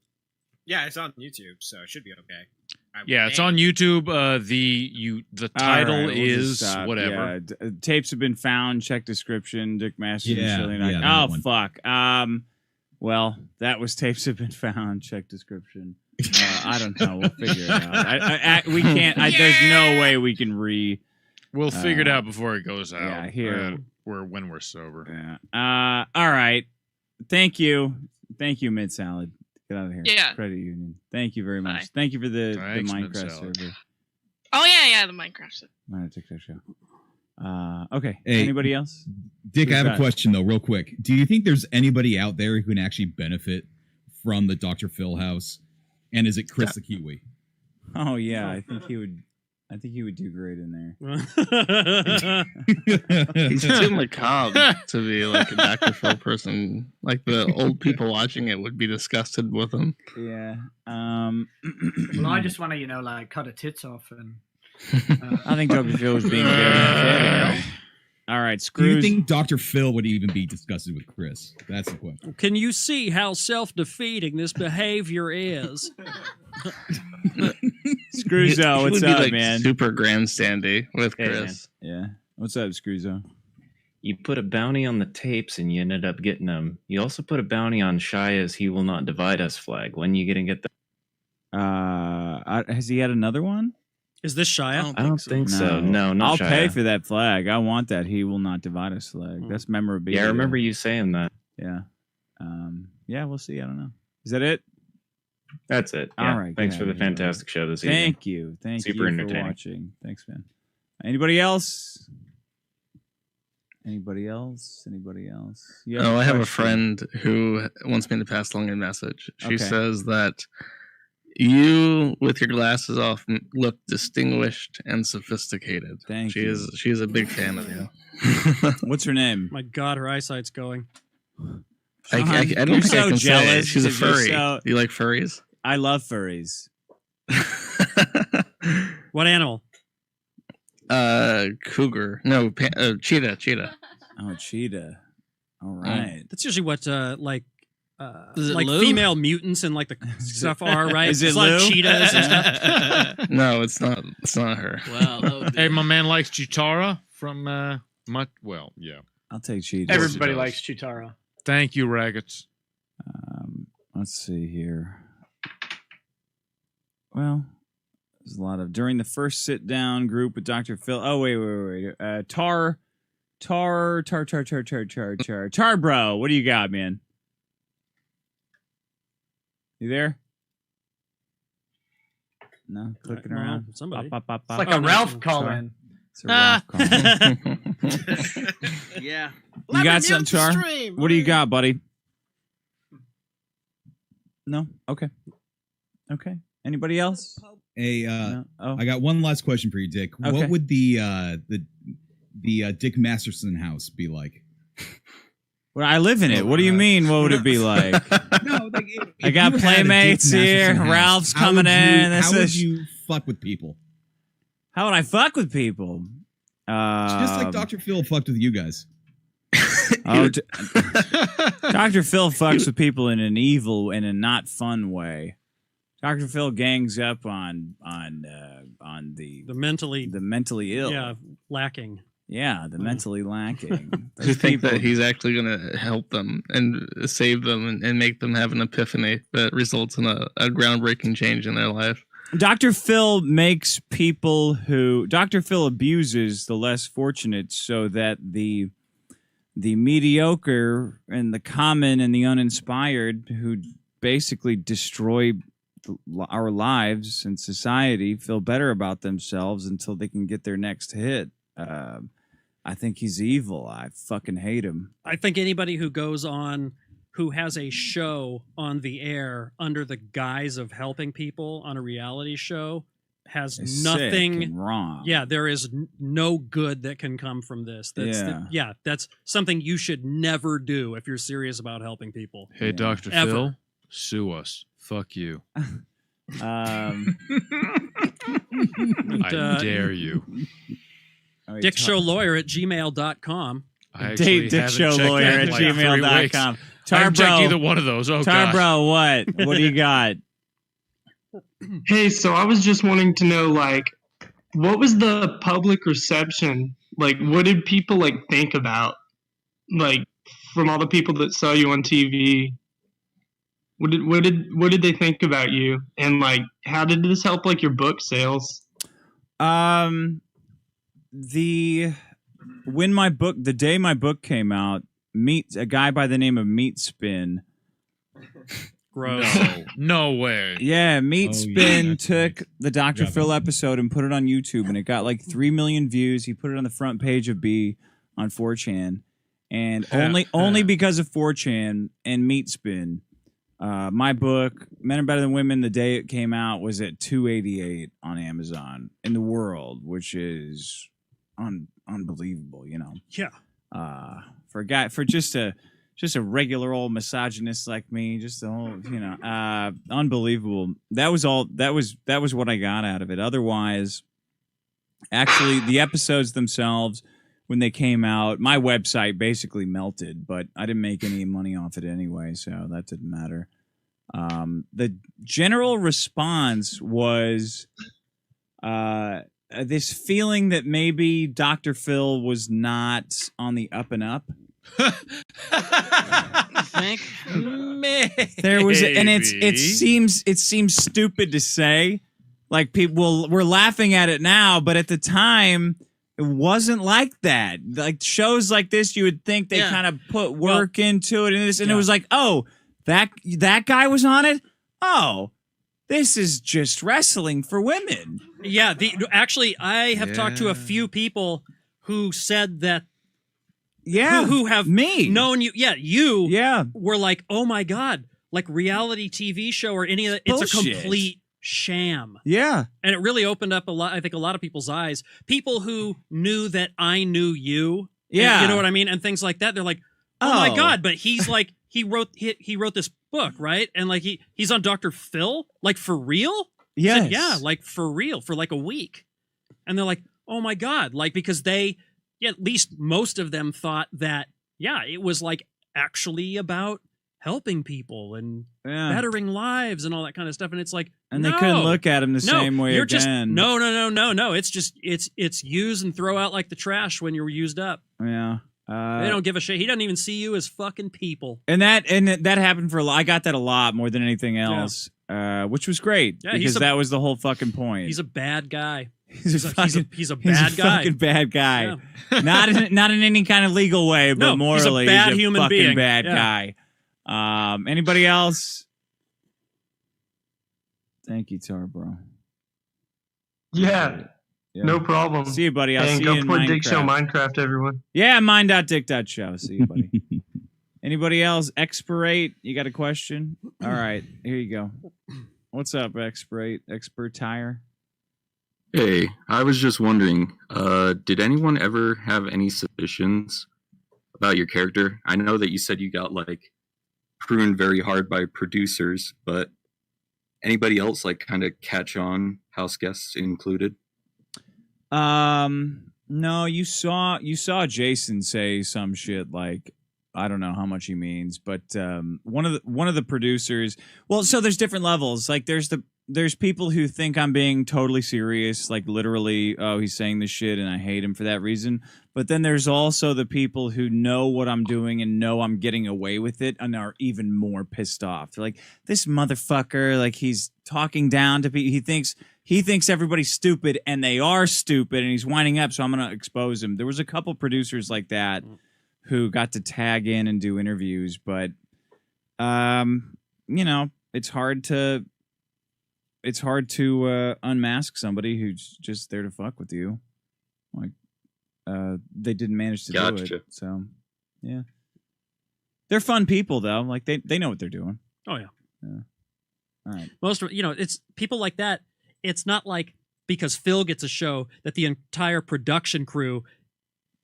Yeah, it's on YouTube, so it should be okay. Yeah, it's on YouTube. The title All right, we'll just is stop. whatever. Yeah, tapes have been found. Check description. Dick Master. Yeah, Shilling. yeah, that Oh one. fuck. Well, that was tapes have been found. Check description. I don't know. We'll figure it out. We can't. There's no way we can We'll figure it out before it goes out. Yeah, here. When we're sober. Yeah. All right. Thank you, Mid Salad. Get out of here. Yeah. Credit Union. Thank you very much. Thank you for the Thanks, Minecraft Mid-Salad. server. Oh yeah, the Minecraft stuff. TikTok show. Okay. Hey, Anybody else? Dick, Who's I have that? a question though, real quick. Do you think there's anybody out there who can actually benefit from the Dr. Phil house? And is it Chris the Kiwi? Oh yeah, I think he would. I think he would do great in there. He's too macabre to be like a Dr. Phil person. Like the old people watching it would be disgusted with him. Yeah. Well, I just want to, like cut her tits off and. I think Dr. Phil was being very unfair. All right, Do Screws. you think Dr. Phil would even be disgusted with Chris? That's the question. Can you see how self-defeating this behavior is? Screwzo, what's he would be up, like man? Super grandstandy with Hey, Chris. Yeah. What's up, Screwzo? You put a bounty on the tapes and you ended up getting them. You also put a bounty on Shia's "He Will Not Divide Us" flag. When you gonna get that? Has he had another one? Is this Shia? I don't think so. No, not I'll Shia. pay for that flag. I want that. He will not divide us flag. That's memorabilia. Yeah, I remember you saying that. Yeah. Yeah, we'll see. I don't know. Is that it? That's it. Yeah. All right. Thanks good for the idea. fantastic show this evening. Thank you. Thank Super you entertaining. for watching. Thanks, man. Anybody else? Anybody else? You Oh, I have a question? friend who wants me to pass along a message. She Okay. says that you, with your glasses off, look distinguished and sophisticated. Thank she you. is. She's a big fan of you. What's her name? My God, her eyesight's going. I don't You're think so I can say it. jealous She's a 'cause you're furry. so- Do you like furries? I love furries. What animal? Cougar. No, cheetah. Oh, cheetah. All right. That's usually what Is it like Lou? female mutants and like the stuff are, right? Is it It's a lot of Lou? cheetahs and stuff. No, it's not. It's not her. Well, Hey, my man likes Chitara from yeah. I'll take cheetah. Everybody does. likes Chitara. Thank you, Raggets. Let's see here. Well, there's a lot of during the first sit down group with Dr. Phil. Oh wait. Tar bro. What do you got, man? You there? No, clicking No, around. somebody. Pop, pop, It's pop, like pop. a Ralph call in. It's a Ralph call. yeah. You got something, Char? What do you got, buddy? No? Okay. Anybody else? Hey, No? Oh. I got one last question for you, Dick. Okay. What would the Dick Masterson house be like? Well, I live in it. What do you mean? What would it be like? No, like I got playmates here. Ralph's coming in. How would you fuck with people? How would I fuck with people? Just like Dr. Phil fucked with you guys. Dr. Phil fucks with people in an evil and a not fun way. Dr. Phil gangs up on the mentally ill. Yeah, lacking. Yeah, the mentally lacking. You think that he's actually going to help them and save them and make them have an epiphany that results in a groundbreaking change in their life? Dr. Phil makes people who Dr. Phil abuses the less fortunate so that the mediocre and the common and the uninspired who basically destroy our lives and society feel better about themselves until they can get their next hit. I think he's evil. I fucking hate him. I think anybody who goes on, who has a show on the air under the guise of helping people on a reality show, has Is nothing sick and wrong. Yeah, there is no good that can come from this. That's something you should never do if you're serious about helping people. Hey, Dr. Ever. Phil, sue us. Fuck you. I dare you. dickshowlawyer@gmail.com. I actually haven't checked that in like 3 weeks. dickshowlawyer@gmail.com. I haven't checked either one of those. Oh, gosh. Tarbro, what do you got? Hey, so I was just wanting to know, like, what was the public reception? Like, what did people, like, think about? Like, from all the people that saw you on TV? What did they think about you? And like, how did this help like your book sales? The day my book came out, a guy by the name of Meat Spin. Gross. No way. Yeah, Meat Spin that's took the Dr. Yeah, Phil episode and put it on YouTube, and it got like 3 million views. He put it on the front page of B on 4chan, and only because of 4chan and Meat Spin, my book, Men Are Better Than Women, the day it came out, was at 288 on Amazon in the world, which is unbelievable, you know. Yeah. For a guy, for just a regular old misogynist like me, just the whole, you know, unbelievable. That was what I got out of it. Otherwise, actually, the episodes themselves, when they came out, my website basically melted, but I didn't make any money off it anyway, so that didn't matter. The general response was this feeling that maybe Dr. Phil was not on the up and up. Think? There was, and it seems stupid to say. Like, people we're laughing at it now, but at the time, it wasn't like that. Like, shows like this, you would think they kind of put work into it, and it was like, oh, that guy was on it. Oh, this is just wrestling for women. Yeah, actually, I have talked to a few people who said that. Yeah, who have known you. Yeah, you. Yeah, were like, oh my god, like reality TV show or any of that. It's a complete sham. Yeah, and it really opened up a lot. I think a lot of people's eyes. People who knew that I knew you. Yeah, and, you know what I mean, and things like that. They're like, oh my god, but he's like, he wrote this book, right? And like he's on Dr. Phil, like for real. Yes. Yeah, like for real, for like a week. And they're like, oh my god, like because they. Yeah, at least most of them thought that, yeah, it was like actually about helping people and bettering lives and all that kind of stuff. And it's like, and they couldn't look at him the same way you're again. Just, no. It's just, it's use and throw out like the trash when you're used up. Yeah. They don't give a shit. He doesn't even see you as fucking people. And that happened for a lot. I got that a lot more than anything else, which was great because that was the whole fucking point. He's a bad guy. He's a bad guy. Fucking bad guy. Yeah. not in any kind of legal way, but morally, he's a bad he's a human fucking being. bad guy. Anybody else? Thank you, Tar, bro. Yeah. No problem. See you, buddy. I'll see go you in for Minecraft. Dick Show Minecraft, everyone. Yeah, mine.dick.show. See you, buddy. Anybody else? Expirate, you got a question? All right, here you go. What's up, Expert Tire? Hey, I was just wondering, did anyone ever have any suspicions about your character? I know that you said you got, like, pruned very hard by producers, but anybody else, like, kind of catch on, house guests included? No, you saw Jason say some shit like, I don't know how much he means, but one of the producers. Well, so there's different levels. Like there's people who think I'm being totally serious, like literally, oh, he's saying this shit and I hate him for that reason. But then there's also the people who know what I'm doing and know I'm getting away with it and are even more pissed off. They're like, this motherfucker, like he's talking down to people. He thinks everybody's stupid and they are stupid and he's winding up, so I'm gonna expose him. There was a couple producers like that who got to tag in and do interviews, but you know, it's hard to unmask somebody who's just there to fuck with you. Like they didn't manage to do it. So yeah. They're fun people though. Like they know what they're doing. Oh yeah. Yeah. All right. Most of it's people like that. It's not like because Phil gets a show that the entire production crew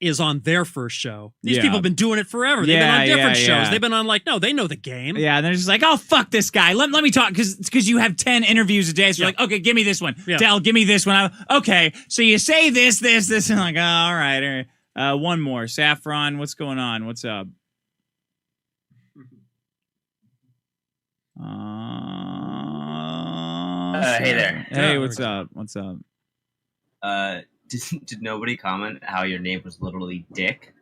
is on their first show. These people have been doing it forever. They've been on different shows. They've been on they know the game. Yeah, and they're just like, oh, fuck this guy. Let me talk, because you have 10 interviews a day. So you're like, okay, give me this one. Yeah. Del, give me this one. Okay, so you say this, and I'm like, oh, all right. One more. Saffron, what's going on? What's up? Hey there. Hey, what's up? What's up? Did nobody comment how your name was literally Dick?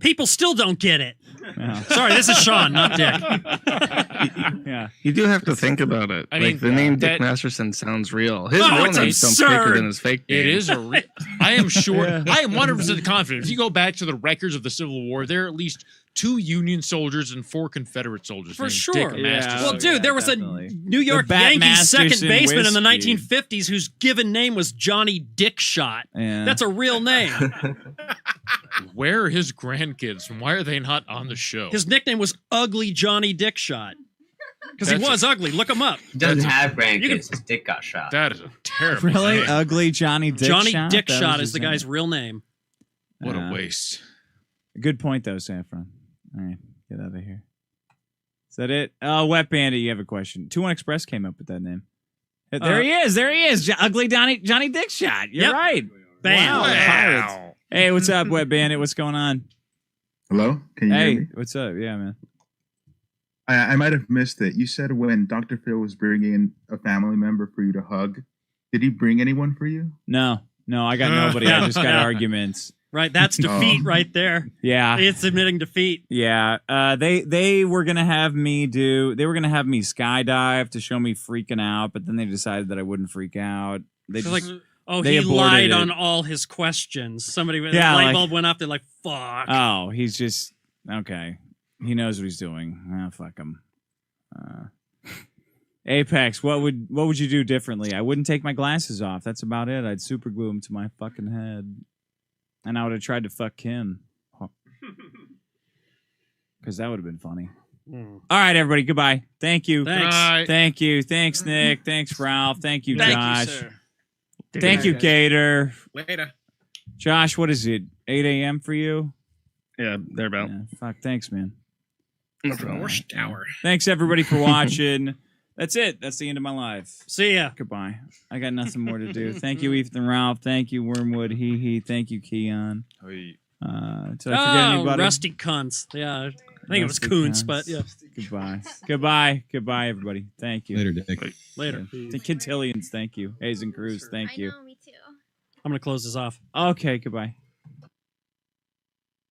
People still don't get it. No. Sorry, this is Sean, not Dick. Yeah. You do have to think about it. I Like mean, the name that- Dick Masterson sounds real. His Oh, real it's name sounds faker than his fake name. It is a I am sure. Yeah. I am 100% confident. If you go back to the records of the Civil War, there are at least 2 Union soldiers and 4 Confederate soldiers. For named sure. Dick Yeah. Masterson. Well, dude, there was definitely. a New York The Bat Yankees second Masterson baseman in the whiskey. 1950s whose given name was Johnny Dickshot. Yeah. That's a real name. Where are his grandkids and why are they not on the show? His nickname was Ugly Johnny Dickshot. Because he That's was ugly. Look him up. He doesn't have you grandkids. His dick got shot. That is a terrible Really name. ugly Johnny Dickshot. Johnny That Dickshot was is the his guy's name? real name. What a waste. Good point though, Saffron. All right, get out of here. Is that it? Oh, Wet Bandit, you have a question. 2-1 Express came up with that name. There he is. There he is. Ugly Johnny Dickshot. You're Yep. right. Bam. Wow, the Pirates. Hey, what's up, Wet Bandit? What's going on? Hello? Can you hear Hey, me? what's up? Yeah, man. I might have missed it. You said when Dr. Phil was bringing a family member for you to hug, did he bring anyone for you? No, I got nobody. I just got arguments. Right, that's defeat right there. Yeah. It's admitting defeat. Yeah, they were gonna have me skydive to show me freaking out, but then they decided that I wouldn't freak out. They So just, like, oh, they he aborted lied it. on all his questions. Somebody with Yeah, a light like- bulb went off. They're like, fuck. Oh, he's just okay. He knows what he's doing. Ah, fuck him. Apex, what would you do differently? I wouldn't take my glasses off. That's about it. I'd super glue them to my fucking head, and I would have tried to fuck Kim, because that would have been funny. All right, everybody. Goodbye. Thank you. Thanks. Bye. Thank you. Thanks, Nick. Thanks, Ralph. Thank you, Thank Josh. you, sir. Thank you, Gator. Later. Josh, what is it? 8 a.m. for you? Yeah, they're about. Yeah, fuck. Thanks, man. Worst hour. Thanks, everybody, for watching. That's it. That's the end of my life. See ya. Goodbye. I got nothing more to do. Thank you, Ethan Ralph. Thank you, Wormwood. Hee. Thank you, Keon. Did I forget anybody? Rusty cunts. Yeah, I think it was Rusty Coons, cunts. but yeah. Goodbye, everybody. Thank you. Later, Dick. Later. The Quintillions, thank you. Hazen Cruz, thank you. I'm going to close this off. Okay, goodbye.